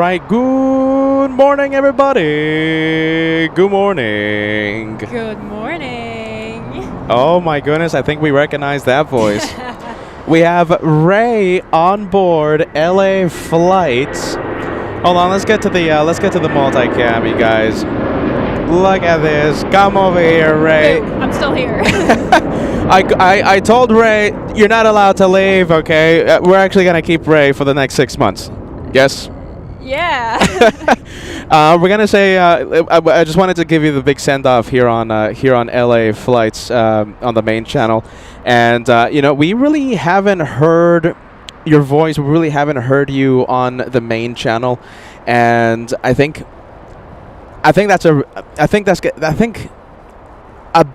right. Good morning, everybody. Good morning. Good morning. Oh my goodness, I think we recognize that voice. We have Ray on board LA flights. Hold on, let's get to the multicam, you guys. Look at this. Come over here, Ray. Ooh, I'm still here. I told Ray you're not allowed to leave. Okay, we're actually gonna keep Ray for the next 6 months. Yes. Yeah. We're gonna say. I just wanted to give you the big send off here on LA flights on the main channel, and we really haven't heard your voice. We really haven't heard you on the main channel, and I think a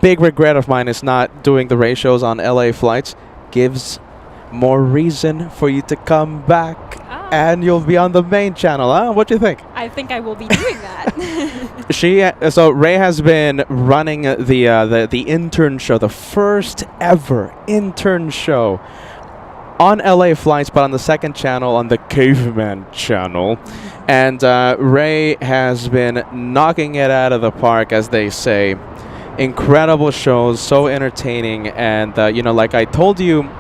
big regret of mine is not doing the Ray shows on LA flights. Gives more reason for you to come back. And you'll be on the main channel, huh? What do you think? I think I will be doing that. So Ray has been running the Intern show, the first ever Intern show on LA flights, but on the second channel, on the Caveman channel. And Ray has been knocking it out of the park, as they say. Incredible shows, so entertaining, and like I told you,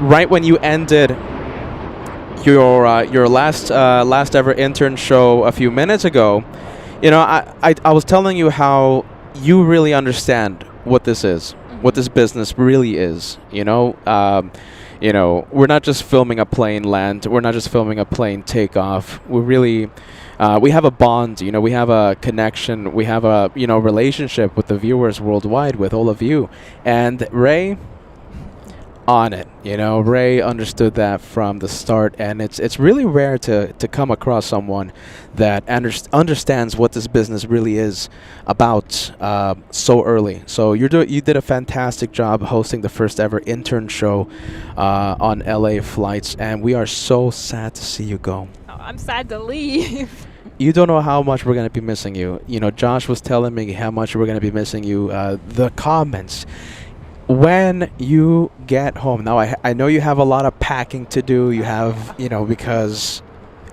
right when you ended your last ever Intern show a few minutes ago, I was telling you how you really understand what this is, what this business really is. We're not just filming a plane land, we're not just filming a plane takeoff. We really we have a bond, we have a connection, we have a relationship with the viewers worldwide, with all of you. And Ray, on it, Ray understood that from the start, and it's really rare to come across someone that understands what this business really is about so early. So you did a fantastic job hosting the first ever Intern show on LA flights, and we are so sad to see you go. Oh, I'm sad to leave. You don't know how much we're going to be missing you. Josh was telling me how much we're going to be missing you. The comments when you get home. Now, I know you have a lot of packing to do. You have, because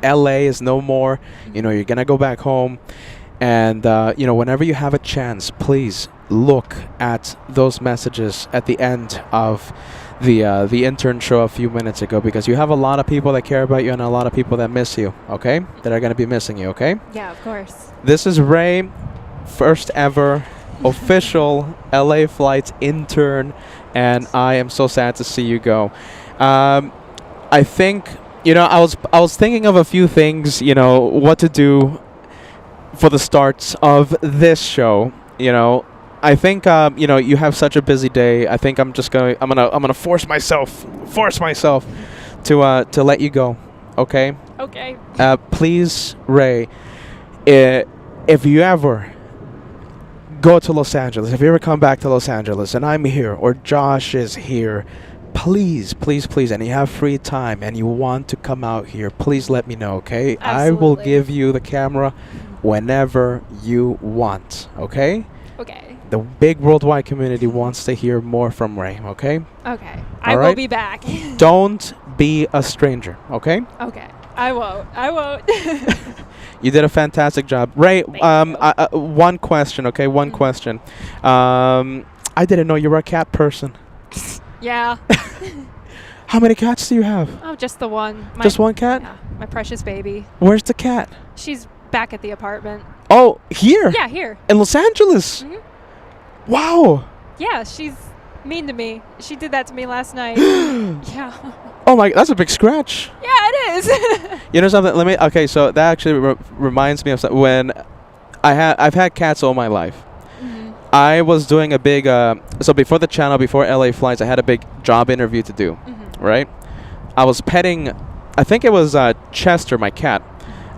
LA is no more. You're going to go back home. And, whenever you have a chance, please look at those messages at the end of the Intern show a few minutes ago, because you have a lot of people that care about you and a lot of people that miss you, okay? That are going to be missing you, okay? Yeah, of course. This is Ray, first ever official LA flights Intern, and I am so sad to see you go. I think I was thinking of a few things, what to do for the start of this show. I think you have such a busy day. I think I'm gonna force myself to let you go. Okay? Okay. Please, Ray, if you ever go to Los Angeles, if you ever come back to Los Angeles and I'm here or Josh is here, please, and you have free time and you want to come out here, please let me know, okay? Absolutely. I will give you the camera whenever you want, okay? Okay. The big worldwide community wants to hear more from Ray, okay? Okay. I will be back. Don't be a stranger, okay? Okay. I won't. You did a fantastic job. Ray, one question, okay? One question. I didn't know you were a cat person. Yeah. How many cats do you have? Oh, just the one. Just one cat? Yeah, my precious baby. Where's the cat? She's back at the apartment. Oh, here? Yeah, here. In Los Angeles? Mm-hmm. Wow. Yeah, she's mean to me. She did that to me last night. Yeah. Oh my, that's a big scratch. Yeah, it is. You know something? Okay, so that actually reminds me of something. When I've had cats all my life. Mm-hmm. I was doing a big so before the channel, before LA flights, I had a big job interview to do. Mm-hmm. Right? I was petting, I think it was Chester, my cat.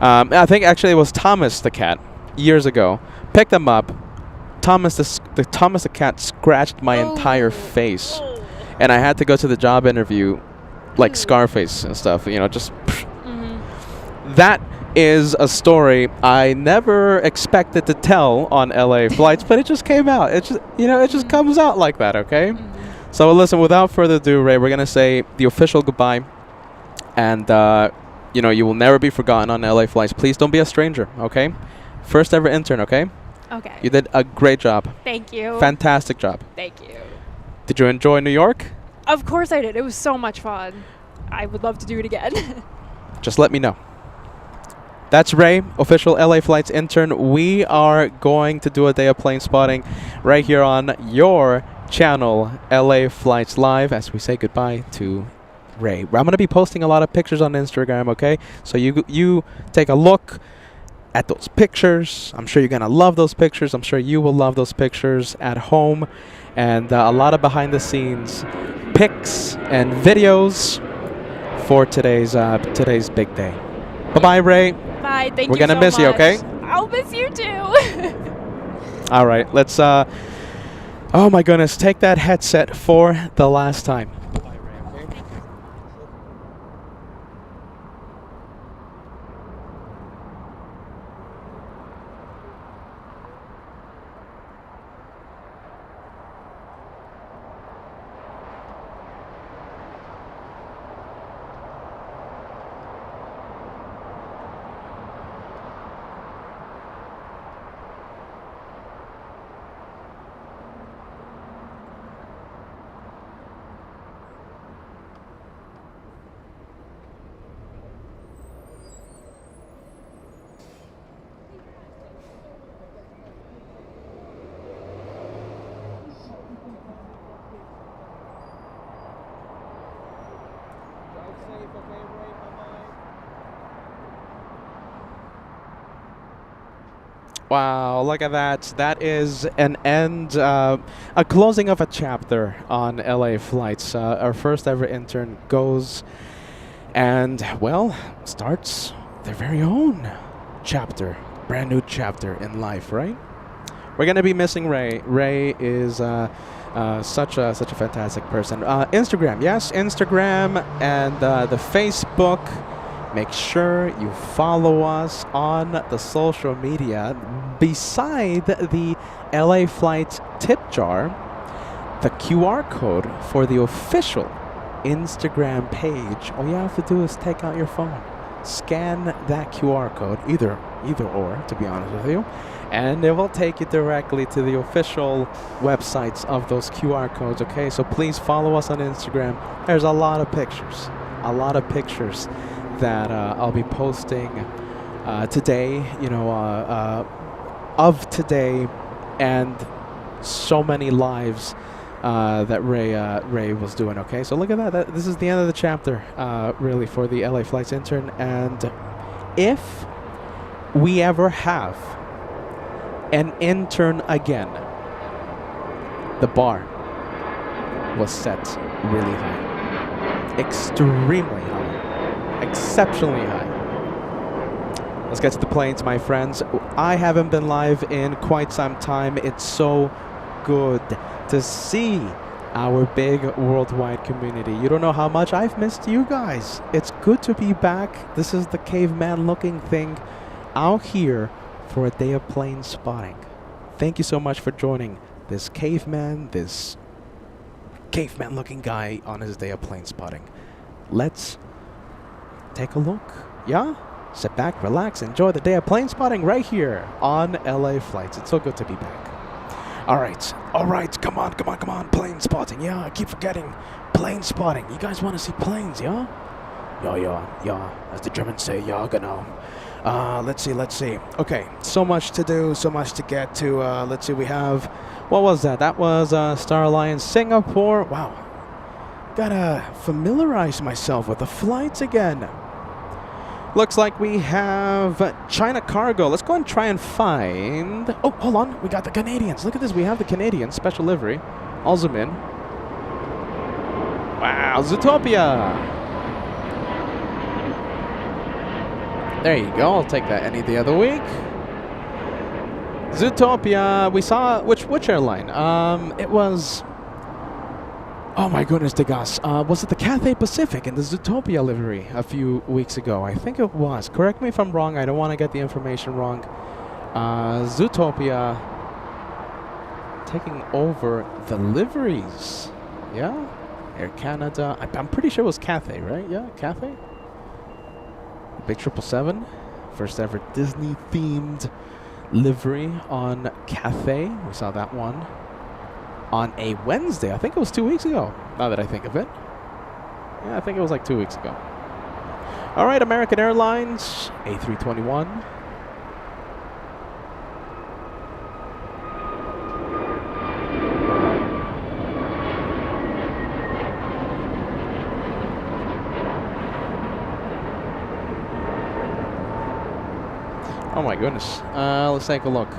I think actually it was Thomas the cat years ago. Picked him up. Thomas the cat scratched my entire face, and I had to go to the job interview like Scarface and stuff. Just that is a story I never expected to tell on LA flights, but it just came out. It just comes out like that. Okay. So listen, without further ado, Ray, we're gonna say the official goodbye, and you know, you will never be forgotten on LA flights. Please don't be a stranger, okay? First ever intern, okay? Okay. You did a great job. Thank you. Fantastic job. Thank you. Did you enjoy New York? Of course I did. It was so much fun. I would love to do it again. Just let me know. That's Ray, official LA Flights intern. We are going to do a day of plane spotting right here on your channel, LA Flights Live, as we say goodbye to Ray. I'm going to be posting a lot of pictures on Instagram, okay? So you take a look at those pictures. I'm sure you're going to love those pictures. I'm sure you will love those pictures at home. And a lot of behind the scenes pics and videos for today's big day. Bye-bye, Ray. Bye. Thank you. We're going to miss you, okay? I'll miss you too. All right. Let's, oh my goodness, take that headset for the last time. Wow, look at that. That is an end, a closing of a chapter on LA Flights. Our first ever intern goes and, well, starts their very own chapter, brand new chapter in life, right? We're going to be missing Ray. Ray is such a fantastic person. Instagram, yes, Instagram and the Facebook. Make sure you follow us on the social media. Beside the LA Flights tip jar, the QR code for the official Instagram page. All you have to do is take out your phone, scan that QR code, either or, to be honest with you, and it will take you directly to the official websites of those QR codes, okay? So please follow us on Instagram. There's a lot of pictures that I'll be posting today, you know, of today, and so many lives that Ray was doing. Okay, so look at that. This is the end of the chapter, really, for the LA Flights intern. And if we ever have an intern again, the bar was set really high, extremely high, exceptionally high. Let's get to the planes, my friends. I haven't been live in quite some time. It's so good to see our big worldwide community. You don't know how much I've missed you guys. It's good to be back. This is the caveman looking thing out here for a day of plane spotting. Thank you so much for joining this caveman looking guy on his day of plane spotting. Let's take a look. Yeah? Sit back, relax, enjoy the day of plane spotting right here on LA Flights. It's so good to be back. All right, come on, plane spotting. Yeah, I keep forgetting, plane spotting. You guys want to see planes, yeah? Yeah, as the Germans say, ja, genau. Let's see. Okay, so much to do, so much to get to. Let's see, we have, what was that? That was Star Alliance Singapore. Wow, gotta familiarize myself with the flights again. Looks like we have China Cargo. Let's go and try and find... Oh, hold on. We got the Canadians. Look at this. We have the Canadians. Special livery. All zoom in. Wow, Zootopia. There you go. I'll take that any day of the week. Zootopia. We saw... Which airline? It was... Oh my goodness, Degas. Was it the Cathay Pacific in the Zootopia livery a few weeks ago? I think it was. Correct me if I'm wrong. I don't want to get the information wrong. Zootopia taking over the liveries. Yeah? Air Canada. I'm pretty sure it was Cathay, right? Yeah, Cathay? Big 777. First ever Disney themed livery on Cathay. We saw that one on a Wednesday. I think it was 2 weeks ago, now that I think of it. Yeah, I think it was like 2 weeks ago. All right, American Airlines, A321. Oh my goodness. Let's take a look.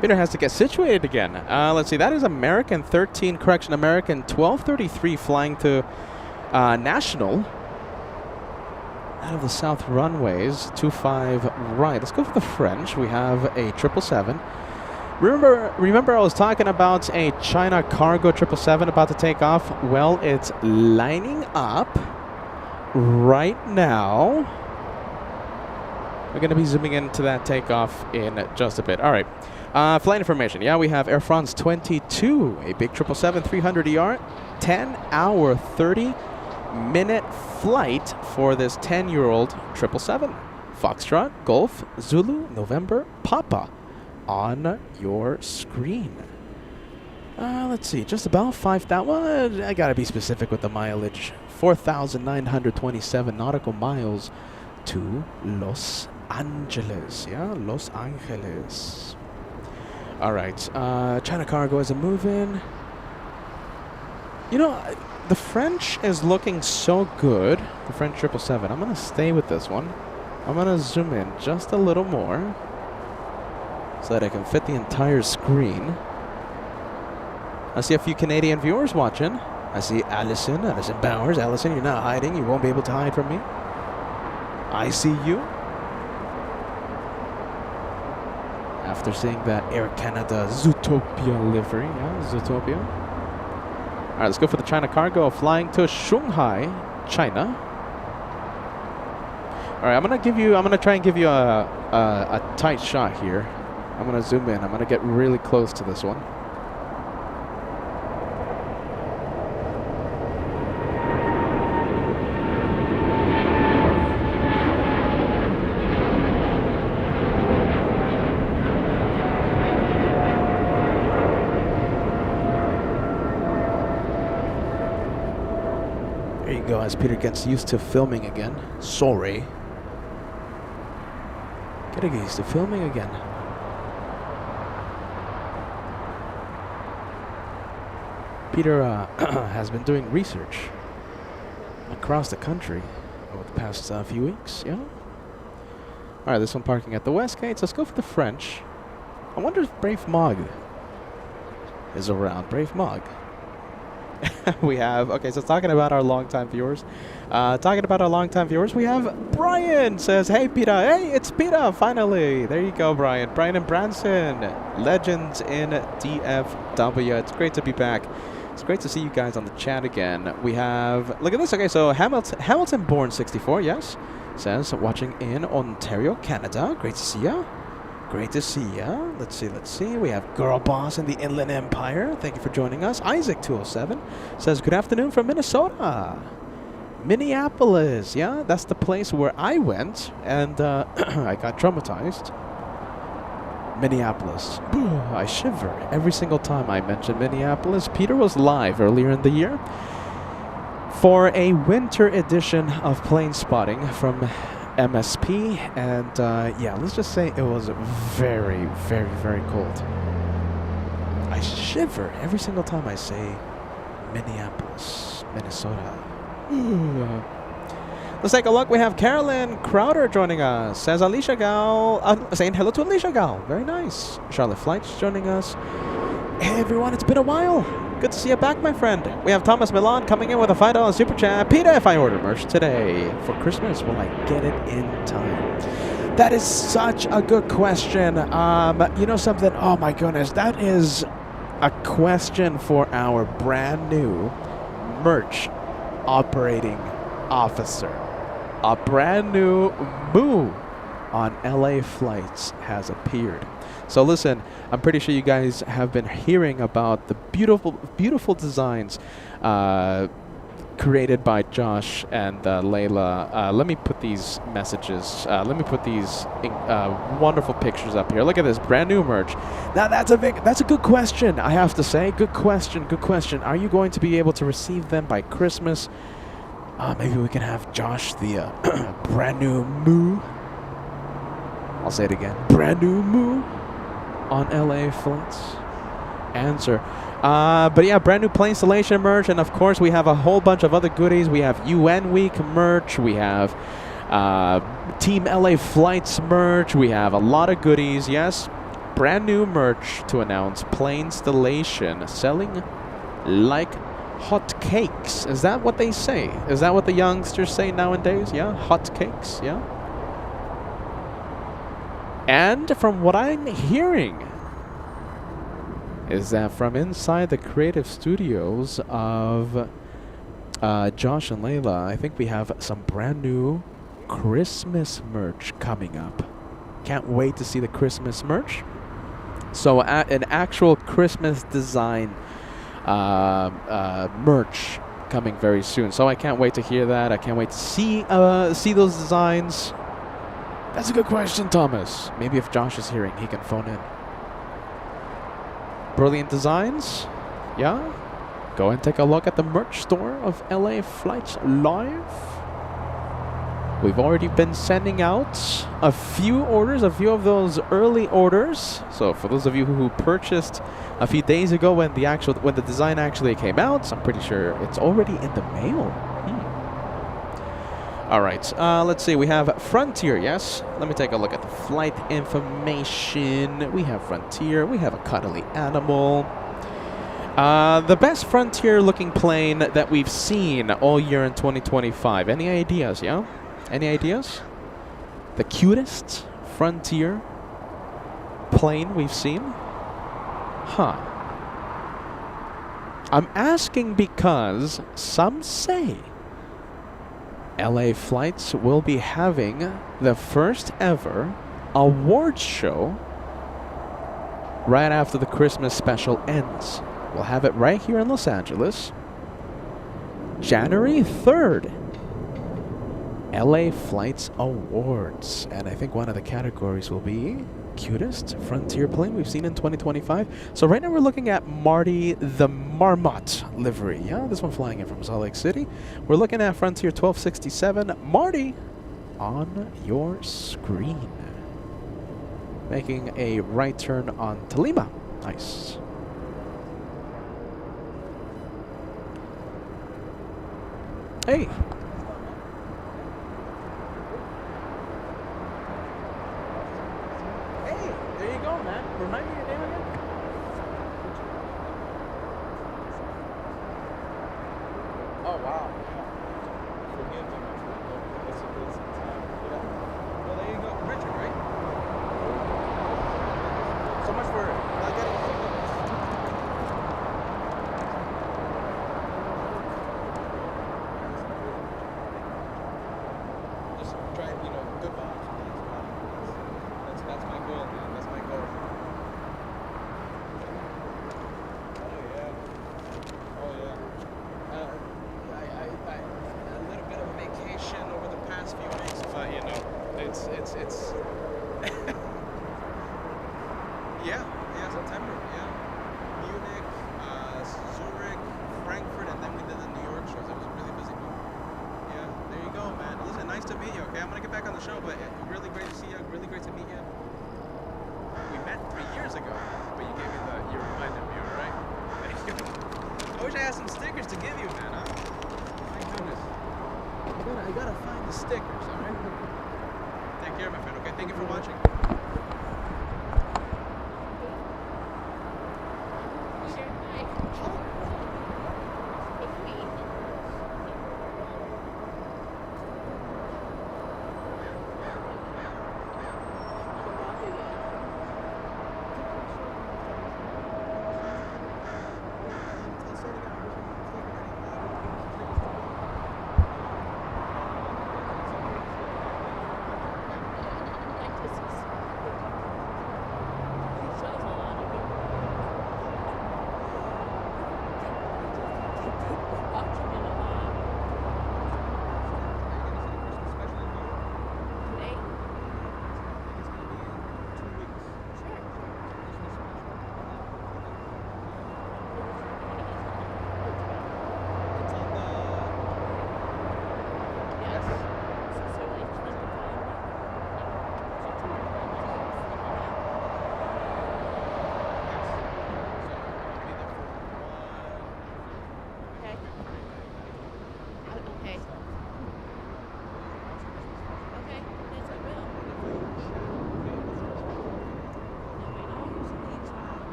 Peter has to get situated again. Let's see. That is American 1233 flying to National out of the South Runways. 25 right. Let's go for the French. We have a 777. Remember I was talking about a China cargo 777 about to take off? Well, it's lining up right now. We're going to be zooming into that takeoff in just a bit. All right. Flight information. Yeah, we have Air France 22, a big 777-300ER, 10-hour, 30-minute flight for this 10-year-old 777. Foxtrot, Golf, Zulu, November, Papa on your screen. Let's see, just about 5,000. Well, I got to be specific with the mileage. 4,927 nautical miles to Los Angeles. Yeah, Los Angeles. All right. China cargo is a move-in. You know, the French is looking so good. The French 777. I'm going to stay with this one. I'm going to zoom in just a little more so that I can fit the entire screen. I see a few Canadian viewers watching. I see Allison Bowers. Allison, you're not hiding. You won't be able to hide from me. I see you. After seeing that Air Canada Zootopia livery. Yeah, Zootopia. All right, let's go for the China cargo flying to Shanghai, China. All right, I'm gonna try and give you a tight shot here. I'm gonna zoom in. I'm gonna get really close to this one. There you go, as Peter gets used to filming again. Sorry. Gotta get used to filming again. Peter has been doing research across the country over the past few weeks, yeah? Alright, this one parking at the West Gates. Let's go for the French. I wonder if Brave Mog is around. Brave Mog. We have, okay, so talking about our longtime viewers. We have Brian says, hey, Peter. Hey, it's Peter, finally. There you go, Brian. Brian and Branson, legends in DFW. It's great to be back. It's great to see you guys on the chat again. We have, look at this. Okay, so Hamilton born 64, yes, says, watching in Ontario, Canada. Great to see ya. Great to see ya. Let's see. We have Girl Boss in the Inland Empire. Thank you for joining us. Isaac207 says, good afternoon from Minnesota. Minneapolis. Yeah, that's the place where I went and I got traumatized. Minneapolis. I shiver every single time I mention Minneapolis. Peter was live earlier in the year for a winter edition of Plane Spotting from MSP, and yeah, let's just say it was very, very, very cold. I shiver every single time I say Minneapolis, Minnesota. Let's take a look. We have Carolyn Crowder joining us. Says Alicia Gal, saying hello to Alicia Gal. Very nice. Charlotte Flights joining us. Hey everyone, it's been a while. Good to see you back, my friend. We have Thomas Milan coming in with a $5 super chat. Peter, if I order merch today for Christmas, will I get it in time? That is such a good question. You know something? Oh my goodness, that is a question for our brand new merch operating officer. A brand new move on LA flights has appeared. So listen, I'm pretty sure you guys have been hearing about the beautiful, beautiful designs created by Josh and Layla. Let me put these messages. Let me put these wonderful pictures up here. Look at this brand new merch. Now that's a good question. I have to say, good question. Good question. Are you going to be able to receive them by Christmas? Maybe we can have Josh the brand new Moo. I'll say it again. Brand new Moo on LA flights. Answer. But yeah, brand new plane installation merch, and of course we have a whole bunch of other goodies. We have UN Week merch, we have Team LA Flights merch, we have a lot of goodies. Yes, brand new merch to announce. Plane installation selling like hot cakes. Is that what they say? Is that what the youngsters say nowadays? Yeah, hot cakes. Yeah. And from what I'm hearing, is that from inside the creative studios of Josh and Layla, I think we have some brand new Christmas merch coming up. Can't wait to see the Christmas merch. So an actual Christmas design merch coming very soon. So I can't wait to hear that. I can't wait to see those designs. That's a good question, Thomas. Maybe if Josh is hearing, he can phone in. Brilliant designs. Yeah. Go and take a look at the merch store of LA Flights Live. We've already been sending out a few orders, a few of those early orders. So for those of you who purchased a few days ago when the design actually came out, I'm pretty sure it's already in the mail. All right, let's see. We have Frontier, yes. Let me take a look at the flight information. We have Frontier. We have a cuddly animal. The best Frontier-looking plane that we've seen all year in 2025. Any ideas, yeah? Any ideas? The cutest Frontier plane we've seen? Huh. I'm asking because some say LA Flights will be having the first ever awards show right after the Christmas special ends. We'll have it right here in Los Angeles, January 3rd. LA Flights Awards. And I think one of the categories will be cutest Frontier plane we've seen in 2025. So right now we're looking at Marty the Marmot livery. Yeah, this one flying in from Salt Lake City. We're looking at Frontier 1267. Marty on your screen. Making a right turn on Tolima. Nice. Hey. Remind me your name again? Oh, wow. Forgive me, my friend. Well, there you go. Richard, right? So much for getting just try, good vibes. That's my goal, man. That's my goal. It's yeah, September, yeah. Munich, Zurich, Frankfurt, and then we did the New York shows. It was a really busy month. Yeah, there you go, man. Listen, nice to meet you, okay? I'm gonna get back on the show, but really great to see you, really great to meet you. We met 3 years ago, but you gave me you reminded me, alright? I wish I had some stickers to give you, man, huh? My goodness. I gotta find the stickers, alright? Take care, my friend, okay? Thank you for watching.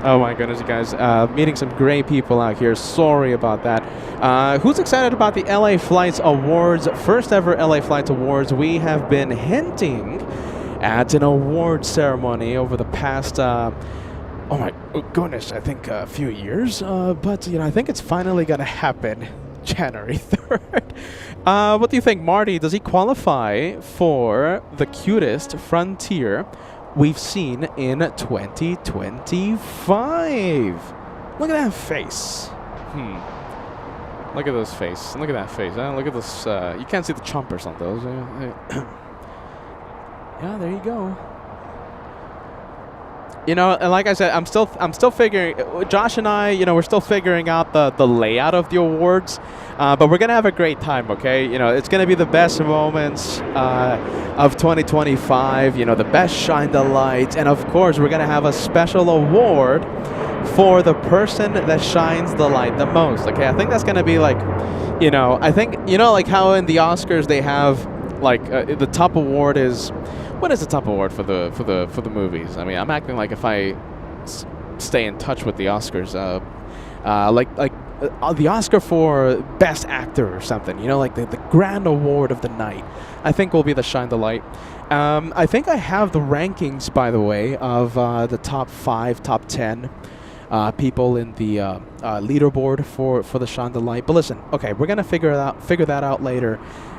Oh my goodness, you guys. Meeting some great people out here. Sorry about that. Who's excited about the LA Flights Awards? First ever LA Flights Awards. We have been hinting at an award ceremony over the past, oh my goodness, I think a few years. But, I think it's finally going to happen January 3rd. What do you think, Marty? Does he qualify for the cutest frontier we've seen in 2025? Look at that face. Look at this face. Look at that face. Look at this. You can't see the chompers on those. Yeah, there you go. And like I said, I'm still figuring. Josh and I, we're still figuring out the layout of the awards, but we're gonna have a great time. Okay, it's gonna be the best moments of 2025. The best shine the light, and of course, we're gonna have a special award for the person that shines the light the most. Okay, I think that's gonna be like, I think like how in the Oscars they have like the top award is. What is the top award for the movies? I mean, I'm acting like if I stay in touch with the Oscars, the Oscar for Best Actor or something. Like the grand award of the night. I think will be the Shine the Light. I think I have the rankings, by the way, of the top 5, top 10 people in the leaderboard for the Shine the Light. But listen, okay, we're gonna figure that out later.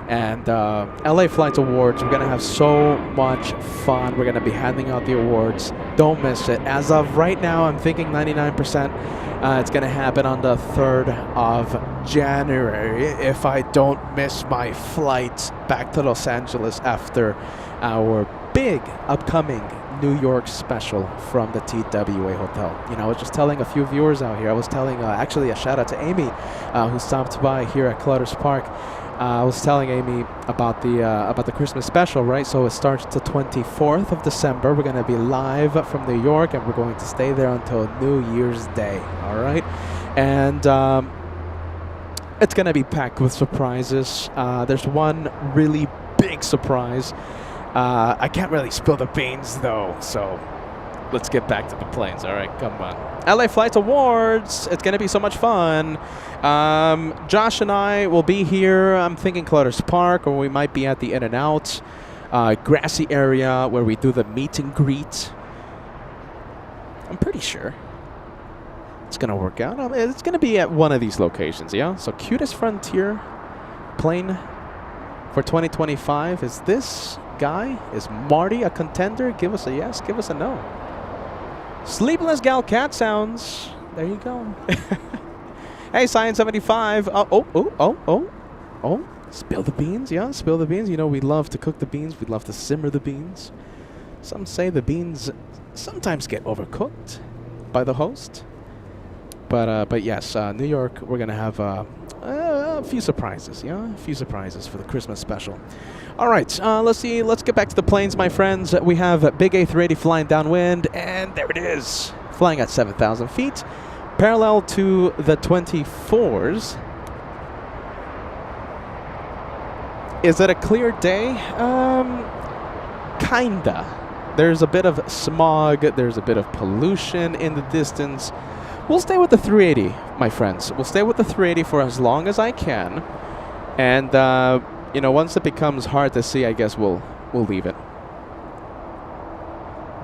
And LA Flights Awards, we're going to have so much fun. We're going to be handing out the awards. Don't miss it. As of right now, I'm thinking 99% it's going to happen on the 3rd of January if I don't miss my flight back to Los Angeles after our big upcoming New York special from the TWA Hotel. I was just telling a few viewers out here. I was telling, actually, a shout out to Amy who stopped by here at Clutters Park. I was telling Amy about the Christmas special, right? So it starts the 24th of December. We're going to be live from New York, and we're going to stay there until New Year's Day, all right? And it's going to be packed with surprises. There's one really big surprise. I can't really spill the beans, though, so let's get back to the planes, all right? Come on. LA Flights Awards. It's going to be so much fun. Josh and I will be here. I'm thinking Clutters Park, or we might be at the In-N-Out grassy area where we do the meet and greet. I'm pretty sure it's going to work out. I mean, it's going to be at one of these locations, yeah? So cutest frontier plane for 2025 is this guy. Is Marty a contender? Give us a yes. Give us a no. Sleepless Gal Cat sounds. There you go. Hey, Science 75. Oh. Spill the beans, yeah? Spill the beans. We love to cook the beans. We love to simmer the beans. Some say the beans sometimes get overcooked by the host. But yes, New York, we're going to have a few surprises, yeah? A few surprises for the Christmas special. All right, let's see. Let's get back to the planes, my friends. We have big A380 flying downwind, and there it is, flying at 7,000 feet, parallel to the 24s. Is it a clear day? Kinda. There's a bit of smog. There's a bit of pollution in the distance. We'll stay with the 380, my friends. We'll stay with the 380 for as long as I can. And, once it becomes hard to see, I guess we'll leave it.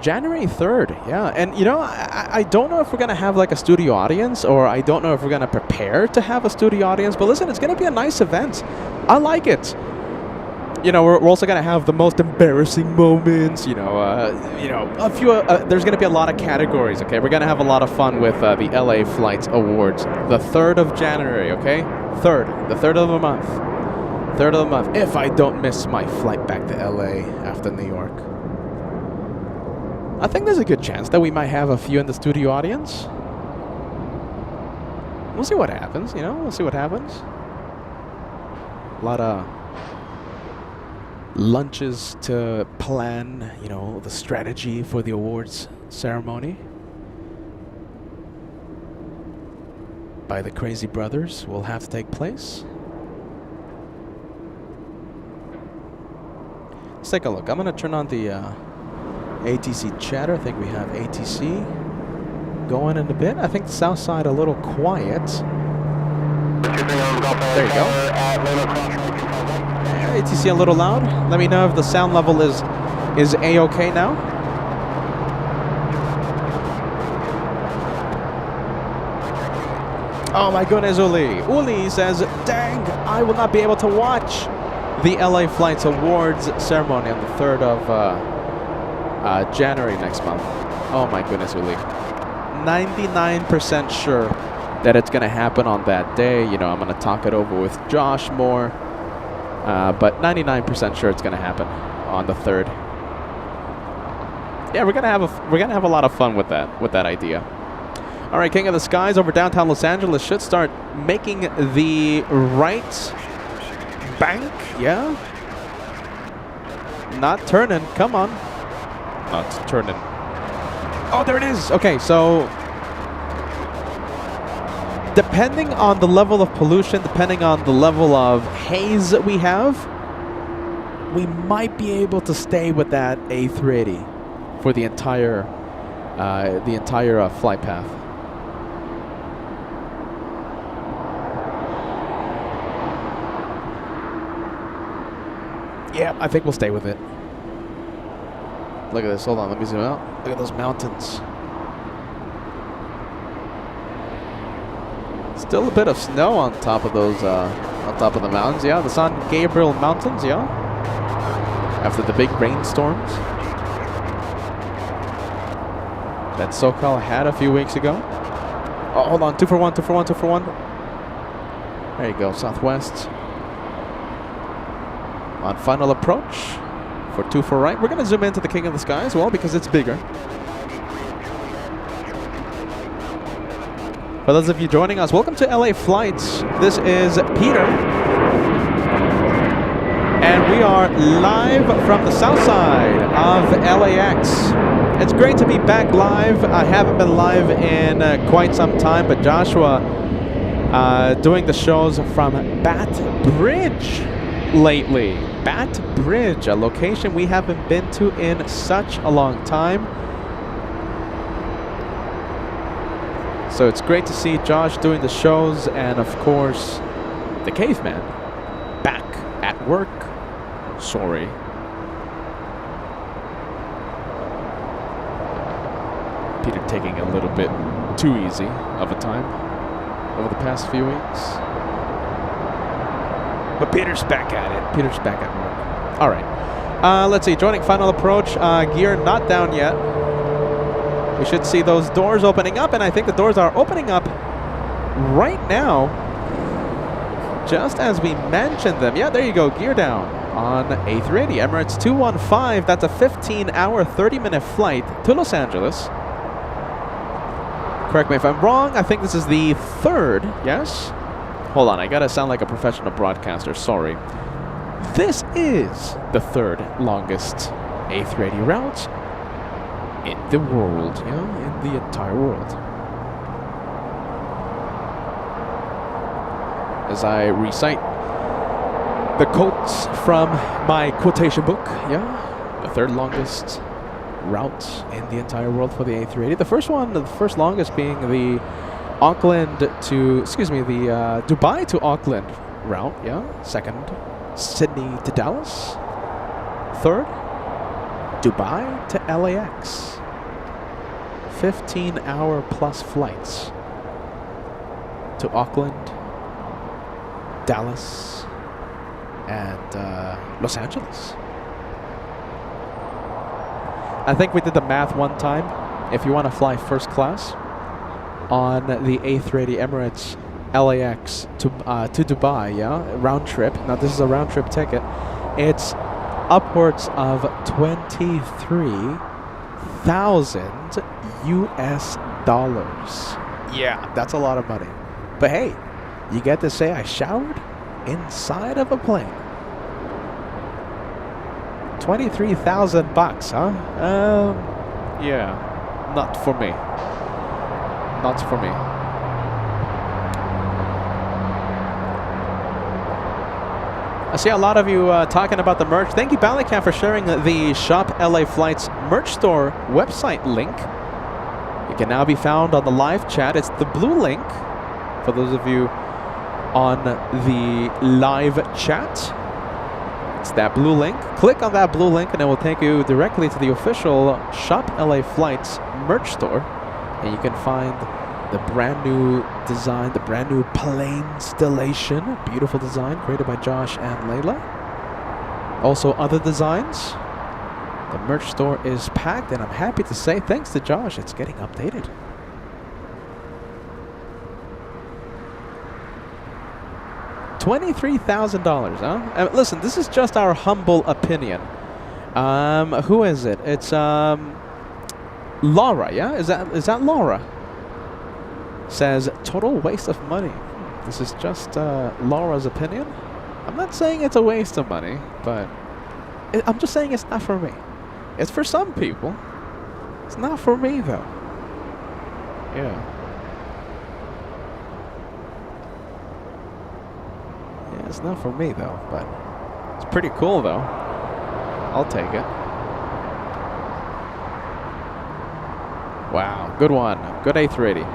January 3rd, yeah. And, I don't know if we're going to have, like, a studio audience, or I don't know if we're going to prepare to have a studio audience. But listen, it's going to be a nice event. I like it. We're also going to have the most embarrassing moments, a few, there's going to be a lot of categories, okay? We're going to have a lot of fun with the LA Flights Awards. The 3rd of January, okay? The 3rd of the month. 3rd of the month, if I don't miss my flight back to LA after New York. I think there's a good chance that we might have a few in the studio audience. We'll see what happens, We'll see what happens. A lot of lunches to plan, the strategy for the awards ceremony by the Crazy Brothers will have to take place. Let's take a look. I'm going to turn on the ATC chatter. I think we have ATC. going in a bit. I think the south side a little quiet. There you go. ATC a little loud. Let me know if the sound level is A-okay now. Oh my goodness, Uli. Uli says, dang, I will not be able to watch the LA Flights Awards ceremony on the 3rd of January next month. Oh my goodness, Uli. 99% sure that it's going to happen on that day. You know, I'm going to talk it over with Josh more. But 99% sure it's going to happen on the 3rd. Yeah, we're going to have a lot of fun with that idea. All right, King of the Skies over downtown Los Angeles should start making the right bank. Yeah. Not turning. Come on. Not turning. Oh, there it is. Okay, so depending on the level of pollution, depending on the level of haze that we have, we might be able to stay with that A380 for the entire flight path. Yeah, I think we'll stay with it. Look at this. Hold on, let me zoom out. Look at those mountains. Still a bit of snow on top of those, on top of the mountains. Yeah, the San Gabriel Mountains. Yeah, after the big rainstorms that SoCal had a few weeks ago. Oh, hold on, 2 for 1, 2 for 1, 2 for 1. There you go, Southwest. On final approach for 2 for right. We're going to zoom into the King of the Sky as well because it's bigger. For those of you joining us, welcome to LA Flights. This is Peter. And we are live from the south side of LAX. It's great to be back live. I haven't been live in quite some time, but Joshua doing the shows from Bat Bridge lately. Bat Bridge, a location we haven't been to in such a long time. So it's great to see Josh doing the shows and, of course, the caveman back at work. Sorry. Peter taking a little bit too easy of a time over the past few weeks. But Peter's back at it. Peter's back at work. All right. Let's see. Joining final approach. Gear not down yet. We should see those doors opening up, and I think the doors are opening up right now, just as we mentioned them. Yeah, there you go. Gear down on A380 Emirates 215. That's a 15-hour, 30-minute flight to Los Angeles. Correct me if I'm wrong. I think this is the 3rd. Yes? Hold on, I gotta sound like a professional broadcaster, sorry. This is the 3rd longest A380 route in the world, in the entire world. As I recite the quotes from my quotation book, the 3rd longest route in the entire world for the A380. The first longest being the Dubai to Auckland route, 2nd, Sydney to Dallas. 3rd, Dubai to LAX. 15-hour plus flights to Auckland, Dallas, and Los Angeles. I think we did the math one time. If you want to fly first class on the A380 Emirates LAX to Dubai, round trip. Now this is a round trip ticket. It's upwards of 23,000 US dollars. Yeah, that's a lot of money. But hey, you get to say I showered inside of a plane. 23,000 bucks, huh? Yeah, not for me. Not for me. I see a lot of you talking about the merch. Thank you, Ballycam, for sharing the Shop LA Flights merch store website link. It can now be found on the live chat. It's the blue link for those of you on the live chat. It's that blue link. Click on that blue link and it will take you directly to the official Shop LA Flights merch store. And you can find the brand new design, the brand new plane installation. Beautiful design created by Josh and Layla. Also other designs. The merch store is packed, and I'm happy to say, thanks to Josh, it's getting updated. $23,000, huh? Listen, this is just our humble opinion. Who is it? It's Laura, yeah? Is that Laura? Says total waste of money. This is just Laura's opinion. I'm not saying it's a waste of money, but I'm just saying it's not for me. It's for some people. It's not for me, though. Yeah. Yeah, it's not for me, though, but it's pretty cool, though. I'll take it. Wow, good one. Good A380.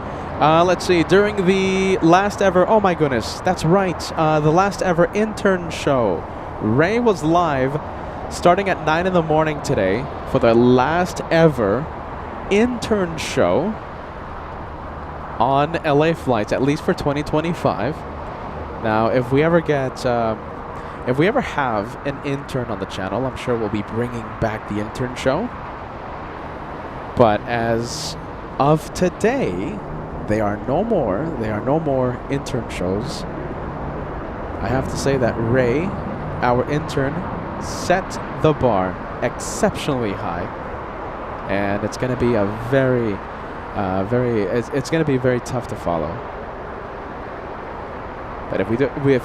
Let's see, during the last ever, oh my goodness, that's right, the last ever intern show, Ray was live starting at 9 in the morning today for the last ever intern show on LA flights, at least for 2025. Now, if we ever have an intern on the channel, I'm sure we'll be bringing back the intern show. But as of today, there are no more intern shows. I have to say that Ray, our intern, set the bar exceptionally high, and it's going to be a it's going to be very tough to follow. But if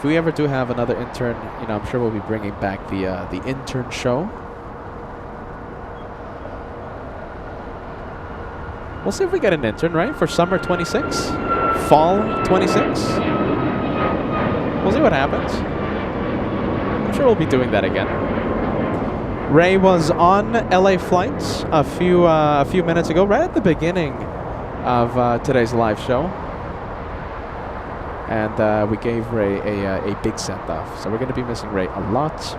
we ever do have another intern, you know, I'm sure we'll be bringing back the intern show. We'll see if we get an intern, right, for summer 26, fall 26. We'll see what happens. I'm sure we'll be doing that again. Ray was on LA flights a few minutes ago, right at the beginning of today's live show, and we gave Ray a big send off. So we're going to be missing Ray a lot.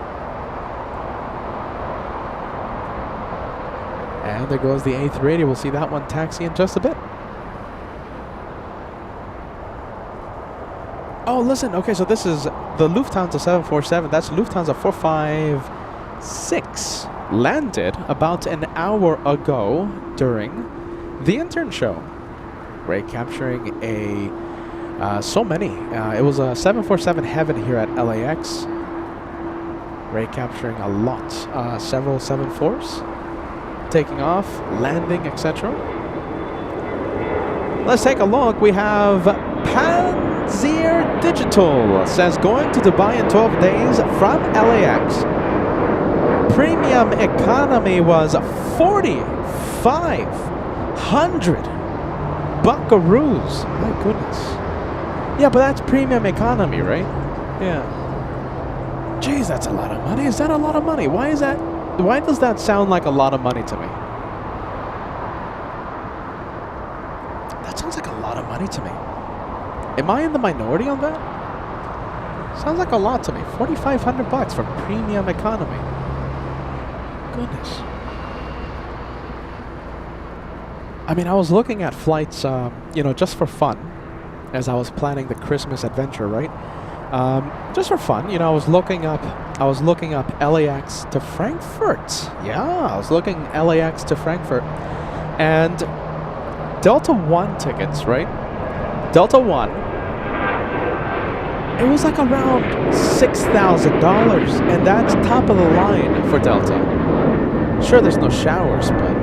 And there goes the A380. We'll see that one taxi in just a bit. Oh, listen. Okay, so this is the Lufthansa 747. That's Lufthansa 456. Landed about an hour ago during the intern show. Ray capturing so many. It was a 747 heaven here at LAX. Ray capturing a lot. Several 74s. Taking off, landing, etc. Let's take a look. We have Panzer Digital says going to Dubai in 12 days from LAX. Premium economy was 4,500 buckaroos. My goodness. Yeah, but that's premium economy, right? Yeah. Jeez, that's a lot of money. Is that a lot of money? Why is that? Why does that sound like a lot of money to me? That sounds like a lot of money to me. Am I in the minority on that? Sounds like a lot to me. 4,500 bucks for premium economy. Goodness. I mean, I was looking at flights, you know, just for fun, as I was planning the Christmas adventure, right? Just for fun, you know, I was looking up LAX to Frankfurt. Yeah, I was looking LAX to Frankfurt. And Delta One tickets, right? Delta One, it was like around $6,000, and that's top of the line for Delta. Sure, there's no showers, but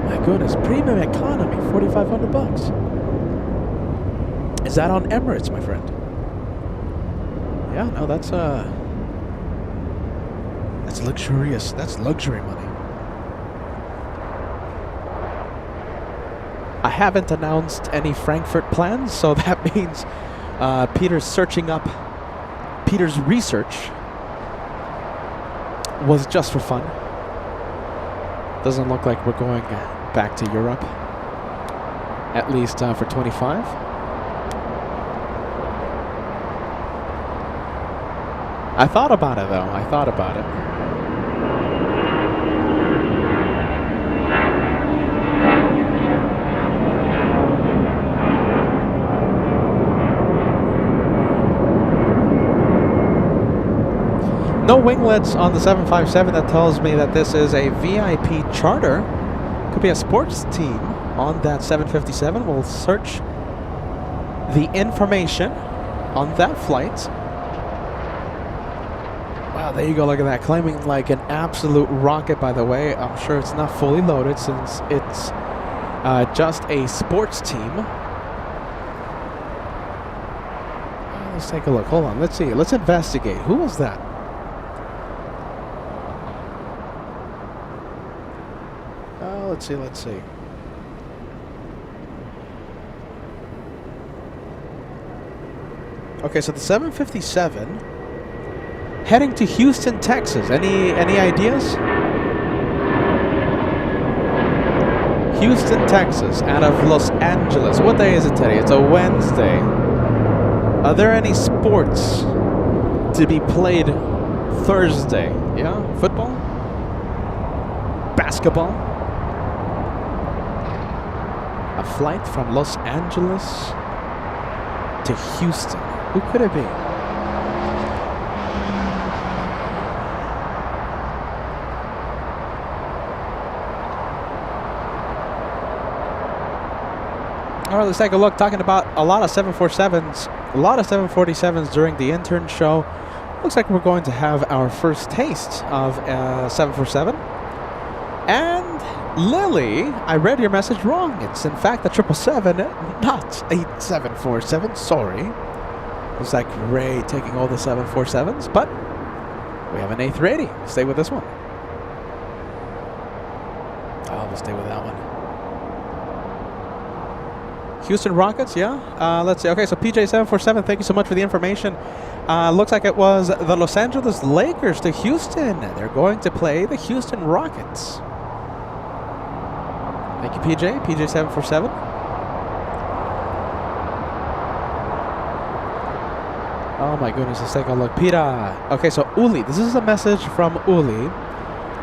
my goodness, premium economy, 4,500 bucks. Is that on Emirates, my friend? Yeah, no, that's luxurious. That's luxury money. I haven't announced any Frankfurt plans, so that means Peter's research was just for fun. Doesn't look like we're going back to Europe. at least for 25. I thought about it, though. I thought about it. No winglets on the 757. That tells me that this is a VIP charter. Could be a sports team on that 757. We'll search the information on that flight. Wow, there you go. Look at that. Climbing like an absolute rocket, by the way. I'm sure it's not fully loaded since it's just a sports team. Let's take a look. Hold on. Let's see. Let's investigate. Who was that? Let's see. Okay, so the 757 heading to Houston, Texas. Any ideas? Houston, Texas, out of Los Angeles. What day is it today? It's a Wednesday. Are there any sports to be played Thursday? Yeah? Football? Basketball? A flight from Los Angeles to Houston. Who could it be? All right, let's take a look. Talking about a lot of 747s, a lot of 747s during the intern show. Looks like we're going to have our first taste of 747. And Lily, I read your message wrong. It's in fact a 777, not a 747. Sorry. It was like Ray taking all the 747s, but we have an A380. Stay with this one. We'll stay with that one. Houston Rockets, yeah. Let's see. Okay, so PJ747, thank you so much for the information. Looks like it was the Los Angeles Lakers to Houston. They're going to play the Houston Rockets. Thank you, PJ747. Oh my goodness, let's take a look. Pira. Okay, so Uli. This is a message from Uli,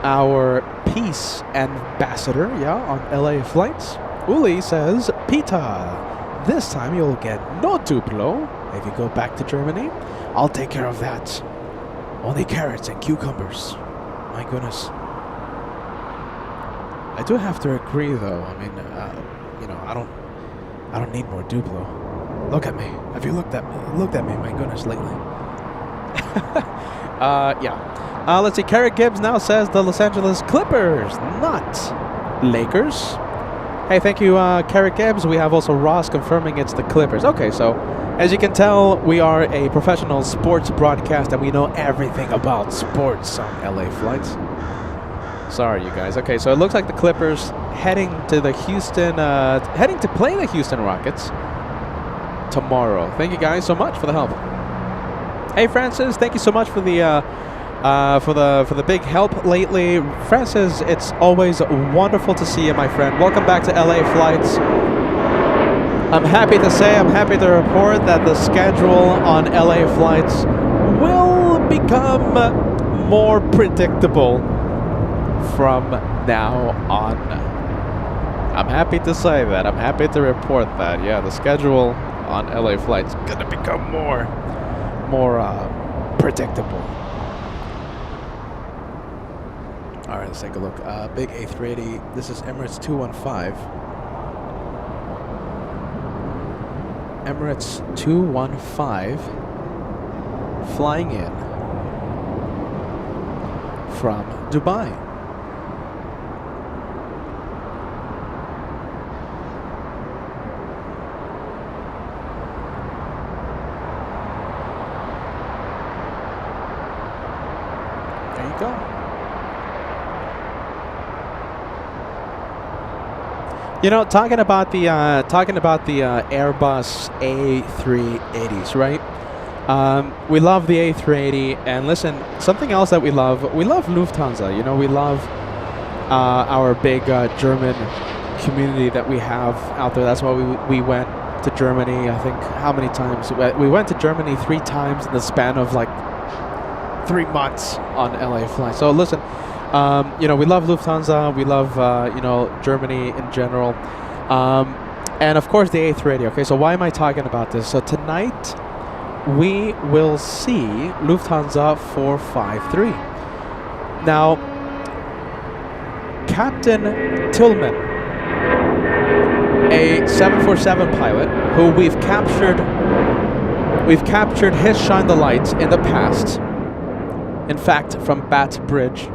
our peace ambassador, yeah, on LA flights. Uli says, Pita, this time you'll get no Duplo if you go back to Germany. I'll take care of that. Only carrots and cucumbers. My goodness. I do have to agree, though. I mean, I don't need more Duplo. Look at me. Have you looked at me? My goodness, lately. Yeah. Let's see. Carrot Gibbs now says the Los Angeles Clippers, not Lakers. Hey, thank you, Carrot Gibbs. We have also Ross confirming it's the Clippers. Okay, so as you can tell, we are a professional sports broadcast and we know everything about sports on LA flights. Sorry, you guys. Okay, so it looks like the Clippers heading to the heading to play the Houston Rockets tomorrow. Thank you guys so much for the help. Hey, Francis, thank you so much for the big help lately. Francis, it's always wonderful to see you, my friend. Welcome back to LA Flights. I'm happy to report that the schedule on LA Flights will become more predictable from now on. I'm happy to say that. I'm happy to report that. Yeah, the schedule on LA Flights is going to become more predictable. All right, let's take a look. Big A380. This is Emirates 215. Emirates 215 flying in from Dubai. There you go. You know, talking about the Airbus A380s, right? We love the A380, and listen, something else that we love Lufthansa. You know, we love our big German community that we have out there. That's why we went to Germany. I think how many times? We went to Germany 3 times in the span of like 3 months on LA flights. So listen, we love Lufthansa. We love Germany in general, and of course the A380. Okay, so why am I talking about this? So tonight we will see Lufthansa 453. Now, Captain Tillman, a 747 pilot who we've captured his Shine the Light in the past. In fact, from Bat Bridge,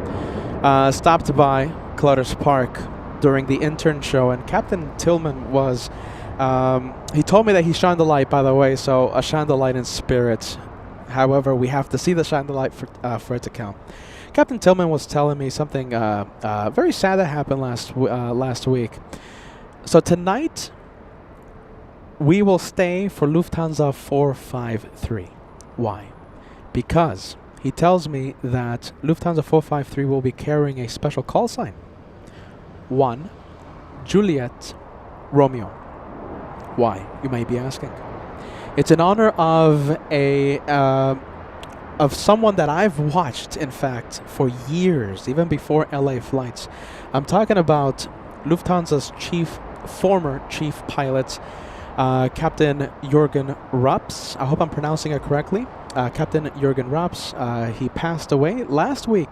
stopped by Clutters Park during the Intern show, and Captain Tillman was, he told me that he shined the light, by the way, so a shine the light in spirit. However, we have to see the shine the light for it to count. Captain Tillman was telling me something very sad that happened last week. So tonight, we will stay for Lufthansa 453. Why? Because he tells me that Lufthansa 453 will be carrying a special call sign. 1 Juliet Romeo. Why, you may be asking? It's in honor of of someone that I've watched, in fact, for years, even before LA flights. I'm talking about Lufthansa's former chief pilot, Captain Jürgen Rups. I hope I'm pronouncing it correctly. Captain Jürgen Rups, he passed away last week,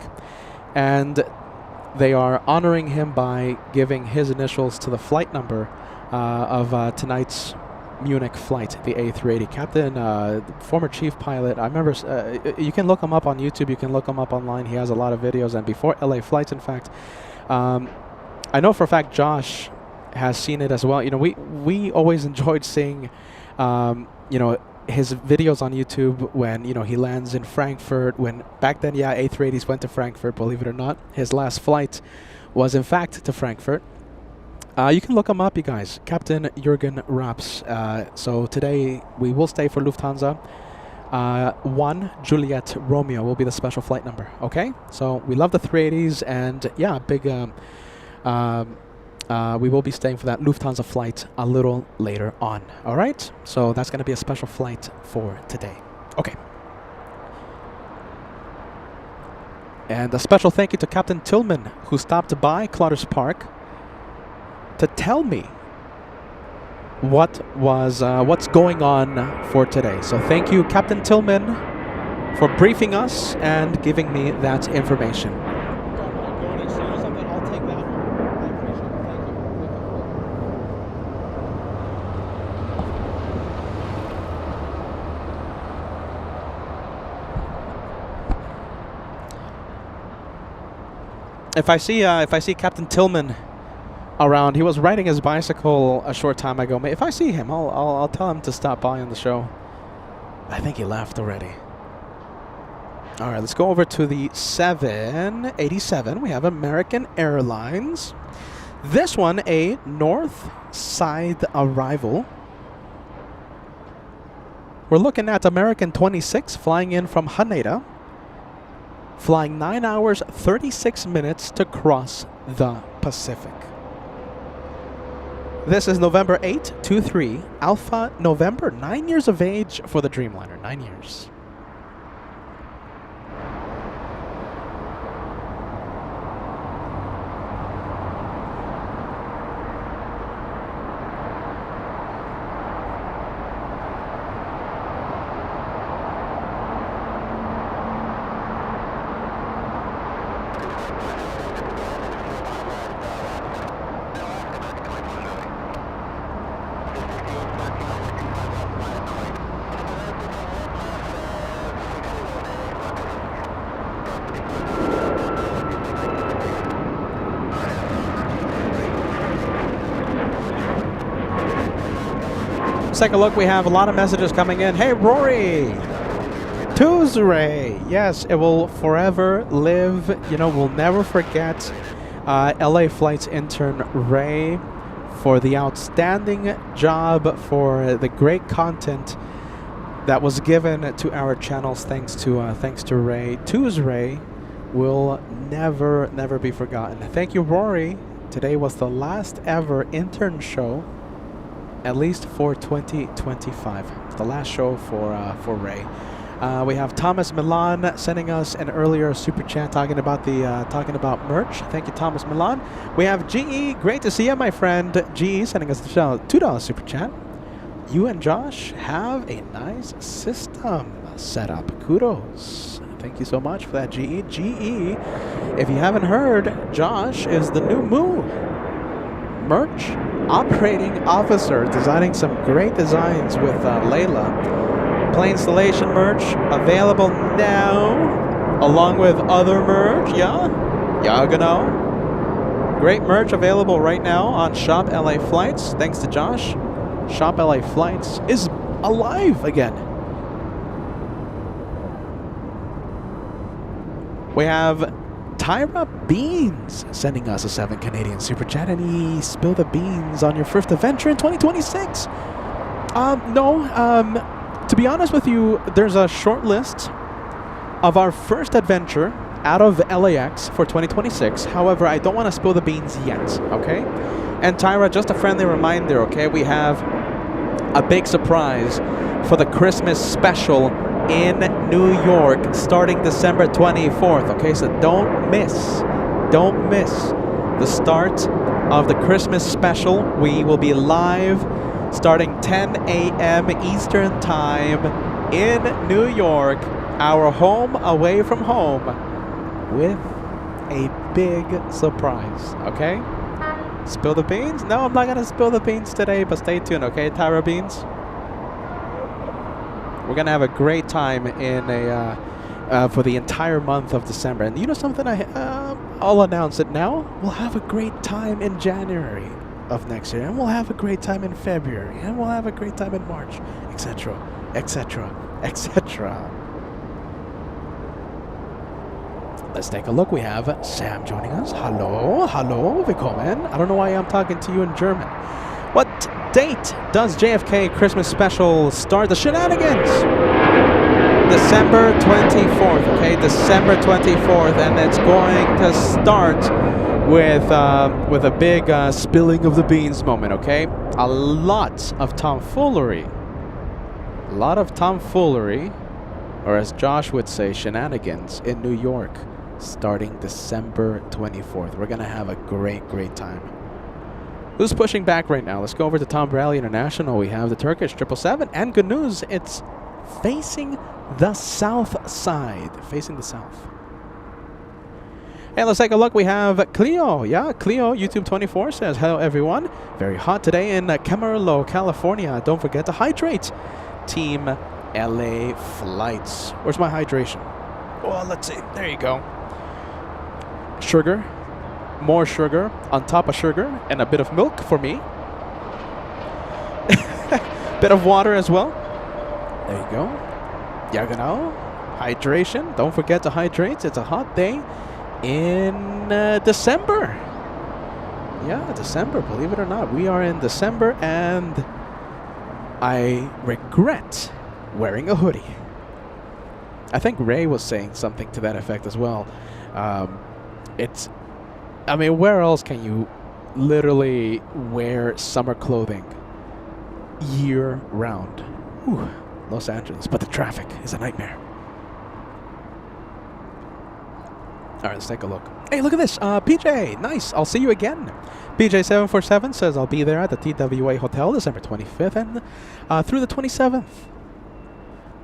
and they are honoring him by giving his initials to the flight number of tonight's Munich flight, the A380. Captain, former chief pilot. I remember, you can look him up on YouTube, you can look him up online. He has a lot of videos, and before LA flights, in fact, I know for a fact Josh has seen it as well. We always enjoyed seeing, his videos on YouTube when, he lands in Frankfurt. When back then, A380s went to Frankfurt, believe it or not. His last flight was, in fact, to Frankfurt. You can look him up, you guys. Captain Jürgen Raps. So today we will stay for Lufthansa. 1 Juliet Romeo will be the special flight number. Okay? So we love the 380s, and big. We will be staying for that Lufthansa flight a little later on. All right? So that's going to be a special flight for today. Okay. And a special thank you to Captain Tillman, who stopped by Clutters Park to tell me what's going on for today. So thank you, Captain Tillman, for briefing us and giving me that information. If I see Captain Tillman around, he was riding his bicycle a short time ago. If I see him, I'll tell him to stop by on the show. I think he left already. All right, let's go over to the 787. We have American Airlines. This one, a north side arrival. We're looking at American 26 flying in from Haneda, flying 9 hours, 36 minutes to cross the Pacific. This is November 823, Alpha November, 9 years of age for the Dreamliner, 9 years. Let's take a look. We have a lot of messages coming in. Hey, Rory! Tuesday! Yes, it will forever live. We'll never forget LA Flights intern Ray for the outstanding job, for the great content that was given to our channels. Thanks to Ray. Tuesday will never be forgotten. Thank you, Rory. Today was the last ever intern show, at least for 2025. The last show for Ray. We have Thomas Milan sending us an earlier super chat talking about merch. Thank you, Thomas Milan. We have GE. Great to see you, my friend. GE sending us the $2 super chat. You and Josh have a nice system set up. Kudos. Thank you so much for that, GE. GE, if you haven't heard, Josh is the new merch operating officer, designing some great designs with Layla. Play installation merch available now, along with other merch. Yeah, y'all know. Great merch available right now on Shop LA Flights. Thanks to Josh. Shop LA Flights is alive again. We have Tyra Beans sending us a 7 Canadian super chat, and he spilled the beans on your first adventure in 2026. No. To be honest with you, there's a short list of our first adventure out of LAX for 2026. However, I don't want to spill the beans yet, okay? And Tyra, just a friendly reminder, okay? We have a big surprise for the Christmas special in New York starting December 24th, okay? So don't miss the start of the Christmas special. We will be live starting 10 a.m. Eastern Time in New York, our home away from home, with a big surprise, okay? Spill the beans? No, I'm not going to spill the beans today, but stay tuned, okay, Tyra Beans? We're going to have a great time in for the entire month of December. And you know something? I'll announce it now. We'll have a great time in January of next year, and we'll have a great time in February, and we'll have a great time in March, etc., etc., etc. Let's take a look. We have Sam joining us. Hello, willkommen. I don't know why I'm talking to you in German. What date does JFK Christmas special start? The shenanigans. December 24th, okay? December 24th, and it's going to start with a big spilling of the beans moment, okay? A lot of tomfoolery, or as Josh would say, shenanigans in New York starting December 24th. We're gonna have a great time. Who's pushing back right now? Let's go over to Tom Bradley International. We have the Turkish 777, and good news, it's facing the south side, facing the south. And let's take a look. We have Cleo. Yeah, Cleo, YouTube 24 says, hello everyone. Very hot today in Camarillo, California. Don't forget to hydrate. Team LA Flights. Where's my hydration? Well, let's see. There you go. Sugar. More sugar on top of sugar, and a bit of milk for me. Bit of water as well. There you go. Yeah, genau. Hydration. Don't forget to hydrate. It's a hot day in December. Yeah, December, believe it or not. We are in December, and I regret wearing a hoodie. I think Ray was saying something to that effect as well. I mean, where else can you literally wear summer clothing year round? Whew, Los Angeles, but the traffic is a nightmare. All right, let's take a look. Hey, look at this. PJ, nice. I'll see you again. PJ747 says, I'll be there at the TWA Hotel December 25th and through the 27th.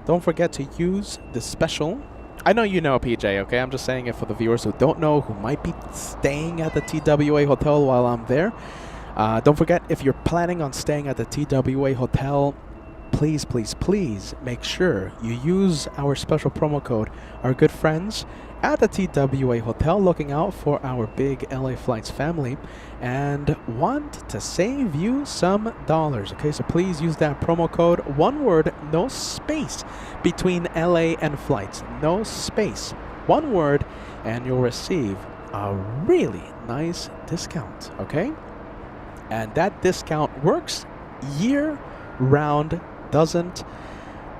Don't forget to use the special. I know you know, PJ, okay? I'm just saying it for the viewers who don't know, who might be staying at the TWA Hotel while I'm there. Don't forget, if you're planning on staying at the TWA Hotel, please make sure you use our special promo code. Our good friends at the TWA Hotel looking out for our big LA Flights family and want to save you some dollars. Okay, so please use that promo code. One word, no space between LA and flights. No space. One word, and you'll receive a really nice discount. Okay? And that discount works year round. Doesn't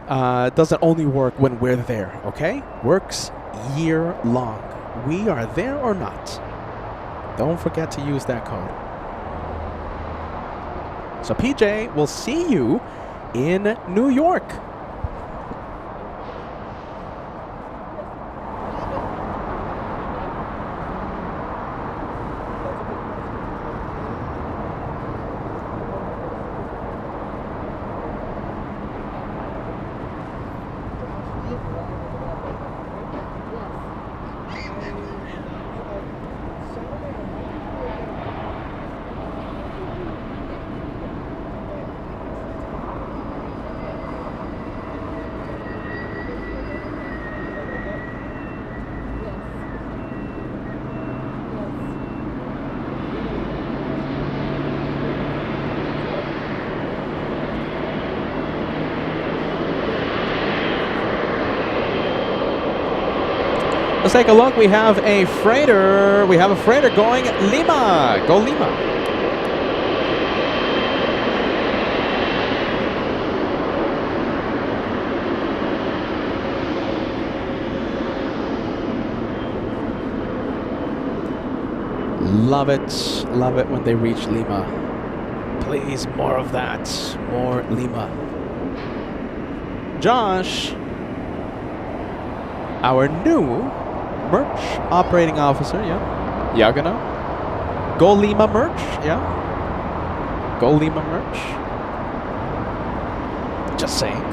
only work when we're there, okay? Works year long. We are there or not. Don't forget to use that code. So PJ, we'll see you in New York. Let's take a look. We have a freighter. We have a freighter going Lima. Go Lima. Love it. Love it when they reach Lima. Please, more of that. More Lima. Josh, our new merch operating officer, yeah. Yagana. Go Lima merch, yeah. Go Lima merch. Just saying.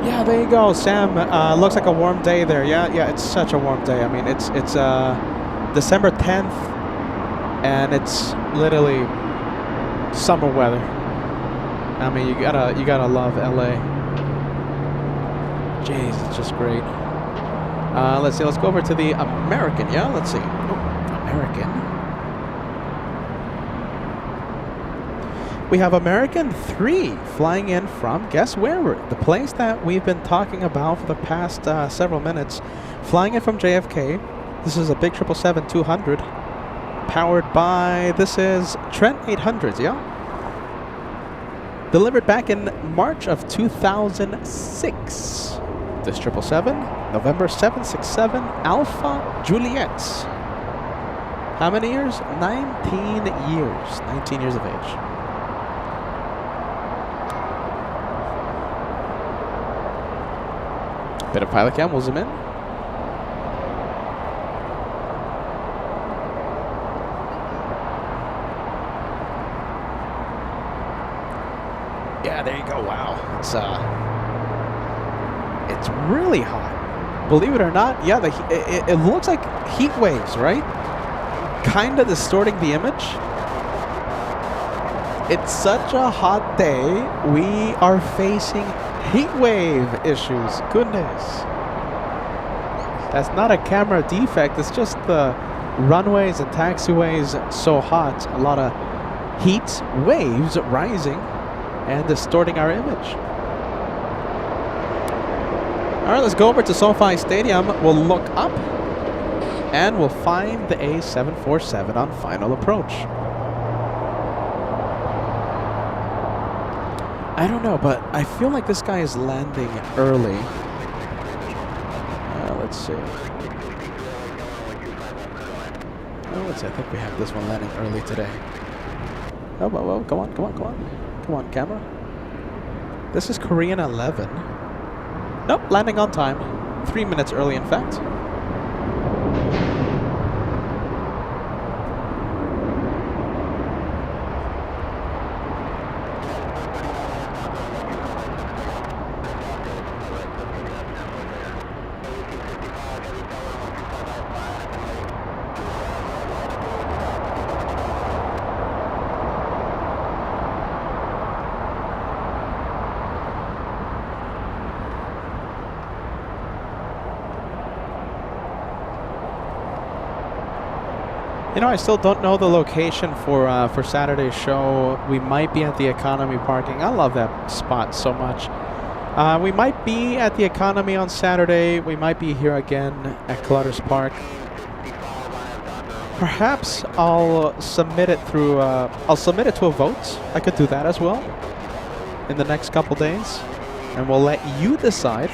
Yeah, there you go, Sam. Looks like a warm day there. Yeah, it's such a warm day. I mean, it's December 10th, and it's literally summer weather. I mean, you gotta love LA. Jeez, it's just great. Let's see. Let's go over to the American. Yeah, let's see. Oh, American. We have American 3 flying in from, guess where? The place that we've been talking about for the past several minutes. Flying in from JFK. This is a big 777-200. Powered by, this is Trent 800s, yeah? Delivered back in March of 2006. This 777, November 767, Alpha Juliet. How many years? 19 years. 19 years of age. Bit of pilot cam, we'll zoom in. Yeah, there you go. Wow, it's really hot. Believe it or not, yeah, it looks like heat waves, right? Kind of distorting the image. It's such a hot day. We are facing heat wave issues. Goodness. That's not a camera defect. It's just the runways and taxiways so hot. A lot of heat waves rising and distorting our image. All right, let's go over to SoFi Stadium. We'll look up and we'll find the A747 on final approach. I don't know, but I feel like this guy is landing early. Let's see. Oh, let's see. I think we have this one landing early today. Oh, whoa, come on. Come on, camera. This is Korean 11. Nope, landing on time. 3 minutes early, in fact. You know, I still don't know the location for Saturday's show. We might be at the economy parking. I love that spot so much. We might be at the economy on Saturday. We might be here again at Clutters Park. Perhaps I'll submit it through. I'll submit it to a vote. I could do that as well in the next couple days. and we'll let you decide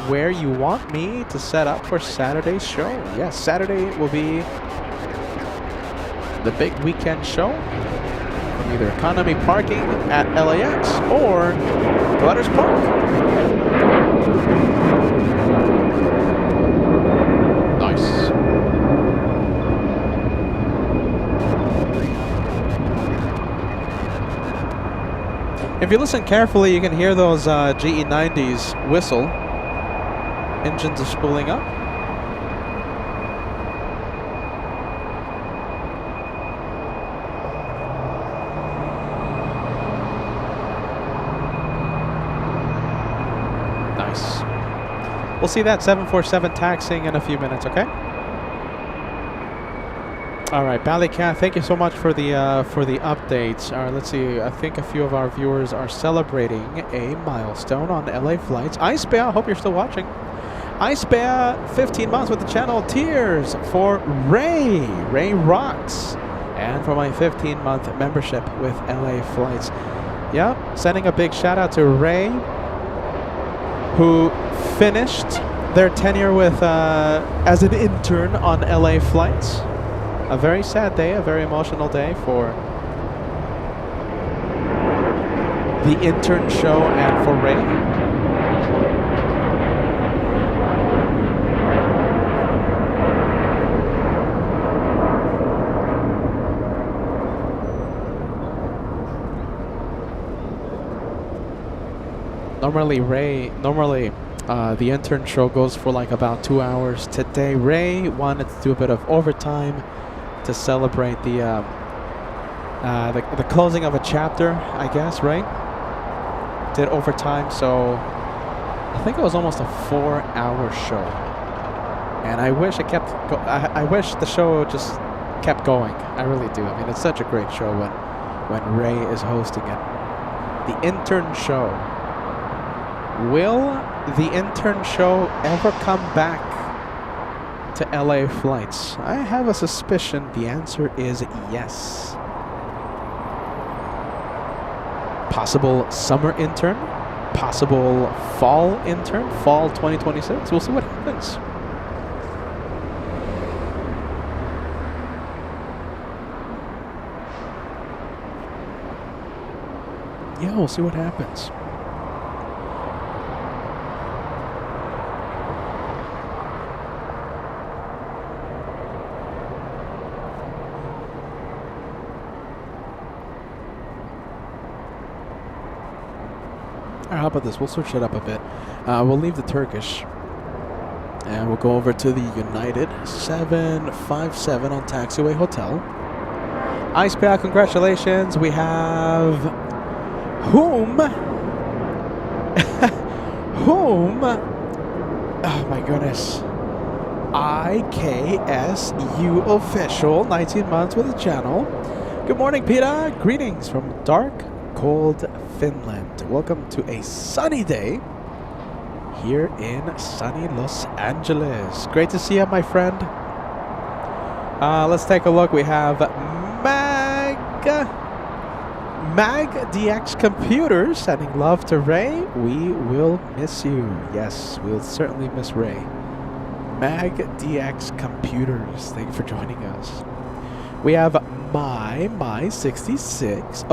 where you want me to set up for Saturday's show. Yes, Saturday will be the big weekend show from either economy parking at LAX or Glutters Park. Nice. If you listen carefully, you can hear those GE90s whistle. Engines are spooling up. Nice. We'll see that 747 taxiing in a few minutes, okay? All right, Ballycat, thank you so much for the updates. All right, let's see. I think a few of our viewers are celebrating a milestone on LA flights. Ice Bear, I hope you're still watching. Ice Bear, 15 months with the channel. Tears for Ray. Ray rocks. And for my 15-month membership with LA Flights. Yeah, sending a big shout out to Ray, who finished their tenure with as an intern on LA Flights. A very sad day, a very emotional day for the intern show and for Ray. Normally the intern show goes for like about 2 hours. Today, Ray wanted to do a bit of overtime to celebrate the closing of a chapter, I guess, right? Did overtime, so I think it was almost a 4-hour show. And I wish it kept. I wish the show just kept going. I really do. I mean, it's such a great show when Ray is hosting it. The intern show. Will the intern show ever come back to LA Flights? I have a suspicion the answer is yes. Possible summer intern, possible fall intern, fall 2026. We'll see what happens. Yeah, we'll see what happens. How about this? We'll switch it up a bit. We'll leave the Turkish and we'll go over to the United 757 on TWA Hotel. Ice Pack, congratulations. We have whom? Oh my goodness. IKSU official, 19 months with the channel. Good morning, Peter. Greetings from dark, cold Finland. Welcome to a sunny day here in sunny Los Angeles. Great to see you, my friend. Let's take a look. We have Mag DX Computers sending love to Ray. We will miss you. Yes, we'll certainly miss Ray. Mag DX Computers, thank you for joining us. We have my MC66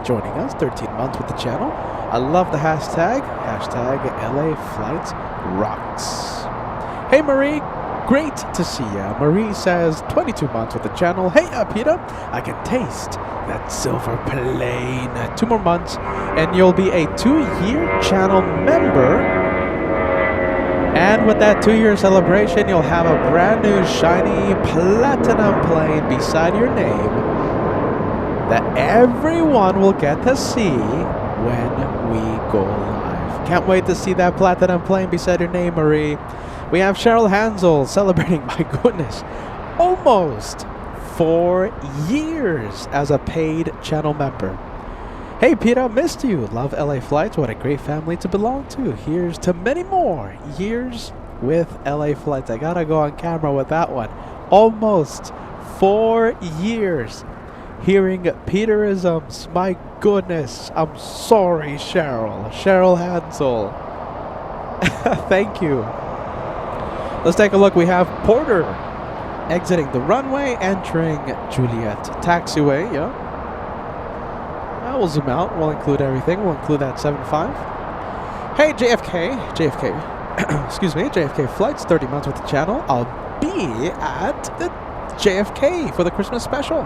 joining us, 13 months with the channel. I love the hashtag LA Flights Rocks. Hey Marie, great to see ya. Marie says 22 months with the channel. Hey Peter, I can taste that silver plane. 2 more months and you'll be a 2-year channel member. And with that 2-year celebration, you'll have a brand new shiny platinum plane beside your name that everyone will get to see when we go live. Can't wait to see that platinum plane beside your name, Marie. We have Cheryl Hansel celebrating, my goodness, almost 4 years as a paid channel member. Hey Peter, missed you. Love LA Flights. What a great family to belong to. Here's to many more years with LA Flights. I gotta go on camera with that one. Almost 4 years hearing Peterisms. My goodness. I'm sorry, Cheryl. Cheryl Hansel. Thank you. Let's take a look. We have Porter exiting the runway, entering Juliet taxiway. Yeah. We'll zoom out. We'll include everything. We'll include that 7.5. Hey, JFK. Excuse me, JFK Flights, 30 months with the channel. I'll be at the JFK for the Christmas special.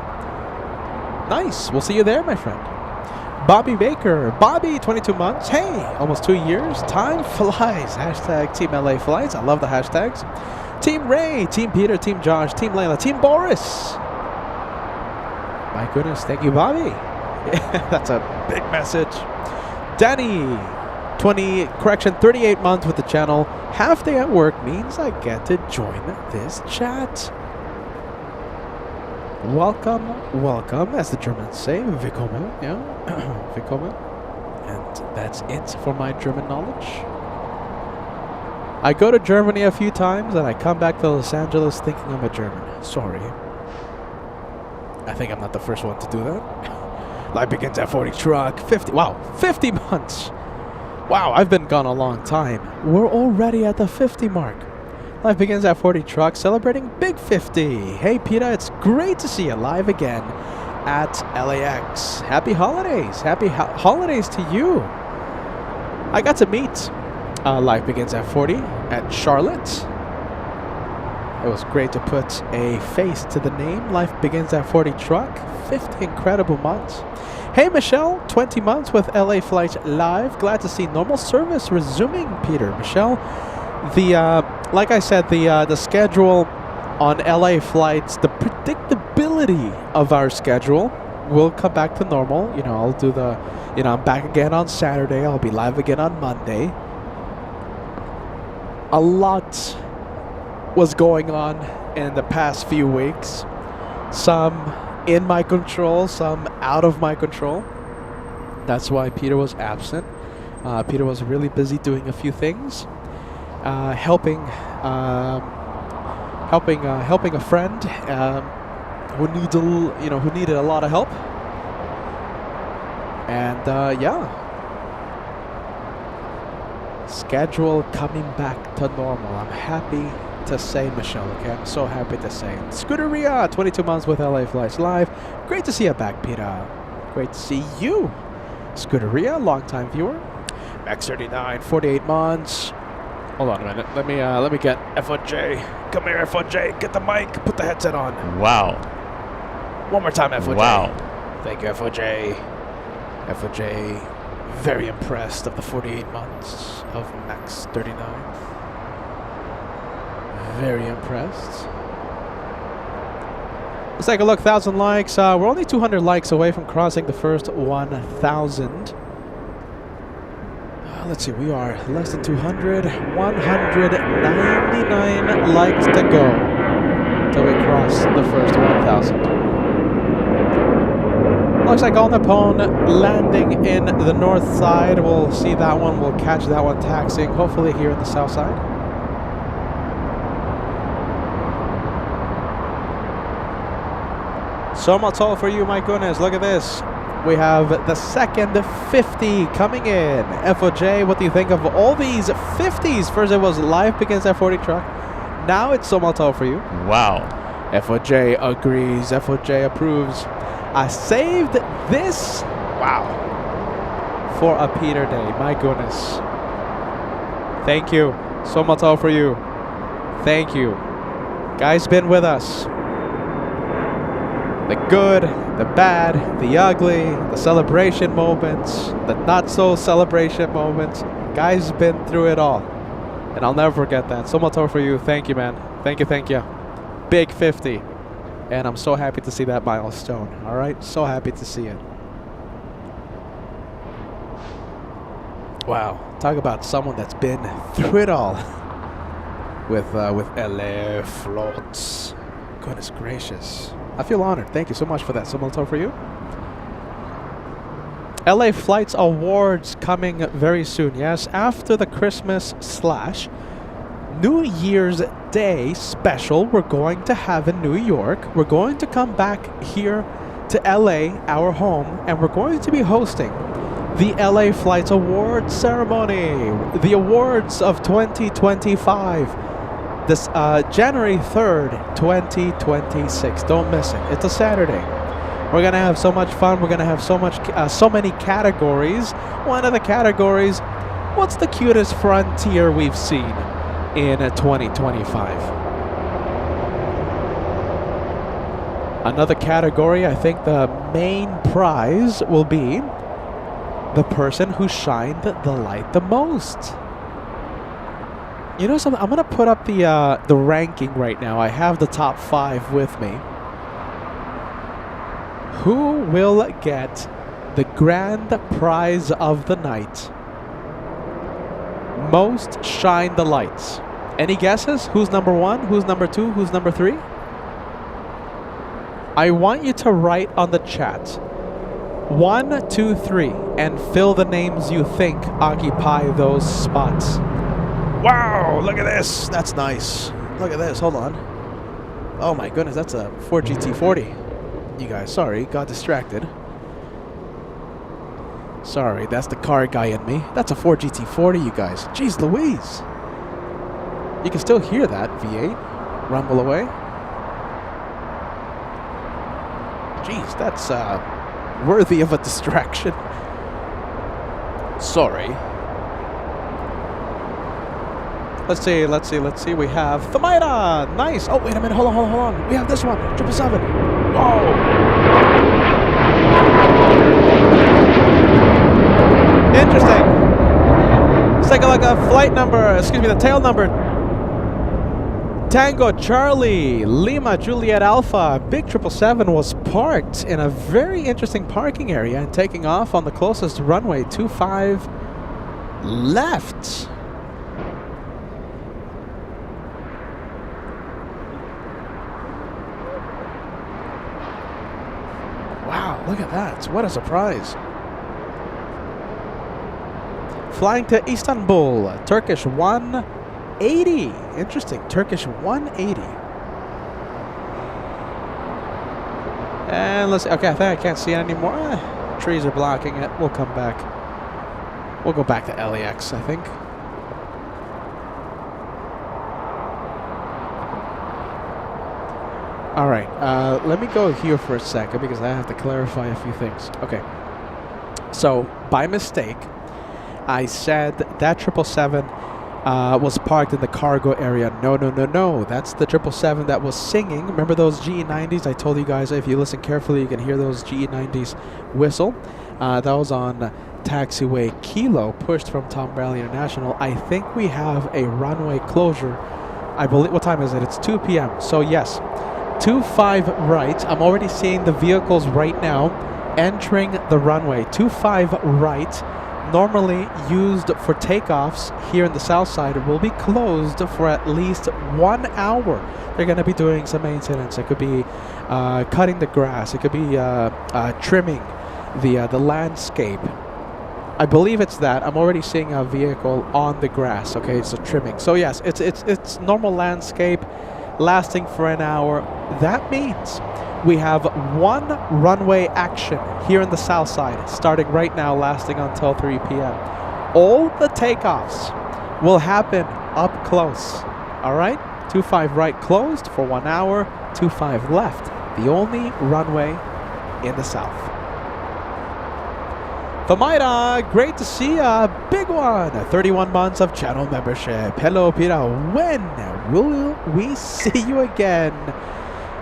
Nice. We'll see you there, my friend. Bobby Baker. Bobby, 22 months. Hey, almost 2 years. Time flies. Hashtag Team LA Flights. I love the hashtags. Team Ray, Team Peter, Team Josh, Team Layla, Team Boris. My goodness. Thank you, Bobby. That's a big message. Danny, 38 months with the channel. Half day at work means I get to join this chat. Welcome, welcome, as the Germans say. Willkommen, yeah. Willkommen. And that's it for my German knowledge. I go to Germany a few times and I come back to Los Angeles thinking I'm a German. Sorry. I think I'm not the first one to do that. Life begins at 40 truck. 50. Wow, 50 months. Wow, I've been gone a long time. We're already at the 50 mark. Life begins at 40 truck, celebrating Big 50. Hey, Peter, it's great to see you live again at LAX. Happy holidays. Happy holidays to you. I got to meet Life Begins at 40 at Charlotte. It was great to put a face to the name. Life Begins at 40 truck. 50 incredible months. Hey, Michelle, 20 months with LA Flights Live. Glad to see normal service resuming, Peter. Michelle, like I said, the schedule on LA Flights, the predictability of our schedule will come back to normal. You know, I'll do I'm back again on Saturday. I'll be live again on Monday. A lot was going on in the past few weeks. Some in my control, some out of my control. That's why Peter was absent. Peter was really busy doing a few things, helping a friend who needed a lot of help. And schedule coming back to normal. I'm happy to say, Michelle, okay? I'm so happy to say. Scooteria, 22 months with LA Flights Live. Great to see you back, Peter. Great to see you. Scooteria, long-time viewer. Max39, 48 months. Hold on a minute. Let me get FOJ. Come here, FOJ. Get the mic. Put the headset on. Wow. One more time, FOJ. Wow. Thank you, FOJ. FOJ, very impressed of the 48 months of Max 39. Very impressed. Let's take a look. 1,000 likes. We're only 200 likes away from crossing the first 1,000. Let's see. We are less than 200. 199 likes to go till we cross the first 1,000. Looks like All Nippon landing in the north side. We'll see that one. We'll catch that one taxiing, hopefully here in the south side. So much all for you, my goodness. Look at this. We have the second 50 coming in. FOJ, what do you think of all these 50s? First it was Live Begins at 40 truck. Now it's so much all for you. Wow. FOJ agrees. FOJ approves. I saved this, wow, for a Peter day. My goodness. Thank you. So much all for you. Thank you. Guys, been with us. The good, the bad, the ugly, the celebration moments, the not so celebration moments. Guys, been through it all. And I'll never forget that. So much all for you. Thank you, man. Thank you, thank you. Big 50. And I'm so happy to see that milestone. All right, so happy to see it. Wow, talk about someone that's been through it all with LA Floats. Goodness gracious, I feel honored. Thank you so much for that. So much for you. LA Flights Awards coming very soon. Yes, after the Christmas / New Year's Day special we're going to have in New York. We're going to come back here to LA, our home, and we're going to be hosting the LA Flights Awards ceremony, the awards of 2025, this January 3rd, 2026. Don't miss it. It's a Saturday. We're gonna have so much fun. We're gonna have so many categories. One of the categories, what's the cutest frontier we've seen in 2025? Another category, I think the main prize will be the person who shined the light the most. You know something? I'm gonna put up the ranking right now. I have the top 5 with me. Who will get the grand prize of the night? Most shine the lights. Any guesses? Who's number 1? Who's number 2? Who's number 3? I want you to write on the chat 1, 2, 3 and fill the names you think occupy those spots. Wow, look at this. That's nice. Look at this. Hold on. Oh my goodness, that's a Ford GT40. You guys, sorry, got distracted. Sorry, that's the car guy in me. That's a Ford GT40, you guys. Jeez Louise. You can still hear that V8 rumble away. Jeez, that's worthy of a distraction. Sorry. Let's see. We have Thamaida. Nice. Oh, wait a minute. Hold on. We have this one. 777. Whoa. Interesting. Let's take a look at flight number, the tail number. Tango Charlie, Lima Juliet Alpha, Big 777 was parked in a very interesting parking area and taking off on the closest runway, 25 left. Wow, look at that. What a surprise. Flying to Istanbul, Turkish 180. Interesting, Turkish 180. And let's see. Okay, I think I can't see it anymore. Trees are blocking it. We'll come back. We'll go back to LAX, I think. All right, let me go here for a second because I have to clarify a few things. Okay, so by mistake, I said that 777 was parked in the cargo area. No. That's the 777 that was singing. Remember those GE90s? I told you guys, if you listen carefully, you can hear those GE90s whistle. That was on taxiway Kilo, pushed from Tom Bradley International. I think we have a runway closure. I believe, what time is it? It's 2 p.m. So yes, 25 right. I'm already seeing the vehicles right now entering the runway. 25 right, normally used for takeoffs here in the south side, will be closed for at least 1 hour. They're going to be doing some maintenance. It could be cutting the grass. It could be trimming the landscape. I believe it's that. I'm already seeing a vehicle on the grass. Okay, it's a trimming. So yes, it's normal landscape lasting for an hour. That means we have 1 runway action here in the south side, starting right now, lasting until 3 p.m. All the takeoffs will happen up close. All right? 25 right closed for 1 hour, 25 left. The only runway in the south. Thamaida, great to see ya. Big one. 31 months of channel membership. Hello, Peter. When will we see you again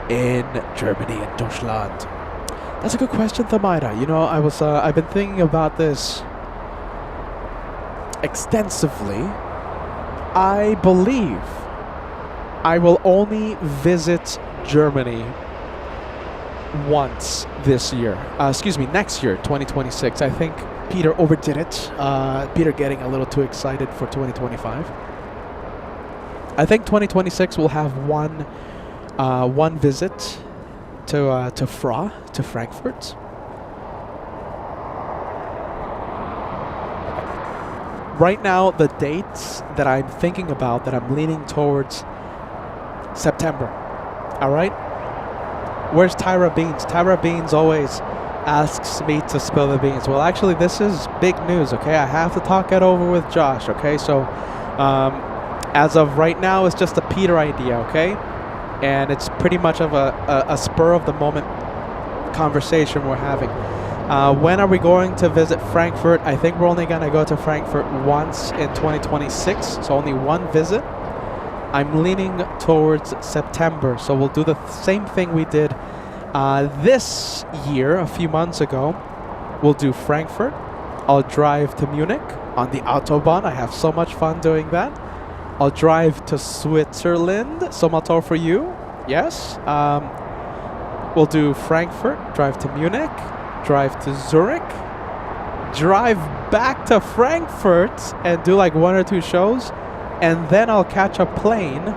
in Germany and Deutschland? That's a good question, Thamaida. You know, I've been thinking about this extensively. I believe I will only visit Germany once this year. Next year, 2026. I think Peter overdid it. Peter getting a little too excited for 2025. I think 2026 will have one visit to Frankfurt. Right now, the dates that I'm thinking about, that I'm leaning towards, September. All right? Where's Tyra Beans? Tyra Beans always asks me to spill the beans. Well, actually, this is big news, okay? I have to talk it over with Josh, okay? So, as of right now, it's just a Peter idea, okay? And it's pretty much of a spur-of-the-moment conversation we're having. When are we going to visit Frankfurt? I think we're only going to go to Frankfurt once in 2026, so only one visit. I'm leaning towards September, so we'll do the same thing we did this year, a few months ago. We'll do Frankfurt. I'll drive to Munich on the Autobahn. I have so much fun doing that. I'll drive to Switzerland, Sommertor for you. Yes. We'll do Frankfurt, drive to Munich, drive to Zurich, drive back to Frankfurt and do like 1 or 2 shows. And then I'll catch a plane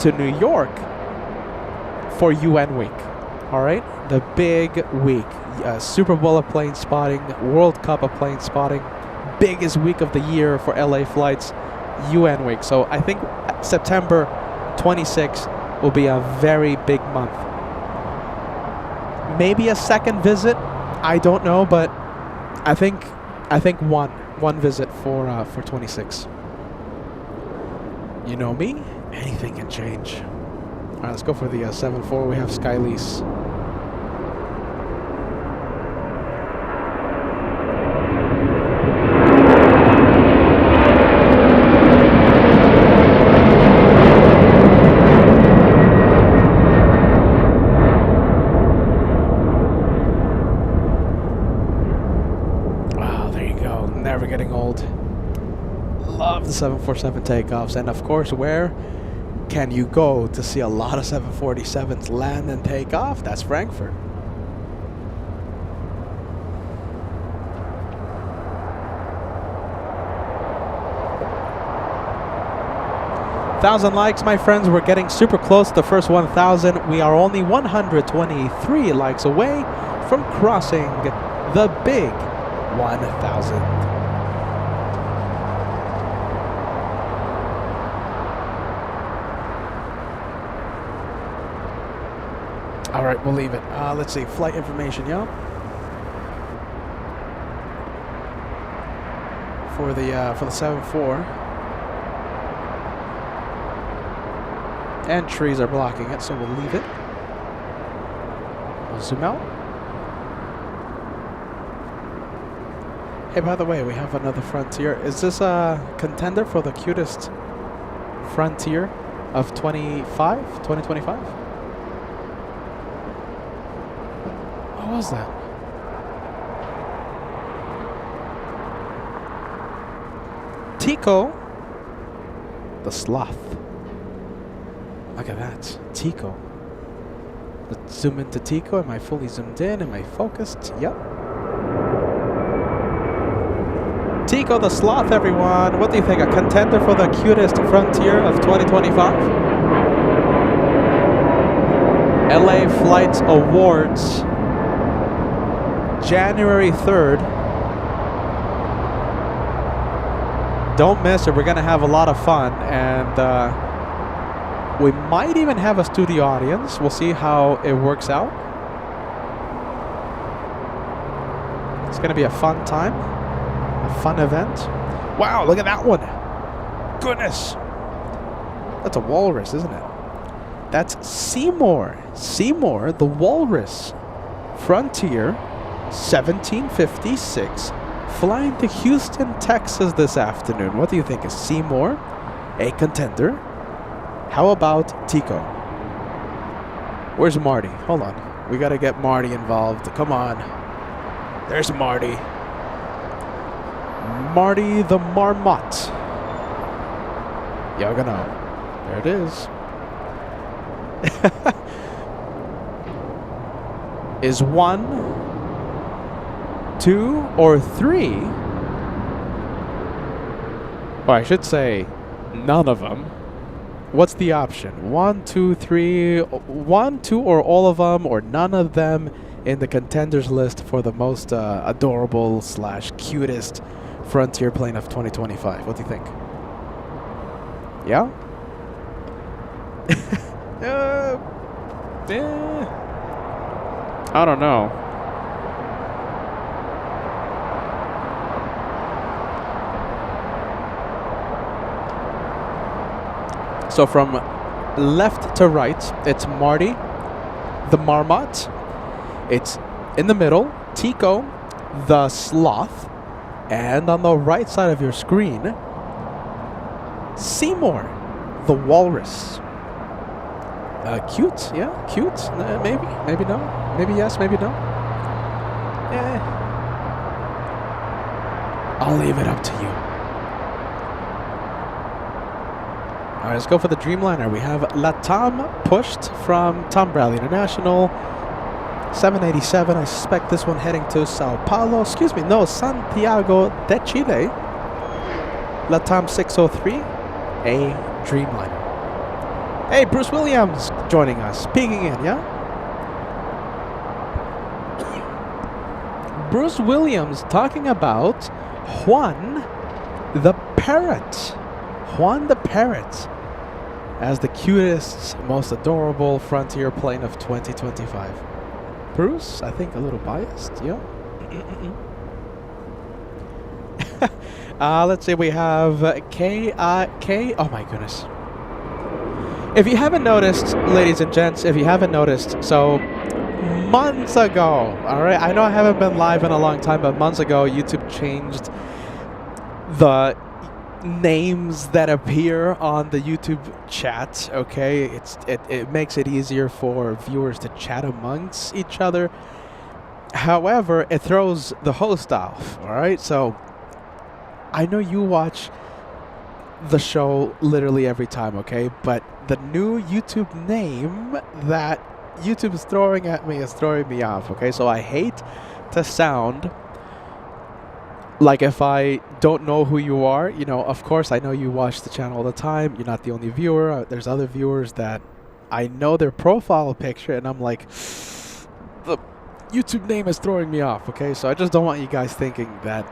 to New York for UN Week. All right? The big week. Super Bowl of plane spotting, World Cup of plane spotting, biggest week of the year for LA flights, UN Week. So I think September 26th will be a very big month. Maybe a second visit, I don't know, but I think one visit for 26. You know me, anything can change. All right, let's go for the 7-4. We have Skylease. Getting old. Love the 747 takeoffs, and of course, where can you go to see a lot of 747s land and take off? That's Frankfurt. Thousand likes, my friends. We're getting super close to the first 1,000. We are only 123 likes away from crossing the big 1,000. All right, we'll leave it. Let's see, flight information, yeah. For the 7-4, and trees are blocking it, so we'll leave it. We'll zoom out. Hey, by the way, we have another Frontier. Is this a contender for the cutest Frontier of 2025? What was that? Tico, the sloth. Look at that, Tico. Let's zoom into Tico. Am I fully zoomed in? Am I focused? Yep. Tico, the sloth, everyone. What do you think? A contender for the cutest Frontier of 2025? LA Flights Awards. January 3rd. Don't miss it. We're going to have a lot of fun. And we might even have a studio audience. We'll see how it works out. It's going to be a fun time. A fun event. Wow, look at that one. Goodness. That's a walrus, isn't it? That's Seymour. Seymour, the walrus. Frontier 1756, flying to Houston, Texas this afternoon. What do you think? Is Seymour a contender? How about Tico? Where's Marty? Hold on. We got to get Marty involved. Come on. There's Marty. Marty the Marmot. Yagano. There it is. Is 1, 2, or 3? Or I should say, none of them. What's the option? 1, 2, 3, 1, 2, or all of them, or none of them in the contenders list for the most adorable / cutest Frontier plane of 2025. What do you think? Yeah? I don't know. So from left to right, it's Marty, the Marmot. It's in the middle, Tico, the Sloth. And on the right side of your screen, Seymour, the Walrus. Cute, yeah, cute. Maybe, maybe no. Maybe yes, maybe no. I'll leave it up to you. All right, let's go for the Dreamliner. We have Latam pushed from Tom Bradley International. 787, I suspect this one heading to Sao Paulo. Excuse me, no, Santiago de Chile. Latam 603, a Dreamliner. Hey, Bruce Williams joining us, peeking in, yeah? Bruce Williams talking about Juan the Parrot. Juan the Parrot as the cutest, most adorable frontier plane of 2025. Bruce, I think a little biased, yeah? Let's see, we have K. Oh my goodness. If you haven't noticed, ladies and gents, if you haven't noticed, so months ago, all right, I know I haven't been live in a long time, but months ago, YouTube changed the names that appear on the YouTube chat. Okay, it makes it easier for viewers to chat amongst each other. However, it throws the host off. All right, so I know you watch the show literally every time, okay, but the new YouTube name that YouTube is throwing at me is throwing me off. Okay, so I hate to sound like if I don't know who you are. You know, of course, I know you watch the channel all the time. You're not the only viewer. There's other viewers that I know their profile picture, and I'm like, the YouTube name is throwing me off, okay? So I just don't want you guys thinking that,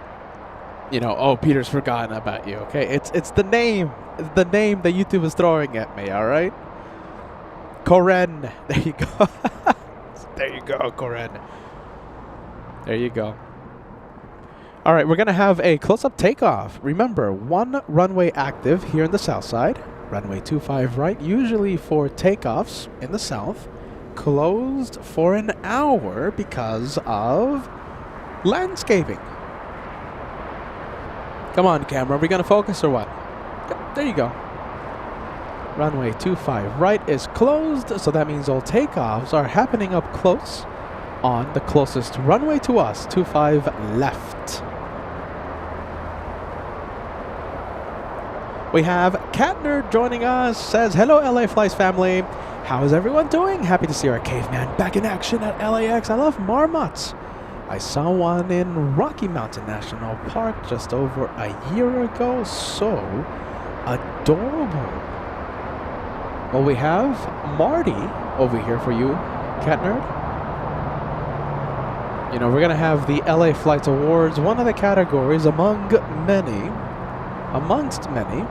you know, oh, Peter's forgotten about you, okay? It's the name. It's the name that YouTube is throwing at me, all right? Koren. There you go. There you go, Koren. There you go. All right, we're going to have a close-up takeoff. Remember, one runway active here in the south side. Runway 25 right, usually for takeoffs in the south. Closed for an hour because of landscaping. Come on, camera. Are we going to focus or what? Yep, there you go. Runway 25 right is closed, so that means all takeoffs are happening up close on the closest runway to us, 25 left. We have Katner joining us, says, hello LA Flies family. How is everyone doing? Happy to see our caveman back in action at LAX. I love marmots. I saw one in Rocky Mountain National Park just over a year ago. So adorable. Well, we have Marty over here for you, Cat Nerd. You know, we're going to have the LA Flights Awards, one of the categories amongst many,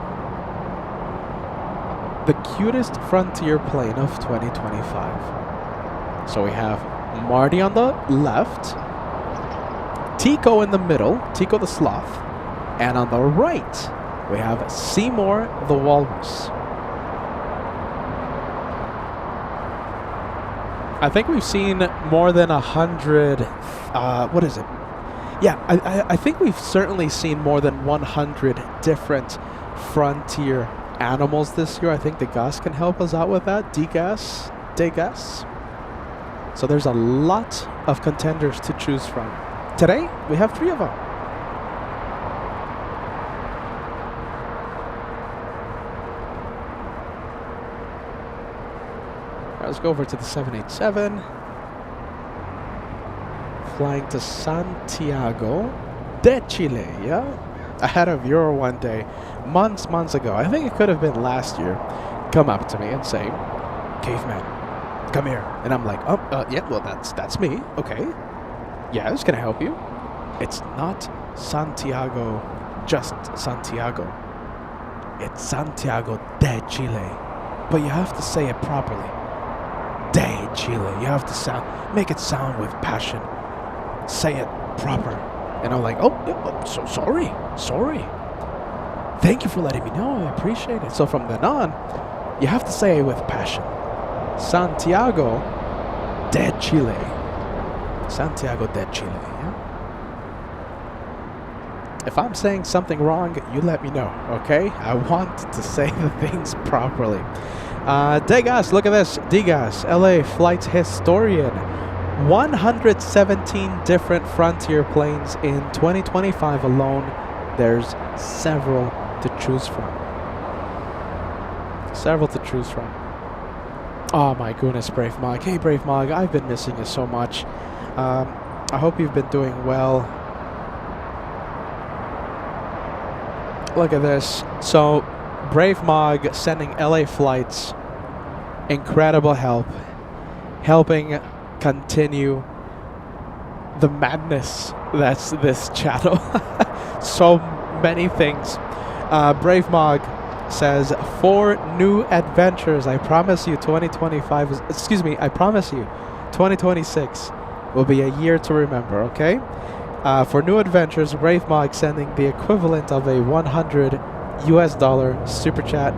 the cutest frontier plane of 2025. So we have Marty on the left, Tico in the middle, Tico the Sloth, and on the right, we have Seymour the Walrus. I think we've seen more than 100, what is it? Yeah, I think we've certainly seen more than 100 different frontier animals this year. I think Degas can help us out with that. Degas. So there's a lot of contenders to choose from. Today, we have 3 of them. Let's go over to the 787. Flying to Santiago de Chile, yeah? I had a viewer one day, months ago, I think it could have been last year, come up to me and say, caveman, come here. And I'm like, yeah, well, that's me. Okay. Yes, can I help you? It's not Santiago, just Santiago. It's Santiago de Chile. But you have to say it properly. De Chile. You have to make it sound with passion. Say it proper. And I'm like, oh, so sorry. Thank you for letting me know. I appreciate it. So from then on, you have to say it with passion. Santiago de Chile. Santiago de Chile. Yeah? If I'm saying something wrong, you let me know, okay? I want to say the things properly. Degas, look at this. Degas, LA flights historian. 117 different Frontier planes in 2025 alone. There's several to choose from. Oh my goodness, Brave Mog. Hey, Brave Mog, I've been missing you so much. I hope you've been doing well. Look at this. So, Brave Mog sending LA flights. Incredible help. Helping continue the madness that's this channel. So many things. Brave Mog says 4 new adventures. I promise you 2026 will be a year to remember, okay? For new adventures, Brave Mog sending the equivalent of a $100 super chat.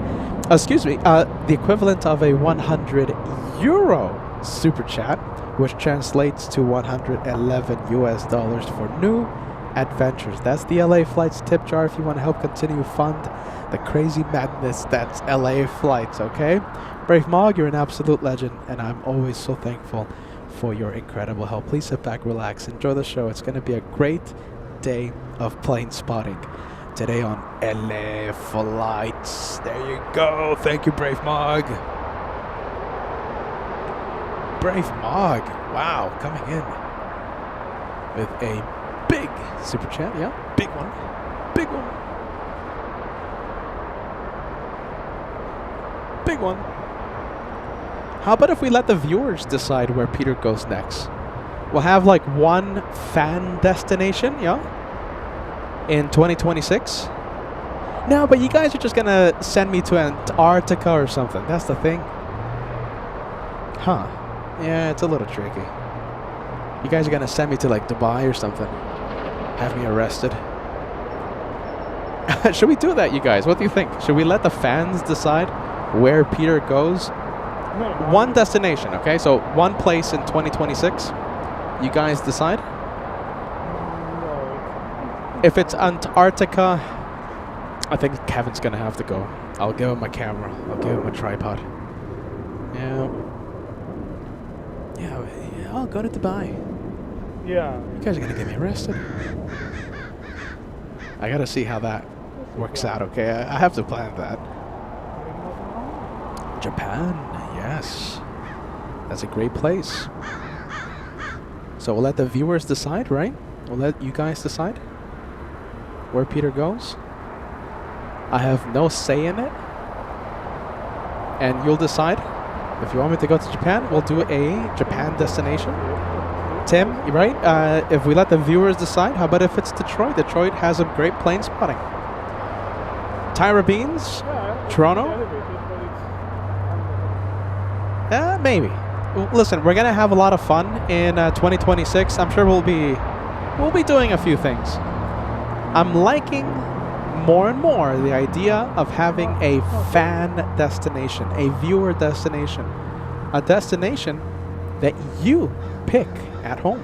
The equivalent of a 100 euro super chat, which translates to $111 for new adventures. That's the LA Flights tip jar if you want to help continue fund the crazy madness that's LA Flights, okay? Brave Mog, you're an absolute legend, and I'm always so thankful for your incredible help. Please sit back, relax, enjoy the show. It's going to be a great day of plane spotting today on LA Flights. There you go. Thank you, Brave Mog. Brave Mog, wow, coming in with a big super chat. Yeah, big one. How about if we let the viewers decide where Peter goes next? We'll have like one fan destination, yeah, in 2026. No, but you guys are just gonna send me to Antarctica or something. That's the thing. Huh. Yeah, it's a little tricky. You guys are gonna send me to like Dubai or something. Have me arrested. Should we do that, you guys? What do you think? Should we let the fans decide where Peter goes? One destination, okay? So one place in 2026. You guys decide? If it's Antarctica, I think Kevin's gonna have to go. I'll give him a camera. I'll give him a tripod. Yeah, I'll go to Dubai. Yeah. You guys are gonna get me arrested. I gotta see how that works out, okay? I have to plan that. Japan, yes. That's a great place. So we'll let the viewers decide, right? We'll let you guys decide where Peter goes. I have no say in it. And you'll decide. If you want me to go to Japan, we'll do a Japan destination. Tim, you right? If we let the viewers decide, how about if it's Detroit? Detroit has a great plane spotting. Tyra Beans, Toronto. Maybe. Listen, we're gonna have a lot of fun in 2026. I'm sure we'll be doing a few things. I'm liking more and more the idea of having a fan destination, a viewer destination, a destination that you pick at home.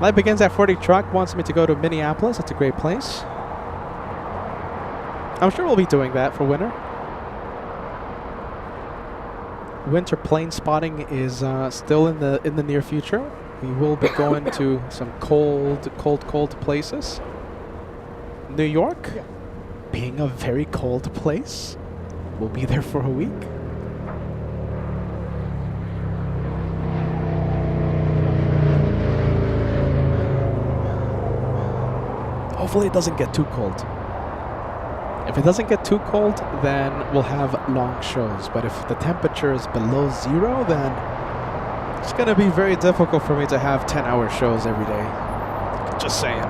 Life Begins at 40 Truck wants me to go to Minneapolis. It's a great place. I'm sure we'll be doing that for winter. Winter plane spotting is still in the near future. We will be going to some cold places. New York, being a very cold place, we'll be there for a week. Hopefully it doesn't get too cold. If it doesn't get too cold, then we'll have long shows. But if the temperature is below 0, then it's going to be very difficult for me to have 10-hour shows every day. Just saying.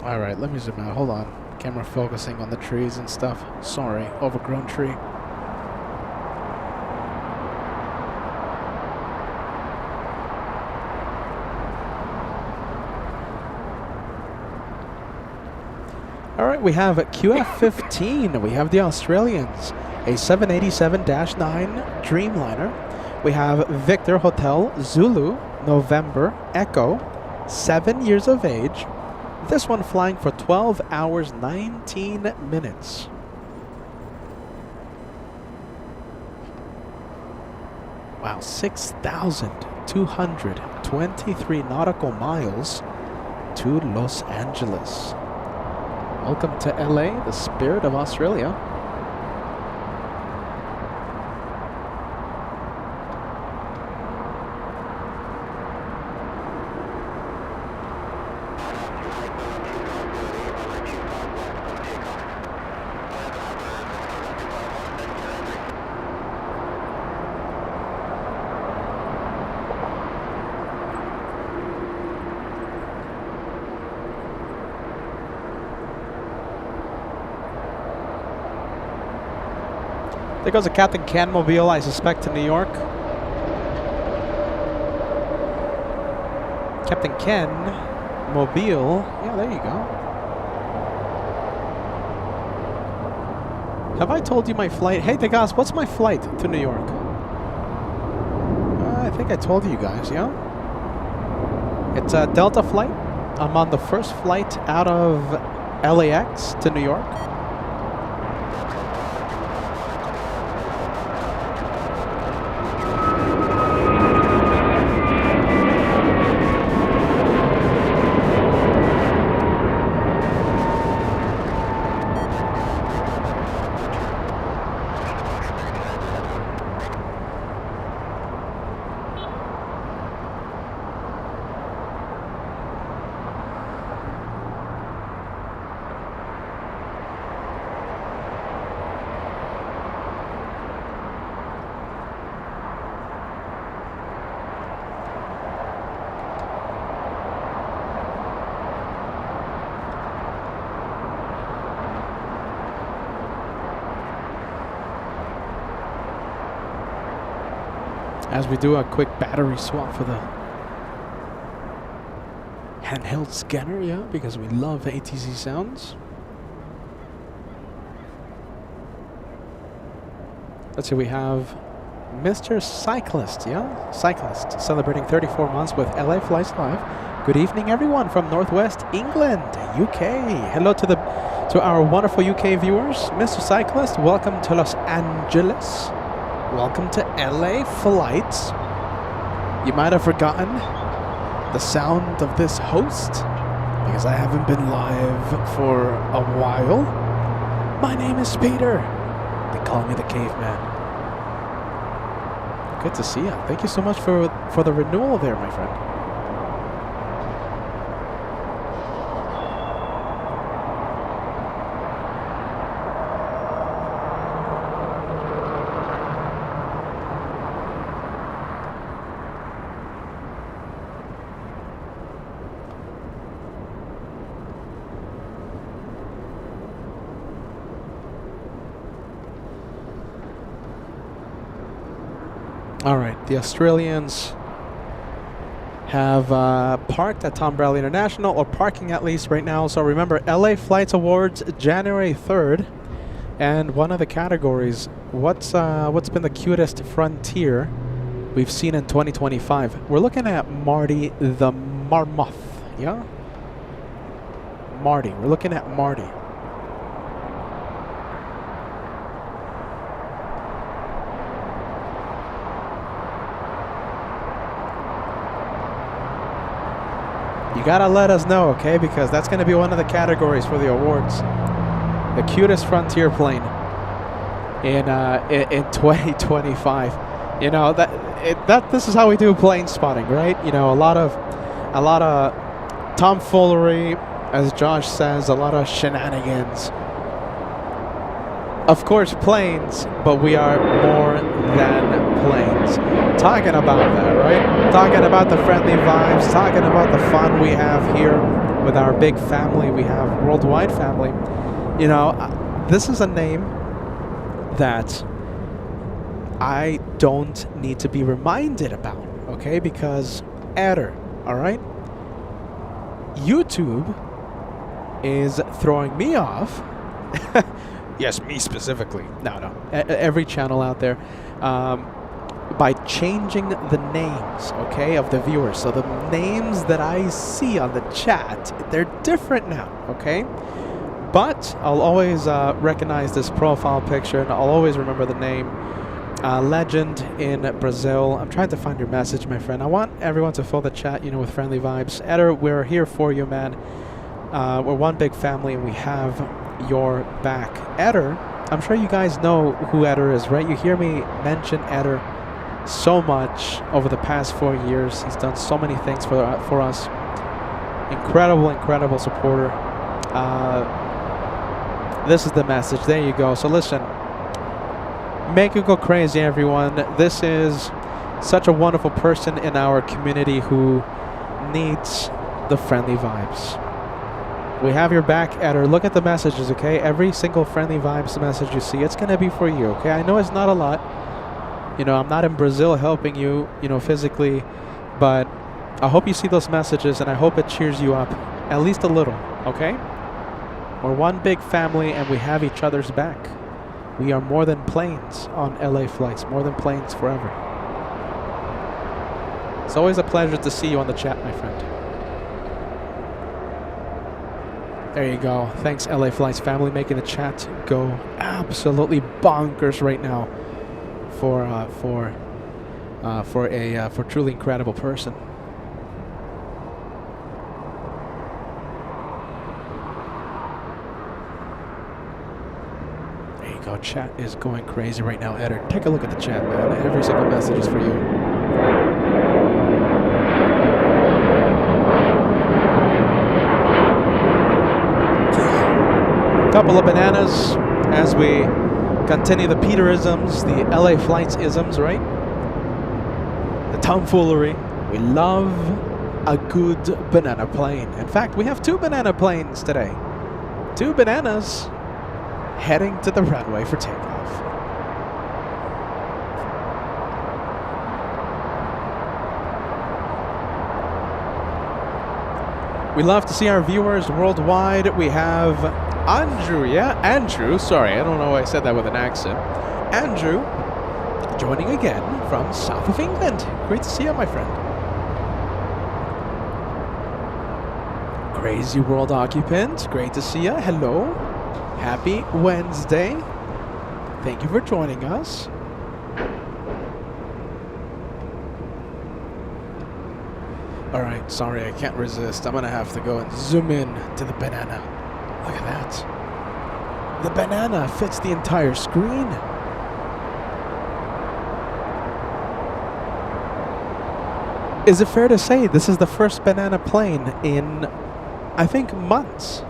All right, let me zoom out. Hold on. Camera focusing on the trees and stuff. Sorry, overgrown tree. All right, we have QF15. We have the Australians, a 787-9 Dreamliner. We have Victor Hotel Zulu November Echo, 7 years of age. This one flying for 12 hours, 19 minutes. Wow, 6,223 nautical miles to Los Angeles. Welcome to LA, the spirit of Australia. There goes a Captain Ken Mobile, I suspect, to New York. Captain Ken Mobile. Yeah, there you go. Have I told you my flight? Hey, Degas, what's my flight to New York? I think I told you guys, yeah? It's a Delta flight. I'm on the first flight out of LAX to New York. As we do a quick battery swap for the handheld scanner, yeah, because we love ATC sounds. Let's see, we have Mr. Cyclist, yeah? Cyclist, celebrating 34 months with LA Flies Live. Good evening, everyone from Northwest England, UK. Hello to our wonderful UK viewers. Mr. Cyclist, welcome to Los Angeles. Welcome to LA Flights. You might have forgotten the sound of this host because I haven't been live for a while. My name is Peter. They call me the Caveman. Good to see you. Thank you so much for the renewal there, my friend. All right, the Australians have parked at Tom Bradley International, or parking at least right now. So remember, LA Flights Awards, January 3rd. And one of the categories, what's been the cutest frontier we've seen in 2025? We're looking at Marty the Marmoth, yeah? Marty, we're looking at Marty. You gotta let us know, okay? Because that's gonna be one of the categories for the awards. The cutest frontier plane in 2025. You know that this is how we do plane spotting, right? You know, a lot of tomfoolery, as Josh says, a lot of shenanigans. Of course, planes, but we are more than planes. Talking about that, right? Talking about the friendly vibes, talking about the fun we have here with with our big family we have, worldwide family. You know, this is a name that I don't need to be reminded about, okay? Because Adder, all right? YouTube is throwing me off. Yes, me specifically. No. Every channel out there. By changing the names, okay, of the viewers. So the names that I see on the chat, they're different now, okay? But I'll always recognize this profile picture, and I'll always remember the name. Legend in Brazil. I'm trying to find your message, my friend. I want everyone to fill the chat, you know, with friendly vibes. Eder, we're here for you, man. We're one big family, and we have your back. Eder, I'm sure you guys know who Eder is, right? You hear me mention Eder so much over the past 4 years. He's done so many things for us. Incredible supporter. This is the message. There you go. So listen, make it go crazy, everyone. This is such a wonderful person in our community who needs the friendly vibes. We have your back, Eder. Look at the messages, okay? Every single friendly vibes message you see, it's going to be for you, okay? I know it's not a lot. You know, I'm not in Brazil helping you, you know, physically, but I hope you see those messages, and I hope it cheers you up at least a little, okay? We're one big family, and we have each other's back. We are more than planes on LA flights, more than planes forever. It's always a pleasure to see you on the chat, my friend. There you go. Thanks, LA Flights family, making the chat go absolutely bonkers right now for a truly incredible person. There you go. Chat is going crazy right now. Eder, take a look at the chat, man. Every single message is for you. Couple of bananas as we continue the Peterisms, the LA Flights isms, right? The tomfoolery. We love a good banana plane. In fact, we have 2 banana planes today. 2 bananas heading to the runway for takeoff. We love to see our viewers worldwide. We have Andrew, sorry, I don't know why I said that with an accent. Andrew, joining again from south of England. Great to see you, my friend. Crazy World Occupant, great to see you. Hello. Happy Wednesday. Thank you for joining us. Alright, sorry, I can't resist. I'm gonna have to go and zoom in to the banana. Look at that. The banana fits the entire screen. Is it fair to say this is the first banana plane in, I think, months?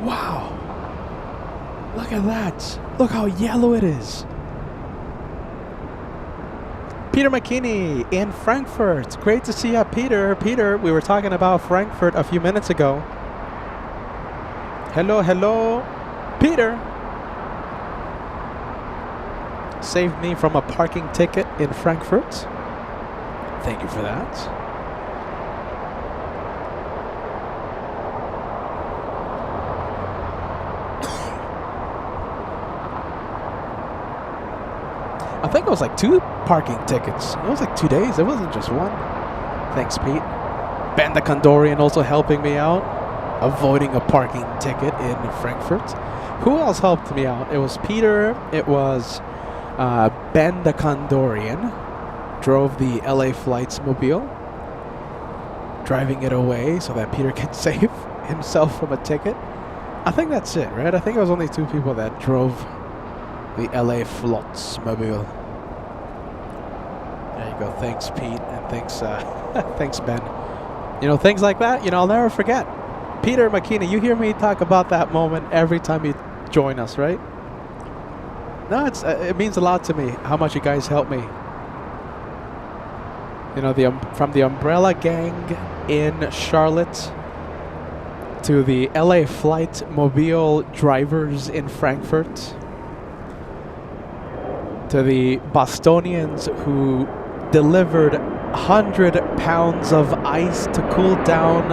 Wow. Look at that. Look how yellow it is. Peter McKinney in Frankfurt. Great to see you, Peter. Peter, we were talking about Frankfurt a few minutes ago. Hello, Peter. Saved me from a parking ticket in Frankfurt. Thank you for that. I think it was like 2 parking tickets. It was like 2 days. It wasn't just one. Thanks, Pete. Ben the Condorian also helping me out, avoiding a parking ticket in Frankfurt. Who else helped me out? It was Peter. It was Ben the Condorian. Drove the LA Flights mobile, driving it away so that Peter can save himself from a ticket. I think that's it, right? I think it was only 2 people that drove the LA Flots mobile. There you go. Thanks, Pete, and thanks, thanks, Ben. You know, things like that, you know, I'll never forget. Peter McKinney, you hear me talk about that moment every time you join us, right? No, it means a lot to me how much you guys help me. You know, from the Umbrella Gang in Charlotte To the LA Flight Mobile drivers in Frankfurt. To the Bostonians who delivered 100 pounds of ice to cool down.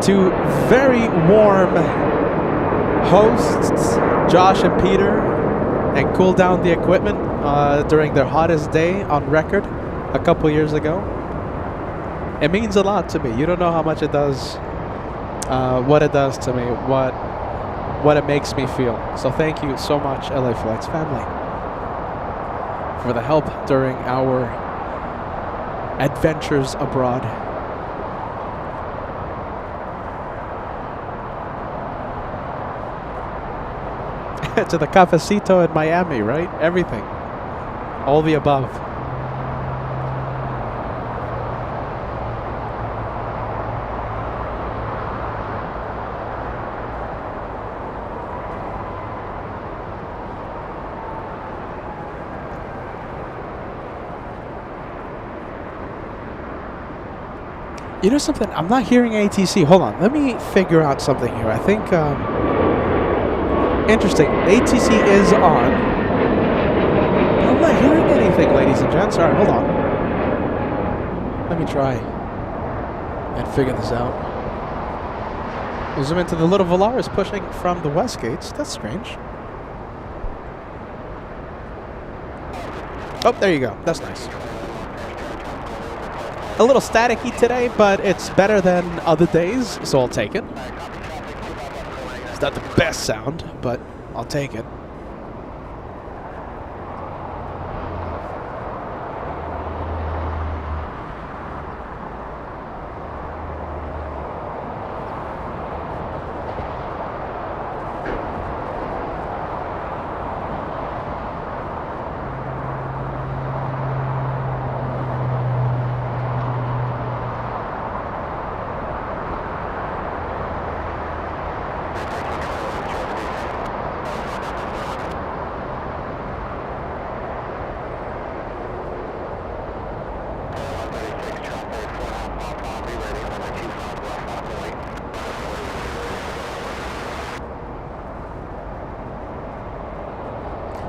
To very warm hosts, Josh and Peter, and cool down the equipment during their hottest day on record a couple years ago. It means a lot to me. You don't know how much it does, what it does to me, what it makes me feel. So thank you so much, LA Flights family, for the help during our adventures abroad. To the cafecito in Miami, right? Everything. All the above. You know something? I'm not hearing ATC. Hold on. Let me figure out something here. I think, interesting. ATC is on. But I'm not hearing anything, ladies and gents. All right, hold on. Let me try and figure this out. We'll zoom into the little Volaris pushing from the west gates. That's strange. Oh, there you go. That's nice. A little staticky today, but it's better than other days, so I'll take it. It's not the best sound, but I'll take it.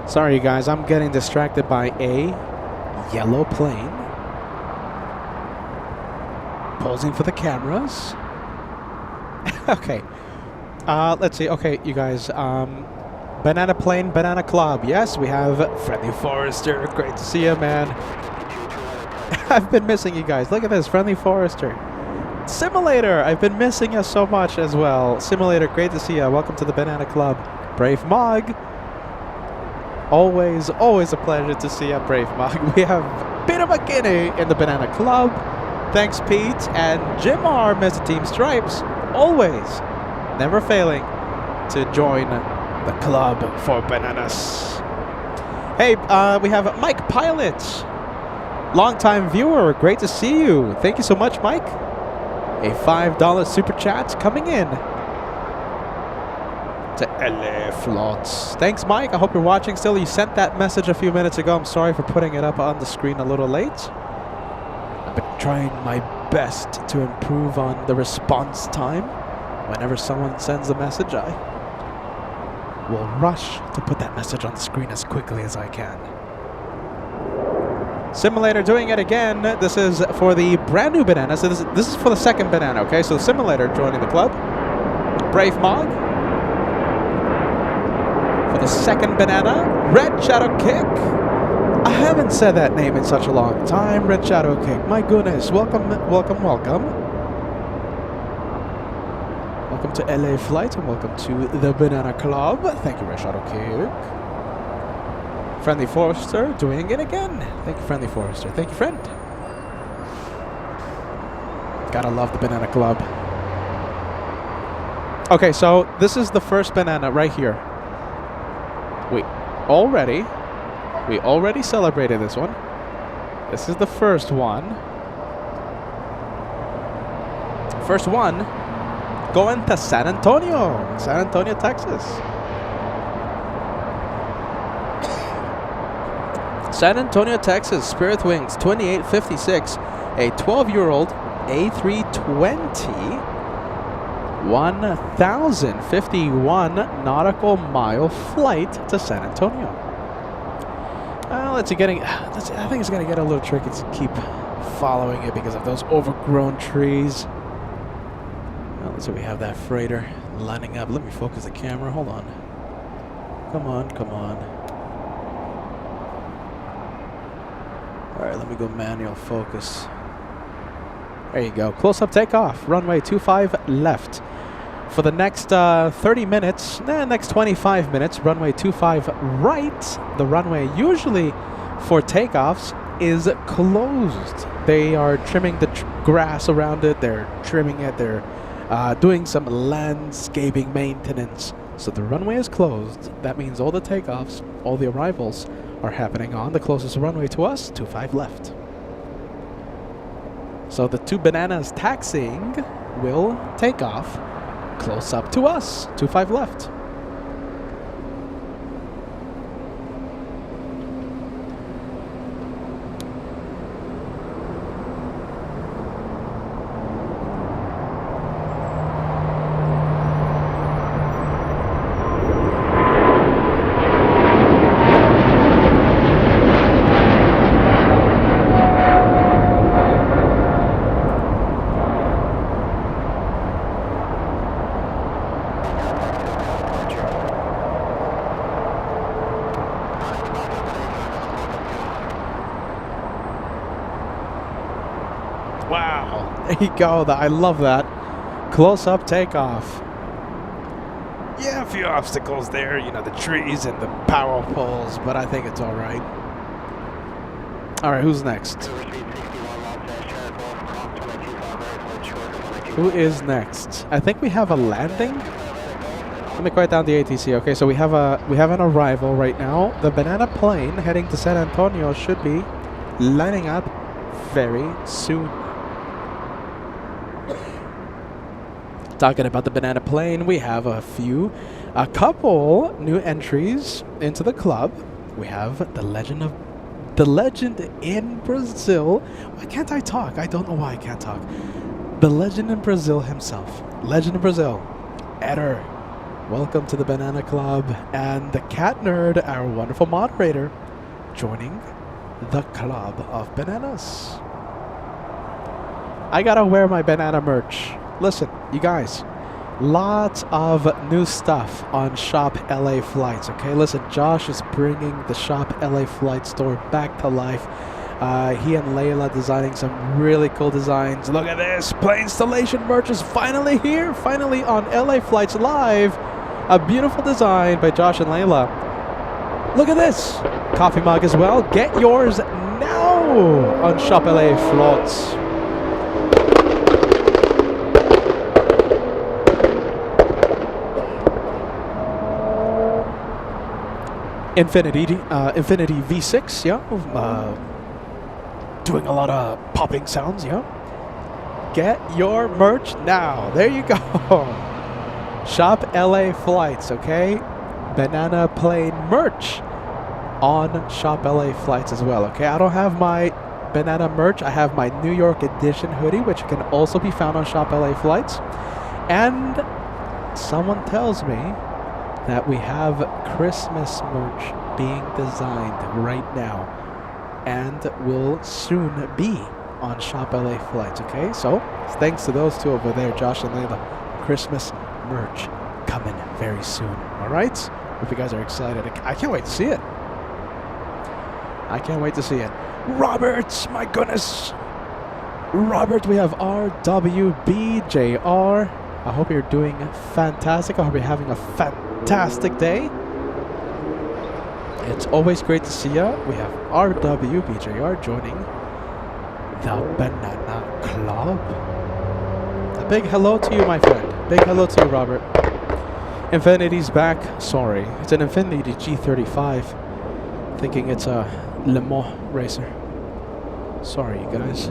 Sorry, you guys, I'm getting distracted by a yellow plane. Posing for the cameras. Okay. Let's see. Okay, you guys. Banana plane, banana club. Yes, we have Friendly Forester. Great to see you, man. I've been missing you guys. Look at this, Friendly Forester. Simulator, I've been missing you so much as well. Simulator, great to see you. Welcome to the Banana Club. Brave Mog. Always a pleasure to see you, Brave Mog. We have Peter McKinney in the Banana Club. Thanks, Pete. And Jim R, Mr. Team Stripes. Always, never failing to join the club for bananas. Hey, we have Mike Pilot. Longtime viewer. Great to see you. Thank you so much, Mike. A $5 super chat coming in to LA Flots. Thanks, Mike. I hope you're watching still. You sent that message a few minutes ago. I'm sorry for putting it up on the screen a little late. I've been trying my best to improve on the response time. Whenever someone sends a message, I will rush to put that message on the screen as quickly as I can. Simulator doing it again. This is for the brand new banana. So this is for the second banana, okay? So Simulator joining the club. Brave Mog. For the second banana, Red Shadow Kick. I haven't said that name in such a long time. Red Shadow Kick. My goodness. Welcome, welcome, welcome. Welcome to LA Flight and welcome to the Banana Club. Thank you, Red Shadow Kick. Friendly Forester doing it again. Thank you, Friendly Forester. Thank you, friend. Gotta love the Banana Club. Okay, so this is the first banana right here. We already celebrated this one. This is the first one. First one going to San Antonio, Texas. San Antonio, Texas, Spirit Wings 2856, a 12-year-old A320 1,051 nautical mile flight to San Antonio. I think it's gonna get a little tricky to keep following it because of those overgrown trees. Let's see, we have that freighter lining up. Let me focus the camera. Hold on. Come on, come on. All right, let me go manual focus. There you go. Close-up takeoff. Runway 25 left. For the next 30 minutes, next 25 minutes, runway 25 right. The runway usually for takeoffs is closed. They are trimming the grass around it. They're trimming it. They're doing some landscaping maintenance. So the runway is closed. That means all the takeoffs, all the arrivals are happening on the closest runway to us, 25 left. So the two bananas taxiing will take off close up to us, 25 left. Wow, there you go. I love that. Close-up takeoff. Yeah, a few obstacles there, you know, the trees and the power poles, but I think it's all right. All right, who's next? Who is next? I think we have a landing. Let me write down the ATC. Okay, so we have an arrival right now. The banana plane heading to San Antonio should be lining up very soon. Talking about the banana plane, we have a couple new entries into the club. We have the legend in Brazil. Why can't I talk? I don't know why I can't talk. The legend in Brazil himself. Legend in Brazil. Eder. Welcome to the Banana Club. And the Cat Nerd, our wonderful moderator, joining the Club of Bananas. I gotta wear my banana merch. Listen, you guys, lots of new stuff on Shop LA Flights, okay? Listen, Josh is bringing the Shop LA Flight store back to life. He and Layla designing some really cool designs. Look at this. Plane installation merch is finally here. Finally on LA Flights Live. A beautiful design by Josh and Layla. Look at this. Coffee mug as well. Get yours now on Shop LA Flights. Infinity V6, yeah. Doing a lot of popping sounds, yeah. Get your merch now. There you go. Shop LA Flights, okay? Banana plane merch on Shop LA Flights as well, okay? I don't have my banana merch. I have my New York edition hoodie, which can also be found on Shop LA Flights. And someone tells me that we have Christmas merch being designed right now and will soon be on Shop LA Flights, okay? So, thanks to those two over there, Josh and Layla. Christmas merch coming very soon, all right? Hope you guys are excited. I can't wait to see it. I can't wait to see it. Robert, my goodness. Robert, we have RWBJR. I hope you're doing fantastic. I hope you're having a fantastic day. It's always great to see you. We have RWBJR joining the Banana Club. A big hello to you, my friend. Big hello to you, Robert. Infinity's back. Sorry. It's an Infinity G35. Thinking it's a Le Mans racer. Sorry, you guys.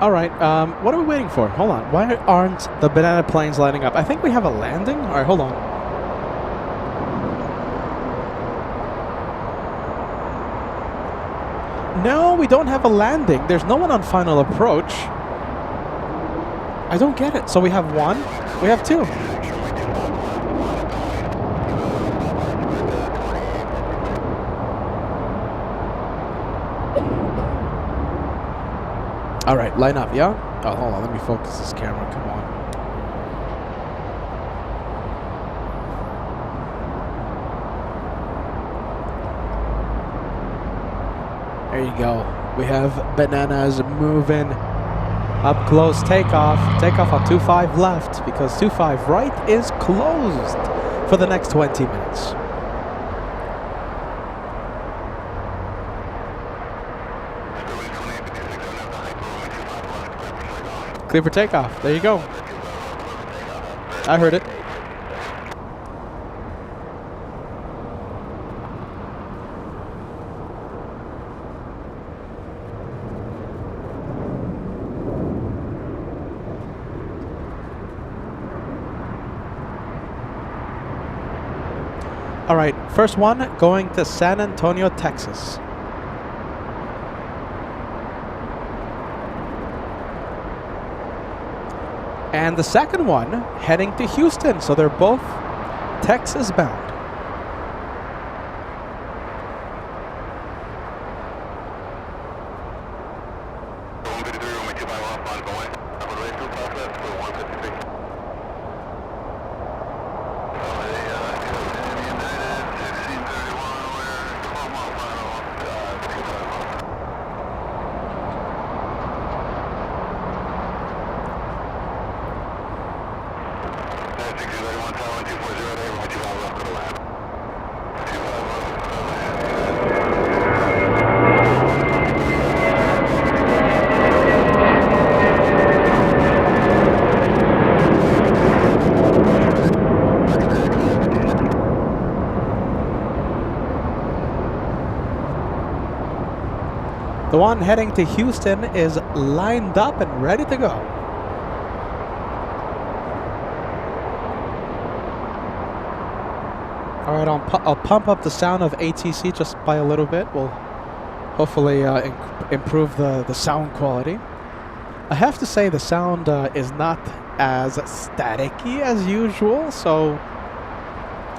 All right. What are we waiting for? Hold on. Why aren't the banana planes lining up? I think we have a landing. All right, hold on. No, we don't have a landing. There's no one on final approach. I don't get it. So we have one. We have two. All right, line up, yeah? Oh, hold on. Let me focus this camera. Come on. There you go. We have bananas moving up close. Takeoff. Takeoff on 25 left because 25 right is closed for the next 20 minutes. Clear for takeoff. There you go. I heard it. All right, first one going to San Antonio, Texas. And the second one heading to Houston, so they're both Texas bound. The one heading to Houston is lined up and ready to go. All right, I'll pump up the sound of ATC just by a little bit. We'll hopefully improve the sound quality. I have to say the sound is not as staticky as usual, so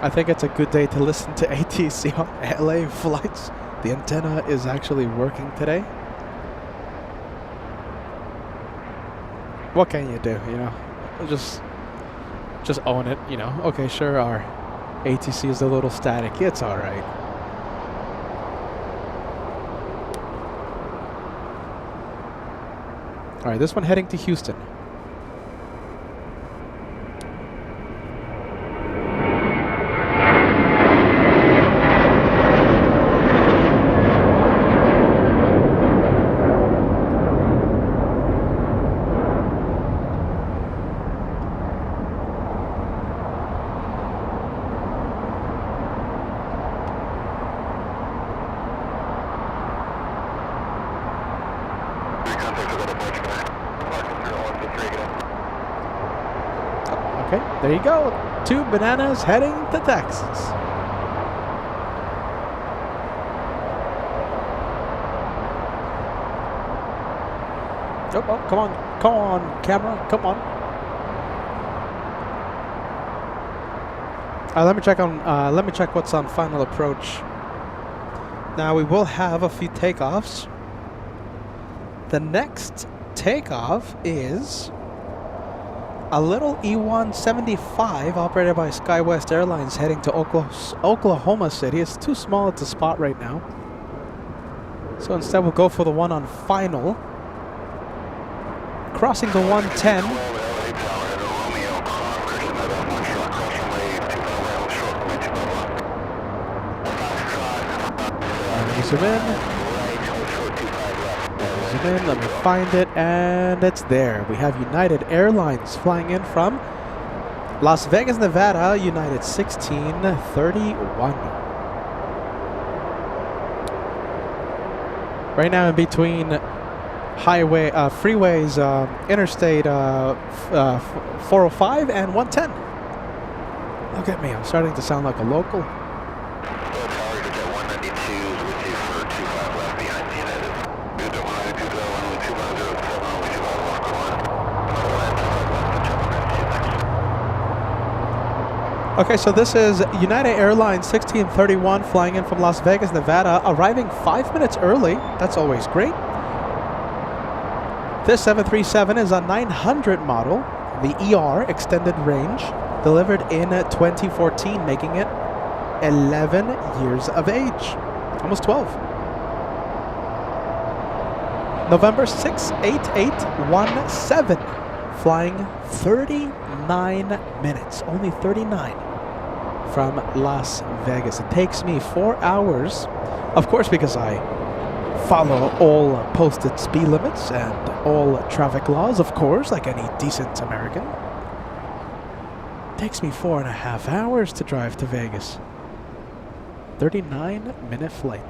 I think it's a good day to listen to ATC on LA flights. The antenna is actually working today. What can you do, you know? Just own it, you know? Okay, sure, our ATC is a little static. It's all right. All right, this one heading to Houston. Okay, there you go. 2 bananas heading to Texas. Oh, come on, camera, come on. Let me check what's on final approach. Now we will have a few takeoffs. The next takeoff is a little E175 operated by SkyWest Airlines heading to Oklahoma City. It's too small to spot right now. So instead we'll go for the one on final. Crossing the 110. Let me zoom in. Let me find it, and it's there. We have United Airlines flying in from Las Vegas, Nevada, United 1631. Right now in between freeways, Interstate 405 and 110. Look at me, I'm starting to sound like a local. Okay, so this is United Airlines 1631 flying in from Las Vegas, Nevada, arriving 5 minutes early. That's always great. This 737 is a 900 model, the ER extended range, delivered in 2014, making it 11 years of age, almost 12. November 68817, flying 39 minutes, only 39 from Las Vegas. It takes me 4 hours, of course, because I follow all posted speed limits and all traffic laws, of course, like any decent American. It takes me 4.5 hours to drive to Vegas. 39-minute flight.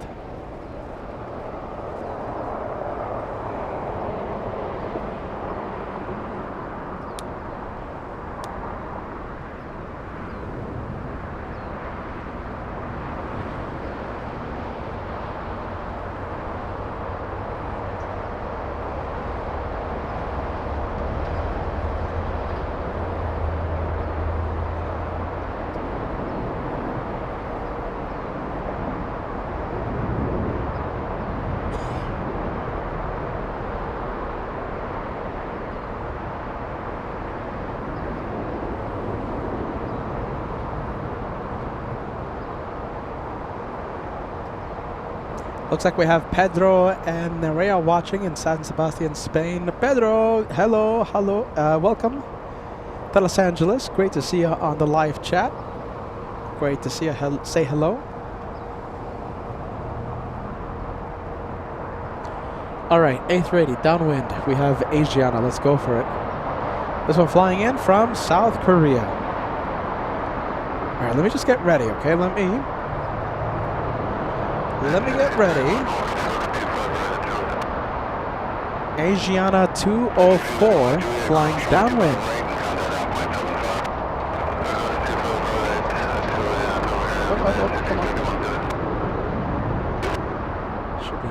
Looks like we have Pedro and Nerea watching in San Sebastian, Spain. Pedro, hello, welcome to Los Angeles. Great to see you on the live chat. Great to see you. Say hello. All right, A380 downwind. We have Asiana. Let's go for it. This one flying in from South Korea. All right, let me just get ready, okay? Let me get ready. Asiana 204 flying downwind. Come on. Should be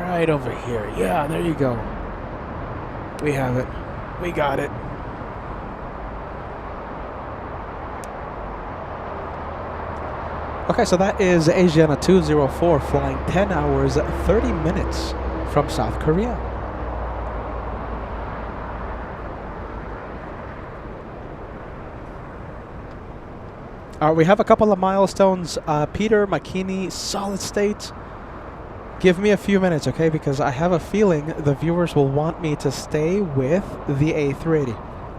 right over here. Yeah, there you go. We have it. We got it. Okay, so that is Asiana 204 flying 10 hours, 30 minutes from South Korea. We have a couple of milestones. Peter McKinney, solid state. Give me a few minutes, okay? Because I have a feeling the viewers will want me to stay with the A380.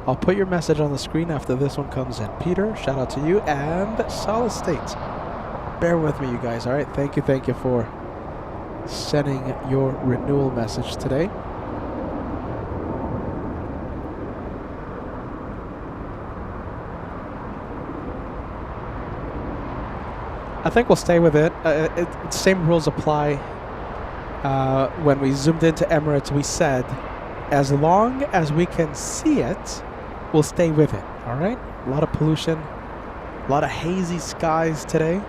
I'll put your message on the screen after this one comes in. Peter, shout out to you, and solid state. Bear with me, you guys, all right? Thank you for sending your renewal message today. I think we'll stay with it. Same rules apply. When we zoomed into Emirates, we said, as long as we can see it, we'll stay with it, all right? A lot of pollution, a lot of hazy skies today.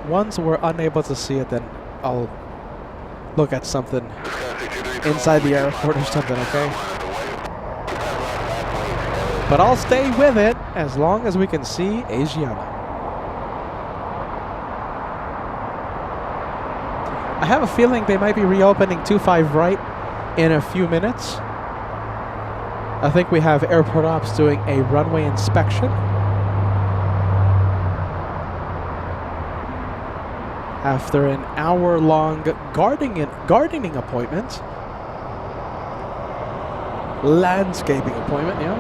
Once we're unable to see it, then I'll look at something inside the airport or something, okay? But I'll stay with it as long as we can see Asiana. I have a feeling they might be reopening 25 right in a few minutes. I think we have airport ops doing a runway inspection. After an hour-long gardening appointment. Landscaping appointment, yeah.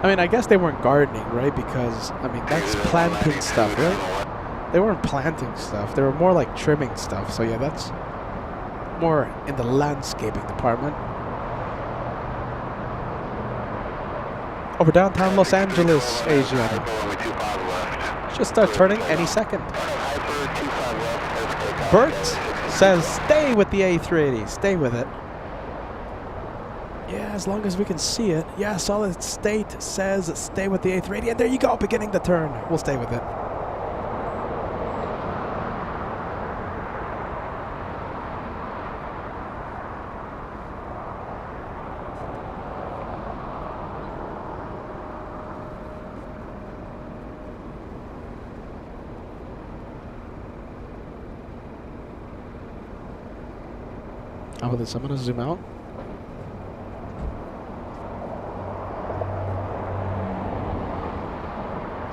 I mean, I guess they weren't gardening, right? Because, I mean, that's planting stuff, right? They weren't planting stuff. They were more like trimming stuff. So, yeah, that's more in the landscaping department. Over downtown Los Angeles, Asiana. Should start turning any second. Bert says stay with the A380. Stay with it. Yeah, as long as we can see it. Yeah, solid state says stay with the A380. And there you go, beginning the turn. We'll stay with it. Oh, did someone zoom out?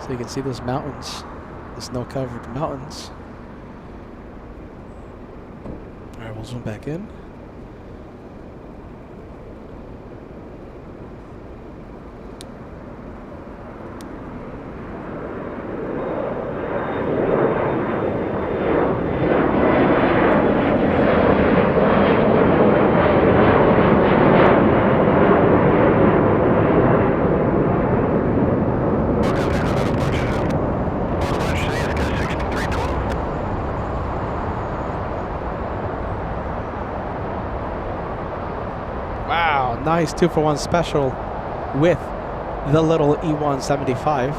So you can see those mountains, the snow-covered mountains. All right, we'll zoom back in. Wow, nice 2-for-1 special with the little E175.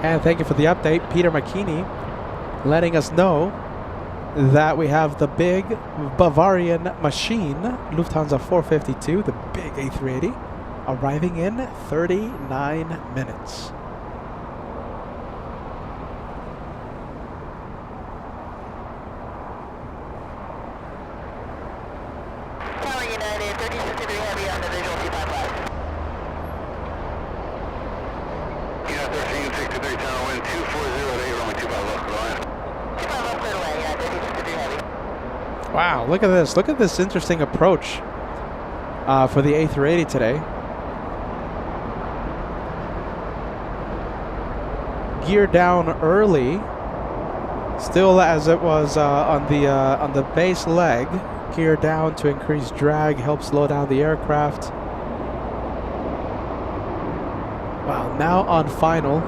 And thank you for the update, Peter McKinney, letting us know that we have the big Bavarian machine, Lufthansa 452, the big A380, arriving in 39 minutes. United, 3063 Heavy on the visual 255. Yeah, 1363 Tower Wind 2408, runway 25 left, go ahead. 25 left, clear away, yeah, 3063 Heavy. Wow, look at this. Look at this interesting approach for the A380 today. Gear down early, still as it was on the base leg. Gear down to increase drag, help slow down the aircraft. Wow, now on final,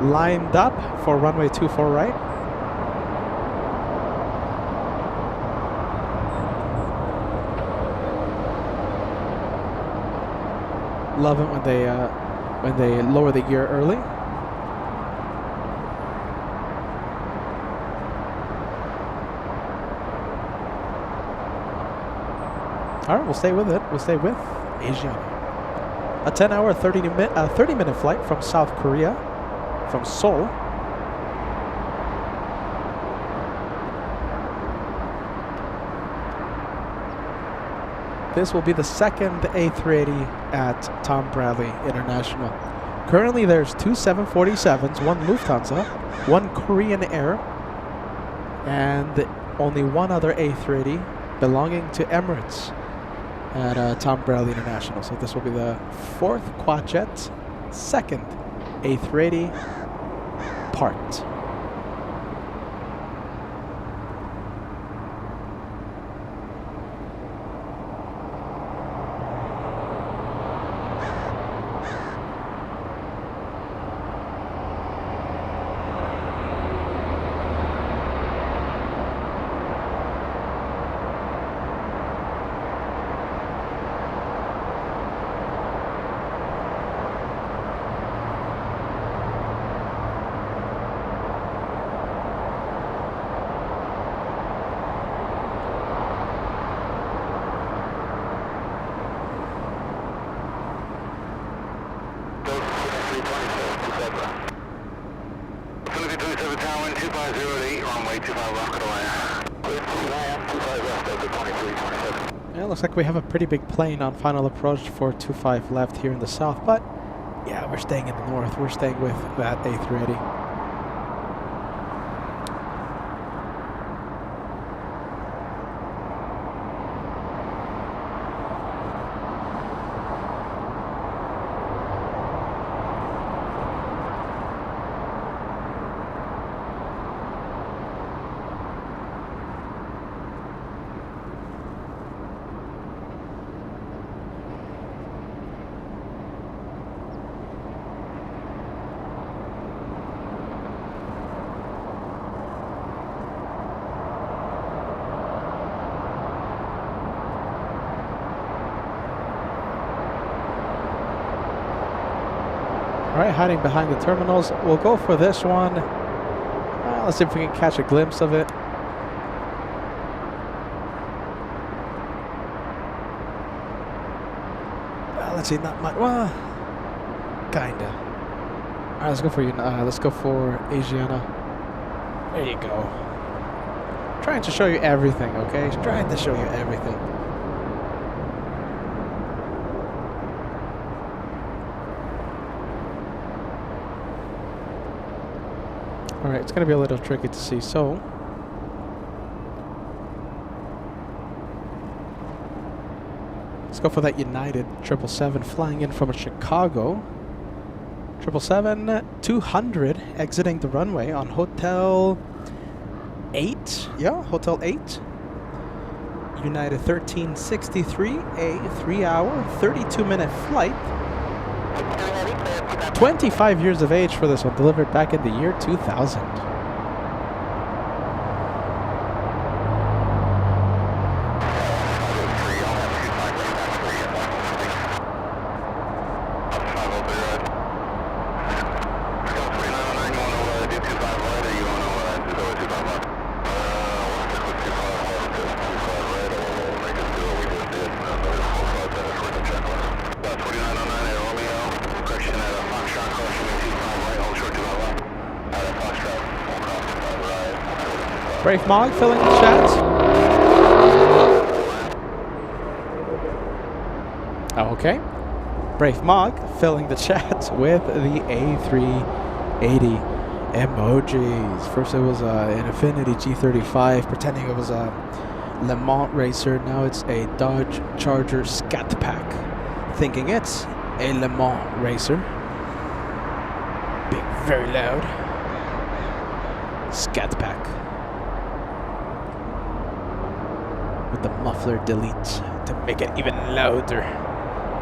lined up for runway 24 right. Love it when they lower the gear early. All right, we'll stay with it. We'll stay with Asiana. A 10-hour, 30-minute flight from South Korea, from Seoul. This will be the second A380 at Tom Bradley International. Currently, there's 2 747s, 1 Lufthansa, 1 Korean Air, and only 1 other A380 belonging to Emirates at Tom Bradley International. So this will be the 4th Quadjet, 2nd A380 part. Yeah, looks like we have a pretty big plane on final approach for 25 left here in the south, but yeah, we're staying in the north. We're staying with that A380. right, hiding behind the terminals. We'll go for this one. Let's see if we can catch a glimpse of it. Let's see, not much. Well, kinda. All right, let's go for you. Let's go for Asiana. There you go. Trying to show you everything, okay? Trying to show you everything. All right, it's gonna be a little tricky to see. So, let's go for that United 777 flying in from Chicago. 777-200 exiting the runway on Hotel 8. Yeah, Hotel 8. United 1363, a 3-hour, 32-minute flight. 25 years of age for this one, delivered back in the year 2000. Brave Mog filling the chat. Okay. Brave Mog filling the chat with the A380 emojis. First it was an Infinity G35 pretending it was a Le Mans racer. Now it's a Dodge Charger Scat Pack thinking it's a Le Mans racer. Being very loud. Scat Pack. With the muffler delete to make it even louder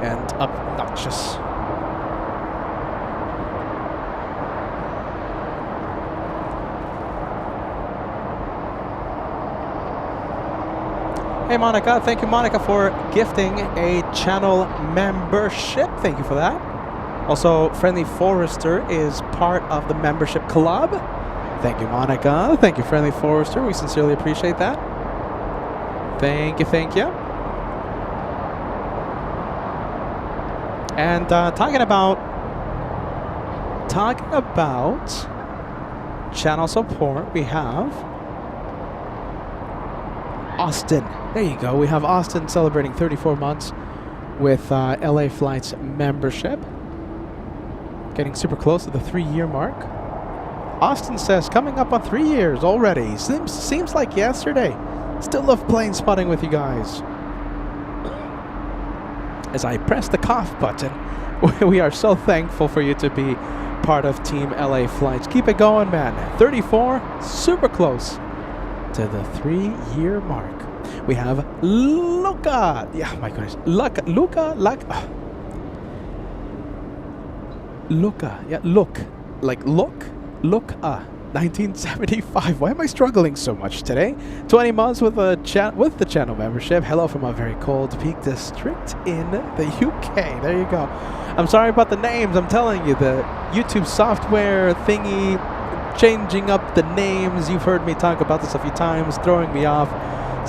and obnoxious. Hey Monica, thank you Monica for gifting a channel membership. Thank you for that. Also, Friendly Forester is part of the membership club. Thank you Monica. Thank you Friendly Forester. We sincerely appreciate that. Thank you, thank you. And talking about channel support, we have Austin. There you go. We have Austin celebrating 34 months with LA Flights membership. Getting super close to the 3-year mark. Austin says, coming up on 3 years already. Seems like yesterday. Still love plane spotting with you guys. As I press the cough button, we are so thankful for you to be part of Team LA Flights. Keep it going, man. 34, super close to the 3-year mark. We have Luca. Yeah, my goodness. Luca. Yeah, look. Like, look. 1975. Why am I struggling so much today? 20 months with the channel membership. Hello from a very cold Peak District in the UK. There you go. I'm sorry about the names. I'm telling you, the YouTube software thingy changing up the names. You've heard me talk about this a few times, throwing me off.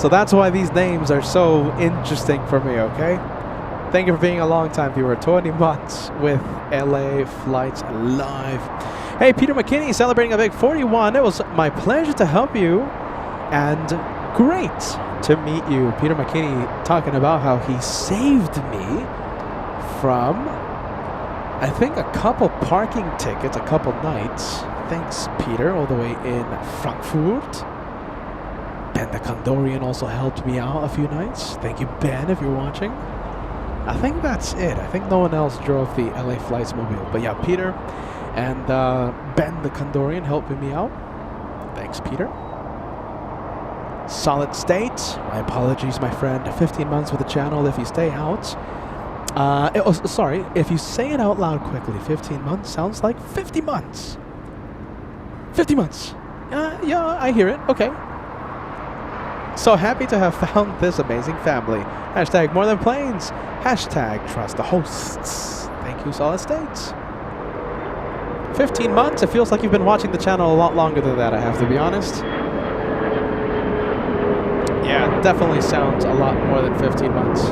So that's why these names are so interesting for me, okay? Thank you for being a long-time viewer. 20 months with LA Flights Live. Hey, Peter McKinney celebrating a big 41. It was my pleasure to help you and great to meet you. Peter McKinney talking about how he saved me from, I think, a couple parking tickets, a couple nights. Thanks, Peter, all the way in Frankfurt. Ben the Condorian also helped me out a few nights. Thank you, Ben, if you're watching. I think that's it. I think no one else drove the LA Flights mobile. But yeah, Peter and Ben the Condorian helping me out. Thanks, Peter. Solid state. My apologies, my friend. 15 months with the channel if you stay out. Sorry, if you say it out loud quickly, 15 months sounds like 50 months. 50 months. Yeah, I hear it. Okay. So happy to have found this amazing family. Hashtag more than planes. Hashtag trust the hosts. Thank you, Solid States. 15 months? It feels like you've been watching the channel a lot longer than that, I have to be honest. Yeah, definitely sounds a lot more than 15 months.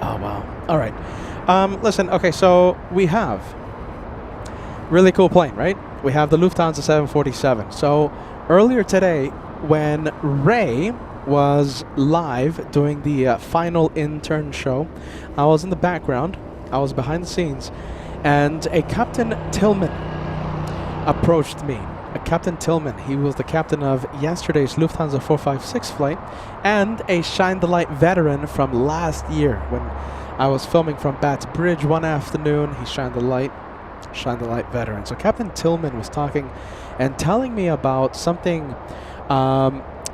Oh, wow. All right. Listen, okay, so we have really cool plane, right? We have the Lufthansa 747. So earlier today, when Ray was live doing the final intern show, I was in the background, I was behind the scenes, and a Captain Tillman approached me. A Captain Tillman, he was the captain of yesterday's Lufthansa 456 flight and a Shine the Light veteran from last year when I was filming from Bats Bridge one afternoon. He shined the light veteran. So Captain Tillman was talking and telling me about something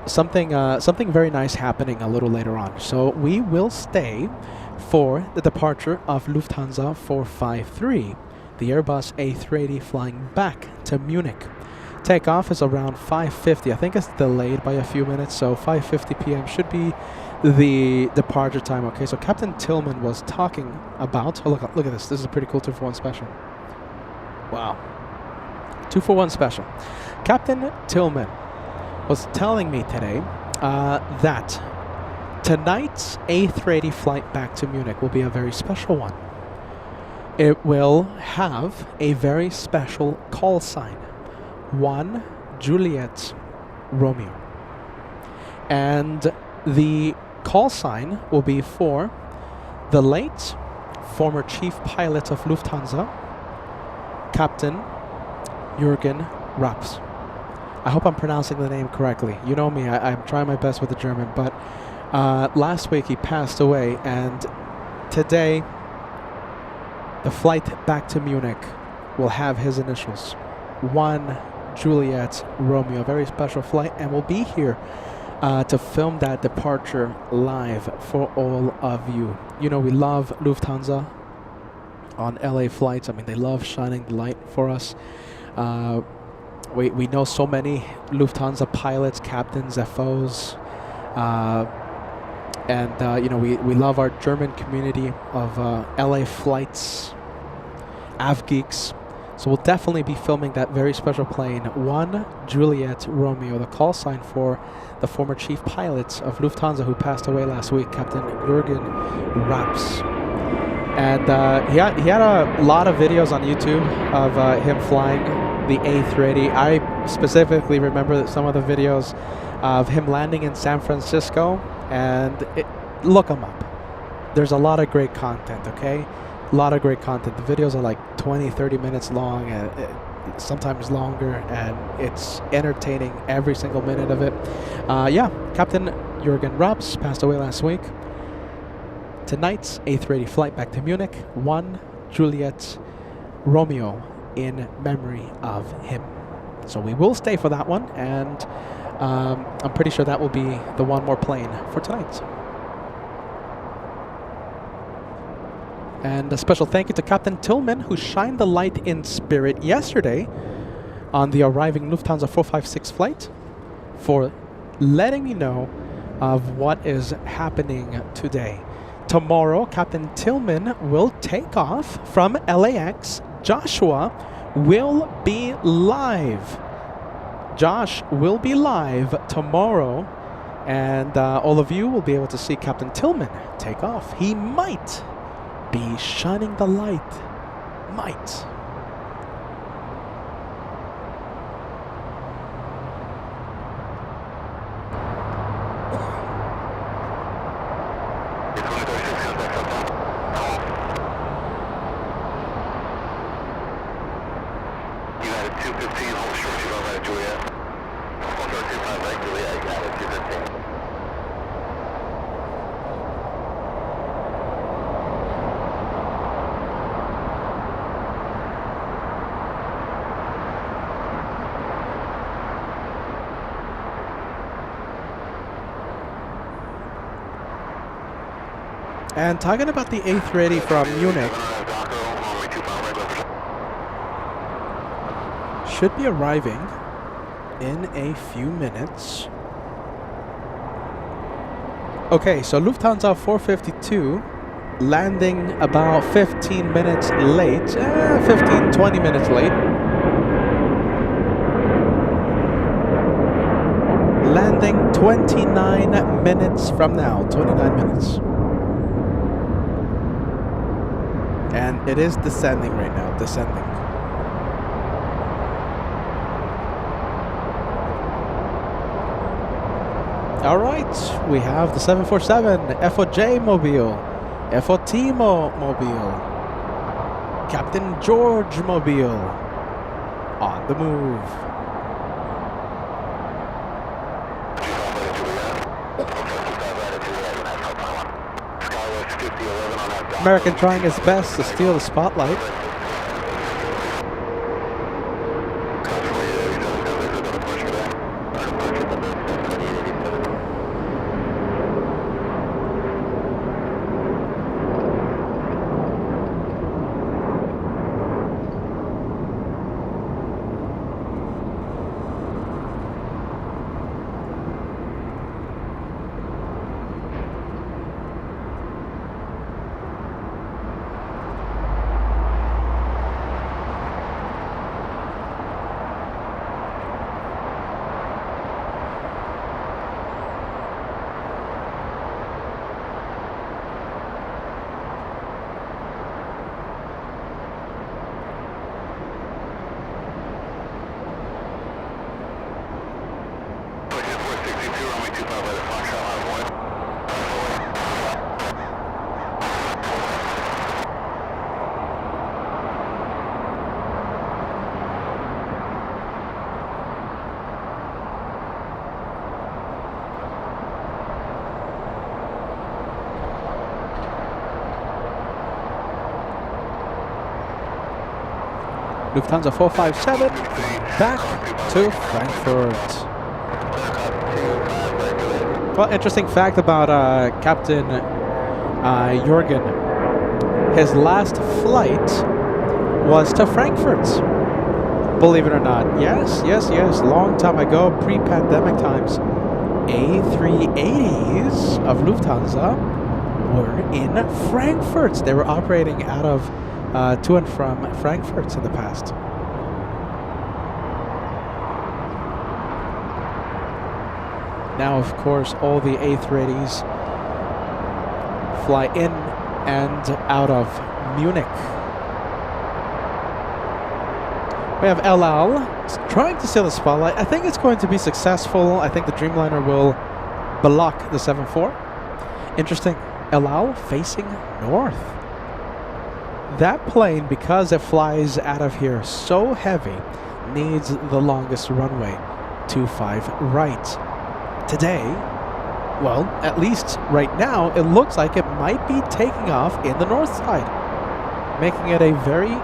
something very nice happening a little later on. So we will stay for the departure of Lufthansa 453, the Airbus A380 flying back to Munich. Takeoff is around 5:50. I think it's delayed by a few minutes, so 5:50 p.m. should be the departure time. Okay, so Captain Tillman was talking about, oh, look at this. This is a pretty cool 2-for-1 special. Wow. 2-for-1 special. Captain Tillman was telling me today that tonight's A380 flight back to Munich will be a very special one. It will have a very special call sign. 1 Juliet Romeo. And the call sign will be for the late former chief pilot of Lufthansa, Captain Jürgen Raps. I hope I'm pronouncing the name correctly. You know me, I'm trying my best with the German, but last week he passed away, and today the flight back to Munich will have his initials. 1 Juliet Romeo. Very special flight, and we'll be here to film that departure live for all of you. You know, we love Lufthansa on LA flights. I mean, they love shining the light for us. We know so many Lufthansa pilots, captains, FOs, and you know, we love our German community of LA flights, AvGeeks. So we'll definitely be filming that very special plane, 1 Juliet Romeo, the call sign for the former chief pilot of Lufthansa who passed away last week, Captain Jürgen Raps. And he had a lot of videos on YouTube of him flying the A380. I specifically remember some of the videos of him landing in San Francisco, and look him up. There's a lot of great content, okay? A lot of great content. The videos are like 20-30 minutes long, and sometimes longer, and it's entertaining every single minute of it. Yeah, Captain Jürgen Raps passed away last week. Tonight's A380 flight back to Munich, 1 Juliet Romeo, in memory of him. So we will stay for that one, and I'm pretty sure that will be the one more plane for tonight. And a special thank you to Captain Tillman, who shined the light in spirit yesterday on the arriving Lufthansa 456 flight, for letting me know of what is happening today. Tomorrow, Captain Tillman will take off from LAX. Joshua will be live. Josh will be live tomorrow, and all of you will be able to see Captain Tillman take off. He might be shining the light. Might. United 215, hold short, you don't let Juliet. 135 right, Juliet, you got it, 215. And talking about the A380 from Munich, should be arriving in a few minutes. Okay, so Lufthansa 452 landing about 15 minutes late. 15, 20 minutes late. Landing 29 minutes from now. 29 minutes. And it is descending right now. Descending. All right, we have the 747 FOJ Mobile, FOT Mobile, Captain George Mobile on the move. American trying his best to steal the spotlight. Lufthansa 457 back to Frankfurt. Well, interesting fact about Captain Jorgen. His last flight was to Frankfurt. Believe it or not. Yes. Long time ago, pre-pandemic times, A380s of Lufthansa were in Frankfurt. They were operating out of to and from Frankfurt in the past. Now, of course, all the A380s fly in and out of Munich. We have El Al trying to steal the spotlight. I think it's going to be successful. I think the Dreamliner will block the 74. Interesting. El Al facing north. That plane, because it flies out of here so heavy, needs the longest runway, 25 right. Today, well, at least right now, it looks like it might be taking off in the north side, making it a very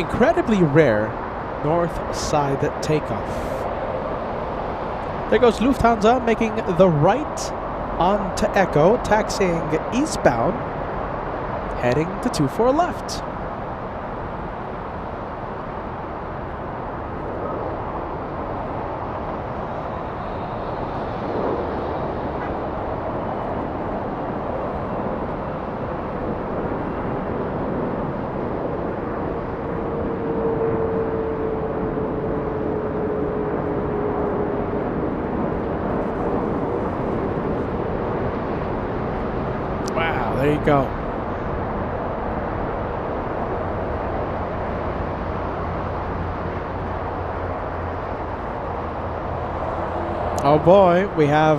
incredibly rare north side takeoff. There goes Lufthansa making the right onto Echo, taxiing eastbound, heading to 24 left. Wow, there you go. Oh boy, we have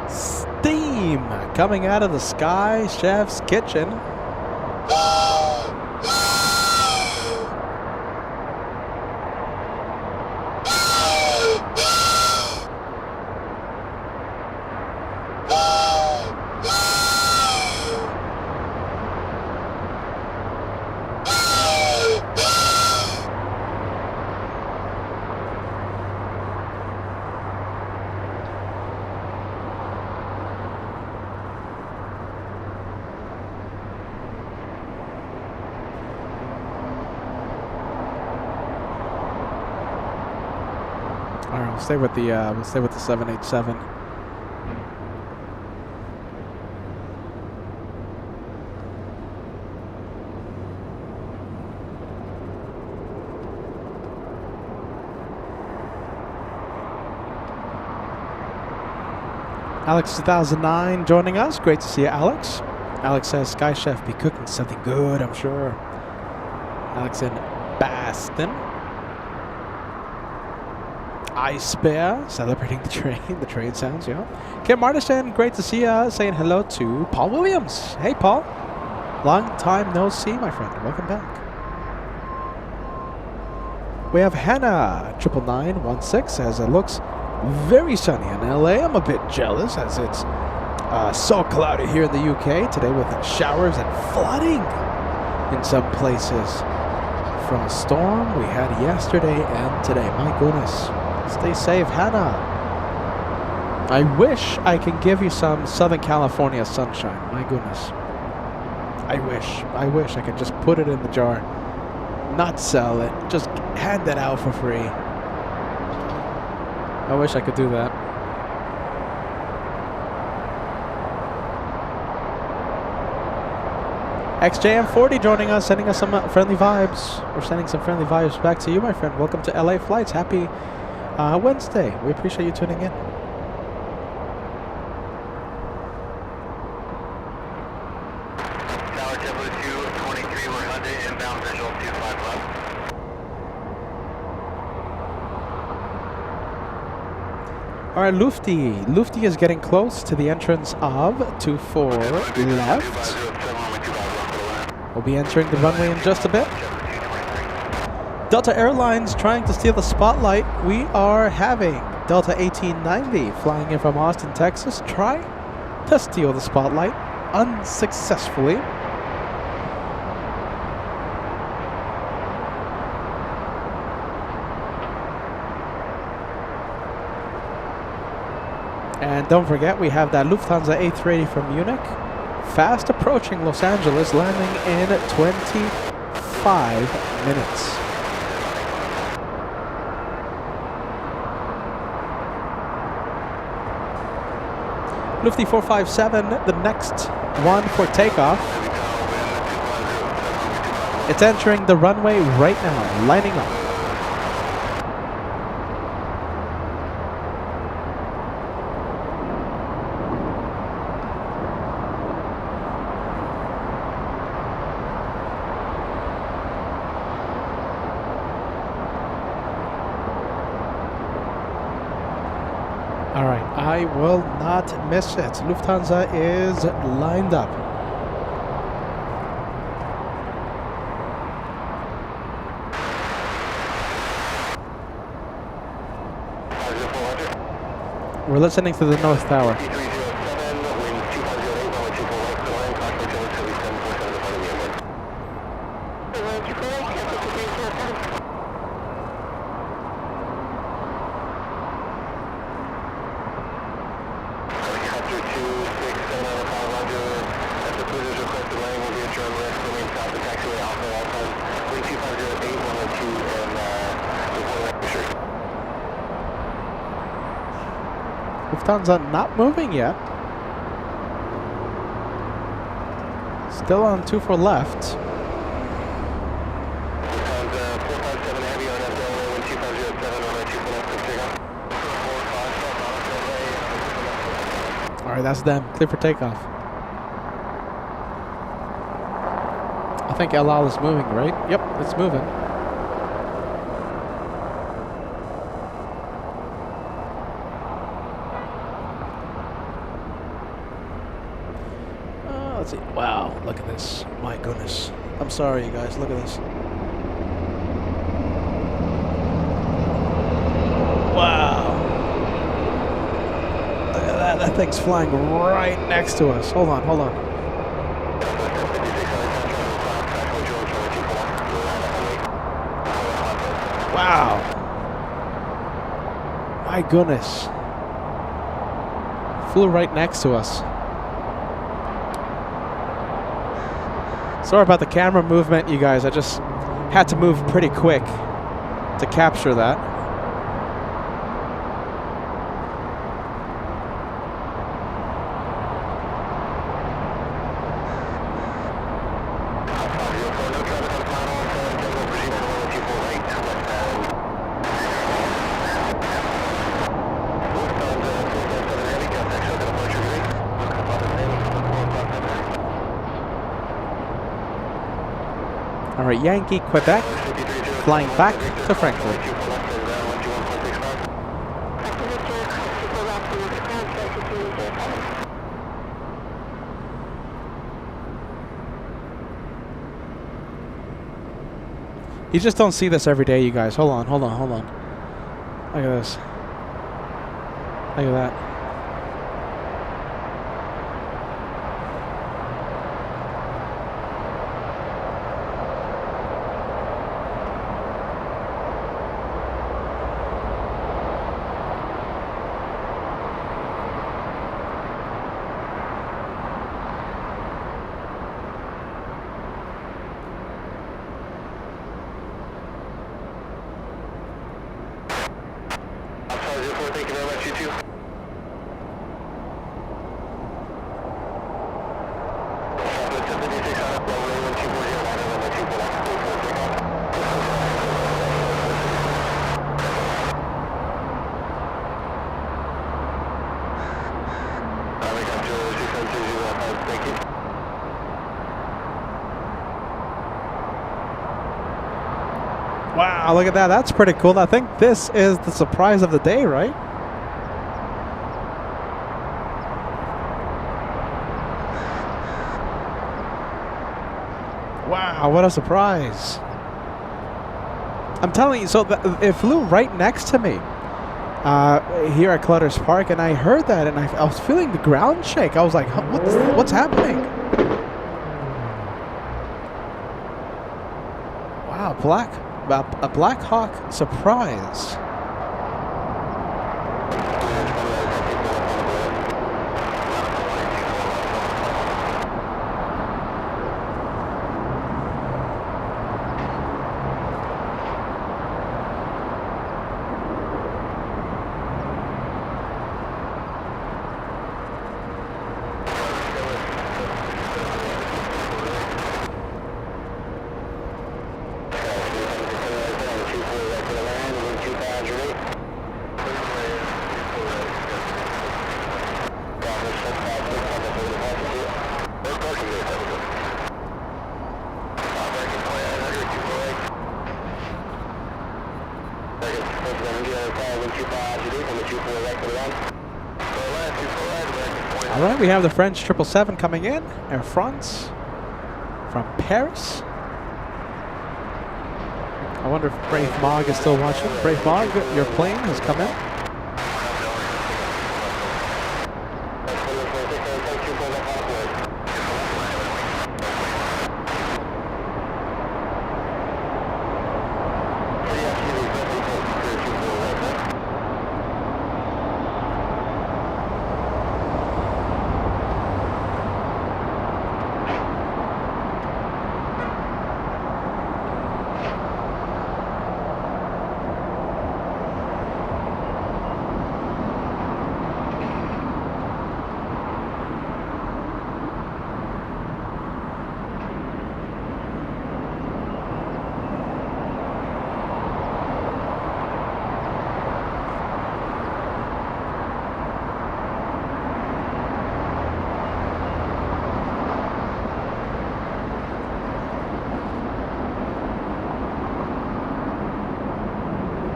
steam coming out of the Sky Chef's kitchen. All right, we'll stay with the 787. Alex 2009 joining us. Great to see you, Alex. Alex says, Sky Chef be cooking something good, I'm sure. Alex in Baston. Ice Bear celebrating the train sounds, yeah. Kim Martison, great to see you. Saying hello to Paul Williams. Hey, Paul. Long time no see, my friend. Welcome back. We have Hannah 99916 as it looks very sunny in LA. I'm a bit jealous as it's so cloudy here in the UK today with showers and flooding in some places from a storm we had yesterday and today. My goodness. Stay safe, Hannah. I wish I could give you some Southern California sunshine. My goodness. I wish I could just put it in the jar, not sell it, just hand it out for free. I wish I could do that. XJM40 joining us, sending us some friendly vibes. We're sending some friendly vibes back to you, my friend. Welcome to LA Flights. Happy Wednesday. We appreciate you tuning in. Tower Tempo 223, we're Hyundai inbound visual 25 left. All right, Lufty. Lufty is getting close to the entrance of 24 left. We'll be entering the runway in just a bit. Delta Airlines trying to steal the spotlight. We are having Delta A380 flying in from Austin, Texas, try to steal the spotlight unsuccessfully. And don't forget, we have that Lufansa A380 from Munich, fast approaching Los Angeles, landing in 25 minutes. Lufty 457, the next one for takeoff. It's entering the runway right now, lining up. I will not miss it. Lufthansa is lined up. We're listening to the North Tower. Lufthansa not moving yet. Still on 24 left. Alright, that's them. Clear for takeoff. I think El Al is moving, right? Yep, it's moving. Let's see. Wow, look at this. My goodness. I'm sorry, you guys. Look at this. Wow. Look at that. That thing's flying right next to us. Hold on, hold on. Wow. My goodness. Flew right next to us. Sorry about the camera movement, you guys. I just had to move pretty quick to capture that. All right, Yankee, Quebec, flying back to Frankfurt. You just don't see this every day, you guys. Hold on, hold on, hold on. Look at this. Look at that. Thank you very much, you too. Wow, look at that. That's pretty cool. I think this is the surprise of the day, right? Wow, what a surprise. I'm telling you, so it flew right next to me here at Clutters Park, and I heard that, and I was feeling the ground shake. I was like, what's happening? Wow, a Black Hawk surprise. All right, we have the French 777 coming in, Air France from Paris. I wonder if Brave Mog is still watching. Brave Mog, your plane has come in.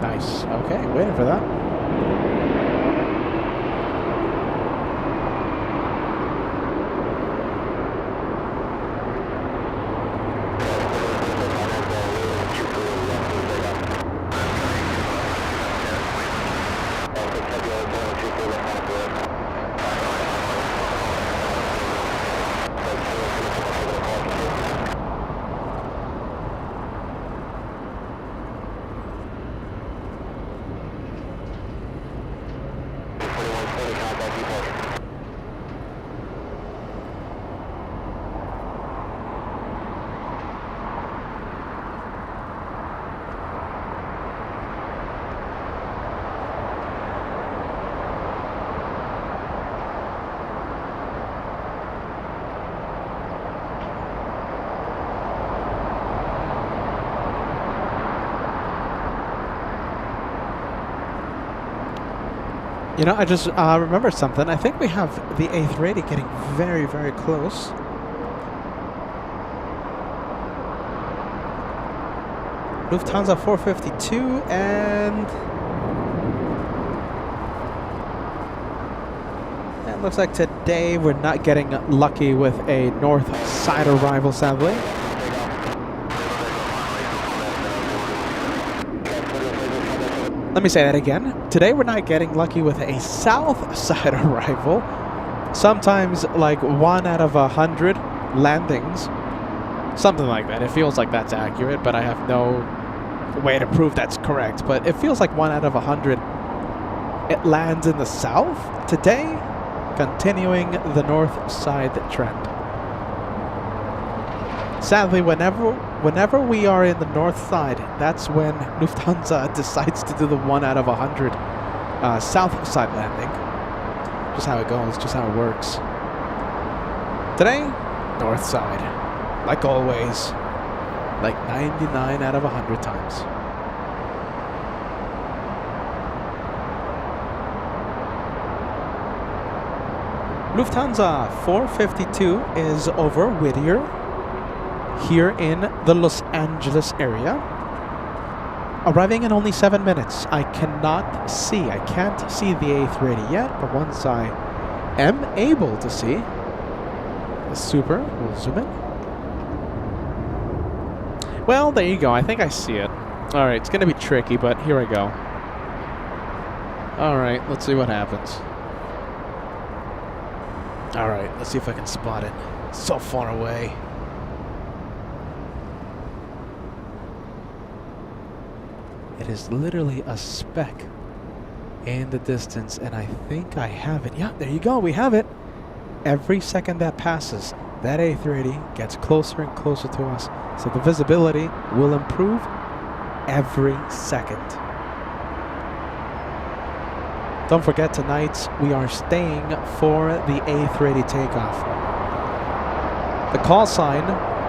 Nice. Okay, waiting for that. You know, I just remembered something. I think we have the A380 getting very, very close. Lufthansa 452 and it looks like today we're not getting lucky with a north side arrival, sadly. Let me say that again. Today we're not getting lucky with a south side arrival. Sometimes like 1 out of 100 landings. Something like that. It feels like that's accurate, but I have no way to prove that's correct. But it feels like 1 out of 100 it lands in the south. Today, continuing the north side trend. Sadly, whenever we are in the north side, that's when Lufthansa decides to do the 1 out of 100 south side landing. Just how it goes, just how it works. Today, north side. Like always. Like 99 out of 100 times. Lufthansa 452 is over Whittier, here in the Los Angeles area. Arriving in only 7 minutes. I can't see the A380 yet, but once I am able to see, super, we'll zoom in. Well, there you go. I think I see it. All right, it's going to be tricky, but here I go. All right, let's see what happens. All right, let's see if I can spot it. It's so far away. It is literally a speck in the distance, and I think I have it. Yeah, there you go. We have it. Every second that passes, that A380 gets closer and closer to us. So the visibility will improve every second. Don't forget, tonight we are staying for the A380 takeoff. The call sign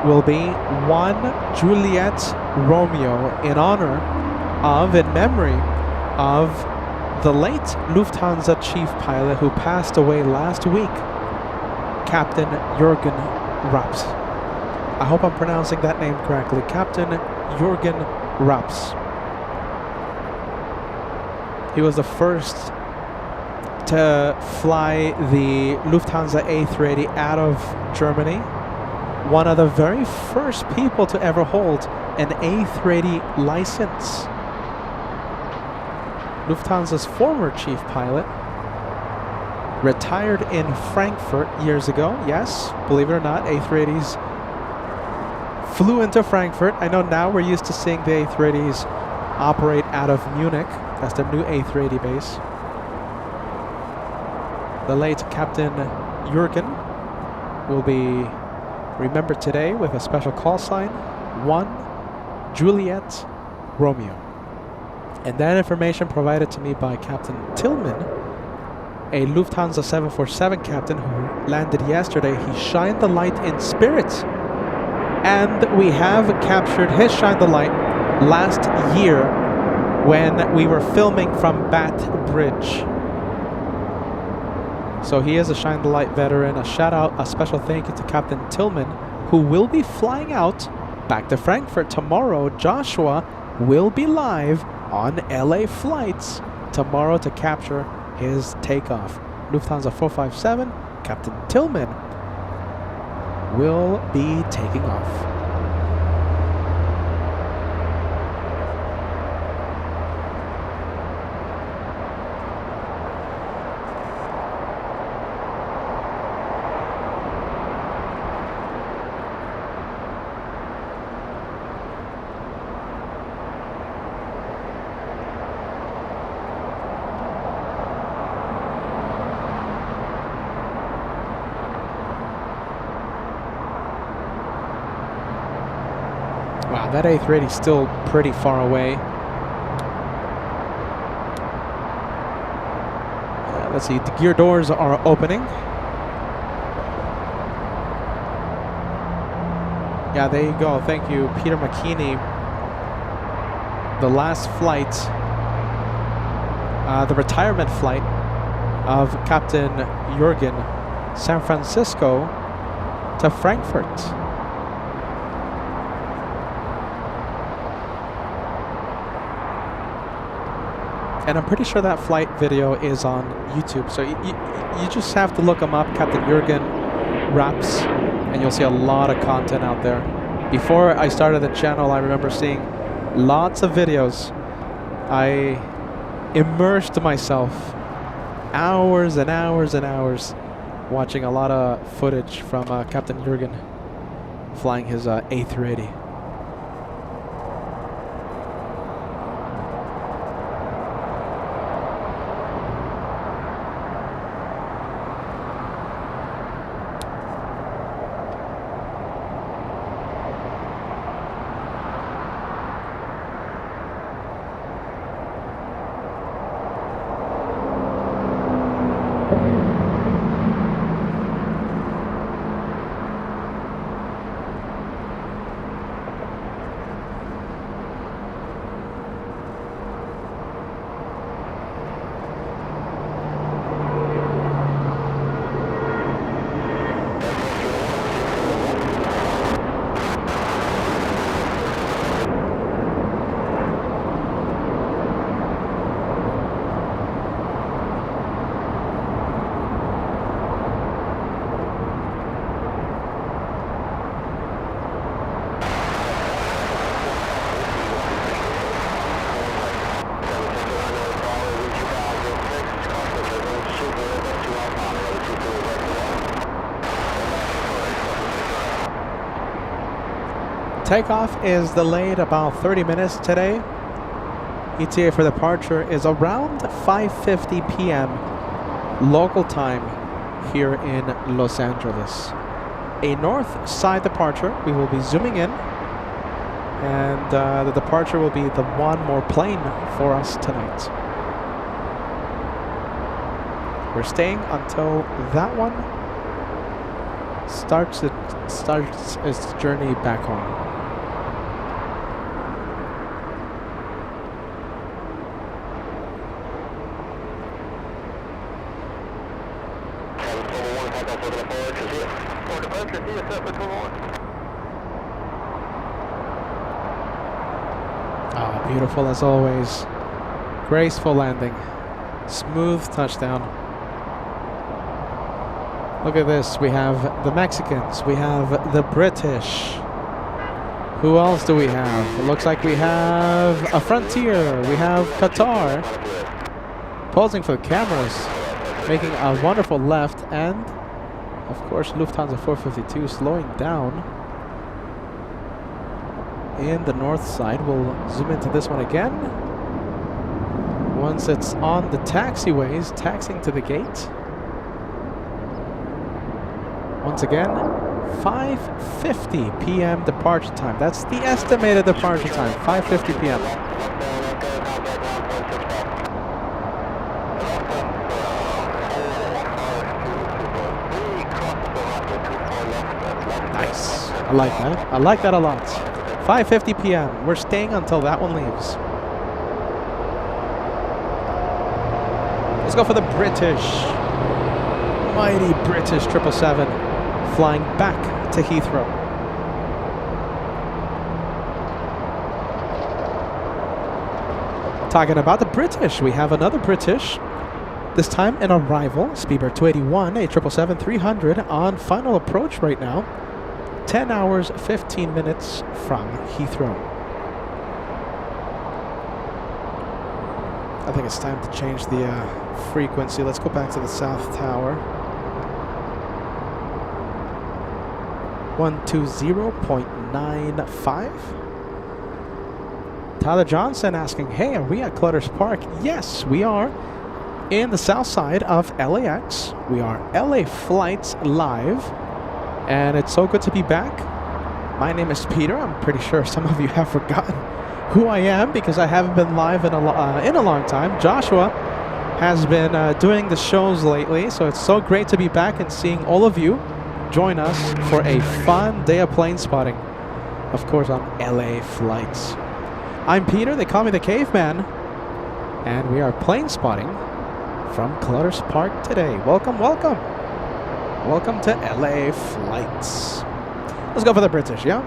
will be 1 Juliet Romeo in honor of, in memory of, the late Lufthansa chief pilot who passed away last week, Captain Jürgen Raps. I hope I'm pronouncing that name correctly. Captain Jürgen Raps. He was the first to fly the Lufthansa A380 out of Germany. One of the very first people to ever hold an A380 license. Lufthansa's former chief pilot retired in Frankfurt years ago. Yes, believe it or not, A380s flew into Frankfurt. I know now we're used to seeing the A380s operate out of Munich. That's the new A380 base. The late Captain Jürgen will be remembered today with a special call sign, 1 Juliet Romeo. And that information provided to me by Captain Tillman, a Lufthansa 747 captain who landed yesterday. He shined the light in spirit. And we have captured his shine the light last year when we were filming from Bat Bridge. So he is a shine the light veteran. A shout out, a special thank you to Captain Tillman, who will be flying out back to Frankfurt tomorrow. Joshua will be live on LA flights tomorrow to capture his takeoff. Lufthansa 457, Captain Tillman will be taking off. Wow, that A380 is still pretty far away. Let's see, the gear doors are opening. Yeah, there you go. Thank you, Peter McKinney. The last flight, the retirement flight of Captain Jürgen, San Francisco to Frankfurt. And I'm pretty sure that flight video is on YouTube. So you just have to look them up, Captain Jurgen Raps, and you'll see a lot of content out there. Before I started the channel, I remember seeing lots of videos. I immersed myself hours and hours and hours watching a lot of footage from Captain Jurgen flying his A380. Takeoff is delayed about 30 minutes today. ETA for departure is around 5:50 p.m. local time here in Los Angeles. A north side departure. We will be zooming in, and the departure will be the one more plane for us tonight. We're staying until that one starts its journey back home. Ah, beautiful as always. Graceful landing. Smooth touchdown. Look at this. We have the Mexicans. We have the British. Who else do we have? It looks like we have a Frontier. We have Qatar posing for the cameras, making a wonderful left, and of course Lufthansa 452 slowing down in the north side. We'll zoom into this one again. Once it's on the taxiways, taxiing to the gate. Once again, 5:50 p.m. departure time. That's the estimated departure time, 5:50 p.m. Nice. I like that. I like that a lot. 5:50 p.m. We're staying until that one leaves. Let's go for the British. Mighty British 777 flying back to Heathrow. Talking about the British, we have another British. This time an arrival, Speedbird 281, a 777-300 on final approach right now. 10 hours, 15 minutes from Heathrow. I think it's time to change the frequency. Let's go back to the South Tower. 120.95. Tyler Johnson asking, hey, are we at Clutter's Park? Yes, we are in the south side of LAX. We are LA Flights Live, and it's so good to be back. My name is Peter. I'm pretty sure some of you have forgotten who I am because I haven't been live in a long time. Joshua has been doing the shows lately, so it's so great to be back and seeing all of you join us for a fun day of plane spotting, of course, on LA Flights. I'm Peter, they call me the Caveman, and we are plane spotting from Clutter's Park today. Welcome, welcome. Welcome to LA Flights. Let's go for the British, yeah?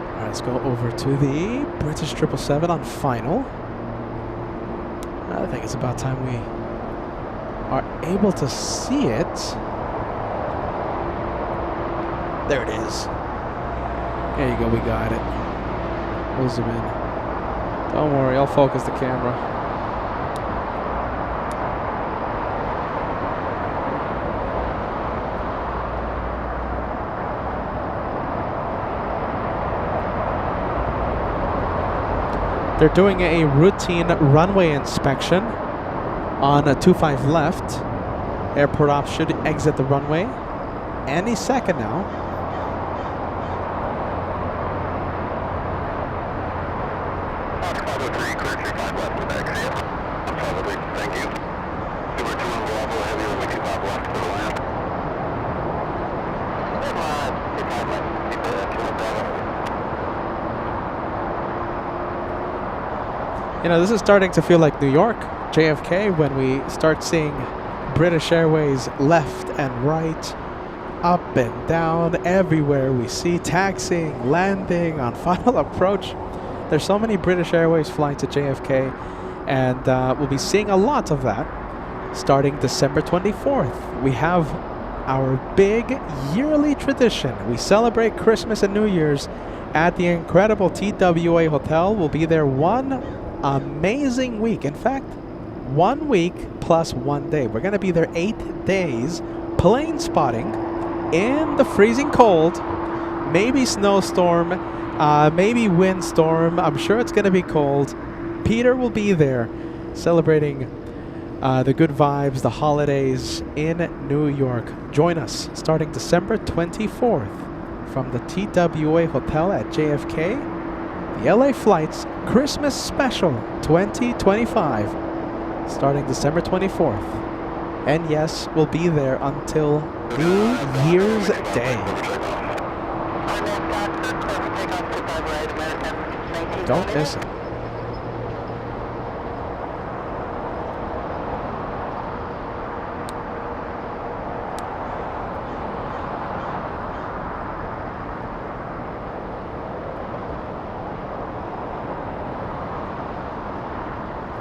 All right, let's go over to the British 777 on final. I think it's about time we are able to see it. There it is. There you go, we got it. We'll zoom in. Don't worry, I'll focus the camera. They're doing a routine runway inspection on a 25 left. Airport ops should exit the runway any second now. Thank you. Super 2 and Bravo, heavy runway 25 left to the land. Come on, 25 left, keep it at 2 and Bravo. You know, this is starting to feel like New York, JFK, when we start seeing British Airways left and right, up and down, everywhere we see taxiing, landing, on final approach. There's so many British Airways flying to JFK, and we'll be seeing a lot of that starting December 24th. We have our big yearly tradition. We celebrate Christmas and New Year's at the incredible TWA Hotel. We'll be there one amazing week. In fact, 1 week plus 1 day. We're going to be there 8 days, plane spotting in the freezing cold, maybe snowstorm, maybe windstorm. I'm sure it's going to be cold. Peter will be there celebrating the good vibes, the holidays in New York. Join us starting December 24th from the TWA Hotel at JFK. The LA Flights Christmas Special 2025 starting December 24th. And yes, we'll be there until New Year's Day. Don't miss it.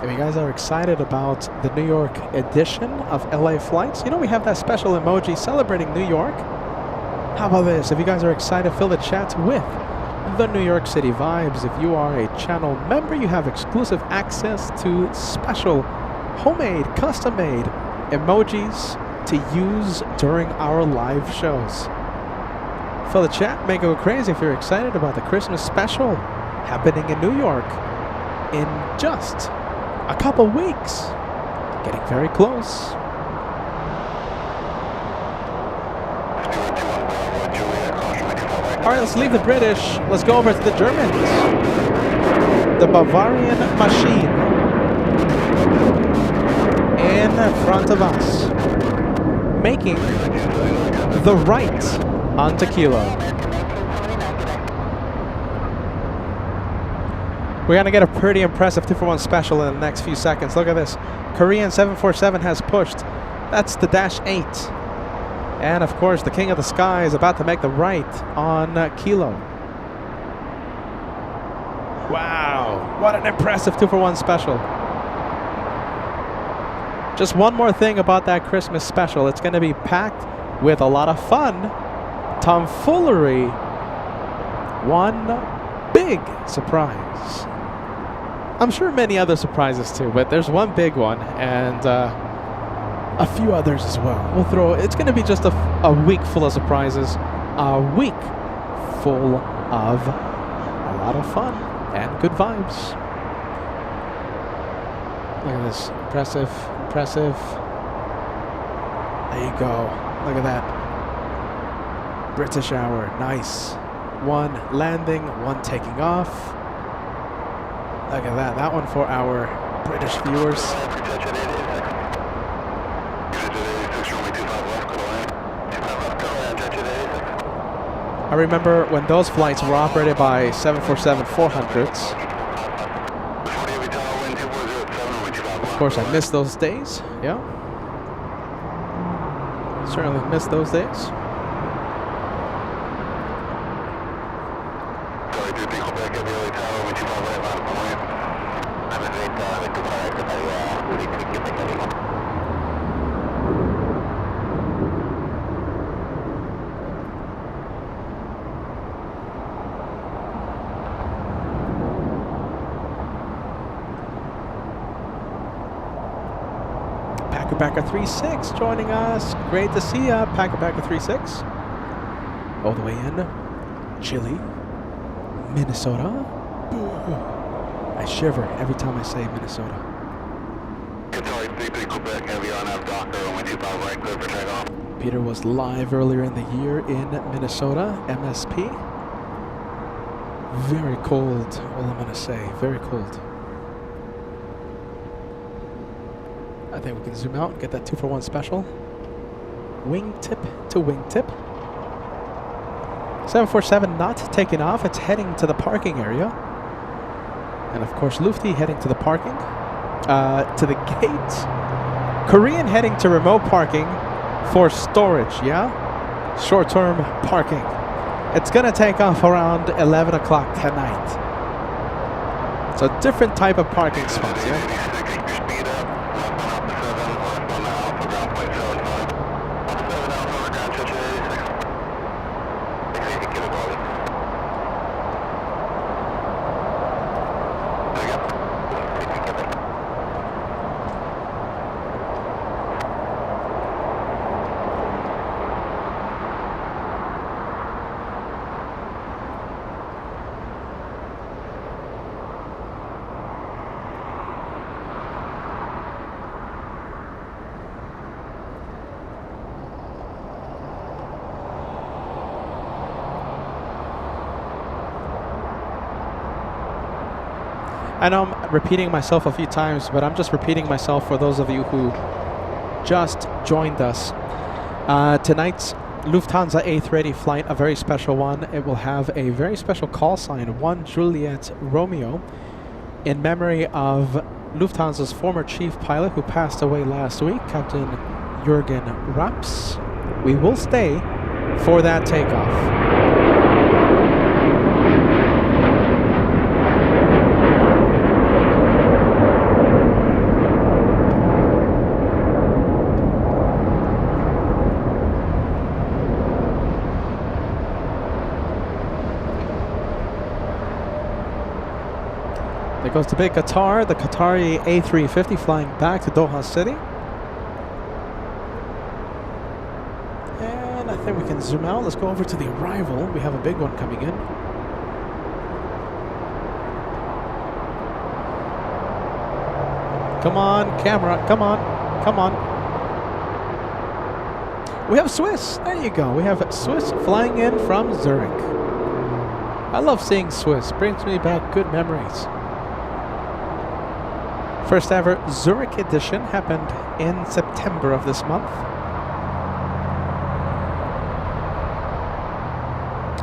If you guys are excited about the New York edition of LA Flights, you know we have that special emoji celebrating New York. How about this? If you guys are excited, fill the chat with the New York City vibes. If you are a channel member, you have exclusive access to special homemade, custom-made emojis to use during our live shows. Fill the chat, make it go crazy if you're excited about the Christmas special happening in New York in just a couple weeks. Getting very close. All right, let's leave the British. Let's go over to the Germans. The Bavarian machine in front of us, making the right onto Kilo. We're going to get a pretty impressive 2-for-1 special in the next few seconds. Look at this. Korean 747 has pushed. That's the Dash 8. And of course, the King of the Sky is about to make the right on Kilo. Wow, what an impressive 2-for-1 special. Just one more thing about that Christmas special. It's going to be packed with a lot of fun, tomfoolery, one big surprise. I'm sure many other surprises too, but there's one big one and a few others as well. It's going to be just a week full of surprises, a week full of a lot of fun and good vibes. Look at this, impressive. There you go, look at that. British hour, nice. One landing, one taking off. Look at that. That one for our British viewers. I remember when those flights were operated by 747-400s. Of course, I miss those days. Yeah. Certainly miss those days. Packer 36 joining us. Great to see ya, Packer 36. All the way in Chile, Minnesota. I shiver every time I say Minnesota. Cathay Pacific, Quebec, Aviana, Docker, runway 25 right, clear for takeoff. Peter was live earlier in the year in Minnesota, MSP. Very cold, all I'm gonna say, very cold. I think we can zoom out and get that 2-for-1 special. Wingtip to wingtip. 747 not taking off, it's heading to the parking area. And of course Lufty heading to the parking, to the gate. Korean heading to remote parking for storage, yeah? Short-term parking. It's gonna take off around 11 o'clock tonight. It's a different type of parking spot, yeah? Speed up, left one Alpha 7, left one Alpha ground point 75. Alpha 7 Alpha over ground 686. 680 kilovolts. There you go. I know I'm repeating myself a few times, but I'm just repeating myself for those of you who just joined us. Tonight's Lufthansa A380 flight, a very special one. It will have a very special call sign, 1 Juliet Romeo, in memory of Lufthansa's former chief pilot who passed away last week, Captain Jürgen Raps. We will stay for that takeoff. There goes the big Qatar, the Qatari A380 flying back to Doha City. And I think we can zoom out. Let's go over to the arrival. We have a big one coming in. Come on, camera, come on, come on. We have Swiss, there you go. We have Swiss flying in from Zurich. I love seeing Swiss, brings me back good memories. First ever Zurich edition happened in September of this month.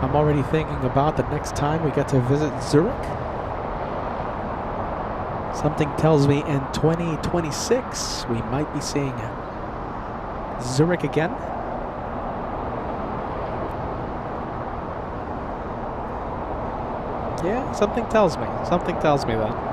I'm already thinking about the next time we get to visit Zurich. Something tells me in 2026 we might be seeing Zurich again. Yeah, something tells me that.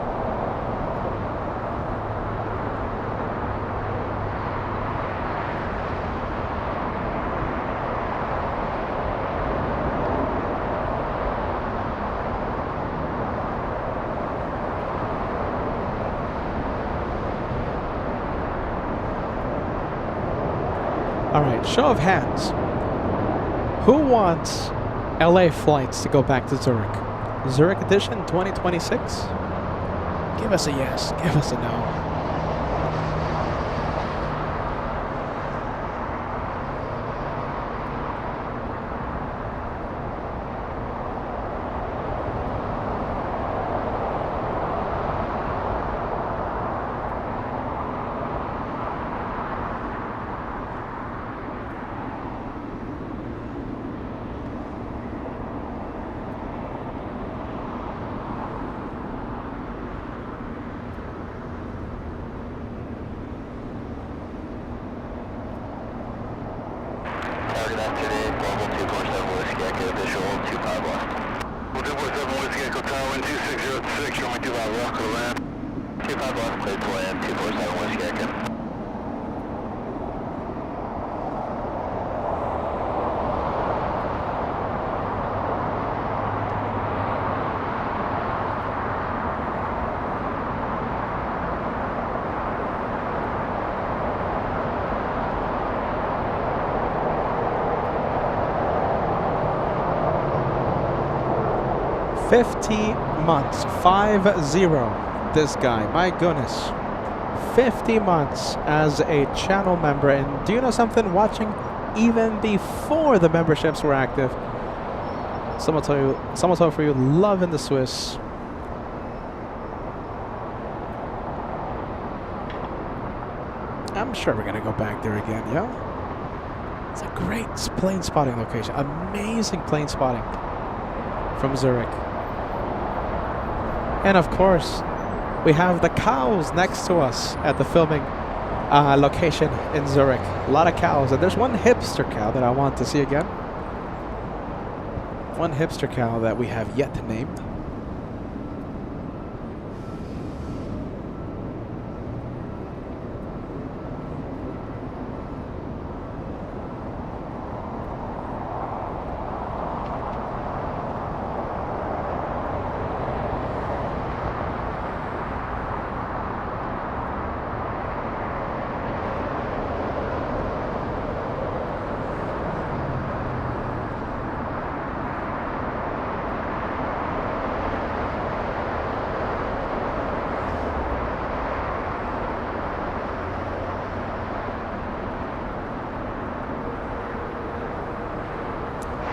Alright, show of hands. Who wants LA flights to go back to Zurich? Zurich edition 2026? Give us a yes, give us a no. Target activity, Global 247 Whiskey, Echo visual, 25 left. 247 Whiskey, Echo Tower, wind 2606, runway 25 left, clear land. 25 left, clear to land, 247 West Yakin. 50 months, 5-0, this guy, my goodness. 50 months as a channel member, and do you know something? Watching even before the memberships were active. Someone told for you, loving the Swiss. I'm sure we're gonna go back there again, yeah? It's a great plane spotting location, amazing plane spotting from Zurich. And of course, we have the cows next to us at the filming location in Zurich. A lot of cows, and there's one hipster cow that I want to see again. One hipster cow that we have yet to name.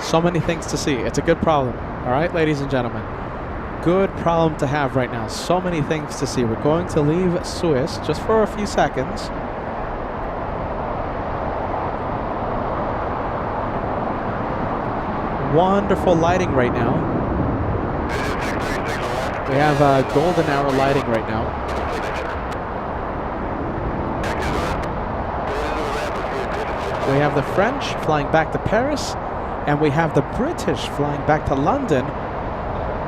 So many things to see. It's a good problem. All right, ladies and gentlemen. Good problem to have right now. So many things to see. We're going to leave Swiss just for a few seconds. Wonderful lighting right now. We have golden hour lighting right now. We have the French flying back to Paris. And we have the British flying back to London,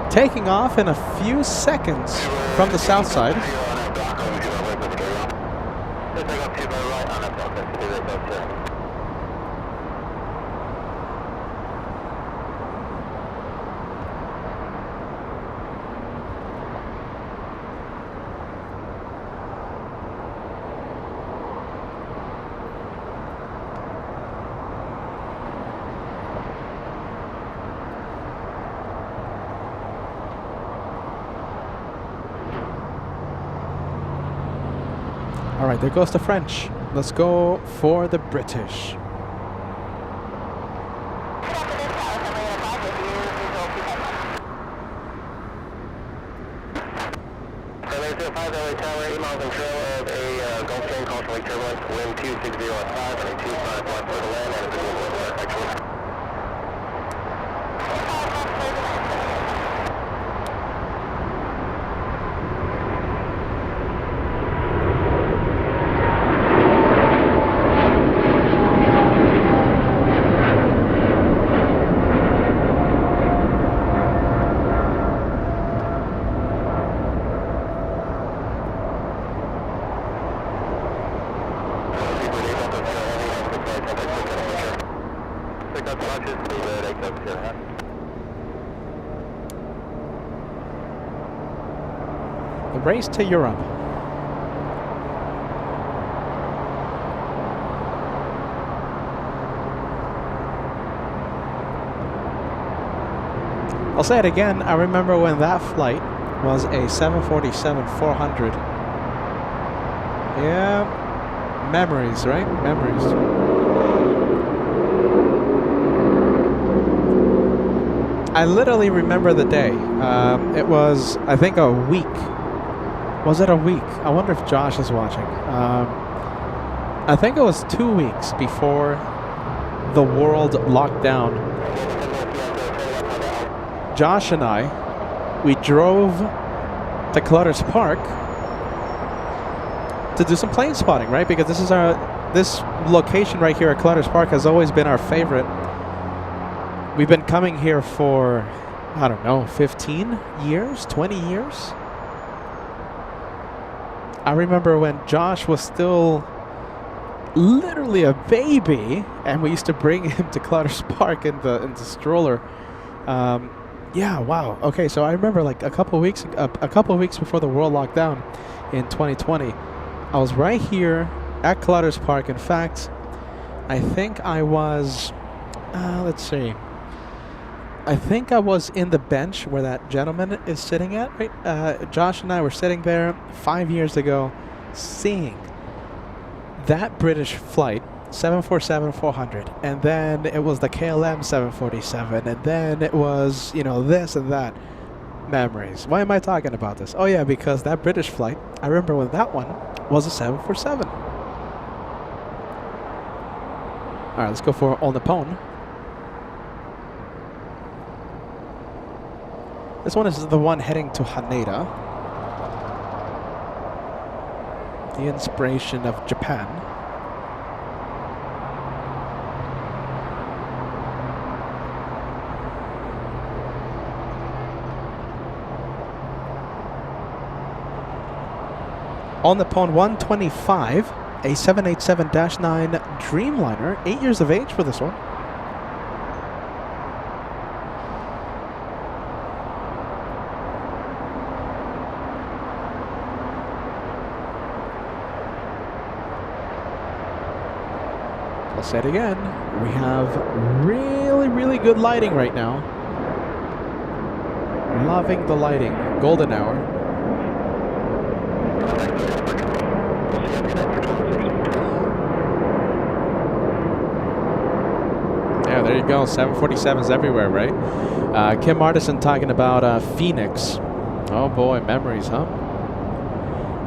taking off in a few seconds from the south side. All right, there goes the French. Let's go for the British. The race to Europe. I'll say it again, I remember when that flight was a 747-400. Yeah, memories, right? Memories. I literally remember the day. It was, I think, a week. Was it a week? I wonder if Josh is watching. I think it was 2 weeks before the world locked down. Josh and I, we drove to Clutter's Park to do some plane spotting, right? Because this location right here at Clutter's Park has always been our favorite. We've been coming here for, I don't know, 15 years, 20 years. I remember when Josh was still literally a baby, and we used to bring him to Clutters Park in the stroller. Yeah, wow. Okay, so I remember like a couple weeks before the world locked down in 2020, I was right here at Clutters Park. In fact, I think I was, let's see. I think I was in the bench where that gentleman is sitting at, right? Josh and I were sitting there 5 years ago, seeing that British flight, 747-400, and then it was the KLM 747, and then it was, you know, this and that. Memories. Why am I talking about this? Oh yeah, because that British flight, I remember when that one was a 747. All right, let's go for All Nippon. This one is the one heading to Haneda. The inspiration of Japan. On the Pone 125, a 787-9 Dreamliner, 8 years of age for this one. I'll say it again, we have really good lighting right now. Loving the lighting. Golden hour. Yeah, there you go. 747s everywhere, right? Kim Artisan talking about Phoenix. Oh boy, memories, huh?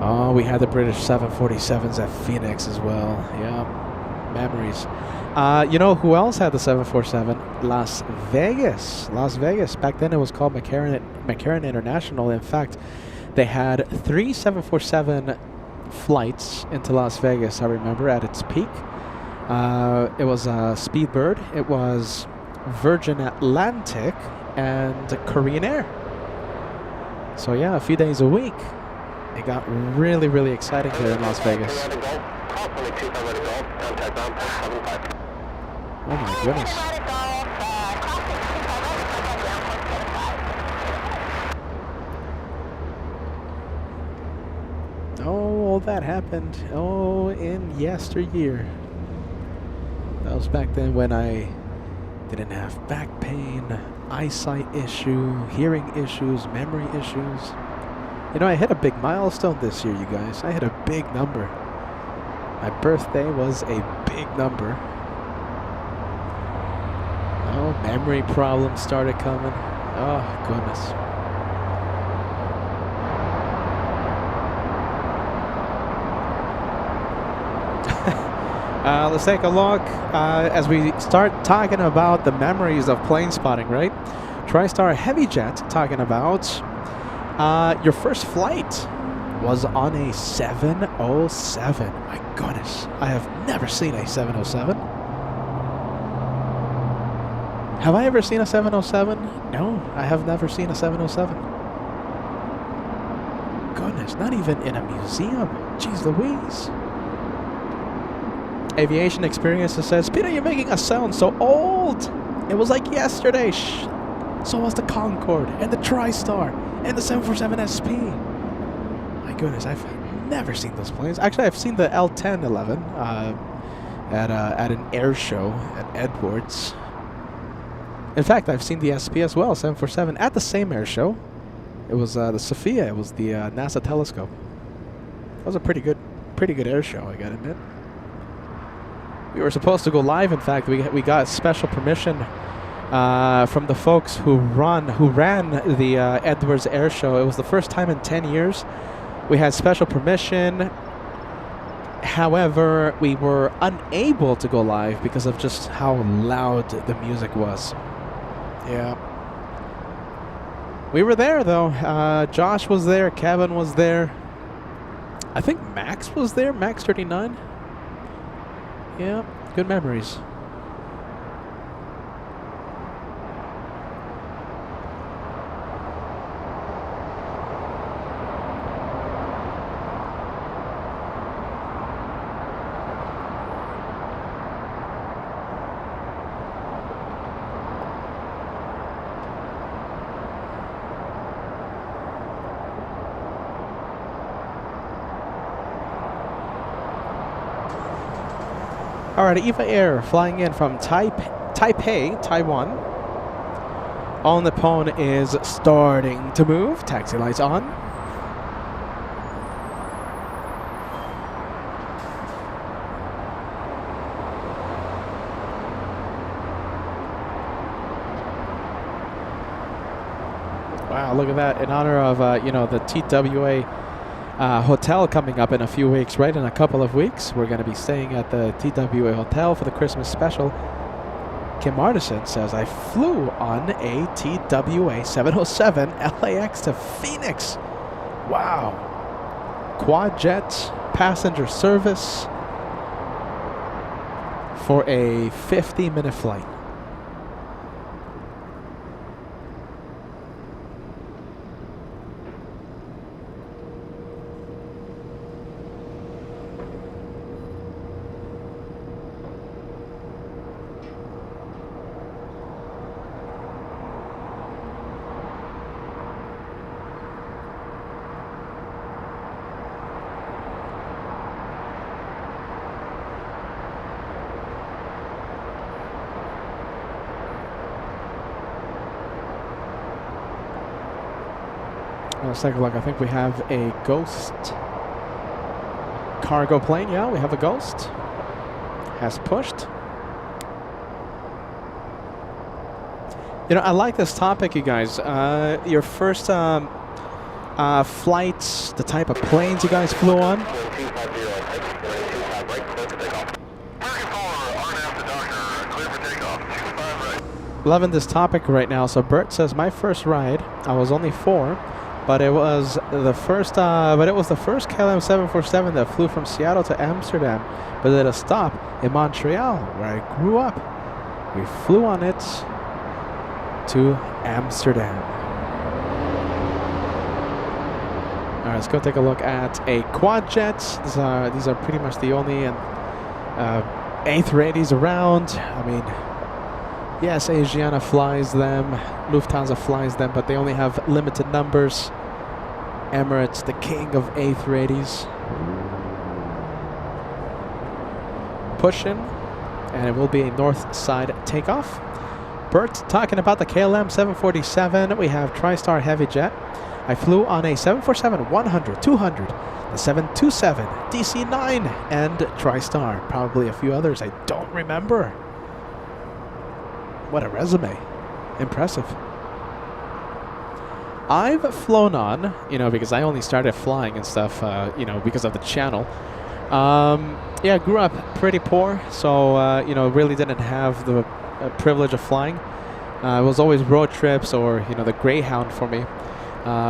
Oh, we had the British 747s at Phoenix as well. Yeah, memories. You know who else had the 747? Las Vegas. Las Vegas. Back then it was called McCarran International. In fact, they had 3 747 flights into Las Vegas, I remember, at its peak. It was Speedbird, it was Virgin Atlantic, and Korean Air. So yeah, a few days a week. It got really exciting here in Las Vegas. Oh my goodness. Oh, that happened. Oh, in yesteryear. That was back then when I didn't have back pain, eyesight issue, hearing issues, memory issues. You know, I hit a big milestone this year, you guys. I hit a big number. My birthday was a big number. Oh, memory problems started coming. Oh, goodness. Let's take a look as we start talking about the memories of plane spotting, right? TriStar HeavyJet talking about your first flight was on a 707. My goodness, I have never seen a 707. Have I ever seen a 707? No, I have never seen a 707. Goodness, not even in a museum. Jeez Louise. Aviation Experiences says, Peter, you're making us sound so old. It was like yesterday. Shh. So was the Concorde and the TriStar and the 747 SP. My goodness, I've never seen those planes. Actually, I've seen the L-1011 at an air show at Edwards. In fact, I've seen the SP as well, 747, at the same air show. It was the Sophia. It was the NASA telescope. That was a pretty good air show, I gotta admit. We were supposed to go live. In fact, we got special permission from the folks who ran the Edwards Air Show. It was the first time in 10 years we had special permission. However, we were unable to go live because of just how loud the music was. Yeah. We were there, though. Josh was there. Kevin was there. I think Max was there. Max 39. Yeah, good memories. All right, Eva Air flying in from Taipei, Taiwan. All Nippon is starting to move. Taxi lights on. Wow, look at that. In honor of, the TWA Hotel coming up in a few weeks, right? In a couple of weeks, we're going to be staying at the TWA Hotel for the Christmas special. Kim Artisan says, I flew on a TWA 707 LAX to Phoenix. Wow. Quad jet passenger service for a 50-minute flight. Let's take a look. I think we have a Ghost cargo plane. Yeah, we have a Ghost. Has pushed. I like this topic, you guys. Your first flights, the type of planes you guys flew on. Loving this topic right now. So Bert says, my first ride, I was only 4. But it was the first KLM 747 that flew from Seattle to Amsterdam, but did a stop in Montreal, where I grew up. We flew on it to Amsterdam. All right, let's go take a look at a quad jet. These are pretty much the only A380s around. I mean, yes, Asiana flies them, Lufansa flies them, but they only have limited numbers. Emirates, the king of A380s. Pushing, and it will be a north side takeoff. Bert talking about the KLM 747. We have TriStar Heavy Jet. I flew on a 747 100, 200, the 727, DC-9, and TriStar. Probably a few others I don't remember. What a resume. Impressive. I've flown on, because I only started flying and stuff, because of the channel. Yeah, I grew up pretty poor, so, really didn't have the privilege of flying. It was always road trips or, the Greyhound for me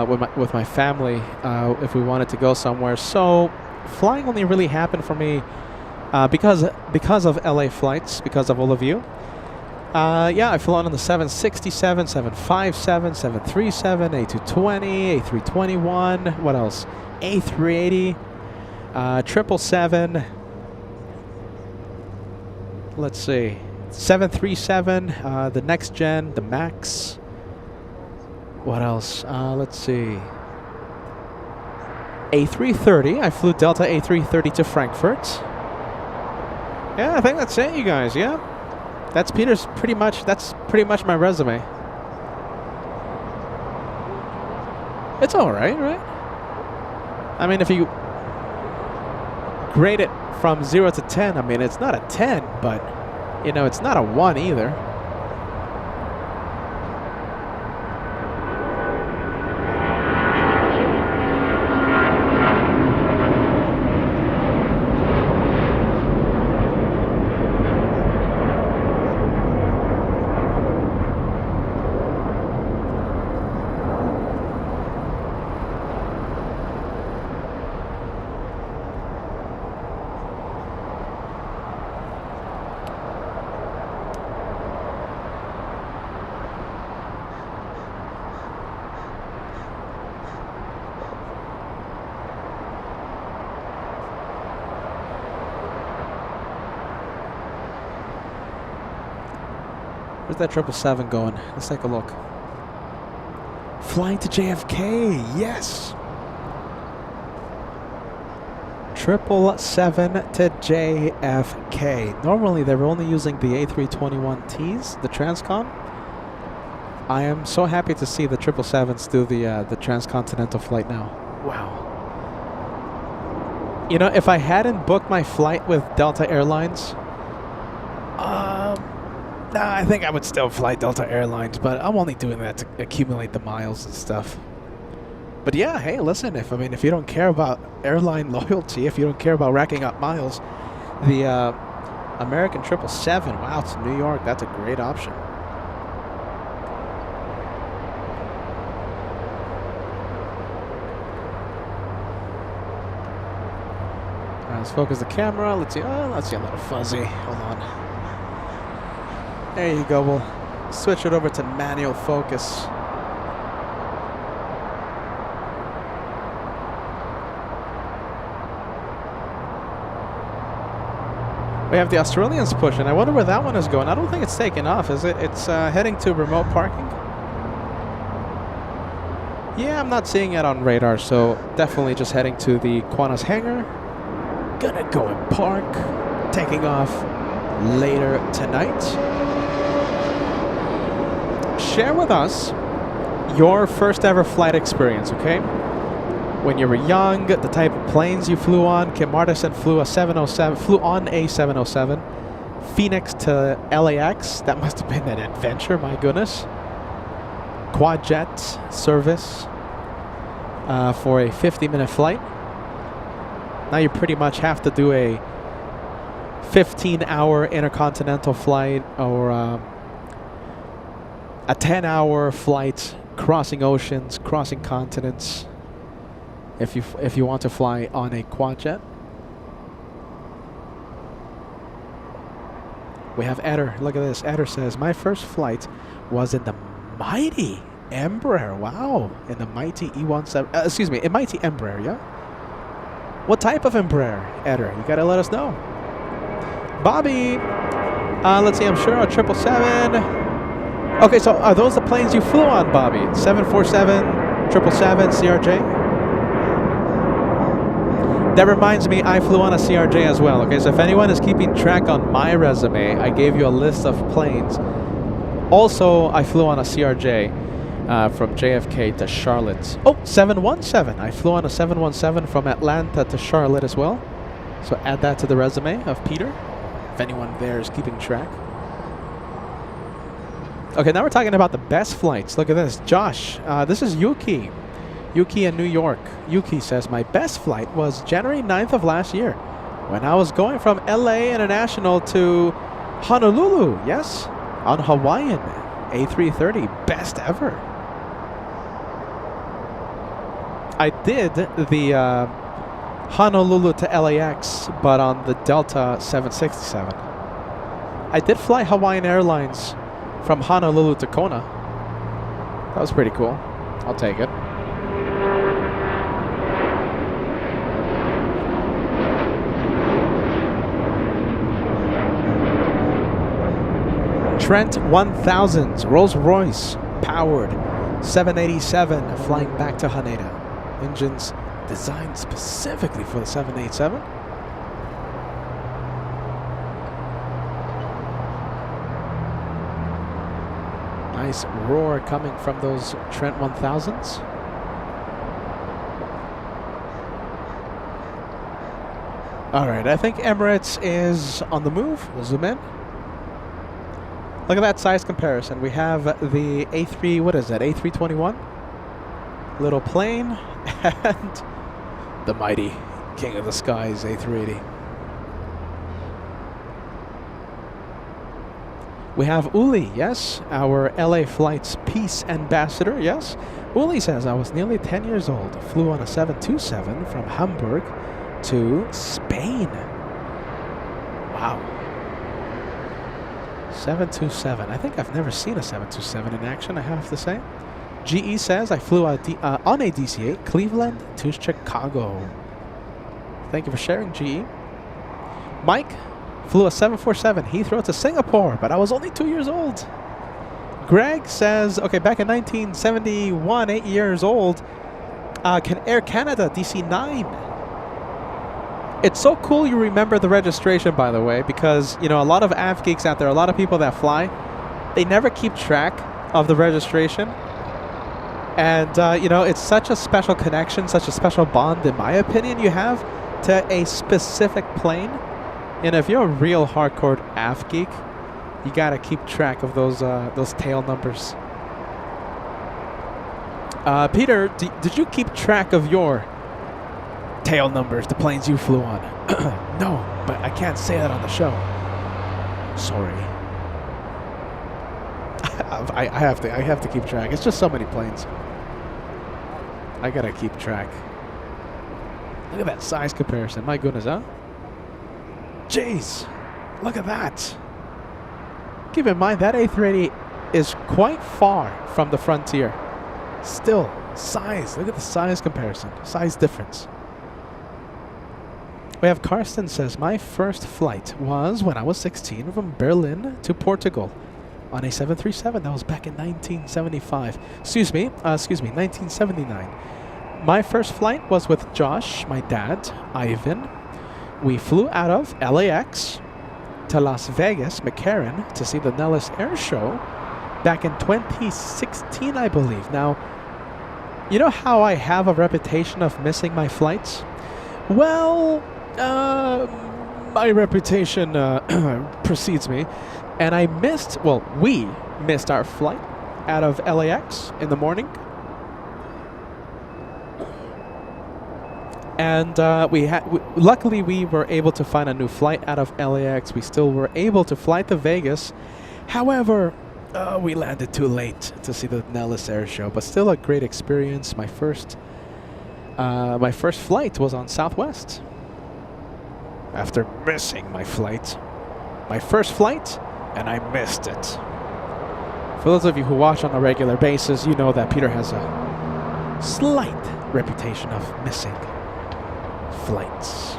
with my family if we wanted to go somewhere. So flying only really happened for me because of LA flights, because of all of you. Yeah, I've flown on the 767, 757, 737, A220, A321, what else? A380, 777, let's see, 737, the next gen, the MAX. What else? Let's see. A330, I flew Delta A330 to Frankfurt. Yeah, I think that's it, you guys, yeah. That's pretty much my resume. It's all right? I mean, if you grade it from 0 to 10, I mean, it's not a 10, but, it's not a 1 either. Where's that 777 going? Let's take a look. Flying to JFK, yes. 777 to JFK. Normally they were only using the A321Ts, the Transcon. I am so happy to see the 777s do the transcontinental flight now. Wow. You know, if I hadn't booked my flight with Delta Airlines, I think I would still fly Delta Airlines, but I'm only doing that to accumulate the miles and stuff. But yeah, hey, listen, if you don't care about airline loyalty, if you don't care about racking up miles, the American 777, wow, to New York, that's a great option. Let's focus the camera. Let's see. Oh, let's see, a little fuzzy. Hold on. There you go. We'll switch it over to manual focus. We have the Australians pushing. I wonder where that one is going. I don't think it's taken off, is it? It's heading to remote parking. Yeah, I'm not seeing it on radar, so definitely just heading to the Qantas hangar. Gonna go and park, taking off later tonight. Share with us your first ever flight experience, okay? When you were young, the type of planes you flew on. Kim Martison flew on a 707. Phoenix to LAX, that must have been an adventure, my goodness. Quad jet service for a 50-minute flight. Now you pretty much have to do a 15-hour intercontinental flight or a 10-hour flight crossing oceans, crossing continents, if you want to fly on a quad jet. We have Eder. Look at this. Eder says, my first flight was in the mighty Embraer. Wow. In the mighty E17. Mighty Embraer, yeah? What type of Embraer, Eder? You gotta let us know. Bobby, let's see, I'm sure a 777. Okay, so are those the planes you flew on, Bobby? 747, 777, CRJ? That reminds me, I flew on a CRJ as well. Okay, so if anyone is keeping track on my resume, I gave you a list of planes. Also, I flew on a CRJ. From JFK to Charlotte. Oh, 717. I flew on a 717 from Atlanta to Charlotte as well. So add that to the resume of Peter, if anyone there is keeping track. Okay, now we're talking about the best flights. Look at this. Josh, this is Yuki. Yuki in New York. Yuki says, my best flight was January 9th of last year when I was going from LA International to Honolulu. Yes, on Hawaiian A380. Best ever. I did the Honolulu to LAX, but on the Delta 767. I did fly Hawaiian Airlines from Honolulu to Kona. That was pretty cool. I'll take it. Trent 1000s, Rolls-Royce, powered 787, flying back to Haneda. Engines designed specifically for the 787. Nice roar coming from those Trent 1000s. All right, I think Emirates is on the move. We'll zoom in. Look at that size comparison. We have the A3, what is that, A321? Little plane, and the mighty King of the Skies A380. We have Uli, yes, our LA Flights Peace Ambassador, yes. Uli says, I was nearly 10 years old, flew on a 727 from Hamburg to Spain. Wow. 727. I think I've never seen a 727 in action, I have to say. GE says, I flew on a DC-8, Cleveland to Chicago. Thank you for sharing, GE. Mike flew a 747 Heathrow to Singapore, but I was only 2 years old. Greg says, okay, back in 1971, 8 years old, can Air Canada DC-9? It's so cool you remember the registration, by the way, because, you know, a lot of av geeks out there, a lot of people that fly, they never keep track of the registration. And, you know, it's such a special connection, such a special bond, in my opinion, you have to a specific plane. And if you're a real hardcore av geek, you got to keep track of those tail numbers. Peter, did you keep track of your tail numbers, the planes you flew on? No, but I can't say that on the show. Sorry. I have to keep track. It's just so many planes. I gotta keep track. Look at that size comparison. My goodness, huh? Jeez, look at that. Keep in mind that A380 is quite far from the Frontier. Still, size. Look at the size comparison. Size difference. We have Karsten says, my first flight was when I was 16 from Berlin to Portugal on a 737. That was back in 1975. Excuse me, 1979. My first flight was with Josh, my dad, Ivan. We flew out of LAX to Las Vegas, McCarran, to see the Nellis Air Show back in 2016, I believe. Now, you know how I have a reputation of missing my flights? Well, my reputation precedes me, and we missed our flight out of LAX in the morning, and luckily we were able to find a new flight out of LAX. We still were able to fly to Vegas. However, we landed too late to see the Nellis Air Show, but still a great experience. My first flight was on Southwest. After missing my flight. My first flight, and I missed it. For those of you who watch on a regular basis, you know that Peter has a slight reputation of missing flights.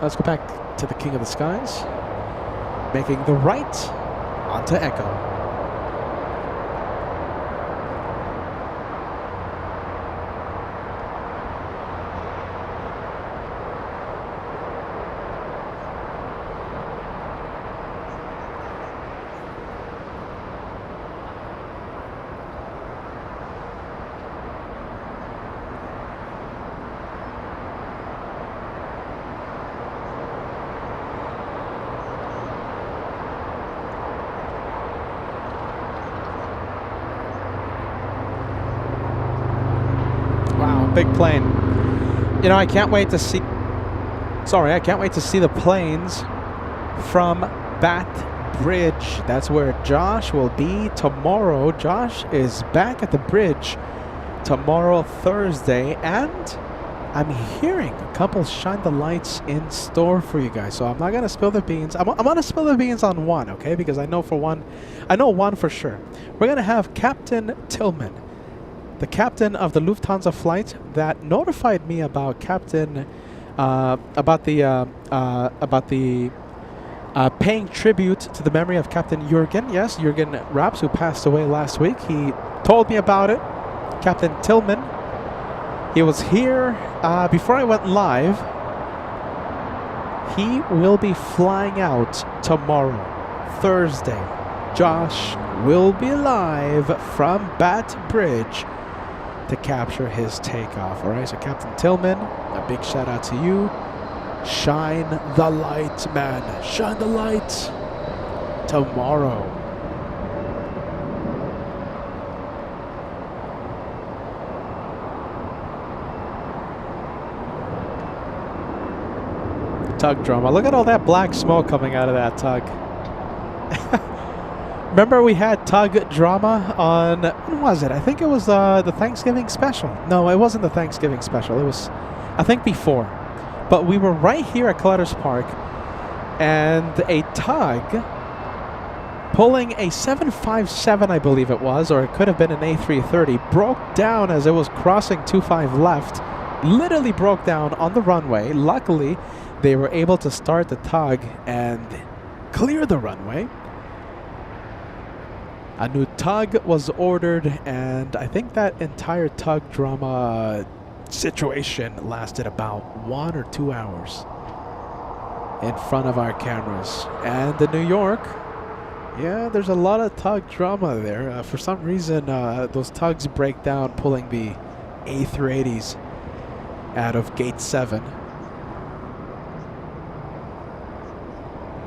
Let's go back to the King of the Skies. Making the right onto Echo. Big plane. You know, I can't wait to see the planes from Bath Bridge. That's where Josh will be tomorrow. Josh is back at the bridge tomorrow, Thursday, and I'm hearing a couple shine the lights in store for you guys. So I'm not gonna spill the beans. I'm gonna spill the beans on one, okay? Because I know one for sure. We're gonna have Captain Tillman, the captain of the Lufthansa flight that notified me about paying tribute to the memory of Captain Jürgen. Yes, Jürgen Raps, who passed away last week. He told me about it. Captain Tillman. He was here before I went live. He will be flying out tomorrow, Thursday. Josh will be live from Bath Bridge to capture his takeoff. All right, so Captain Tillman, a big shout out to you. Shine the light, man. Shine the light tomorrow. Tug drama. Look at all that black smoke coming out of that tug. Remember we had tug drama on, when was it? I think it was the Thanksgiving special. No, it wasn't the Thanksgiving special. It was, I think, before. But we were right here at Clutters Park, and a tug pulling a 757, I believe it was, or it could have been an A330, broke down as it was crossing 25 left. Literally broke down on the runway. Luckily, they were able to start the tug and clear the runway. A new tug was ordered, and I think that entire tug drama situation lasted about 1 or 2 hours in front of our cameras. And in New York, yeah, there's a lot of tug drama there. For some reason, those tugs break down pulling the A380s out of Gate 7.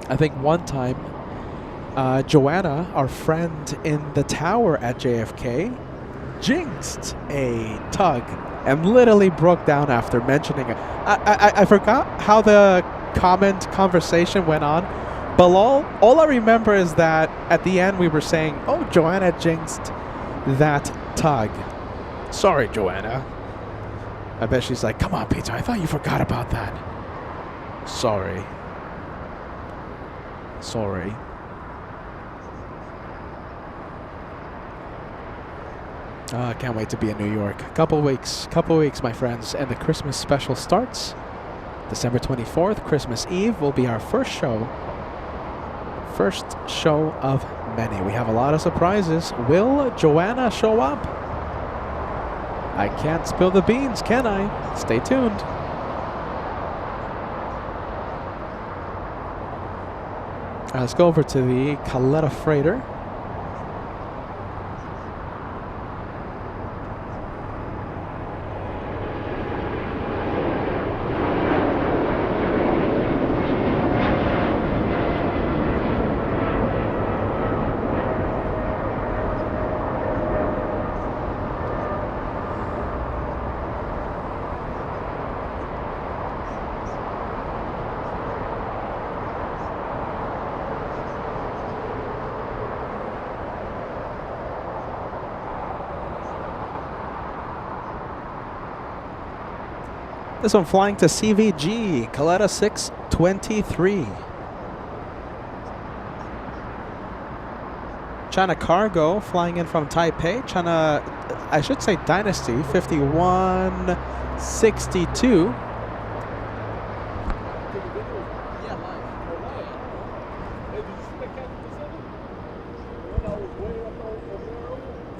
I think one time, Joanna, our friend in the tower at JFK, jinxed a tug and literally broke down after mentioning it. I forgot how the conversation went on, but all I remember is that at the end we were saying, oh, Joanna jinxed that tug. Sorry, Joanna. I bet she's like, come on, Peter, I thought you forgot about that. Sorry. I can't wait to be in New York. Couple weeks, my friends, and the Christmas special starts. December 24th, Christmas Eve, will be our first show. First show of many. We have a lot of surprises. Will Joanna show up? I can't spill the beans, can I? Stay tuned. Let's go over to the Caletta freighter. This one flying to CVG, Caletta 623. China Cargo flying in from Taipei. China, I should say Dynasty, 5162.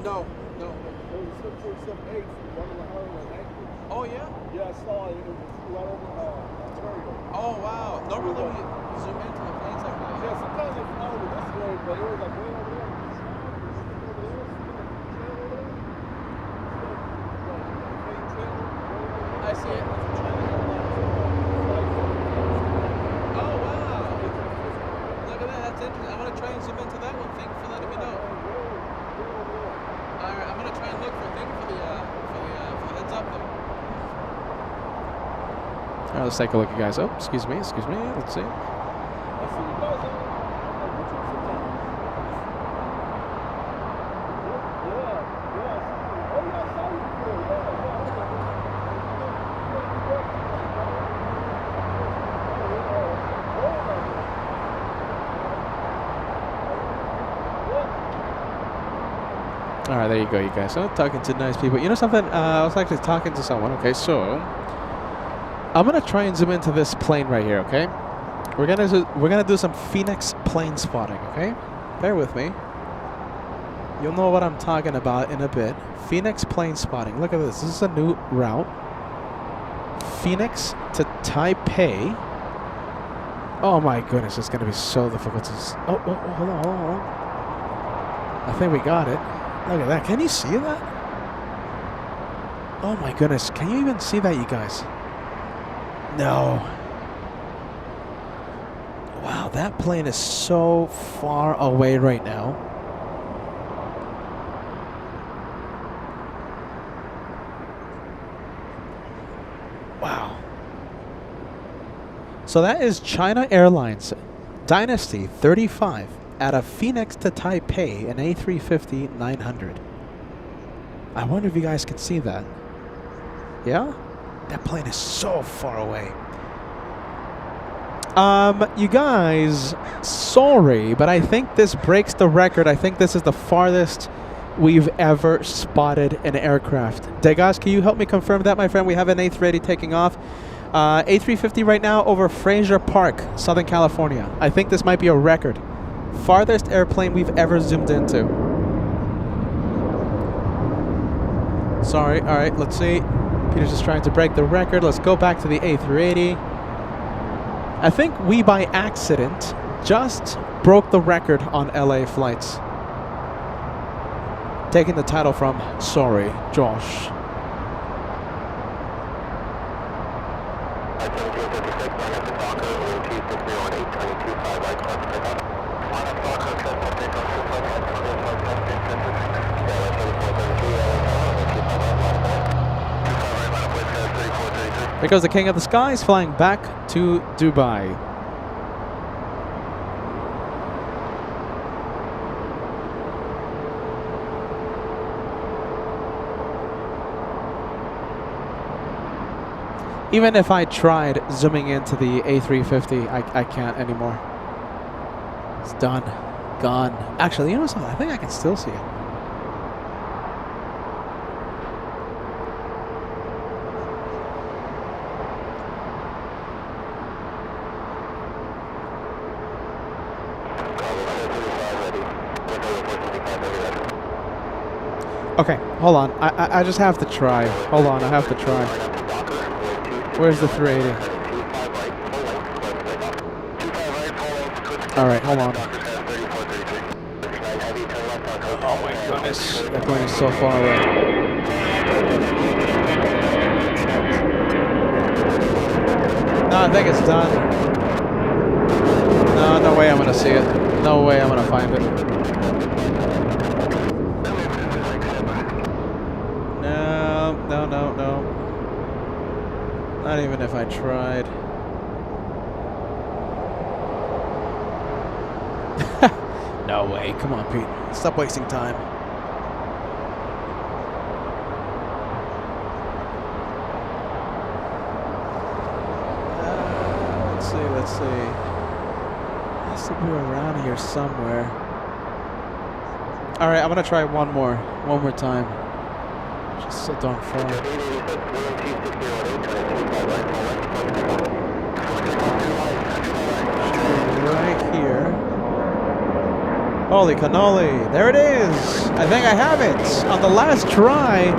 No. Oh, yeah? Yeah, I saw it. It was right over Ontario. Oh, wow. Normally we zoom into the planes like that. Yeah, sometimes it's over this way, but it was like way over there. I see it. Oh, wow. Look at that. That's interesting. I'm going to try and zoom into that one. Thank you for letting me know. All right, I'm going to try and look for thank you for the heads up there. All right, let's take a look, you guys. Oh, excuse me. Let's see. All right, there you go, you guys. So talking to nice people. You know something? I was actually talking to someone. Okay, so I'm gonna try and zoom into this plane right here. Okay, we're gonna do some Phoenix plane spotting. Okay, bear with me. You'll know what I'm talking about in a bit. Phoenix plane spotting. Look at this. This is a new route. Phoenix to Taipei. Oh my goodness, it's gonna be so difficult to. Oh, hold on. I think we got it. Look at that. Can you see that? Oh my goodness. Can you even see that, you guys? No. Wow, that plane is so far away right now. Wow. So that is China Airlines Dynasty 35. Out of Phoenix to Taipei, an A350-900. I wonder if you guys can see that. Yeah? That plane is so far away. You guys, sorry, but I think this breaks the record. I think this is the farthest we've ever spotted an aircraft. Degas, can you help me confirm that, my friend? We have an A380 taking off. A350 right now over Fraser Park, Southern California. I think this might be a record. Farthest airplane we've ever zoomed into. Sorry, all right, let's see. Peter's just trying to break the record. Let's go back to the A380. I think we, by accident, just broke the record on LA flights. Taking the title from, sorry, Josh. Here goes the King of the Skies flying back to Dubai. Even if I tried zooming into the A350, I can't anymore. It's done. Gone. Actually, you know something? I think I can still see it. Okay, hold on. I just have to try. Hold on, I have to try. Where's the 380? Alright, hold on. Oh my goodness. That plane is so far away. No, I think it's done. No, no way I'm gonna see it. No way I'm gonna find it. No. Not even if I tried. No way. Come on, Pete. Stop wasting time. Let's see. It has to be around here somewhere. Alright, I'm gonna try one more time. Just so darn far. Right here. Holy cannoli. There it is. I think I have it. On the last try.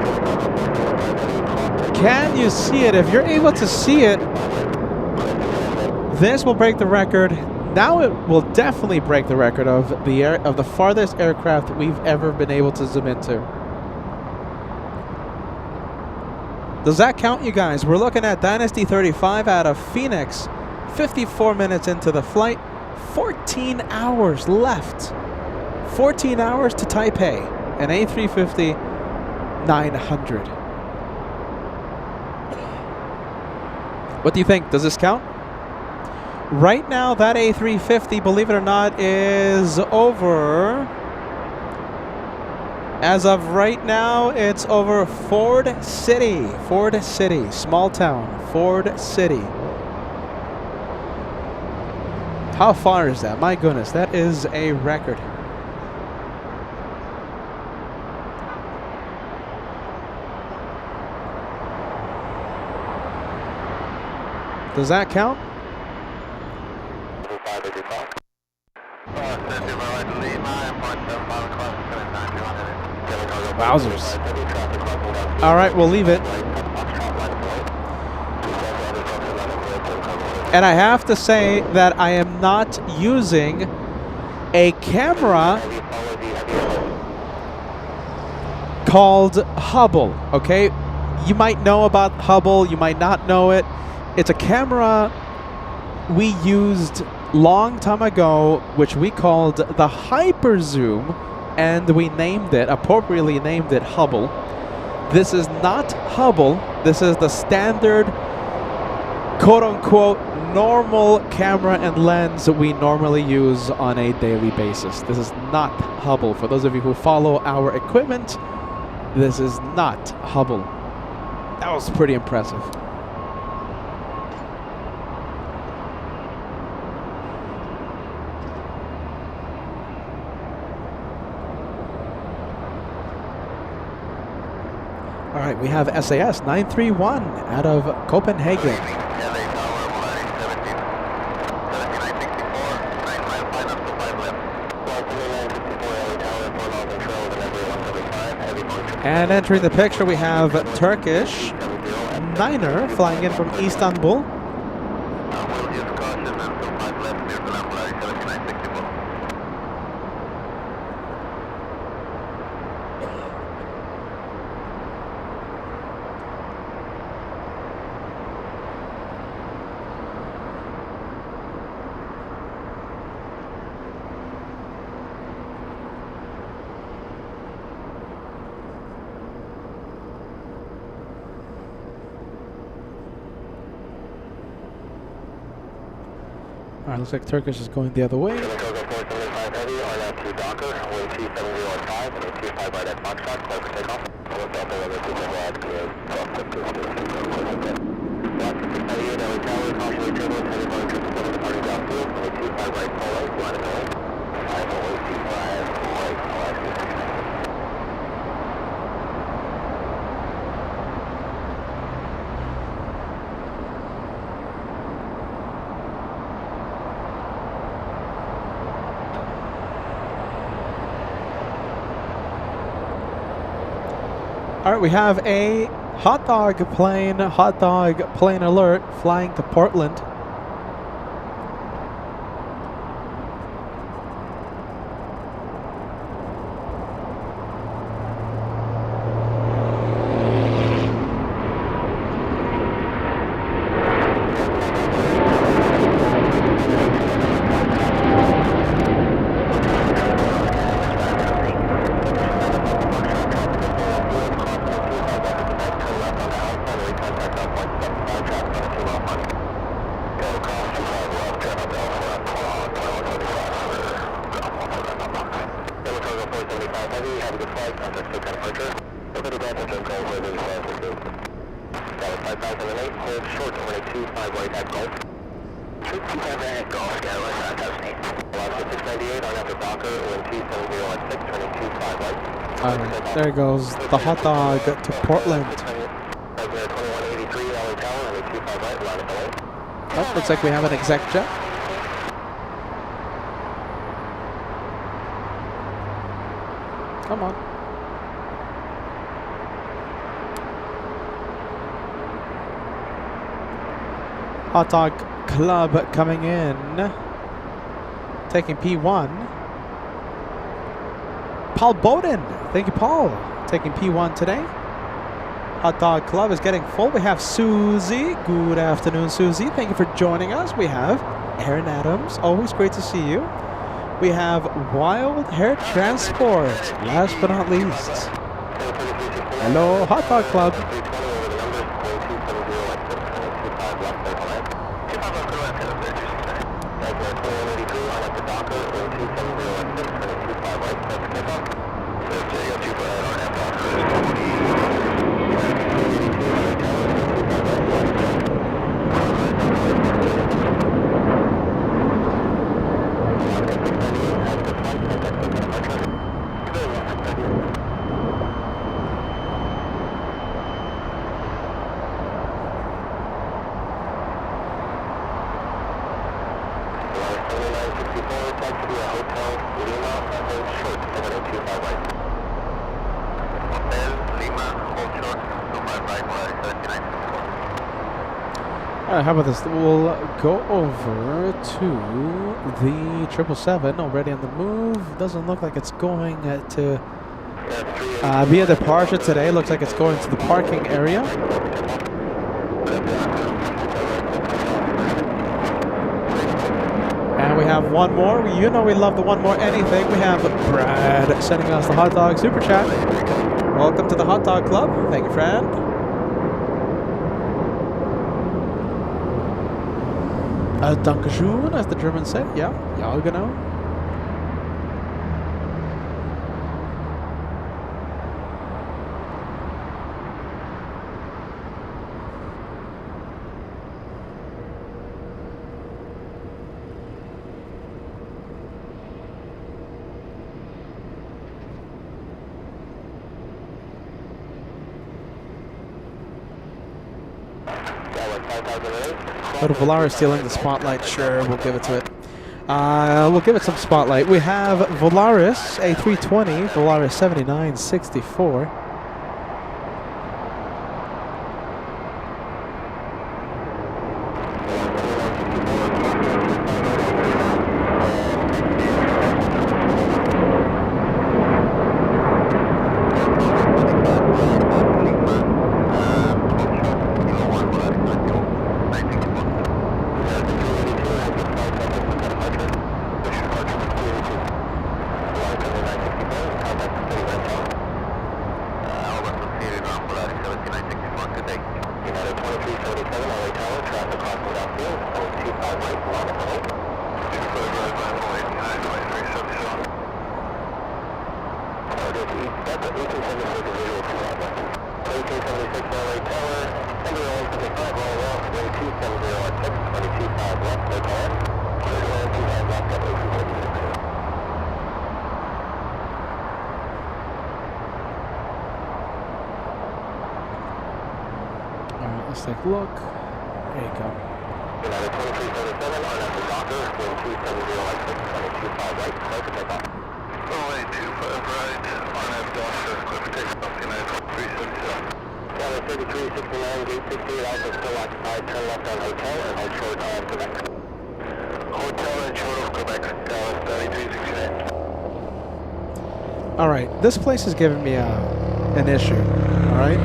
Can you see it? If you're able to see it, this will break the record. Now it will definitely break the record of the farthest aircraft we've ever been able to zoom into. Does that count, you guys? We're looking at Dynasty 35 out of Phoenix. 54 minutes into the flight. 14 hours left. 14 hours to Taipei. An A350 900. What do you think? Does this count? Right now, that A350, believe it or not, is over. As of right now, it's over Ford City. Ford City. Small town. Ford City. How far is that? My goodness, that is a record. Does that count? Wowzers. All right, we'll leave it. And I have to say that I am not using a camera called Hubble, okay? You might know about Hubble, you might not know it. It's a camera we used long time ago, which we called the Hyper Zoom, and we named it, appropriately named it Hubble. This is not Hubble. This is the standard, quote-unquote, normal camera and lens we normally use on a daily basis. This is not Hubble. For those of you who follow our equipment, this is not Hubble. That was pretty impressive. All right, we have SAS 931 out of Copenhagen. And entering the picture, we have Turkish Niner flying in from Istanbul. We'll use caution and some 5 left near the Runway 7964. Alright, looks like Turkish is going the other way. Cargo 475 heavy, RNAV to Docker, wind 2705, and 25 right at Foxtrot, clear for takeoff. We'll Delta weather to the right, clear, cross up to 698, LA Tower, caution turbulence, heavy volume 777, departing ground field, wind 25 right, full right, line of the way. 5 right, Alaska. All right, we have a hot dog plane alert flying to Portland. There goes the hot dog to Portland. Oh, looks like we have an exec jet. Come on. Hot Dog Club coming in. Taking P1. Paul Bowden. Thank you, Paul. Taking P1 today. Hot Dog Club is getting full. We have Susie. Good afternoon, Susie. Thank you for joining us. We have Aaron Adams. Always great to see you. We have Wild Hair Transport. Last but not least. Hello, Hot Dog Club. How about this? We'll go over to the 777 already on the move. Doesn't look like it's going to be a departure today. Looks like it's going to the parking area. And we have one more. You know we love the one more anything. We have Brad sending us the hot dog super chat. Welcome to the Hot Dog Club. Thank you, friend. Dankeschön, as the Germans say. Yeah, ja, genau. But Volaris stealing the spotlight, sure, we'll give it to it. We'll give it some spotlight. We have Volaris A380, Volaris 7964. Delta 1876 visual to Farthest. 1876 runway tower, Emirates A380 roll off, wind 270 at 6, 22.5 left, hotel. Clear to land 25 left at 1876. Alright, let's take a look. There you go. United 2337 on at the Docker, wind 270 at 6, 22.5 right, clear to take off. Runway 25 right, on at Docker, clear for takeoff, United 2337. Runway 3369, gate 68 Alpha still occupied, turn left on hotel and hold short on Quebec. Hotel and short of Quebec, Dallas 3369. Alright, this place is giving me an issue. Alright?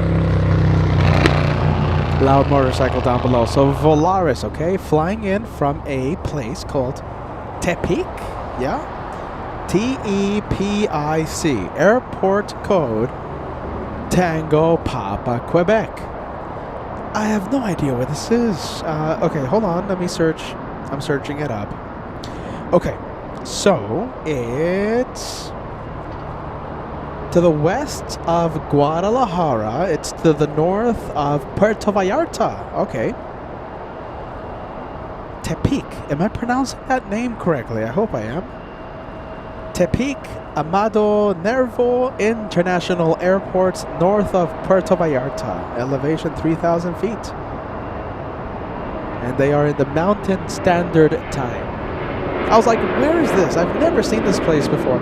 Loud motorcycle down below. So Volaris, okay, flying in from a place called Tepic, yeah? T-E-P-I-C, airport code Tango Papa Quebec. I have no idea where this is. Okay, hold on, let me search. I'm searching it up. Okay, so it's to the west of Guadalajara. It's to the north of Puerto Vallarta. Okay. Tepic. Am I pronouncing that name correctly? I hope I am. Tepic Amado Nervo International Airport, north of Puerto Vallarta. Elevation 3,000 feet. And they are in the Mountain Standard Time. I was like, where is this? I've never seen this place before.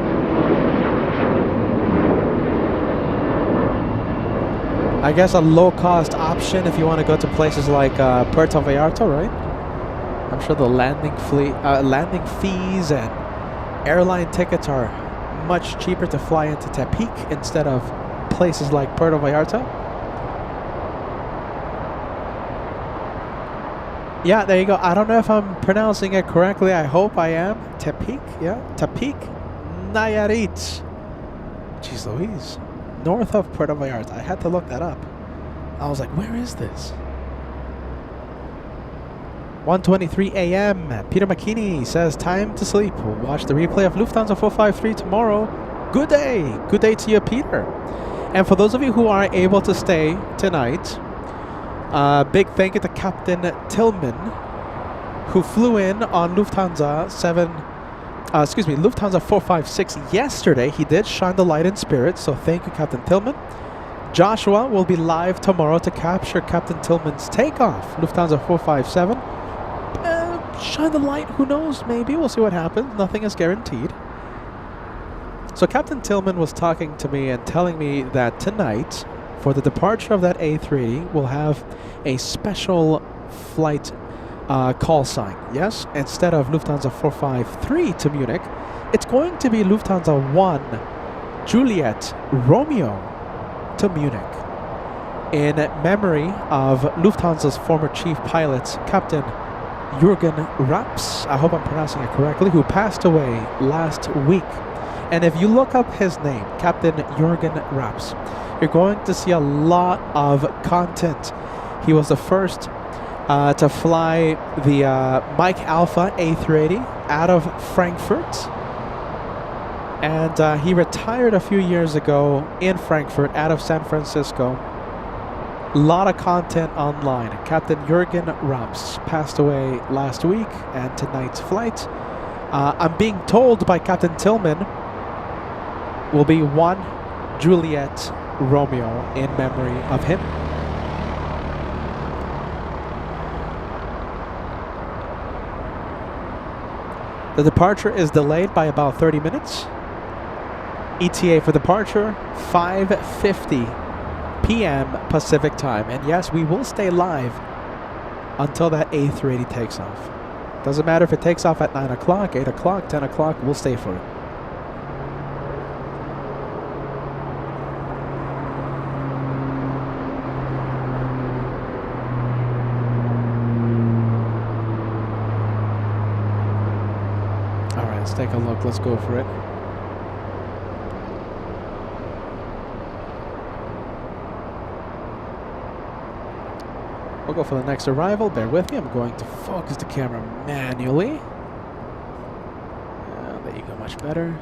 I guess a low-cost option if you want to go to places like Puerto Vallarta, right? I'm sure the landing fees and airline tickets are much cheaper to fly into Tepic instead of places like Puerto Vallarta. Yeah, there you go. I don't know if I'm pronouncing it correctly. I hope I am. Tepic, yeah? Tepic, Nayarit. Jeez Louise. North of Puerto Vallarta. I had to look that up. I was like, where is this? 1:23 a.m. Peter McKinney says, time to sleep. We'll watch the replay of Lufthansa 453 tomorrow. Good day. Good day to you, Peter. And for those of you who are able to stay tonight, big thank you to Captain Tillman, who flew in on Lufthansa 456 yesterday. He did shine the light in spirit, so thank you, Captain Tillman. Joshua will be live tomorrow to capture Captain Tillman's takeoff, Lufthansa 457. Shine the light, who knows, maybe, we'll see what happens. Nothing is guaranteed. So Captain Tillman was talking to me and telling me that tonight, for the departure of that A380, we'll have a special flight call sign. Yes, instead of Lufthansa 453 to Munich, it's going to be Lufthansa 1 Juliet Romeo to Munich, in memory of Lufthansa's former chief pilot, Captain Jürgen Raps, I hope I'm pronouncing it correctly, who passed away last week. And if you look up his name, Captain Jürgen Raps, you're going to see a lot of content. He was the first to fly the Mike Alpha A380 out of Frankfurt. And he retired a few years ago in Frankfurt, out of San Francisco. A lot of content online. Captain Jürgen Raps passed away last week, and tonight's flight, I'm being told by Captain Tillman, will be 1 Juliet Romeo in memory of him. The departure is delayed by about 30 minutes. ETA for departure, 5:50 p.m. Pacific time. And yes, we will stay live until that A380 takes off. Doesn't matter if it takes off at 9 o'clock, 8 o'clock, 10 o'clock, we'll stay for it. Alright, let's take a look. Let's go for it. We'll go for the next arrival. Bear with me. I'm going to focus the camera manually. There you go. Much better.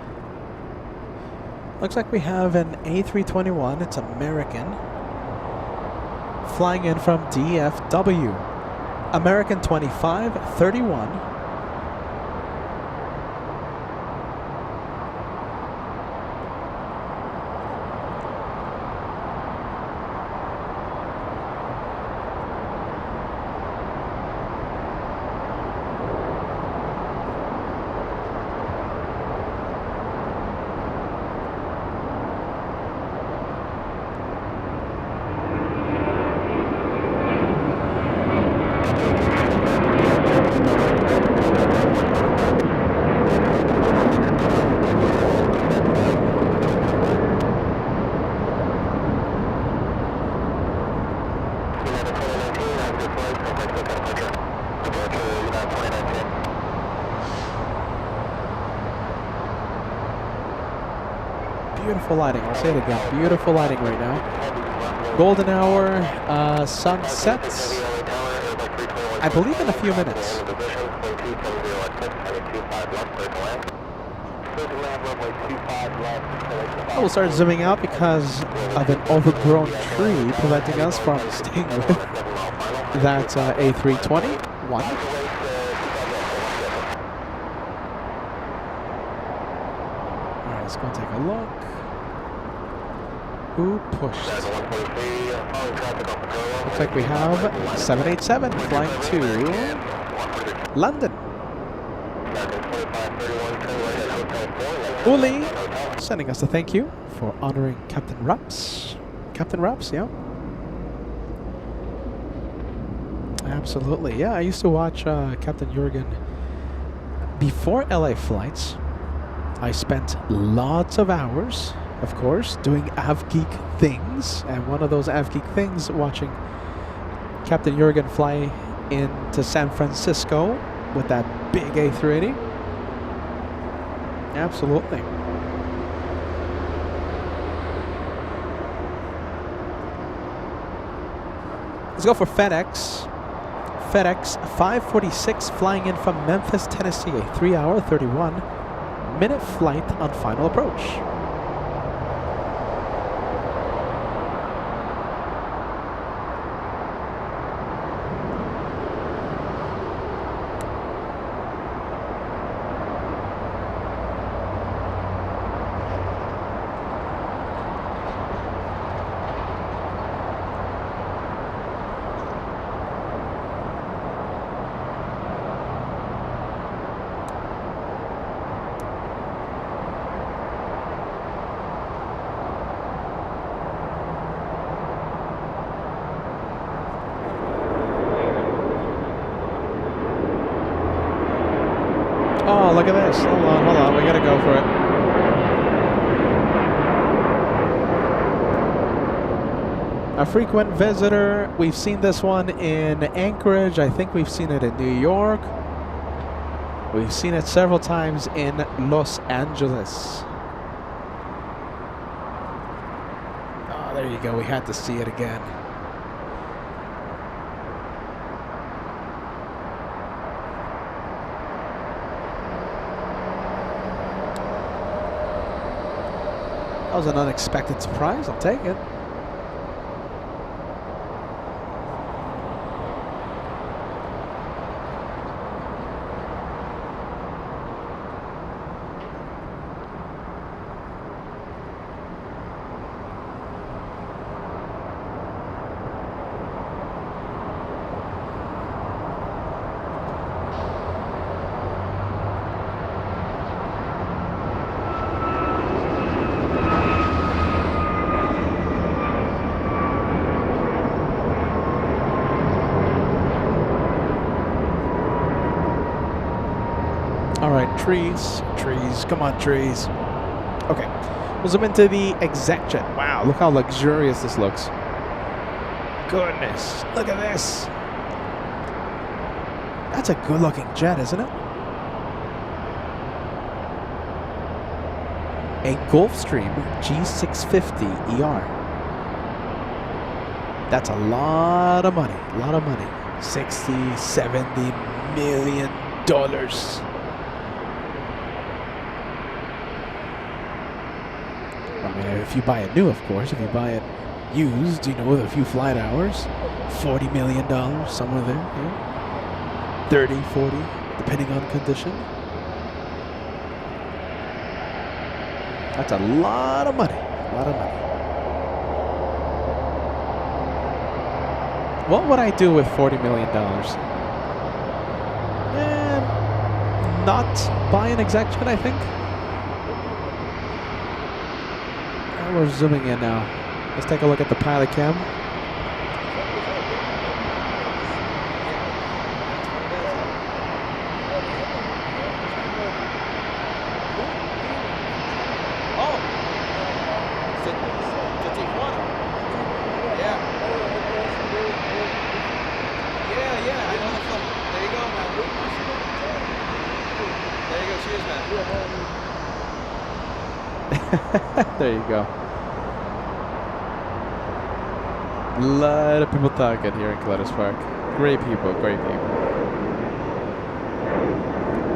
Looks like we have an A321. It's American. Flying in from DFW. American 2531. Beautiful lighting. I'll say it again. Beautiful lighting right now. Golden hour. Sun sets, I believe, in a few minutes. I will start zooming out because of an overgrown tree preventing us from staying with that A320. One. Alright, let's go take a look. Who pushed? Looks like we have 787 flying to London. Uli sending us a thank you for honoring Captain Raps. Captain Raps, yeah. Absolutely, yeah. I used to watch Captain Jurgen before LA flights. I spent lots of hours, of course, doing AvGeek things, and one of those AvGeek things, watching Captain Jurgen fly into San Francisco with that big A380. Absolutely. Let's go for FedEx. FedEx 546 flying in from Memphis, Tennessee, a 3-hour, 31-minute flight on final approach. Oh, look at this. Hold on. We gotta go for it. A frequent visitor. We've seen this one in Anchorage. I think we've seen it in New York. We've seen it several times in Los Angeles. Oh, there you go. We had to see it again. That was an unexpected surprise. I'll take it. Trees, come on, trees. Okay, we'll zoom into the exec jet. Wow, look how luxurious this looks. Goodness, look at this. That's a good looking jet, isn't it? A Gulfstream G650 ER. That's a lot of money, 60-70 million dollars. mean, if you buy it new, of course. If you buy it used, you know, with a few flight hours, $40 million, somewhere there. Yeah. 30, 40, depending on condition. That's a lot of money. A lot of money. What would I do with $40 million? Not buy an exec jet, I think. And we're zooming in now. Let's take a look at the pilot cam. There you go. A lot of people talking here in Columbus Park. Great people, great people.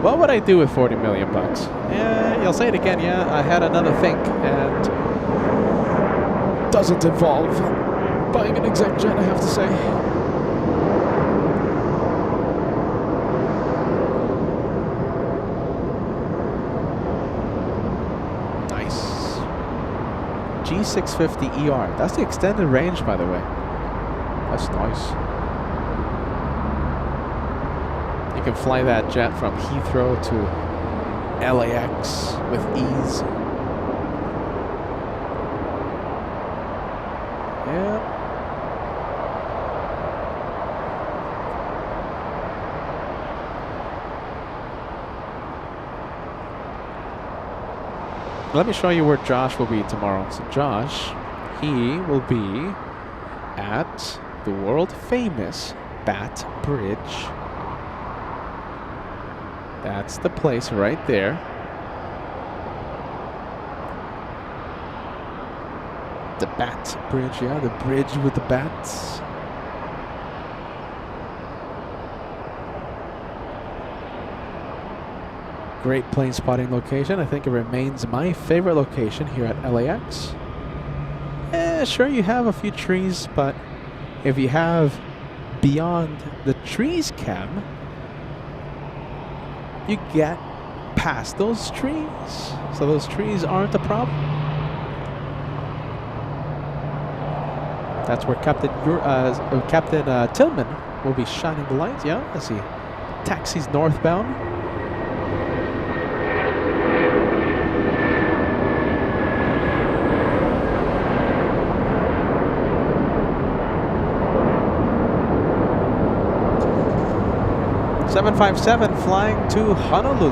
What would I do with 40 million bucks? Yeah, you'll say it again, yeah. I had another think, and doesn't involve buying an exec jet, I have to say. G650ER. That's the extended range, by the way. That's nice. You can fly that jet from Heathrow to LAX with ease. Yeah. Let me show you where Josh will be tomorrow. So Josh, he will be at the world famous Bat Bridge. That's the place right there. The Bat Bridge, yeah, the bridge with the bats. Great plane spotting location. I think it remains my favorite location here at LAX. Sure, you have a few trees, but if you have beyond the trees cam, you get past those trees. So those trees aren't a problem. That's where Captain Tillman will be shining the lights. Yeah, let's see. Taxis northbound. .757 flying to Honolulu.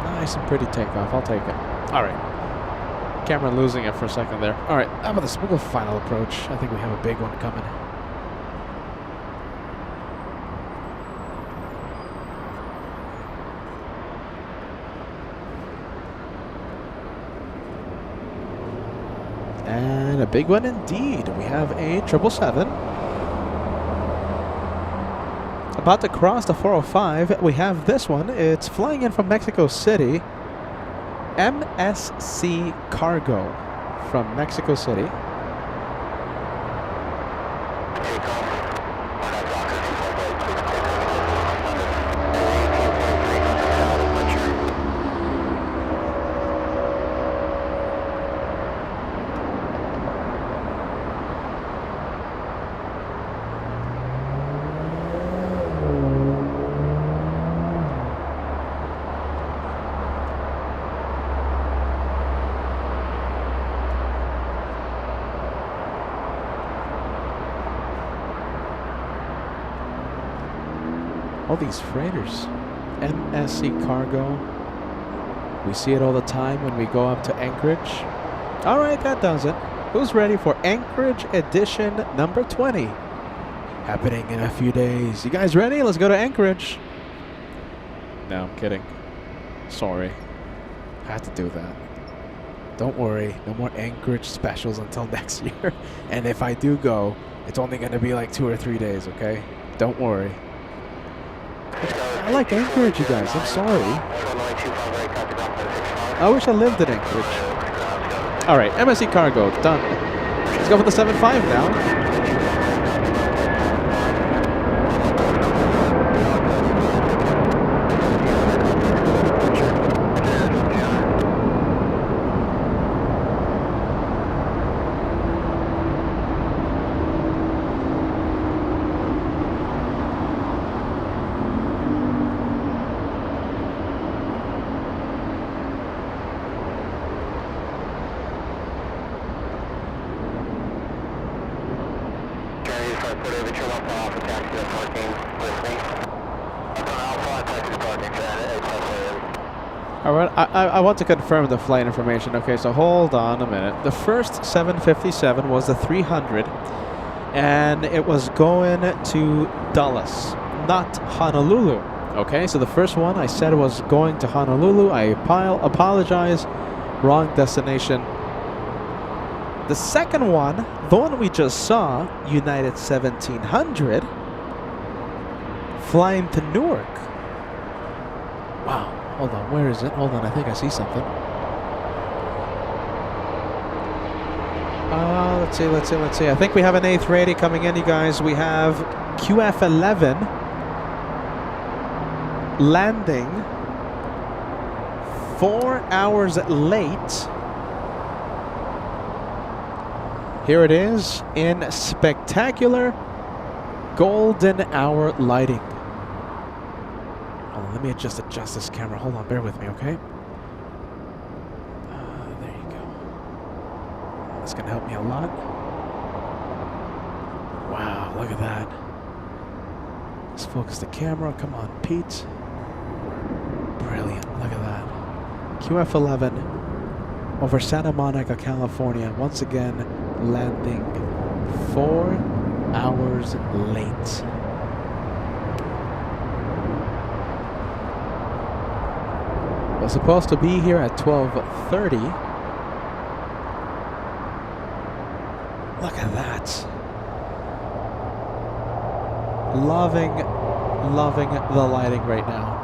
Nice and pretty takeoff. I'll take it. All right. Camera losing it for a second there. All right. How about this? We'll go final approach. I think we have a big one coming. And a big one indeed. We have a 777. About to cross the 405. We have this one. It's flying in from Mexico City. MSC Cargo from Mexico City. All these freighters. MSC Cargo. We see it all the time when we go up to Anchorage. All right, that does it. Who's ready for Anchorage edition number 20? Happening in a few days. You guys ready? Let's go to Anchorage. No, I'm kidding. Sorry. I had to do that. Don't worry. No more Anchorage specials until next year. And if I do go, it's only going to be like 2 or 3 days, okay? Don't worry. I like Anchorage, you guys. I'm sorry. Runway 25 right, copy, Delta 65. I wish I lived in Anchorage. All right, MSC Cargo, done. Let's go for the 7.5 now. All right, I want to confirm the flight information. Okay, so hold on a minute. The first 757 was the 300, and it was going to Dulles, not Honolulu. Okay, so the first one I said was going to Honolulu. I apologize. Wrong destination. The second one, the one we just saw, United 1700, flying to Newark. Wow. Hold on, where is it? Hold on, I think I see something. Let's see. I think we have an A380 coming in, you guys. We have QF11 landing 4 hours late. Here it is in spectacular golden hour lighting. Let me just adjust this camera. Hold on, bear with me, okay? There you go. That's gonna help me a lot. Wow, look at that. Let's focus the camera. Come on, Pete. Brilliant, look at that. QF11 over Santa Monica, California. Once again, landing 4 hours late. Was supposed to be here at 12:30. Look at that. Loving the lighting right now.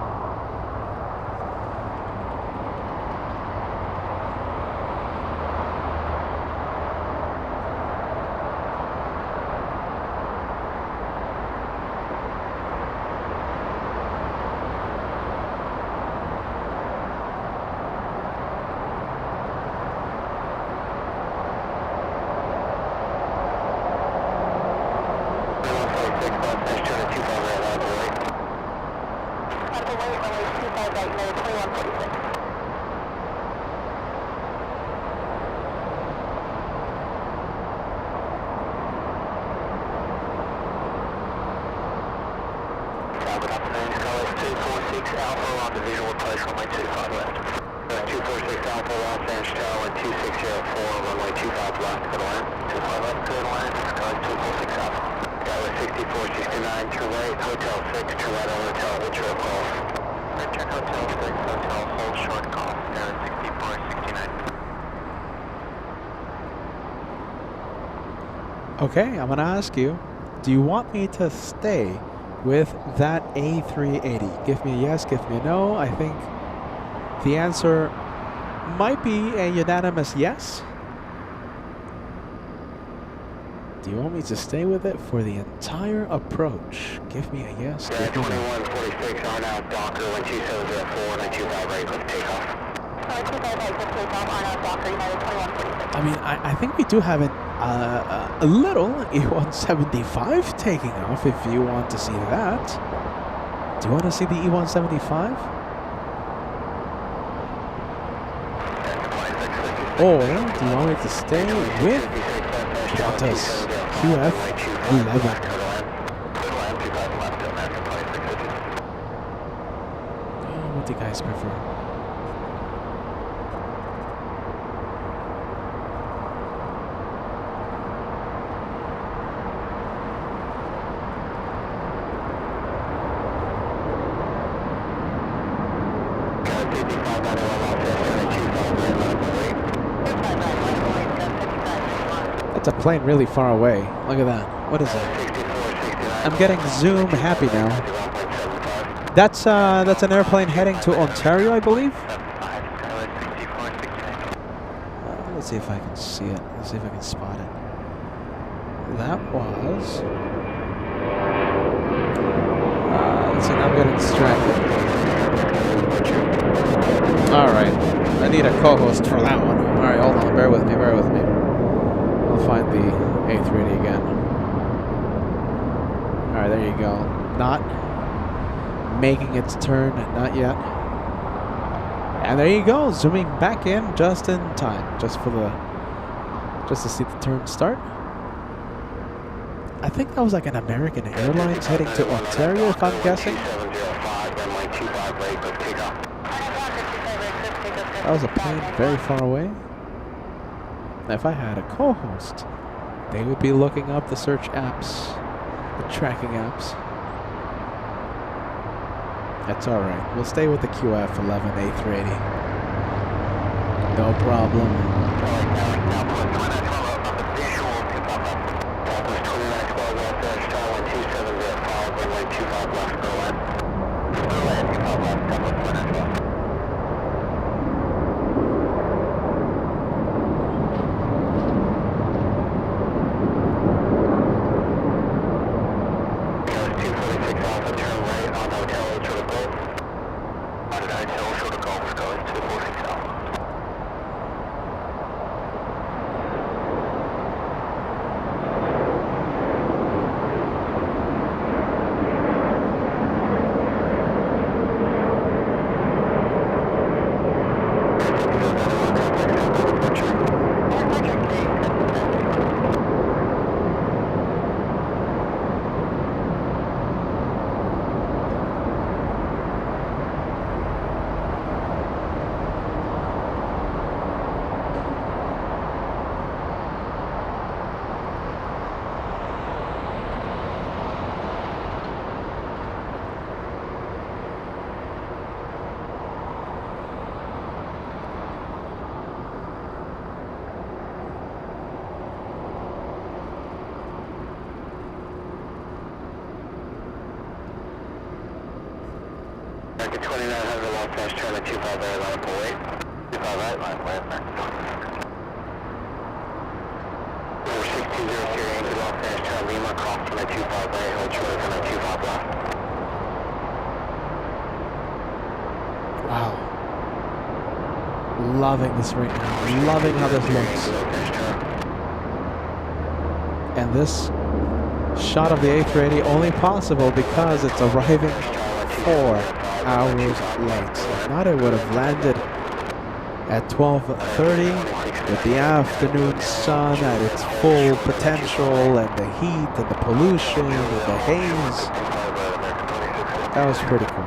Okay, I'm gonna ask you, do you want me to stay with that A380? Give me a yes, give me a no. I think the answer might be a unanimous yes. Do you want me to stay with it for the entire approach? Give me a yes, give me a no. 2146 are now Docker 12704 and 25 ready for takeoff. 25 ready for takeoff are now Docker United 2146. I mean, I think we do have a little E175 taking off if you want to see that. Do you want to see the E175? Or do you want me to stay with Qantas QF11? What do you guys prefer? That's a plane really far away. Look at that. What is that? I'm getting zoom happy now. That's an airplane heading to Ontario, I believe. Let's see if I can see it. Let's see if I can spot it. That was. Let's see, now I'm getting distracted. All right, I need a co-host for that one. All right, hold on. Bear with me. Bear with me. I'll find the A380 again. All right, there you go. Not making its turn, not yet. And there you go, zooming back in just in time, just to see the turn start. I think that was like an American Airlines heading to Ontario, if I'm guessing. That was a plane very far away. If I had a co-host, they would be looking up the search apps, the tracking apps. That's alright. We'll stay with the QF11 A380. No problem. American 2900 long fast turn at 25 right line pull 8. 25 right line way American 4620 Sierra Yankee long fast turn Lima cross from at 25 right hold short from at 25 left. Wow. Loving this right now. Loving how this looks. And this shot of the A380 only possible because it's arriving 4 hours late. If not, it would have landed at 12:30 with the afternoon sun at its full potential and the heat and the pollution and the haze. That was pretty cool.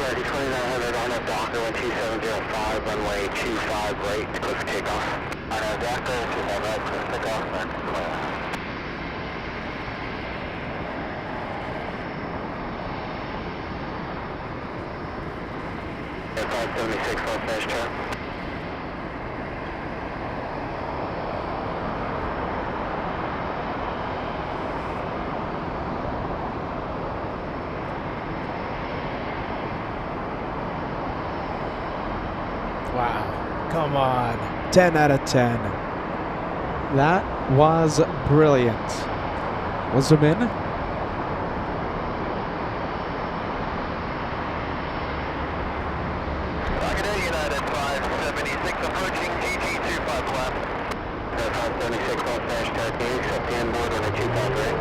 Ready 2900 on a Docker 1275, runway 25 right, close for takeoff. On our doctor, 25 right, clear to take off, and clear. Air 576, full flash turn. Wow. Come on. 10 out of 10. That was brilliant. We'll zoom in. Rocket A, United 576, approaching GG25 left. Air 576, full flash turn. Can you accept the inboard on the 25 right?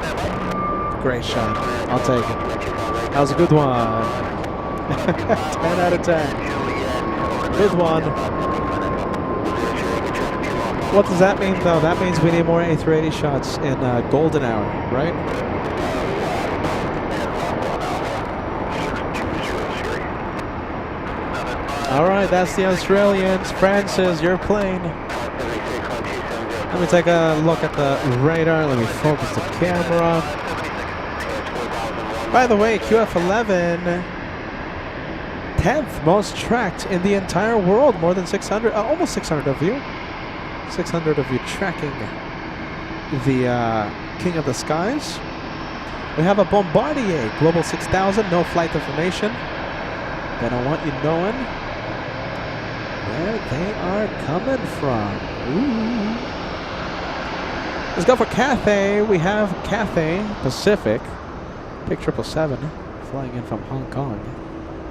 Stand by. Great shot. I'll take it. That was a good one. 10 out of 10. Good one. What does that mean, though? That means we need more A380 shots in golden hour, right? All right, that's the Australians. Francis, your plane. Let me take a look at the radar. Let me focus the camera. By the way, QF11, 10th most tracked in the entire world. More than 600, almost 600 of you. 600 of you tracking the King of the Skies. We have a Bombardier Global 6000, no flight information. Then I want you knowing where they are coming from. Ooh. Let's go for Cathay. We have Cathay Pacific, Pick 777, flying in from Hong Kong.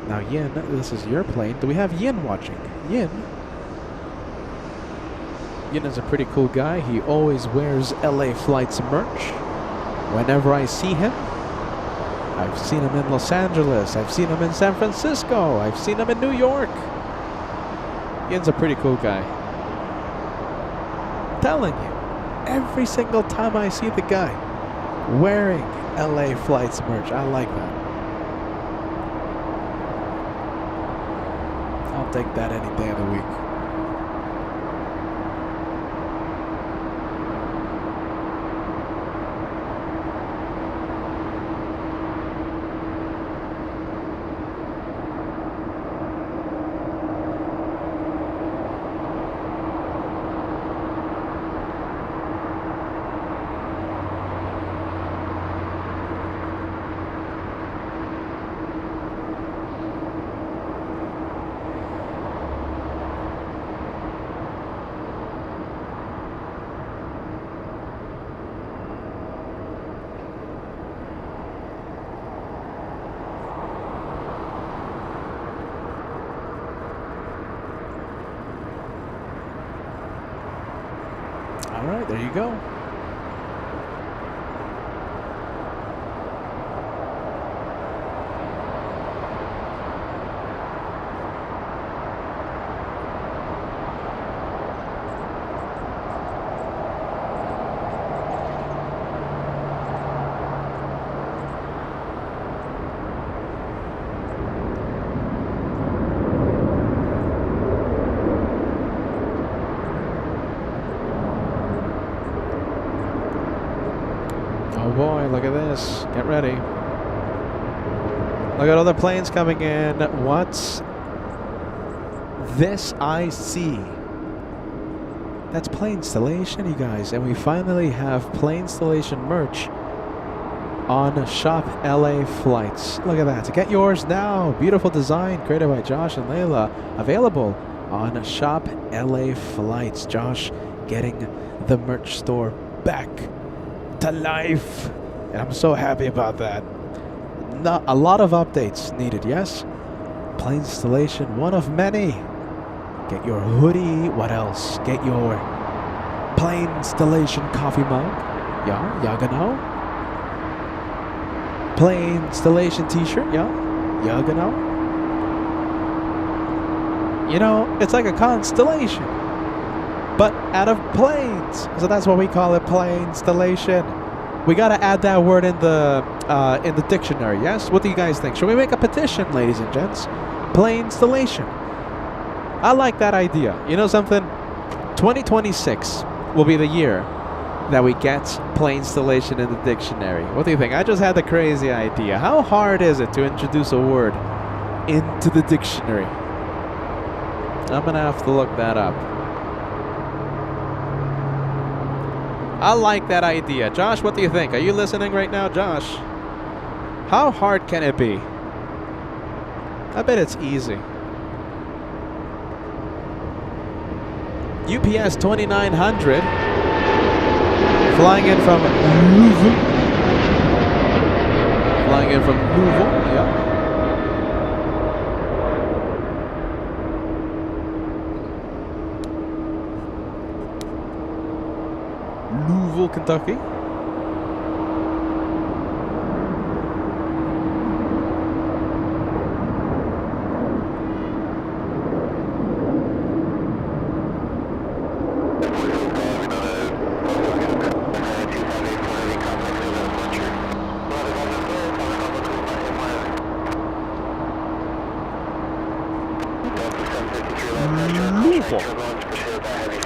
Now, Yin, this is your plane. Do we have Yin watching? Yin? Yin is a pretty cool guy. He always wears LA Flights merch. Whenever I see him, I've seen him in Los Angeles. I've seen him in San Francisco. I've seen him in New York. Yin's a pretty cool guy. I'm telling you, every single time I see the guy wearing LA Flights merch, I like that. I'll take that any day of the week. All right, there you go. Oh boy, look at this. Get ready. Look at other planes coming in. What's this I see? That's plane installation, you guys. And we finally have plane installation merch on Shop LA Flights. Look at that. Get yours now. Beautiful design created by Josh and Layla. Available on Shop LA Flights. Josh getting the merch store back to life, and I'm so happy about that. Not a lot of updates needed, yes? Plane installation, one of many. Get your hoodie. What else? Get your plane installation coffee mug. Yeah, y'all gonna know. Plane installation t-shirt. Yeah, y'all gonna know. You know, it's like a constellation, but out of planes. So that's what we call it, plane installation. We gotta add that word in the dictionary, yes? What do you guys think? Should we make a petition, ladies and gents? Plane installation. I like that idea. You know something? 2026 will be the year that we get plane installation in the dictionary. What do you think? I just had the crazy idea. How hard is it to introduce a word into the dictionary? I'm gonna have to look that up. I like that idea. Josh, what do you think? Are you listening right now, Josh? How hard can it be? I bet it's easy. UPS 2900 flying in from Louvain. Flying in from Louvain, yeah. Louisville, Kentucky.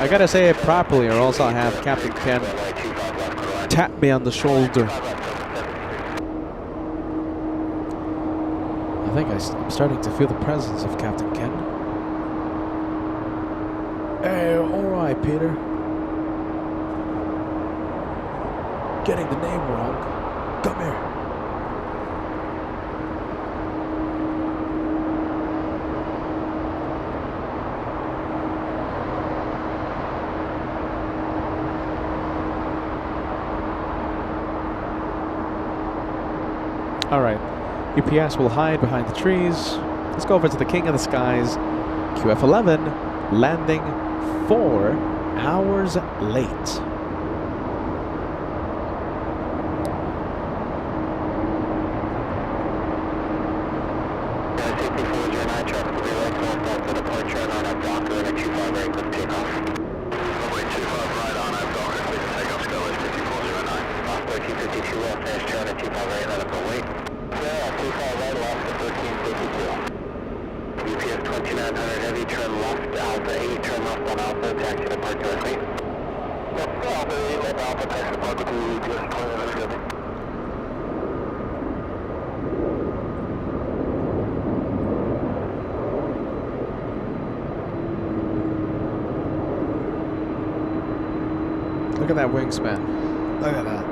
I gotta say it properly, or else I'll have Captain Ken tap me on the shoulder. I think I'm starting to feel the presence of Captain Ken. Hey, alright, Peter. Getting the name wrong. Come here. Alright, UPS will hide behind the trees. Let's go over to the King of the Skies, QF11, landing 4 hours late. Look at that wingspan. Look at that.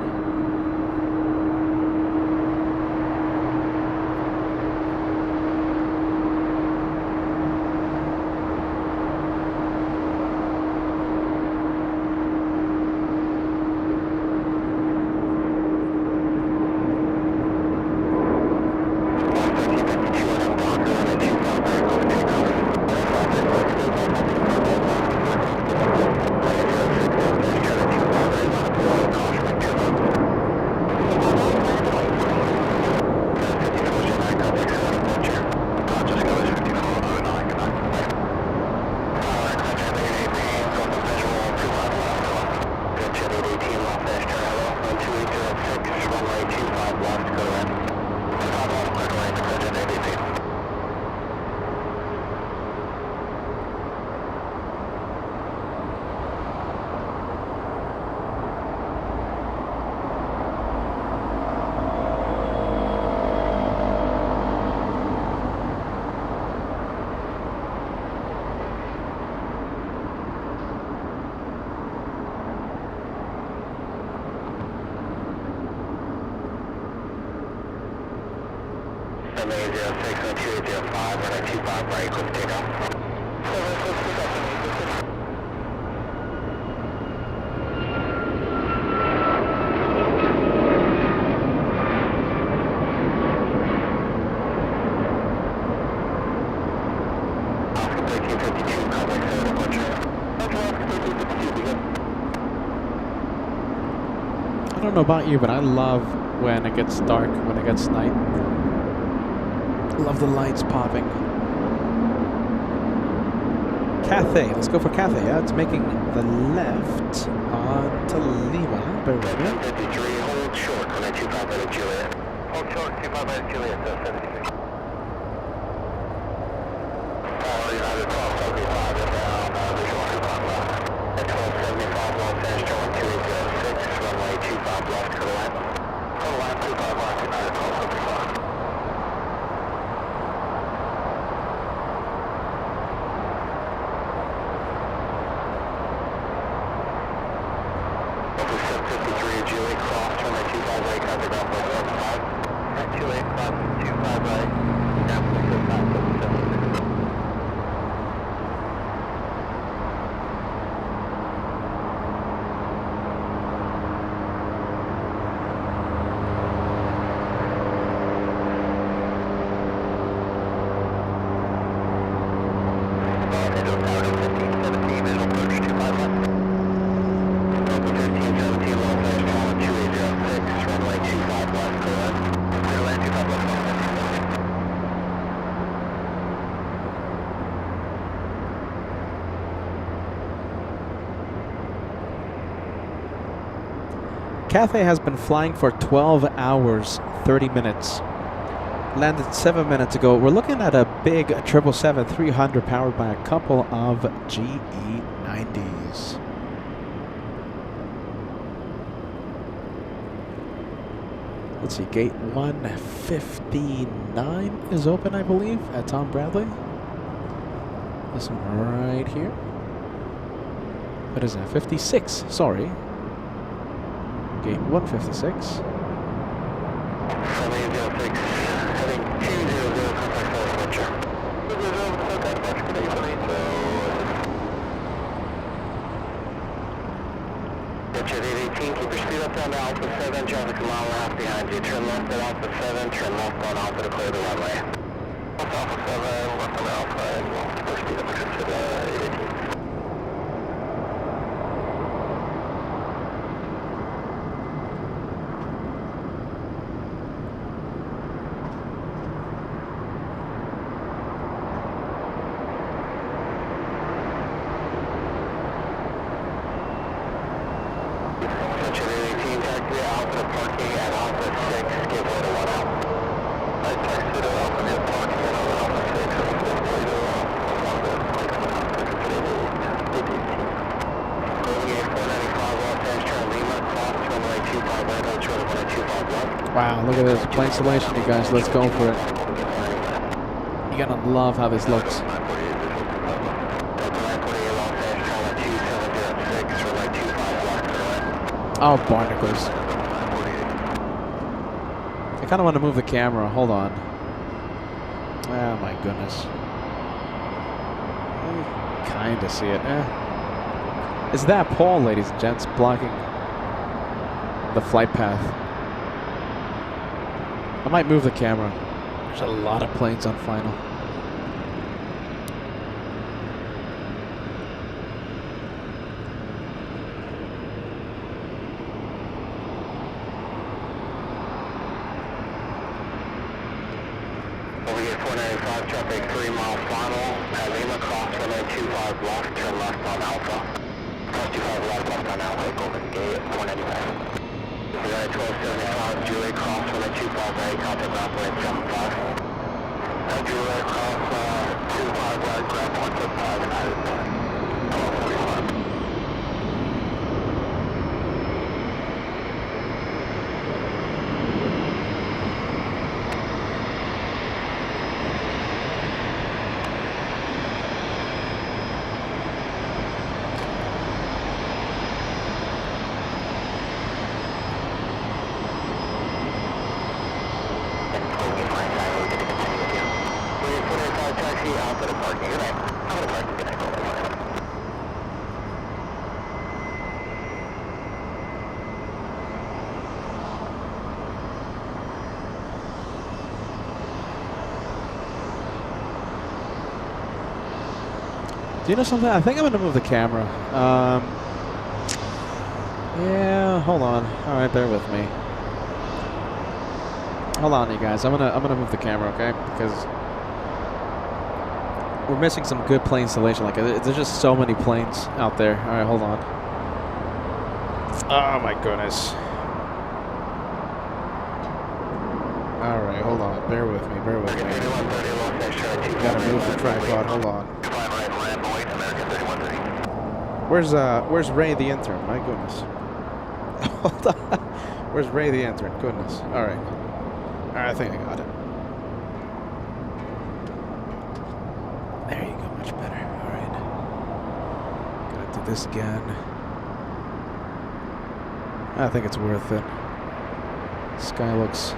I don't know about you, but I love when it gets dark, when it gets night. I love the lights popping. Cathay, let's go for Cathay. Yeah, it's making the left on to Lima. Bear with me. 53, hold short on a 25 Juliet. Hold short, 25 Juliet, 76. United 1275. 3053, Julie, cross, runway 25 right, contact ground for 75. At 28 cross, 25 right, down for 75, 76. Cathay has been flying for 12 hours, 30 minutes. Landed 7 minutes ago. We're looking at a big 777-300 powered by a couple of GE90s. Let's see, gate 159 is open, I believe, at Tom Bradley. This one right here. What is that? 56, sorry. Gate 156. Heading 200, contact Roger. 818, keep your speed up down to Alpha 7, traffic a mile and a half behind you. Turn left at Alpha 7, turn left on Alpha to clear the runway. Alpha 7, left on Alpha, and we'll speed up to 818. Wow, look at this plane installation, you guys. Let's go for it. You're gonna love how this looks. Oh, barnacles. I kind of want to move the camera. Hold on. Oh my goodness. Kind of see it. It's that pole, ladies and gents, blocking the flight path. I might move the camera. There's a lot of planes on final. Overgate 495, traffic 3 mile final. At Lima, cross runway 25 left, turn left on Alpha. Cross 25 left on Alpha, Golden Gate 495. United 1275, Julie, cross runway 25 right, contact ground point 75. At Julie, cross 25 right, ground point 75, United 1245. Do you know something? I think I'm gonna move the camera. Yeah, hold on. All right, bear with me. Hold on, you guys. I'm gonna move the camera, okay? Because we're missing some good plane installation. Like, there's just so many planes out there. All right, hold on. Oh my goodness. All right, hold on. Bear with me. Bear with me. Gotta move the tripod. Hold on. Where's Ray the intern? My goodness. Hold on. Where's Ray the intern? Goodness. All right. All right, I think I got it. There you go. Much better. All right. Gotta do this again. I think it's worth it. Sky looks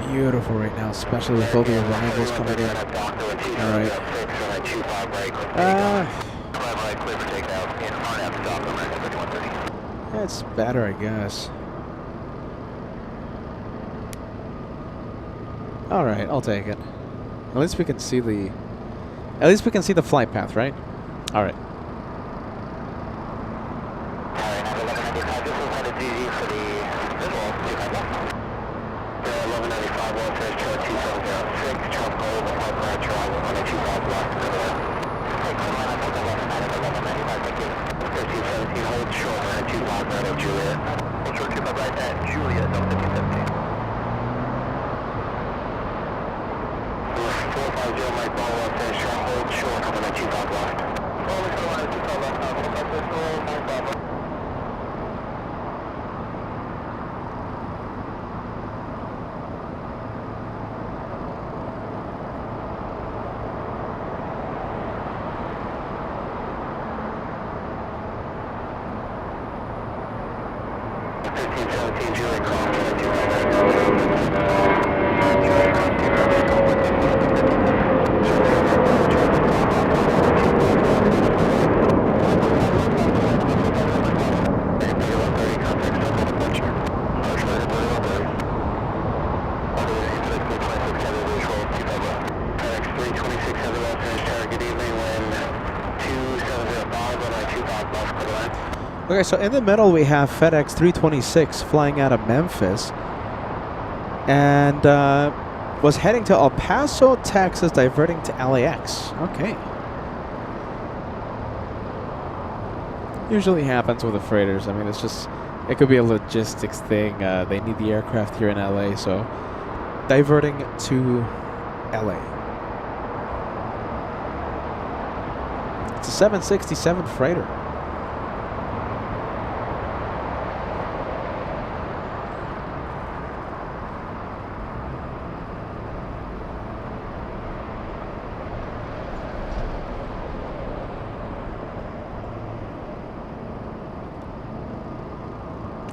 beautiful right now, especially with all the arrivals coming in. Alright. It's better, I guess. Alright, I'll take it. At least we can see the flight path, right? Alright. Okay, so in the middle we have FedEx 326 flying out of Memphis and was heading to El Paso, Texas, diverting to LAX. Okay. Usually happens with the freighters. I mean, it's just, it could be a logistics thing. They need the aircraft here in LA, so diverting to LA. It's a 767 freighter.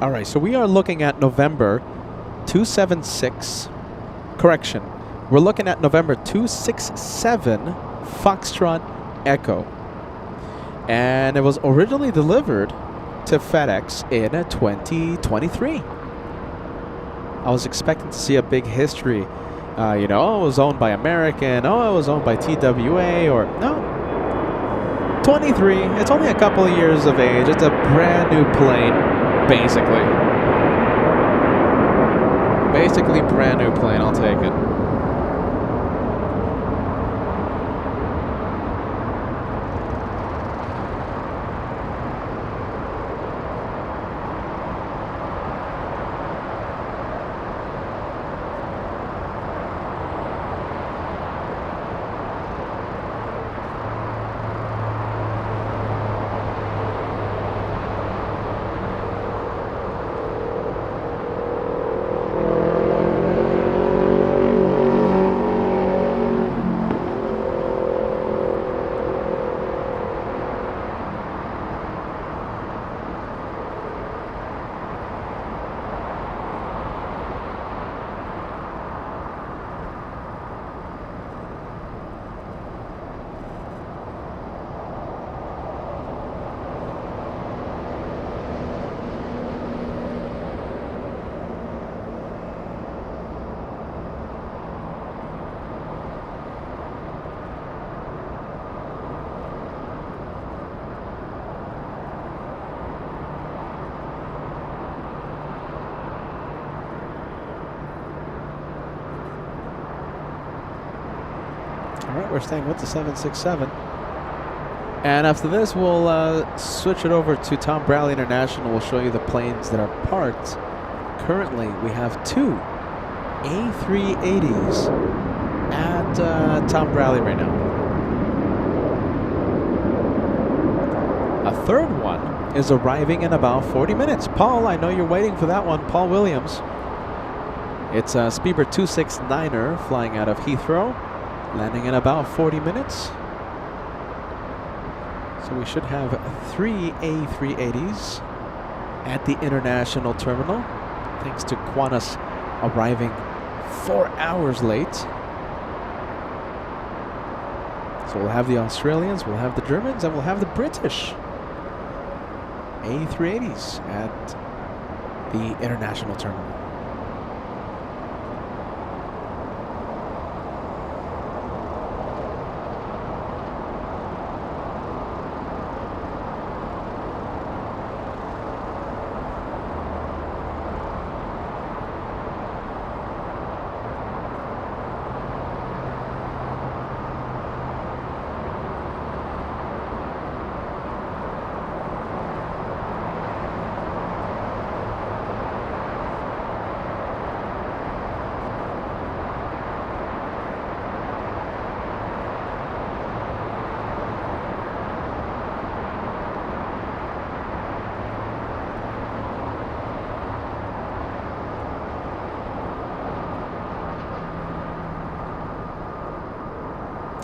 All right, so we are looking at November 276. Correction. We're looking at November 267 Foxtrot Echo. And it was originally delivered to FedEx in 2023. I was expecting to see a big history. You know, oh, it was owned by American. Oh, it was owned by TWA. Or no. 23. It's only a couple of years of age. It's a brand new plane. Basically brand new plane. I'll take it. We're staying with the 767. And after this, we'll switch it over to Tom Bradley International. We'll show you the planes that are parked. Currently, we have two A380s at Tom Bradley right now. A third one is arriving in about 40 minutes. Paul, I know you're waiting for that one. Paul Williams. It's a Speedbird 269er flying out of Heathrow. Landing in about 40 minutes. So we should have three A380s at the international terminal, thanks to Qantas arriving 4 hours late. So we'll have the Australians, we'll have the Germans, and we'll have the British A380s at the international terminal.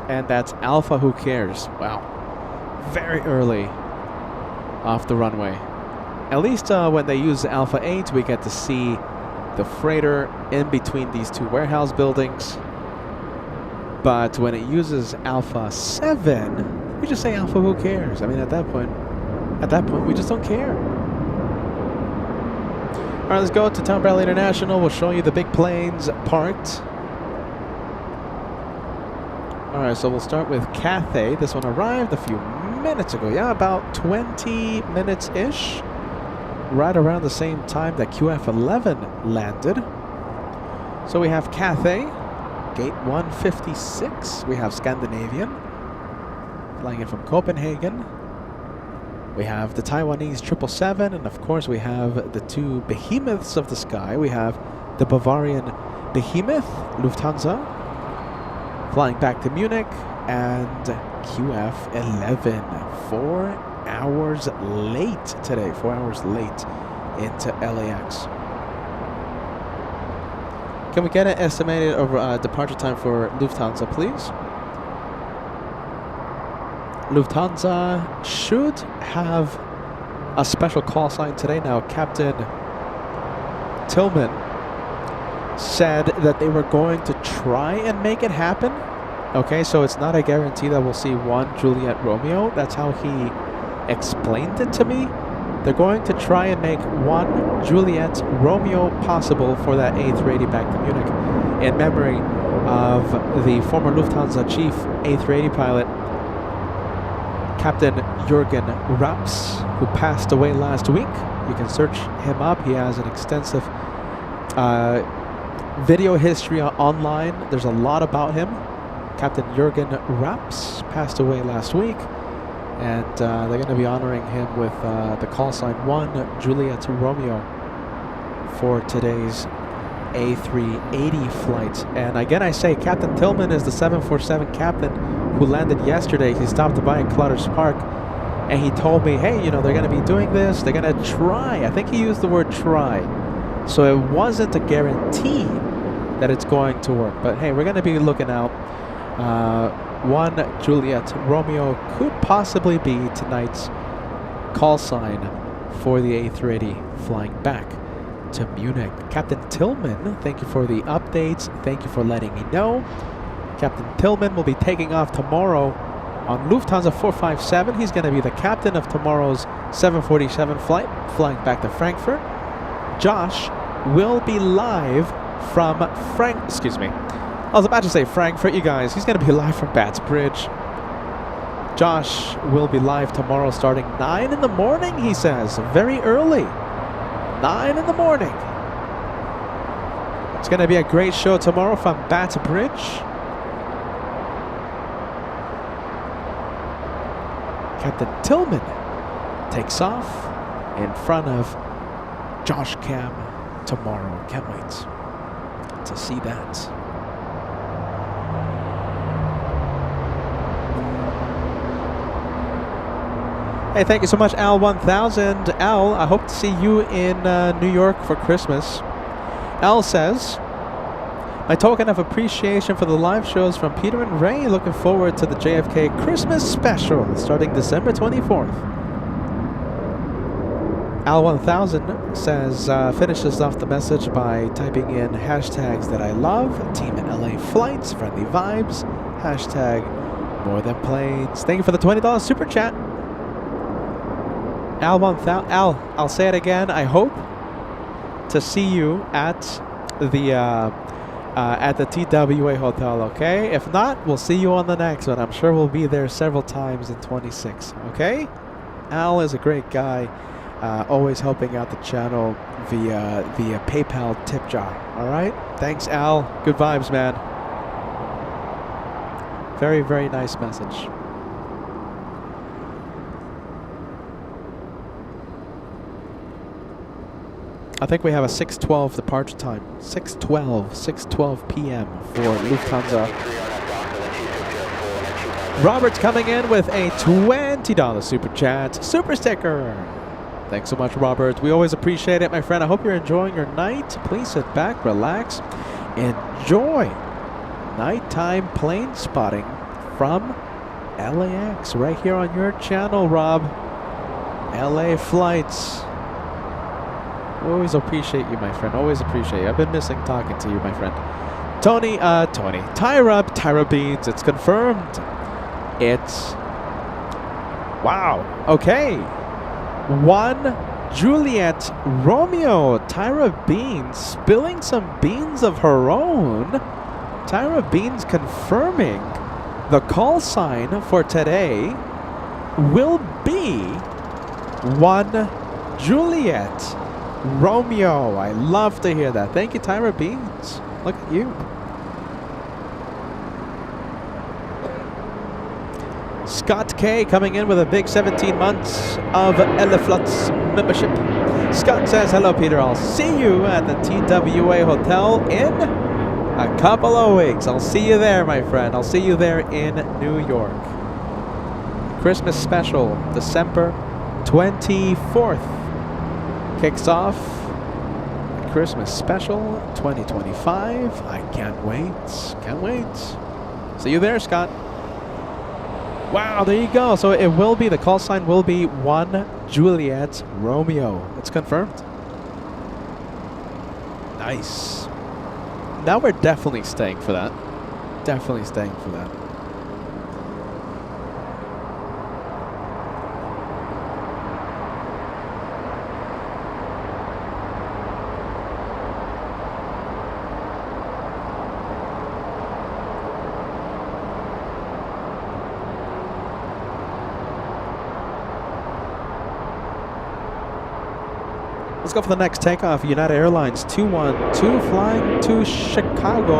And that's Alpha Who Cares. Wow. Very early off the runway. At least when they use Alpha 8, we get to see the freighter in between these two warehouse buildings. But when it uses Alpha 7, we just say Alpha Who Cares. I mean, at that point, we just don't care. All right, let's go to Tom Bradley International. We'll show you the big planes parked. All right, so we'll start with Cathay. This one arrived a few minutes ago. Yeah, about 20 minutes-ish. Right around the same time that QF11 landed. So we have Cathay, gate 156. We have Scandinavian, flying in from Copenhagen. We have the Taiwanese 777, and of course we have the two behemoths of the sky. We have the Bavarian behemoth, Lufthansa, flying back to Munich, and QF11, 4 hours late today, 4 hours late into LAX. Can we get an estimated departure time for Lufthansa, please? Lufthansa should have a special call sign today. Now, Captain Tillman said that they were going to try and make it happen. Okay, so it's not a guarantee that we'll see 1 Juliet Romeo. That's how he explained it to me. They're going to try and make 1 Juliet Romeo possible for that A380 back to Munich, in memory of the former Lufthansa chief A380 pilot, Captain Jürgen Raps, who passed away last week. You can search him up. He has an extensive video history online. There's a lot about him. Captain Jürgen Raps passed away last week, and they're going to be honoring him with the call sign 1 Juliet Romeo for today's A380 flight. And again, I say Captain Tillman is the 747 captain who landed yesterday. He stopped by in Clutters Park, and he told me, hey, you know, they're going to be doing this. They're going to try. I think he used the word try. So it wasn't a guarantee that it's going to work. But hey, we're going to be looking out. 1 Juliet Romeo could possibly be tonight's call sign for the A380 flying back to Munich. Captain Tillman, thank you for the updates. Thank you for letting me know. Captain Tillman will be taking off tomorrow on Lufthansa 457. He's going to be the captain of tomorrow's 747 flight, flying back to Frankfurt. Josh will be live from I was about to say Frankfurt, you guys. He's going to be live from Bats Bridge. Josh will be live tomorrow starting 9 in the morning, he says. Very early. 9 in the morning. It's going to be a great show tomorrow from Bats Bridge. Captain Tillman takes off in front of Josh Cam tomorrow. Can't wait to see that. Hey, thank you so much, Al1000. Al, I hope to see you in New York for Christmas. Al says, my token of appreciation for the live shows from Peter and Ray. Looking forward to the JFK Christmas special starting December 24th. Al1000 says, finishes off the message by typing in hashtags that I love, Team LA Flights, Friendly Vibes, hashtag More Than Planes. Thank you for the $20 super chat. Al1000, Al, I'll say it again. I hope to see you at the TWA Hotel, okay? If not, we'll see you on the next one. I'm sure we'll be there several times in 26, okay? Al is a great guy. Always helping out the channel via PayPal tip jar. All right, thanks, Al. Good vibes, man. Very, very nice message. I think we have a 6:12 departure time. 6:12 p.m. for Lufthansa. Robert's coming in with a $20 super chat, super sticker. Thanks so much, Robert. We always appreciate it, my friend. I hope you're enjoying your night. Please sit back, relax, enjoy nighttime plane spotting from LAX right here on your channel, Rob. LA Flights. We always appreciate you, my friend. Always appreciate you. I've been missing talking to you, my friend. Tony, Tyra Beans. It's confirmed. It's... Wow. Okay. 1 Juliet Romeo. Tyra Beans spilling some beans of her own. Tyra Beans confirming the call sign for today will be 1 Juliet Romeo. I love to hear that. Thank you, Tyra Beans. Look at you. Scott K coming in with a big 17 months of Eleflutz membership. Scott says, hello, Peter. I'll see you at the TWA Hotel in a couple of weeks. I'll see you there, my friend. I'll see you there in New York. Christmas special, December 24th. Kicks off Christmas special 2025. I can't wait. Can't wait. See you there, Scott. Wow, there you go. So it will be, the call sign will be 1 Juliet Romeo. It's confirmed. Nice. Now we're definitely staying for that. Definitely staying for that. Let's go for the next takeoff. United Airlines 212 flying to Chicago.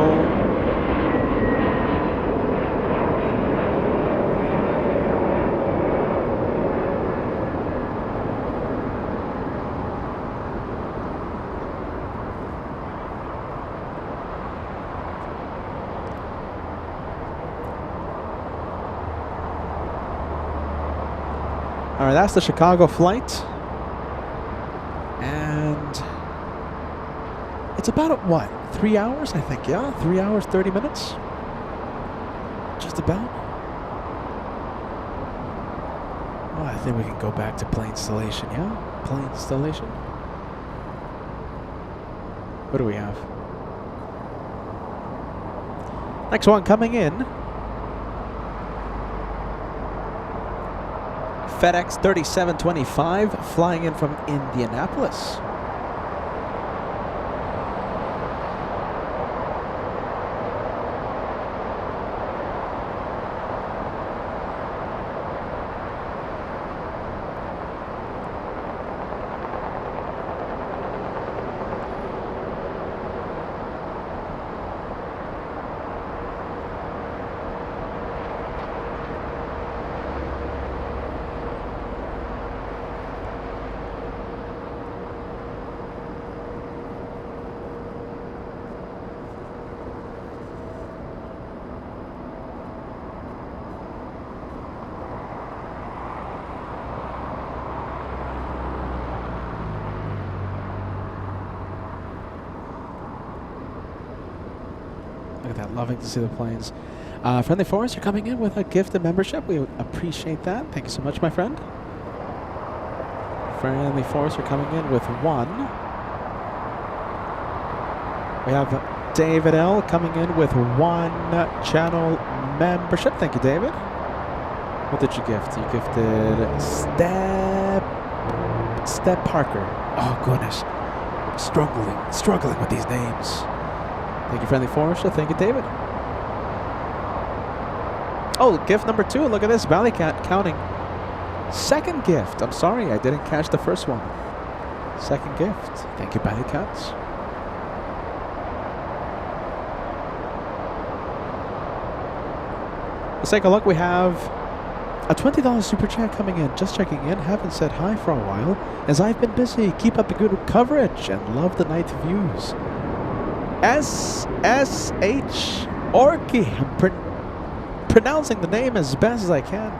All right, that's the Chicago flight. It's about, what, 3 hours, I think, yeah? 3 hours, 30 minutes? Just about. Oh, I think we can go back to plane installation, yeah? Plane installation. What do we have? Next one coming in. FedEx 3725 flying in from Indianapolis. Look at that, loving to see the planes. Friendly Forest, you're coming in with a gift of membership. We appreciate that. Thank you so much, my friend. Friendly Force are coming in with 1. We have David L coming in with 1 channel membership. Thank you, David. What did you gift? You gifted Step Parker. Oh goodness, struggling with these names. Thank you, Friendly Forester. Thank you, David. Oh, gift number 2. Look at this, Valley Cat counting. Second gift. I'm sorry, I didn't catch the first one. Second gift. Thank you, Valley Cats. Let's take a look. We have a $20 super chat coming in. Just checking in. Haven't said hi for a while as I've been busy. Keep up the good coverage and love the night views. SSH Orky. I'm pronouncing the name as best as I can.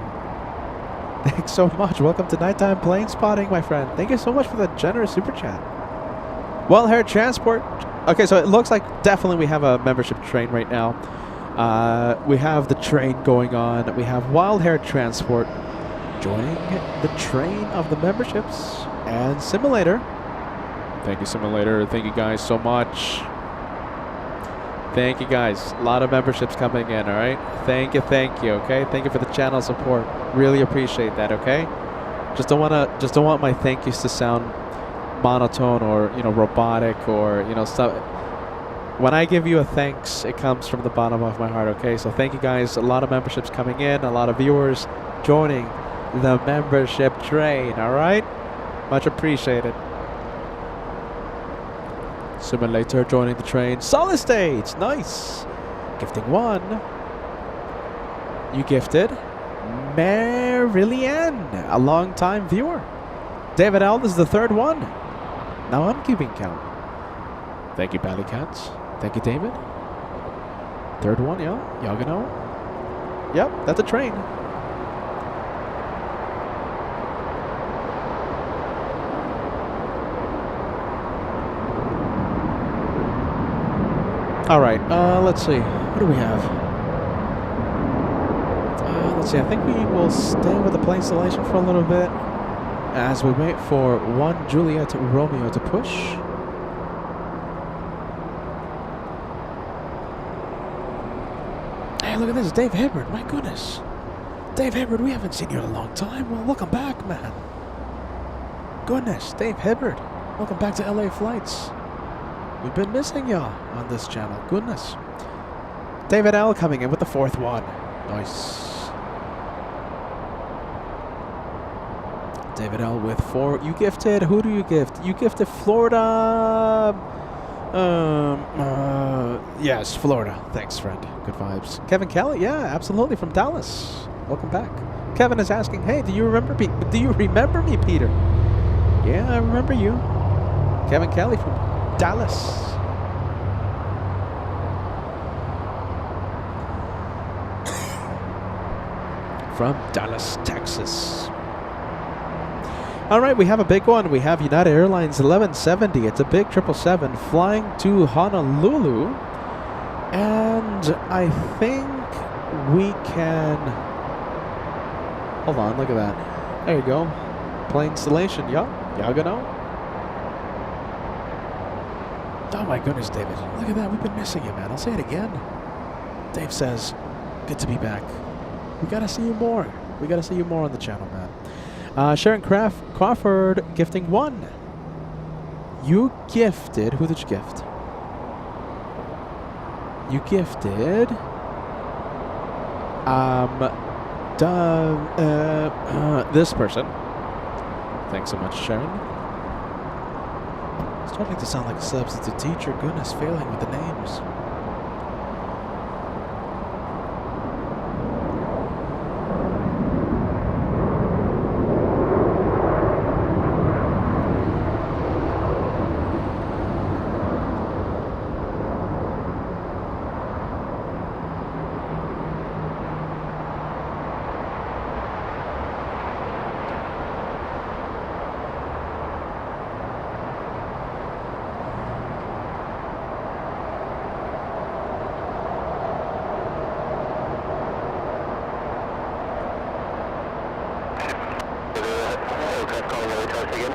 Thanks so much. Welcome to Nighttime Plane Spotting, my friend. Thank you so much for the generous super chat. Well, Hair Transport. Okay, so it looks like definitely we have a membership train right now. We have the train going on. We have Wild Hair Transport joining the train of the memberships and Simulator. Thank you, Simulator. Thank you guys so much. Thank you guys. A lot of memberships coming in, all right? Thank you, okay? Thank you for the channel support. Really appreciate that, okay? Just don't want my thank yous to sound monotone or, robotic or, stuff. When I give you a thanks, it comes from the bottom of my heart, okay? So thank you guys. A lot of memberships coming in, a lot of viewers joining the membership train, all right? Much appreciated. Simulator joining the train. Solid stage, nice. Gifting 1. You gifted Marilyn, a long-time viewer. David L, this is the 3rd one. Now I'm keeping count. Thank you, Bally Cats. Thank you, David. 3rd one, yeah. Yagano. Yep, that's a train. All right, let's see. What do we have? Let's see. I think we will stay with the plane installation for a little bit as we wait for 1 Juliet Romeo to push. Hey, look at this. Dave Hibbard. My goodness. Dave Hibbard, we haven't seen you in a long time. Well, welcome back, man. Goodness, Dave Hibbard. Welcome back to LA Flights. We've been missing y'all on this channel. Goodness. David L coming in with the 4th one. Nice. David L with 4. You gifted. Who do you gift? You gifted Florida. Yes, Florida. Thanks, friend. Good vibes. Kevin Kelly. Yeah, absolutely, from Dallas. Welcome back. Kevin is asking, hey, do you remember me, Peter? Yeah, I remember you. Kevin Kelly from Dallas. From Dallas, Texas. All right, we have a big one. We have United Airlines 1170. It's a big 777 flying to Honolulu. And I think we can... Hold on, look at that. There you go. Plane installation, yeah. Yagano. Oh my goodness, David. Look at that. We've been missing you, man. I'll say it again. Dave says, good to be back. We gotta see you more. We gotta see you more on the channel, man. Sharon Crawford gifting 1. You gifted... Who did you gift? You gifted... this person. Thanks so much, Sharon. Starting to sound like a substitute teacher. Goodness, failing with the names. Aircraft calling over to us again.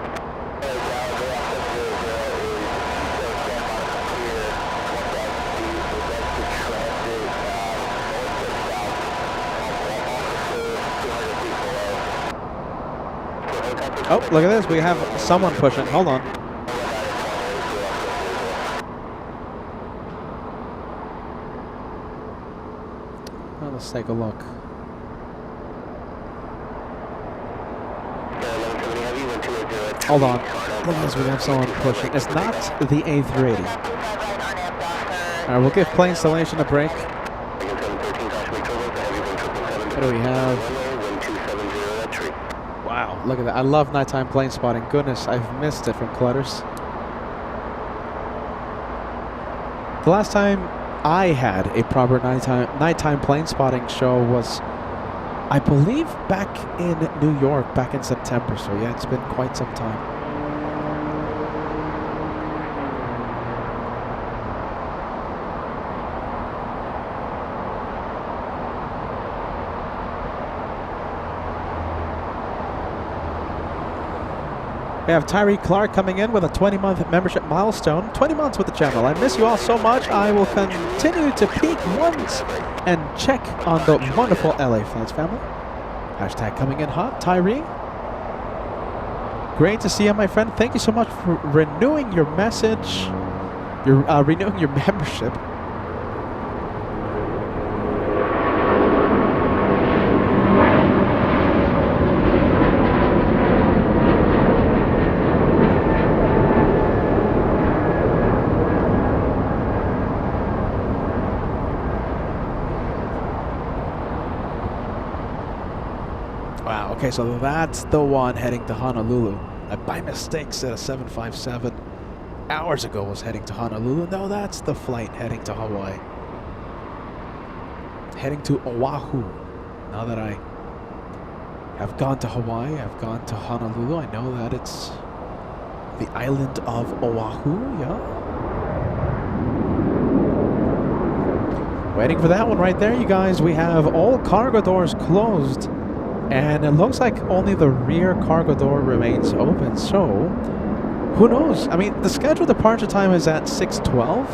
Oh, look at this. We have someone pushing. Hold on. Well, let's take a look. Hold on. Look at this. We have someone pushing. It's not the A380. Alright, we'll give plane installation a break. What do we have? Wow, look at that. I love nighttime plane spotting. Goodness, I've missed it from Clutters. The last time I had a proper nighttime plane spotting show was, I believe, back in New York, back in September. So yeah, it's been quite some time. We have Tyree Clark coming in with a 20-month membership milestone. 20 months with the channel. I miss you all so much. I will continue to peek once and check on the wonderful LA Flights family. Hashtag coming in hot. Tyree. Great to see you, my friend. Thank you so much for renewing your message. Renewing your membership. Okay, so that's the one heading to Honolulu. I by mistake said a 757 hours ago was heading to Honolulu. No, that's the flight heading to Hawaii. Heading to Oahu. Now that I have gone to Hawaii, I've gone to Honolulu. I know that it's the island of Oahu, yeah. Waiting for that one right there, you guys. We have all cargo doors closed. And it looks like only the rear cargo door remains open, so who knows? I mean, the scheduled departure time is at 6:12.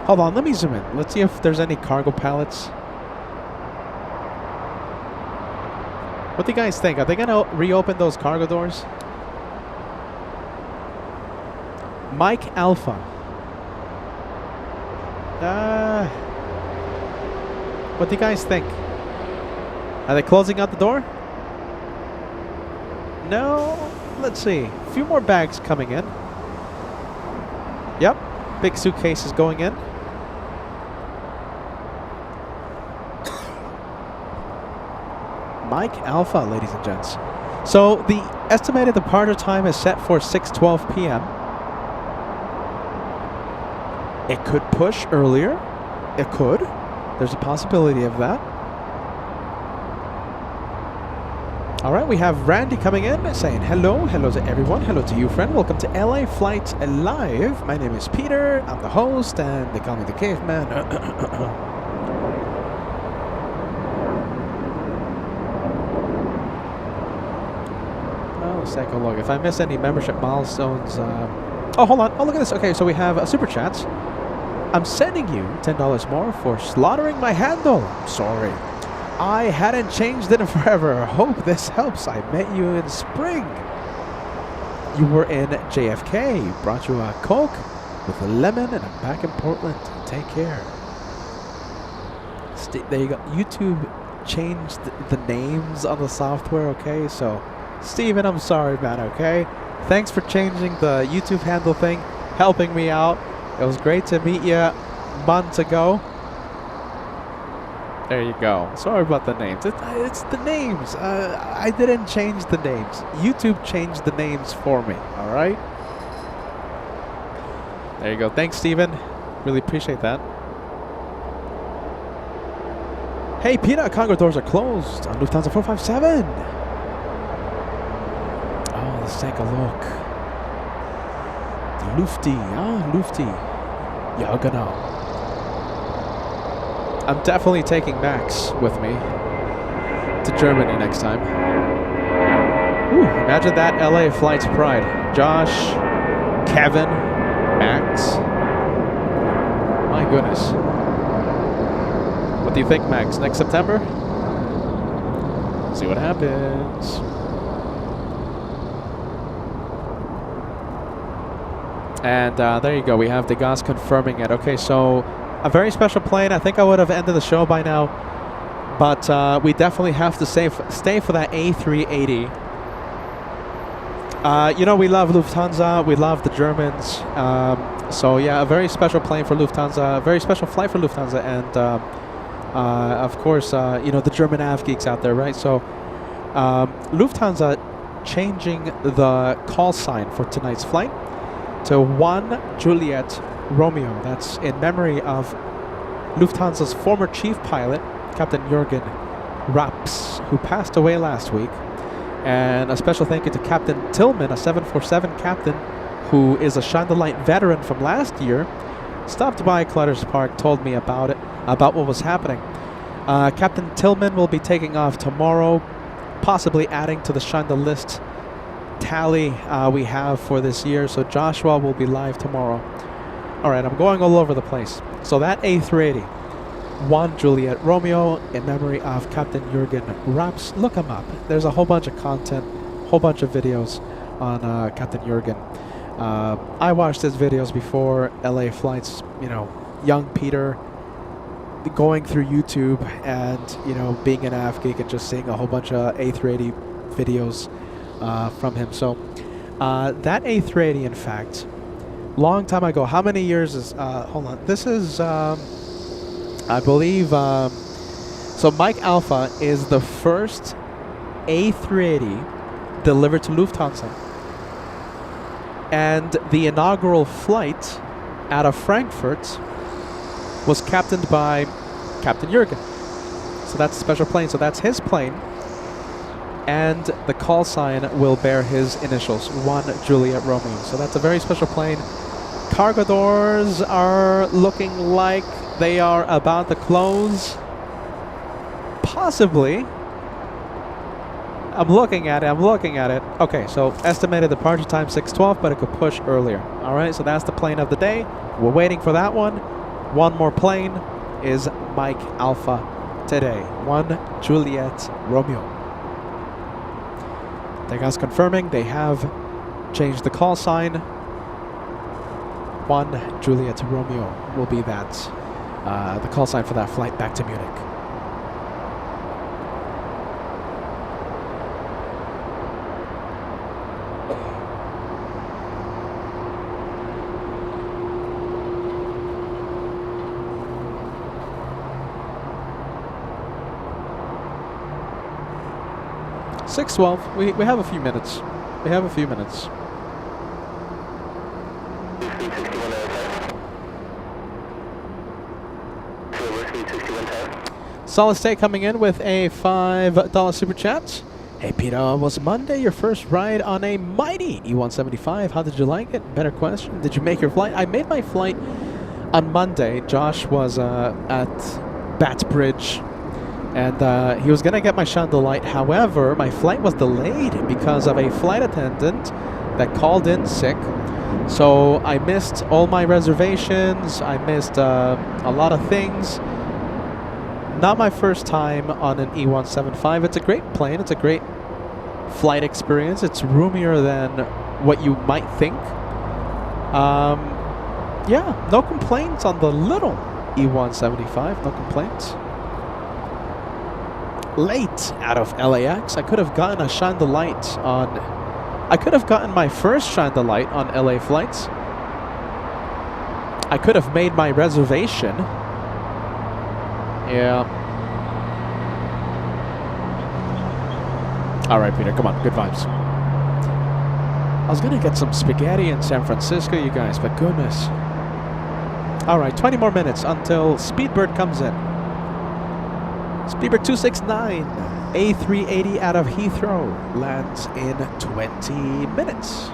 Hold on, let me zoom in. Let's see if there's any cargo pallets. What do you guys think? Are they going to reopen those cargo doors? Mike Alpha. What do you guys think? Are they closing out the door? No. Let's see. A few more bags coming in. Yep. Big suitcases going in. Mike Alpha, ladies and gents. So the estimated departure time is set for 6:12 p.m. It could push earlier. It could. There's a possibility of that. All right, we have Randy coming in saying hello. Hello to everyone. Hello to you, friend. Welcome to LA Flights Live. My name is Peter. I'm the host, and they call me the caveman. Oh, let's take a look. If I miss any membership milestones... oh, hold on. Oh, look at this. Okay, so we have Super Chats. I'm sending you $10 more for slaughtering my handle. I'm sorry. I hadn't changed it in forever. Hope this helps. I met you in spring. You were in JFK. Brought you a Coke with a lemon, and I'm back in Portland. Take care. There you go. YouTube changed the names on the software, okay? So, Steven, I'm sorry, man, okay? Thanks for changing the YouTube handle thing, helping me out. It was great to meet you months ago. There you go. Sorry about the names. It's the names. I didn't change the names. YouTube changed the names for me. All right? There you go. Thanks, Steven. Really appreciate that. Hey, Peanut, cargo doors are closed on Lufthansa 457. Oh, let's take a look. Lufty. Ah, Lufty. Ja, genau. I'm definitely taking Max with me to Germany next time. Imagine that LA Flight's pride. Josh, Kevin, Max. My goodness. What do you think, Max? Next September? See what happens. And there you go. We have Degas confirming it. Okay, so a very special plane. I think I would have ended the show by now. But we definitely have to stay for that A380. You know, we love Lufthansa. We love the Germans. So, yeah, a very special plane for Lufthansa. A very special flight for Lufthansa. And, of course, you know, the German AV geeks out there, right? So, Lufthansa changing the call sign for tonight's flight to 1 Juliet Romeo. That's in memory of Lufthansa's former chief pilot, Captain Jürgen Raps, who passed away last week. And a special thank you to Captain Tillman, a 747 captain who is a Shine the Light veteran from last year. Stopped by Clutters Park, told me about it, about what was happening. Captain Tillman will be taking off tomorrow, possibly adding to the Shine the List tally we have for this year. So Joshua will be live tomorrow. All right, I'm going all over the place. So that A380, 1 Juliet Romeo, in memory of Captain Jürgen Raps. Look him up. There's a whole bunch of content, whole bunch of videos on Captain Jürgen. I watched his videos before LA flights, you know, young Peter going through YouTube and, you know, being an AV geek and just seeing a whole bunch of A380 videos from him. So that A380, in fact, long time ago. How many years is, hold on, this is, I believe, so Mike Alpha is the first A380 delivered to Lufthansa. And the inaugural flight out of Frankfurt was captained by Captain Jürgen. So that's a special plane. So that's his plane. And the call sign will bear his initials, 1 Juliet Romeo. So that's a very special plane. Cargo doors are looking like they are about to close. Possibly. I'm looking at it. Okay, so estimated departure time 6:12, but it could push earlier. All right, so that's the plane of the day. We're waiting for that one. One more plane is Mike Alpha today. 1 Juliet Romeo. Degas confirming they have changed the call sign. 1 Juliet Romeo will be that the call sign for that flight back to Munich. $6:12. We have a few minutes. We have a few minutes. Solid State coming in with a $5 super chat. Hey Peter, was Monday your first ride on a mighty E175? How did you like it? Better question. Did you make your flight? I made my flight on Monday. Josh was at Batsbridge. And he was going to get my chandelier. However, my flight was delayed because of a flight attendant that called in sick. So I missed all my reservations. I missed a lot of things. Not my first time on an E175. It's a great plane. It's a great flight experience. It's roomier than what you might think. Yeah, no complaints on the little E175. No complaints. Late out of LAX. I could have gotten a shine the light on... I could have gotten my first shine the light on LA flights. I could have made my reservation. Yeah. Alright, Peter, come on. Good vibes. I was gonna get some spaghetti in San Francisco, you guys, but goodness. Alright, 20 more minutes until Speedbird comes in. Speedbird 269, A380 out of Heathrow, lands in 20 minutes.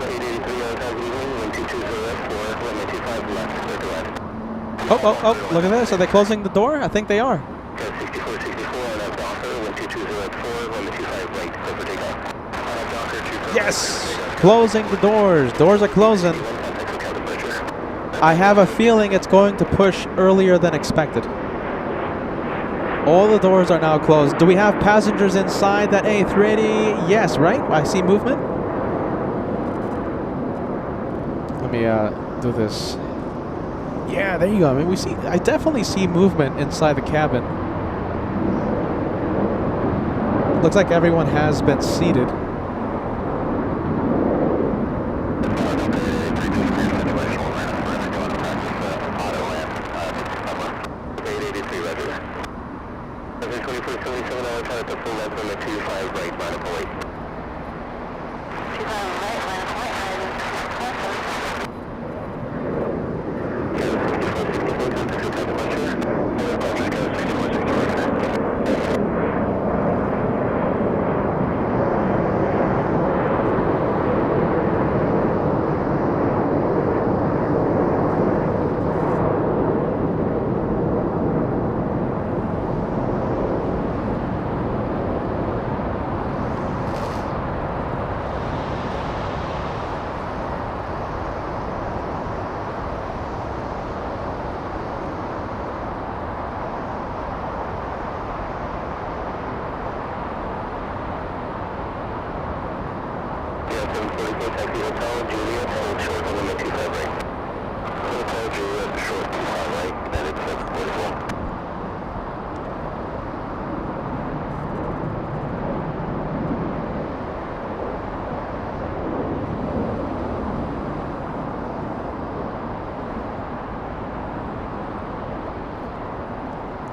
883 Hotel, good evening, 1220 runway 25 left, clear to land. Oh, look at this. Are they closing the door? I think they are. 6464 on up Docker, 12204, runway 25 right, clear for takeoff. On up Docker, 25 Yes! Closing the doors. Doors are closing. I have a feeling it's going to push earlier than expected. All the doors are now closed. Do we have passengers inside that A380? Yes, right? I see movement. Let me do this. Yeah, there you go. I mean, I definitely see movement inside the cabin. Looks like everyone has been seated.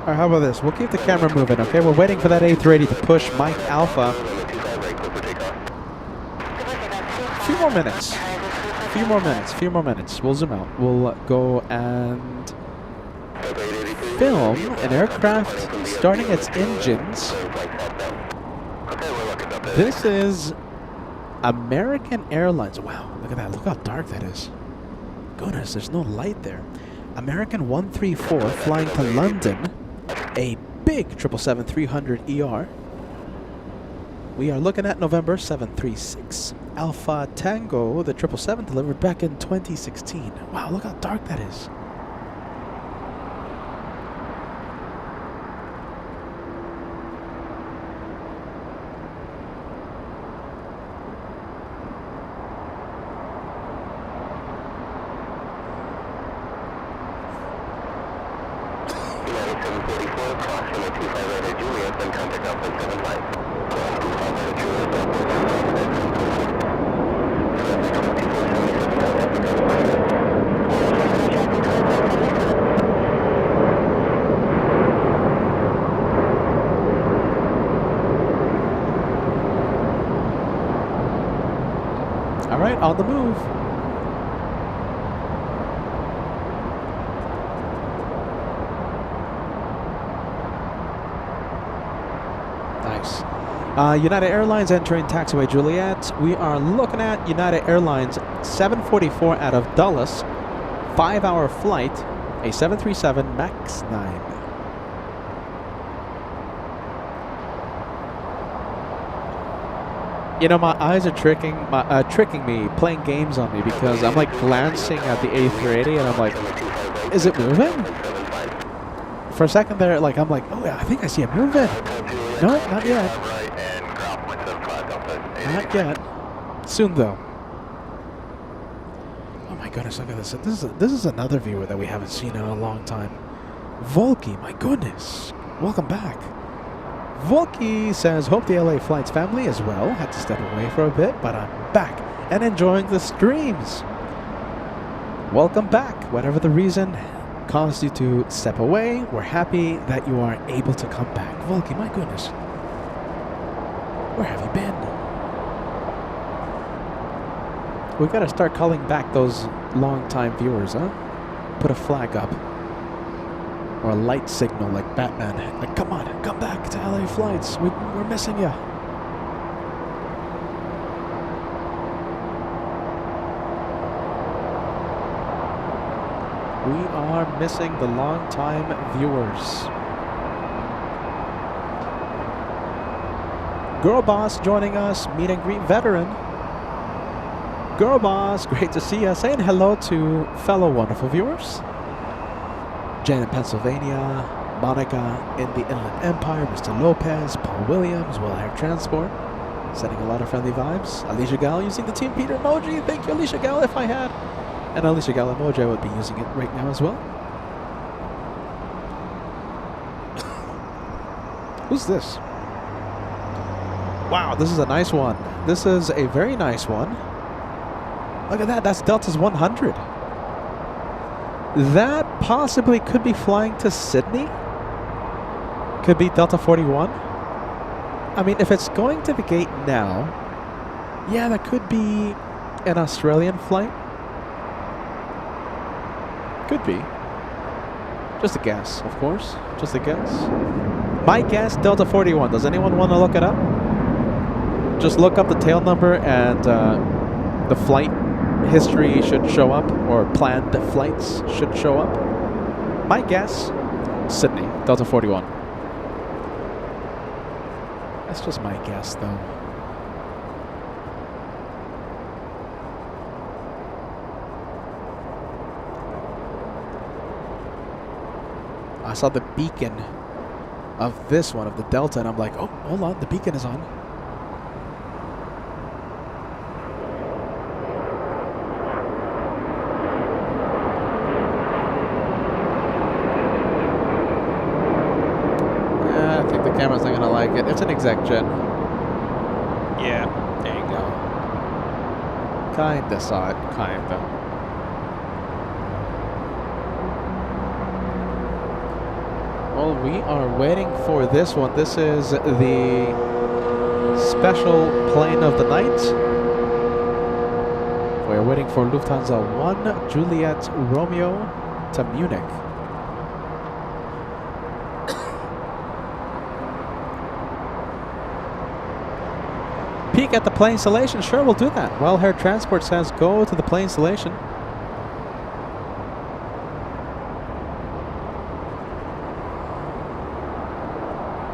Alright, how about this? We'll keep the camera moving, okay? We're waiting for that A380 to push Mike Alpha. Few more minutes. Few more minutes. We'll zoom out. We'll go and film an aircraft starting its engines. This is American Airlines. Wow, look at that. Look how dark that is. Goodness, there's no light there. American 134 flying to London. A big 777-300ER. We are looking at November 736. Alpha Tango, the 777 delivered back in 2016. Wow, look how dark that is. All right, on the move. Nice. United Airlines entering taxiway Juliet. We are looking at United Airlines 744 out of Dulles, 5-hour flight, a 737 MAX 9. You know, my eyes are tricking me, playing games on me, because I'm like glancing at the A380 and I'm like, is it moving? For a second there, like I'm like, oh yeah, I think I see it moving. No, not yet. Not yet. Soon though. Oh my goodness, look at this. This is another viewer that we haven't seen in a long time. Volky, my goodness. Welcome back. Volky says, hope the LA Flights family as well. Had to step away for a bit, but I'm back and enjoying the streams. Welcome back. Whatever the reason caused you to step away, we're happy that you are able to come back. Volky, my goodness. Where have you been? We gotta start calling back those long-time viewers, huh? Put a flag up. Or a light signal like Batman. Like, come on, come back to LA Flights. We're missing you. We are missing the long-time viewers. Girl Boss joining us, meet and greet veteran. Girl Boss, great to see you. Saying hello to fellow wonderful viewers. Jen in Pennsylvania, Monica in the Inland Empire, Mr. Lopez, Paul Williams, Will Air Transport. Sending a lot of friendly vibes. Alicia Gal using the Team Peter emoji. Thank you, Alicia Gal. If I had an Alicia Gal emoji, I would be using it right now as well. Who's this? Wow, this is a nice one. This is a very nice one. Look at that. That's Delta's 100. That possibly could be flying to Sydney. Could be Delta 41. I mean, if it's going to the gate now, yeah, that could be an Australian flight. Could be. Just a guess, of course. Just a guess. My guess, Delta 41. Does anyone want to look it up? Just look up the tail number and the flight history should show up, or planned flights should show up. My guess, Sydney, Delta 41. That's just my guess, though. I saw the beacon of this one, of the Delta, and I'm like, oh, hold on, the beacon is on. I think the camera's not gonna like it. It's an exec jet. Yeah, there you go. Kinda saw it, kinda. Well, we are waiting for this one. This is the special plane of the night. We're waiting for Lufthansa 1 Juliet Romeo to Munich. Peek at the plane installation. Sure, we'll do that. Well, Air Transport says go to the plane installation.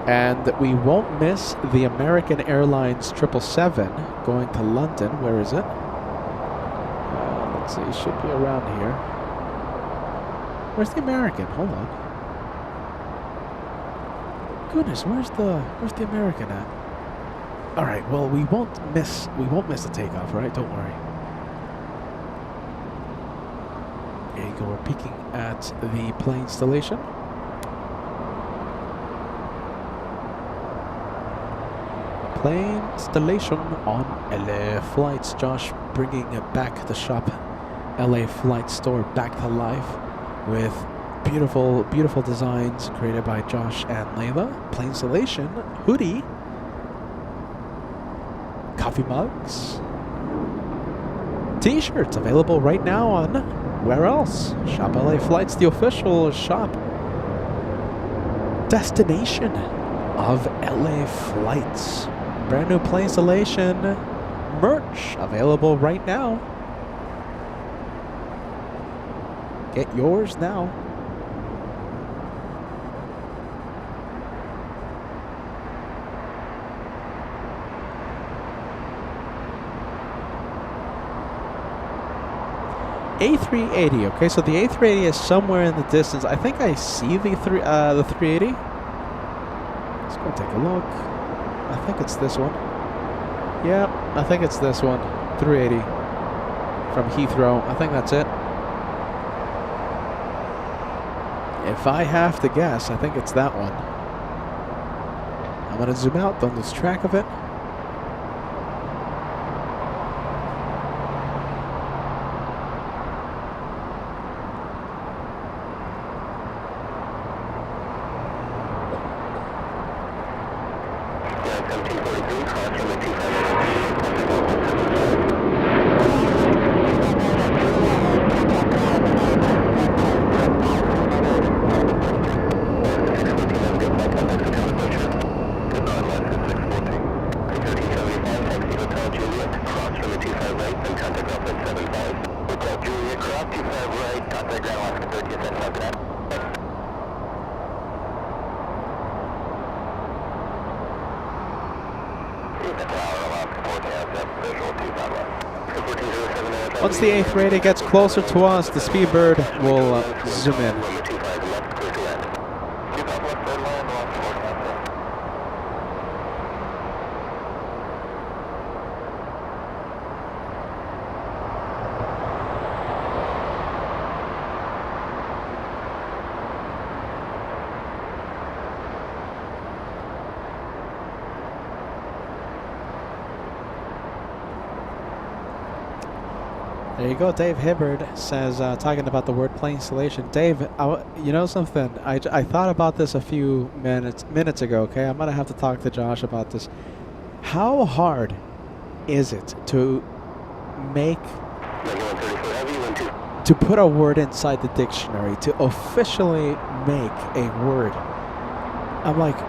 And we won't miss the American Airlines 777 going to London. Where is it? Let's see, it should be around here. Where's the American? Hold on. Goodness, where's the American at? All right, well, we won't miss the takeoff, right? Don't worry. There you go. We're peeking at the plane installation. Plane installation on LA Flights. Josh bringing back the shop, LA Flight Store, back to life with beautiful, beautiful designs created by Josh and Layla. Plane installation, hoodie, coffee mugs, t-shirts available right now on where else? Shop LA Flights, the official shop destination of LA Flights. Brand new plane installation merch available right now. Get yours now. A380. Okay, so the A380 is somewhere in the distance. I think I see the 380. Let's go take a look. I think it's this one. Yeah, I think it's this one. 380 from Heathrow. I think that's it. If I have to guess, I think it's that one. I'm going to zoom out, don't lose track of it. Juliet, cross from the 25 right and contact off at 75. Hotel Juliet, cross right, contact Grand Alaska 1375 Cadet. The tower, Alaska forecast, visual 25 left. Once the A380 gets closer to us, the Speedbird will zoom in. Number 25 left, clear to land. 25 left, third line, Alaska forecast. There you go. Dave Hibbard says, talking about the word plane installation. Dave, you know something? I thought about this a few minutes ago, okay? I'm going to have to talk to Josh about this. How hard is it to make, to put a word inside the dictionary, to officially make a word? I'm like,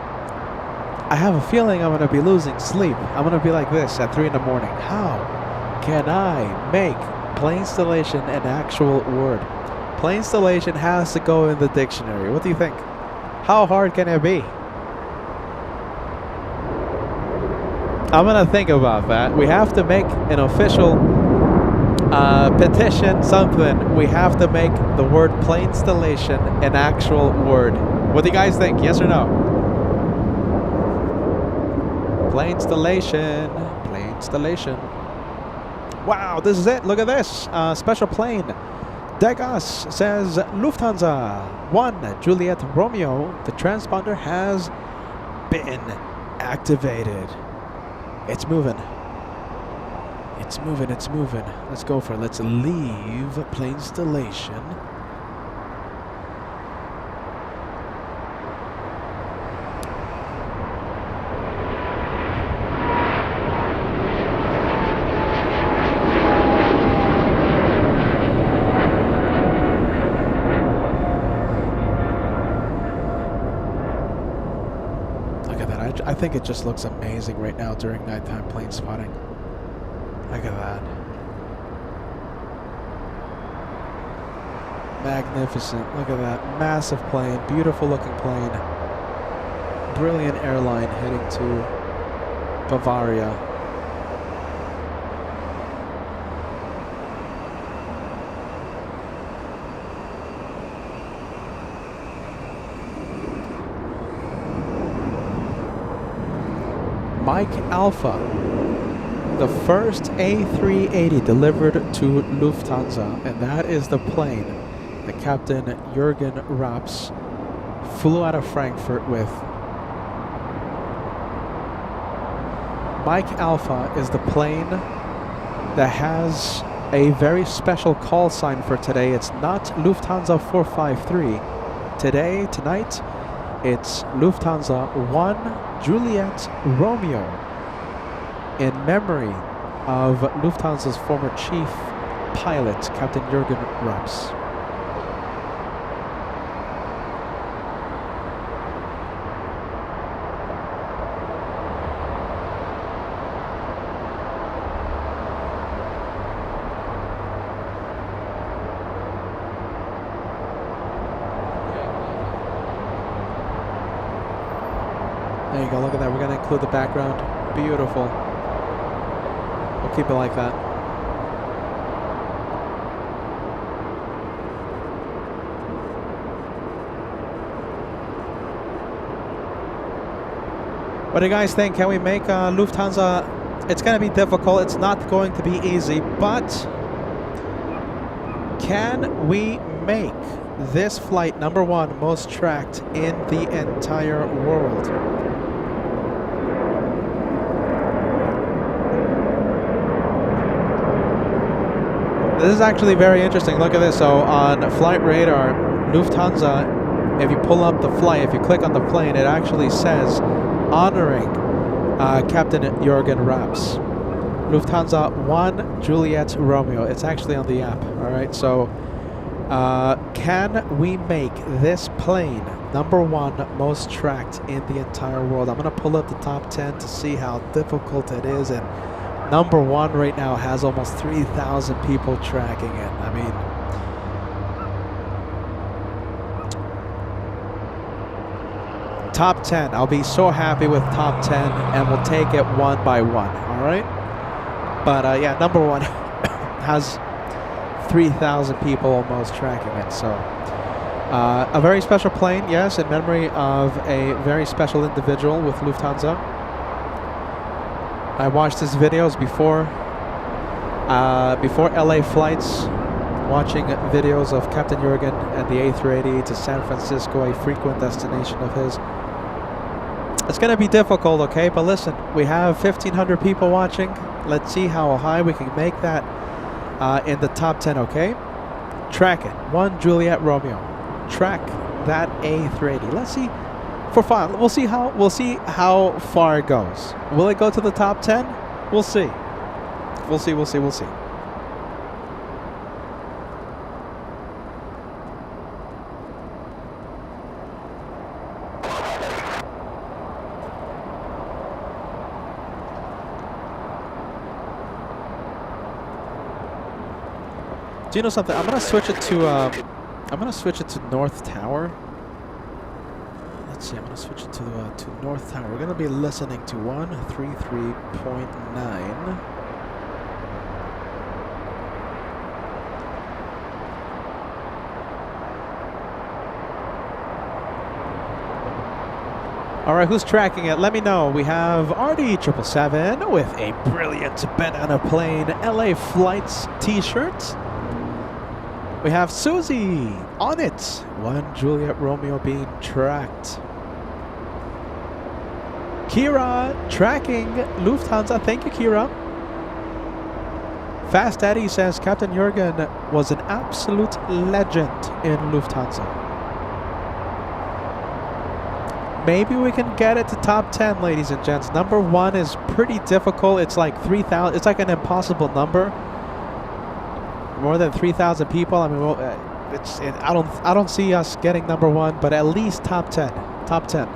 I have a feeling I'm going to be losing sleep. I'm going to be like this at 3 in the morning. How can I make plane installation an actual word? Plane installation has to go in the dictionary. What do you think? How hard can it be? I'm gonna think about that. We have to make an official petition, something. We have to make the word plane installation an actual word. What do you guys think? Yes or no? Plane installation. Plane installation. Wow, this is it. Look at this. Special plane. Degas says Lufthansa 1 Juliet Romeo. The transponder has been activated. It's moving. It's moving. It's moving. Let's go for it. Let's leave plane installation. I think it just looks amazing right now during nighttime plane spotting. Look at that. Magnificent. Look at that. Massive plane. Beautiful looking plane. Brilliant airline heading to Bavaria. Mike Alpha, the first A380 delivered to Lufthansa, and that is the plane that Captain Jürgen Raps flew out of Frankfurt with. Mike Alpha is the plane that has a very special call sign for today. It's not Lufthansa 453. Tonight, it's Lufthansa 1 Juliet Romeo, in memory of Lufthansa's former chief pilot, Captain Jürgen Raps. There you go, look at that. We're going to include the background. Beautiful. We'll keep it like that. What do you guys think? Can we make Lufthansa? It's going to be difficult. It's not going to be easy, but can we make this flight #1 most tracked in the entire world? This is actually very interesting. Look at this. So on Flight Radar, Lufthansa, if you pull up the flight, if you click on the plane, it actually says honoring Captain Jürgen Raps. Lufthansa 1 Juliet Romeo. It's actually on the app. All right. So can we make this plane #1 most tracked in the entire world? I'm going to pull up the top 10 to see how difficult it is. And #1 right now has almost 3,000 people tracking it. I mean, top 10. I'll be so happy with top 10, and we'll take it one by one. All right. But yeah, number one has 3,000 people almost tracking it. So a very special plane, yes, in memory of a very special individual with Lufthansa. I watched his videos before LA flights, watching videos of Captain Jurgen and the A380 to San Francisco, a frequent destination of his. It's going to be difficult, okay? But listen, we have 1,500 people watching. Let's see how high we can make that in the top 10, okay? Track it. 1 Juliet Romeo. Track that A380. Let's see for fun. We'll see how far it goes. Will it go to the top 10? We'll see. We'll see. Do you know something? I'm gonna switch it to North Tower. Let's see. I'm gonna switch it to North Tower. We're gonna be listening to 133.9. All right, who's tracking it? Let me know. We have RD777 with a brilliant banana plane LA Flights t-shirt. We have Susie on it. 1 Juliet Romeo being tracked. Kira tracking Lufthansa. Thank you, Kira. Fast Eddie says Captain Jurgen was an absolute legend in Lufthansa. Maybe we can get it to top 10, ladies and gents. Number 1 is pretty difficult. It's like 3,000. It's like an impossible number. More than 3,000 people. I mean, I don't see us getting number 1, but at least top 10. Top 10.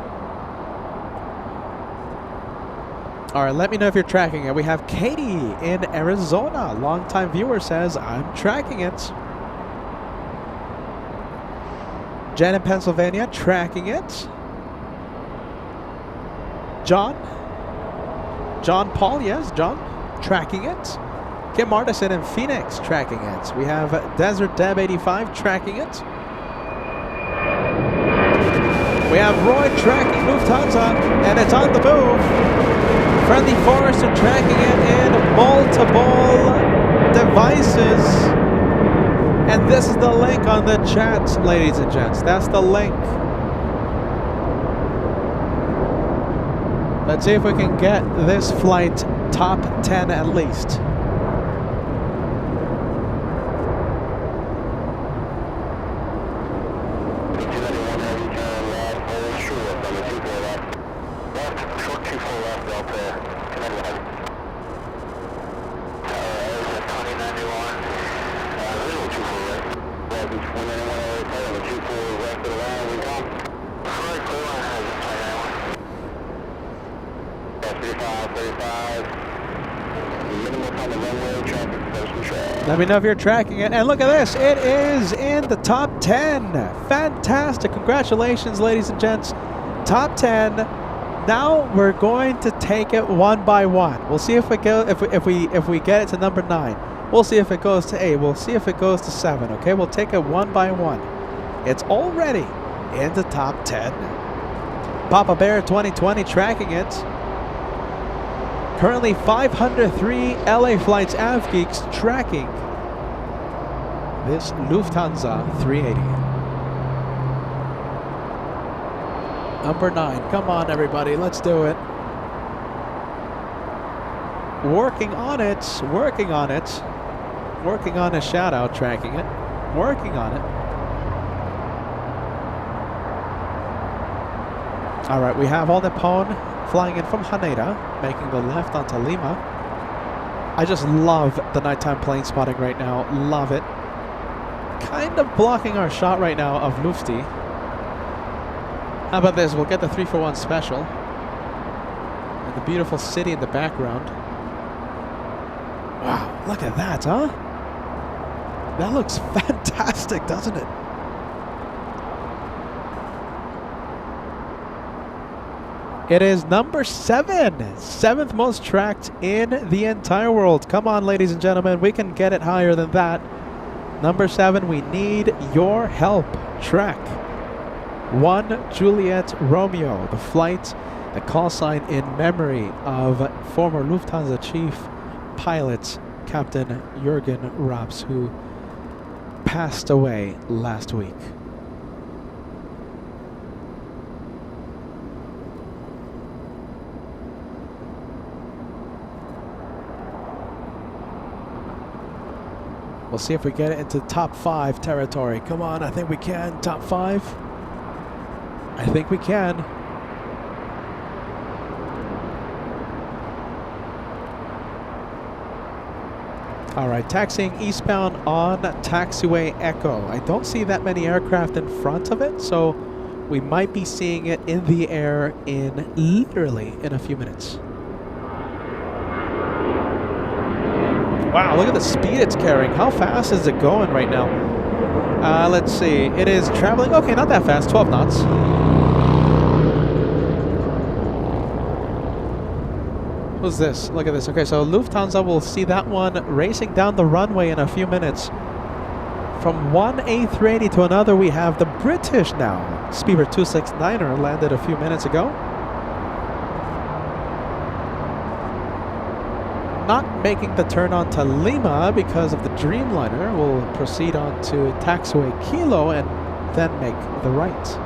All right, let me know if you're tracking it. We have Katie in Arizona. Longtime viewer says, I'm tracking it. Jen in Pennsylvania, tracking it. John Paul, yes, John, tracking it. Kim Martison in Phoenix, tracking it. We have Desert Deb 85 tracking it. We have Roy tracking Lufthansa, and it's on the move. Friendly Forester tracking it in multiple devices. And this is the link on the chat, ladies and gents. That's the link. Let's see if we can get this flight top 10 at least. Let me know if you're tracking it. And look at this. It is in the top 10. Fantastic. Congratulations, ladies and gents. Top 10. Now we're going to take it one by one. We'll see if we go if we get it to number 9. We'll see if it goes to 8. We'll see if it goes to 7. Okay, we'll take it one by one. It's already in the top 10. Papa Bear 2020 tracking it. Currently 503 LA Flights AvGeeks tracking this Lufthansa 380. Number 9. Come on, everybody. Let's do it. Working on it. Working on it. Working on a shout out tracking it. Working on it. All right, we have All Nippon flying in from Haneda, making the left onto Lima. I just love the nighttime plane spotting right now. Love it. Kind of blocking our shot right now of Lufti. How about this? We'll get the 3-for-1 special. And the beautiful city in the background. Wow, look at that, huh? That looks fantastic, doesn't it? It is number 7. 7th most tracked in the entire world. Come on, ladies and gentlemen. We can get it higher than that. Number 7, we need your help. Track 1 Juliet Romeo. The flight, the call sign in memory of former Lufthansa chief pilot Captain Jürgen Raps, who passed away last week. We'll see if we get it into top 5 territory. Come on, I think we can. Top 5. I think we can. All right, taxiing eastbound on taxiway Echo. I don't see that many aircraft in front of it, so we might be seeing it in the air in literally in a few minutes. Wow, look at the speed it's carrying. How fast is it going right now? Let's see. It is traveling. Okay, not that fast. 12 knots. Who's this? Look at this. Okay, so Lufthansa will see that one racing down the runway in a few minutes. From one A380 to another, we have the British now. Speedbird 269er landed a few minutes ago. Not making the turn on to Lima because of the Dreamliner. Will proceed on to taxiway Kilo and then make the right.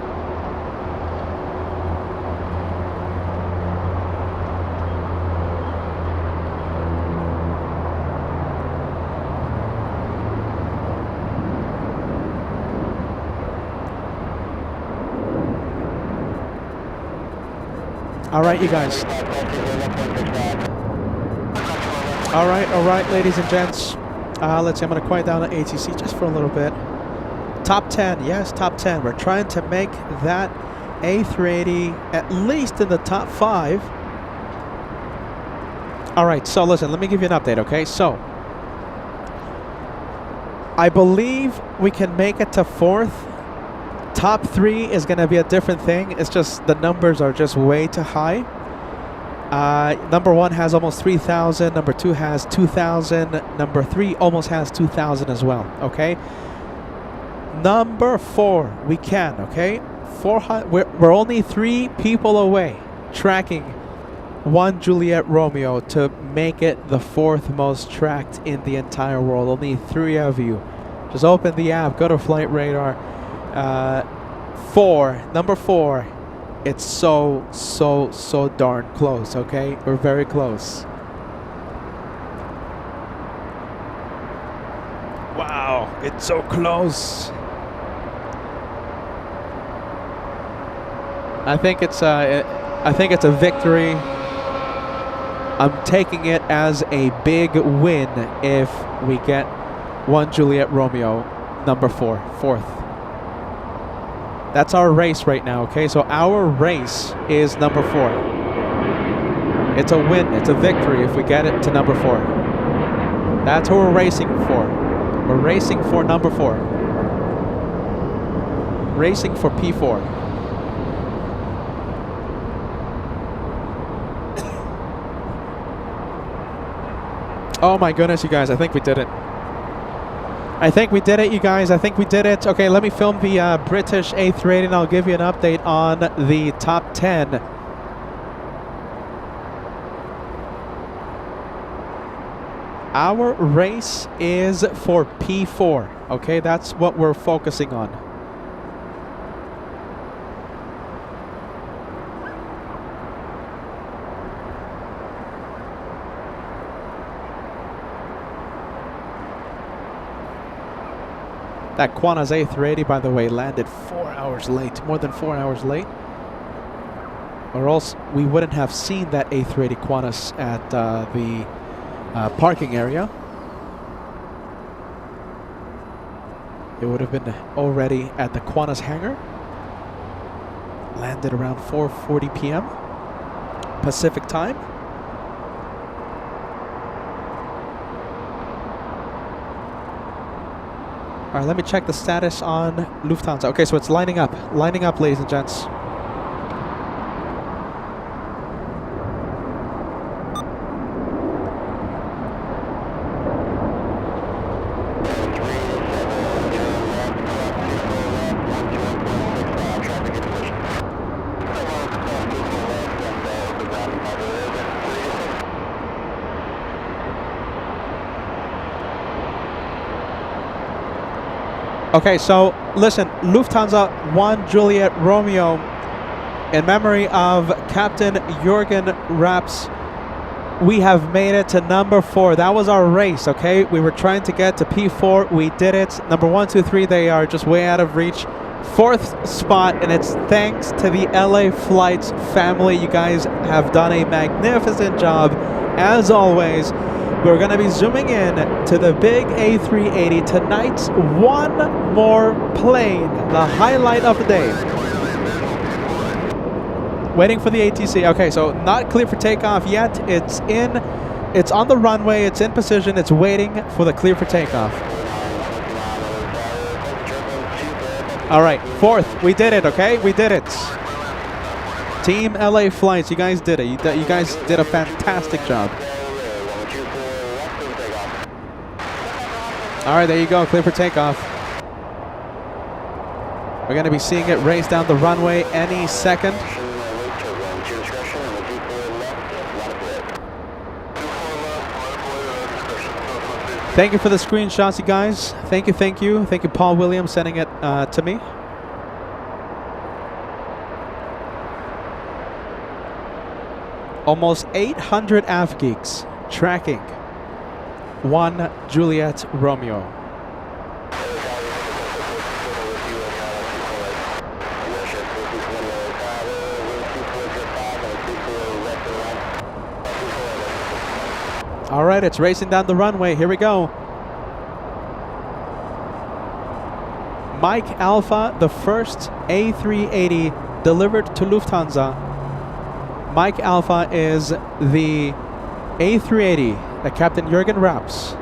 All right, you guys. All right, ladies and gents. Let's see, I'm going to quiet down the ATC just for a little bit. Top 10, yes, top 10. We're trying to make that A380 at least in the top 5. All right, so listen, let me give you an update, okay? So, I believe we can make it to 4th. Top 3 is going to be a different thing. It's just the numbers are just way too high. Number 1 has almost 3,000. Number 2 has 2,000. Number 3 almost has 2,000 as well. Okay. Number 4, we can. Okay. 400. We're only 3 people away, tracking 1 Juliet Romeo to make it the 4th most tracked in the entire world. Only 3 of you. Just open the app. Go to Flight Radar. 4. Number 4. It's so darn close, okay? We're very close. Wow, it's so close. I think it's a victory. I'm taking it as a big win if we get 1 Juliet Romeo, number 4th. That's our race right now, okay? So our race is number 4. It's a win. It's a victory if we get it to number 4. That's what we're racing for. We're racing for number 4. Racing for P4. Oh my goodness, you guys. I think we did it. I think we did it, you guys. I think we did it. Okay, let me film the British A380 and I'll give you an update on the top 10. Our race is for P4. Okay, that's what we're focusing on. That Qantas A380, by the way, landed 4 hours late, more than 4 hours late. Or else we wouldn't have seen that A380 Qantas at the parking area. It would have been already at the Qantas hangar. Landed around 4:40 p.m. Pacific time. All right, let me check the status on Lufthansa. Okay, so it's lining up, ladies and gents. Okay, so listen, Lufthansa 1 Juliet Romeo, in memory of Captain Jürgen Raps, we have made it to number 4. That was our race, okay? We were trying to get to P4. We did it. Number 1, 2, 3, they are just way out of reach. 4th spot, and it's thanks to the LA Flights family. You guys have done a magnificent job, as always. We're going to be zooming in to the big A380. Tonight's one more plane, the highlight of the day. Waiting for the ATC. Okay, so not clear for takeoff yet. It's on the runway, it's in position, it's waiting for the clear for takeoff. All right, 4th, we did it, okay? We did it. Team LA Flights, you guys did it. You guys did a fantastic job. All right, there you go, clear for takeoff. We're going to be seeing it race down the runway any second. Thank you for the screenshots, you guys. Thank you, thank you. Thank you, Paul Williams, sending it to me. Almost 800 AvGeeks tracking 1 Juliet Romeo. All right, it's racing down the runway. Here we go. Mike Alpha, the first A380 delivered to Lufthansa. Mike Alpha is the A380 that Captain Jürgen Raps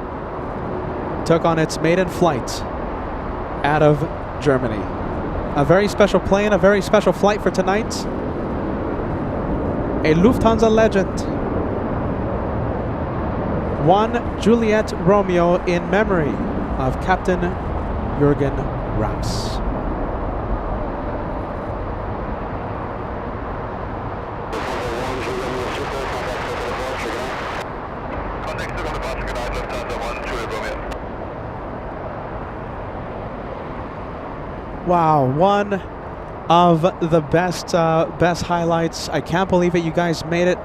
took on its maiden flight out of Germany. A very special plane, a very special flight for tonight. A Lufthansa legend. 1 Juliet Romeo in memory of Captain Jürgen Raps. Wow, one of the best highlights. I can't believe it. You guys made it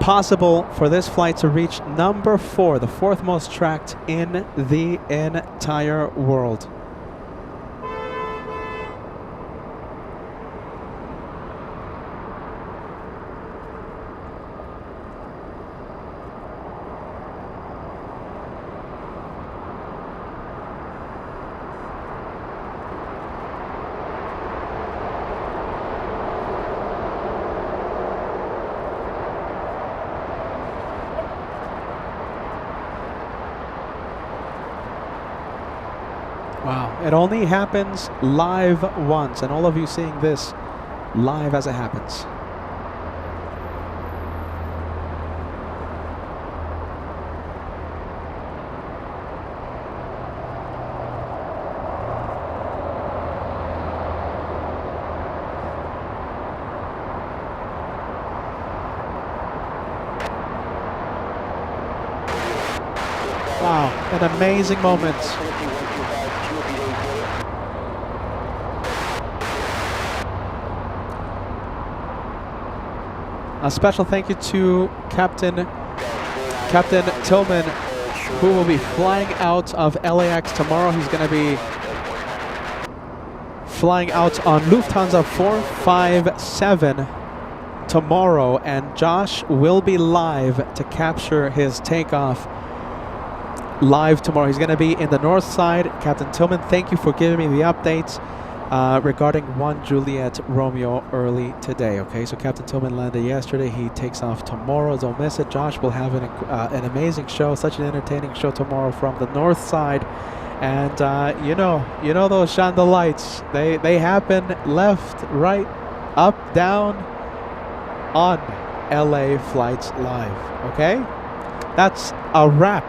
possible for this flight to reach number 4, the 4th most tracked in the entire world. Wow, it only happens live once, and all of you seeing this live as it happens. Wow, an amazing moment. A special thank you to Captain Tillman, who will be flying out of LAX tomorrow. He's going to be flying out on Lufthansa 457 tomorrow, and Josh will be live to capture his takeoff live tomorrow. He's going to be in the north side. Captain Tillman, thank you for giving me the updates regarding 1 Juliet Romeo early today. Okay, so Captain Tillman landed yesterday. He takes off tomorrow. Don't miss it. Josh will have an amazing show, such an entertaining show tomorrow from the north side. And you know those Shonda lights. They happen left, right, up, down on LA Flights Live. Okay, that's a wrap.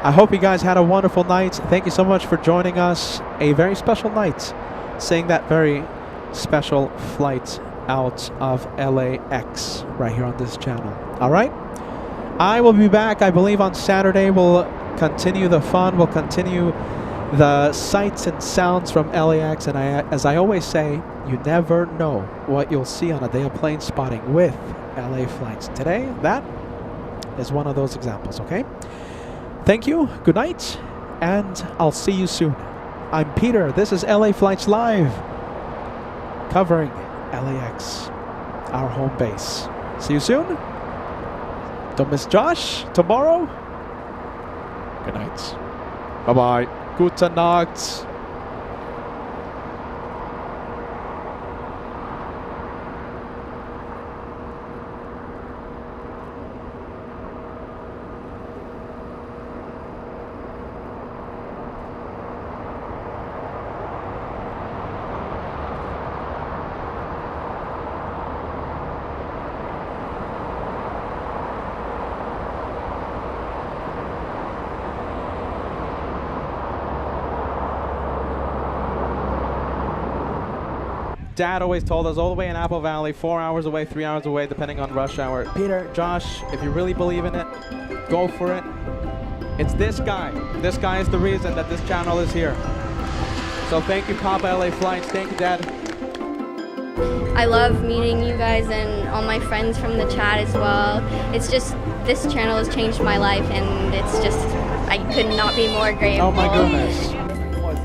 I hope you guys had a wonderful night. Thank you so much for joining us. A very special night, seeing that very special flight out of LAX right here on this channel. All right, I will be back, I believe, on Saturday. We'll continue the fun. We'll continue the sights and sounds from LAX, and as I always say, you never know what you'll see on a day of plane spotting with LA flights. Today, that is one of those examples, okay? Thank you, good night, and I'll see you soon. I'm Peter, this is LA Flights Live, covering LAX, our home base. See you soon. Don't miss Josh tomorrow. Good night. Bye-bye. Gute Nacht. Dad always told us all the way in Apple Valley, 4 hours away, 3 hours away, depending on rush hour. Peter, Josh, if you really believe in it, go for it. It's this guy. This guy is the reason that this channel is here. So thank you, Papa LA Flights. Thank you, Dad. I love meeting you guys and all my friends from the chat as well. It's just, this channel has changed my life, and it's just, I could not be more grateful. Oh my goodness.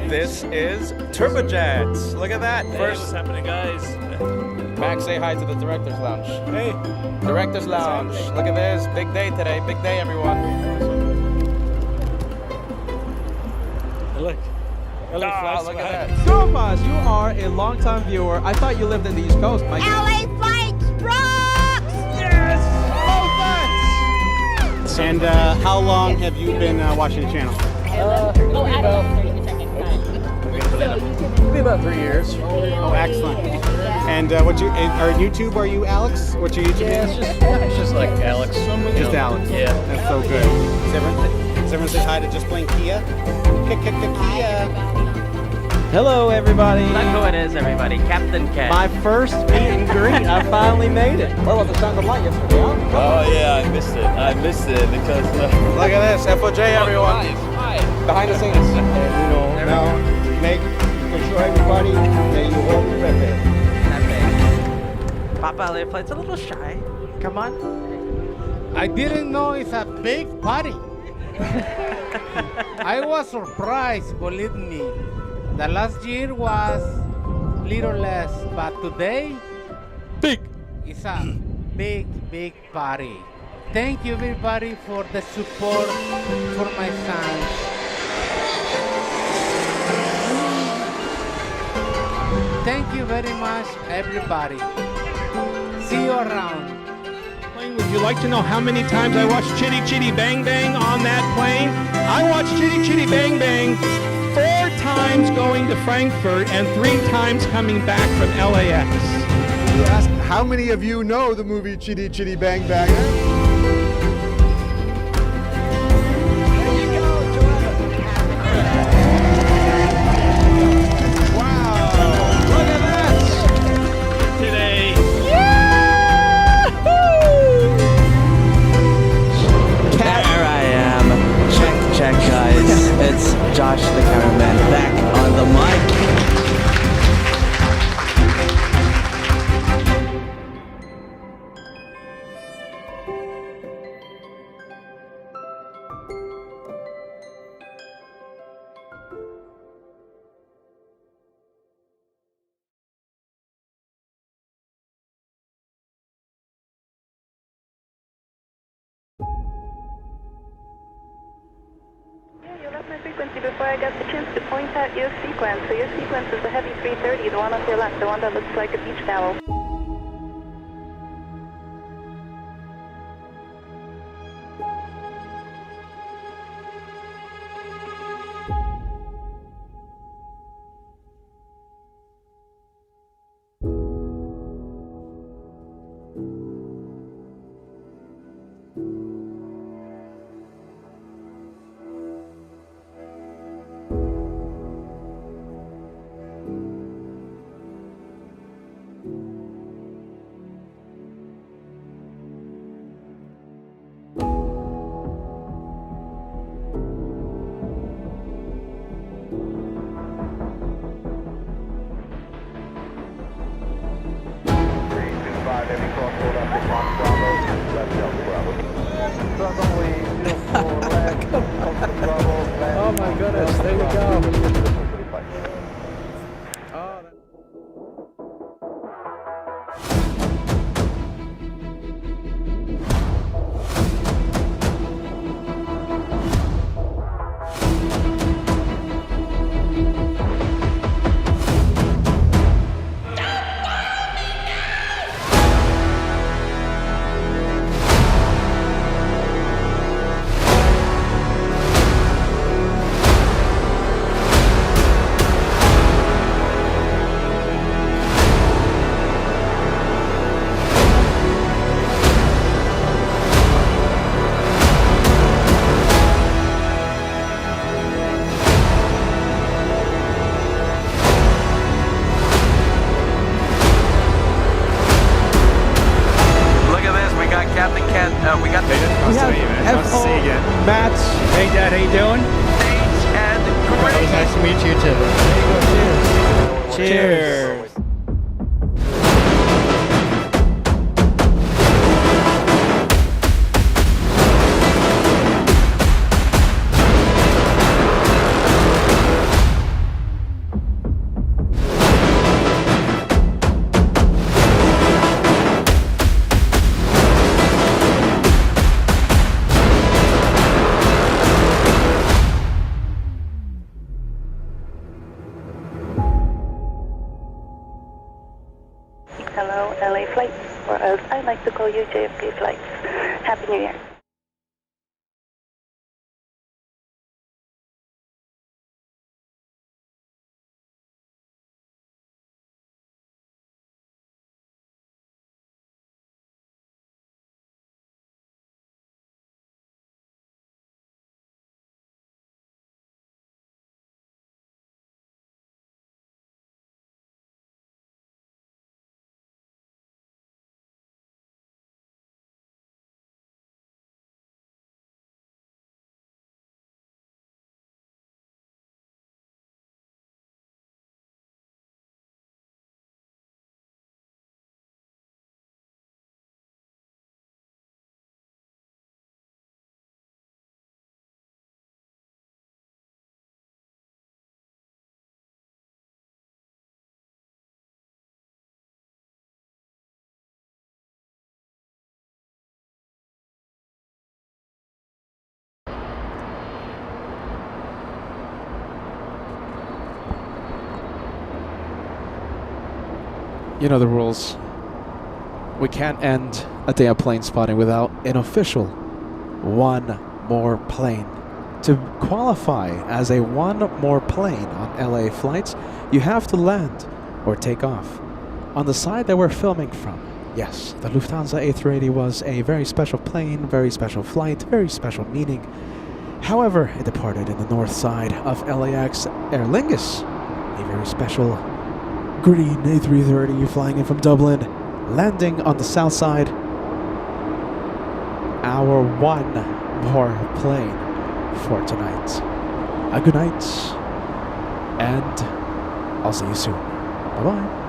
This is Turbojets. Look at that. Hey, First, what's happening, guys? Max, say hi to the Director's Lounge. Hey. Director's Lounge. Look at this. Big day today. Big day, everyone. Look. LA Flights look Live. at that. Thomas, you are a longtime viewer. I thought you lived in the East Coast. My LA Flights rocks! And how long have you been watching the channel? Maybe about 3 years. Oh, excellent. And what you are YouTube? Are you Alex? What's your YouTube Yeah, name? it's just like Alex. Just Alex. Yeah. That's so good. Does everyone say hi to Just Plain Kia? Kia. Hello, everybody. Look who it is, everybody. Captain Ken. My first meet and greet. I finally made it. Where was the sound of light yesterday? Huh? Oh, yeah, I missed it. I missed it because... Look at this. FOJ, everyone. Behind the scenes. Now, make sure everybody that you hold the record. Papa LA Flight's a little shy. Come on. I didn't know it's a big party. I was surprised, believe me. The last year was little less, but today, Big. it's a big, big party. Thank you, everybody, for the support for my son. Thank you very much, everybody. See you around. Would you like to know how many times I watched Chitty Chitty Bang Bang on that plane? I watched Chitty Chitty Bang Bang 4 times going to Frankfurt and 3 times coming back from LAX. You ask, how many of you know the movie Chitty Chitty Bang Bang? Today. There I am. Check, guys. It's Josh, the cameraman, back on the mic. You left my frequency before I got the chance to point out your sequence. So your sequence is the heavy 330, the one on your left, the one that looks like a beach towel. heavy crossroad after Fox Bravo, left Delta Bravo. Southerly, 04 left, Delta Bravo, left. Oh my goodness, there you go. Matt. Hey, Dad, how you doing? It was nice to meet you, too. Cheers. Hello, LA flights, or else I like to call you JFK flights. Happy New Year. You know the rules. We can't end a day of plane spotting without an official one more plane. To qualify as a one more plane on LA flights, you have to land or take off on the side that we're filming from. Yes, the Lufansa A380 was a very special plane, very special flight, very special meaning. However, it departed in the north side of LAX Aer Lingus, a very special green A330 flying in from Dublin, landing on the south side. Our one more plane for tonight. A good night, and I'll see you soon. Bye-bye.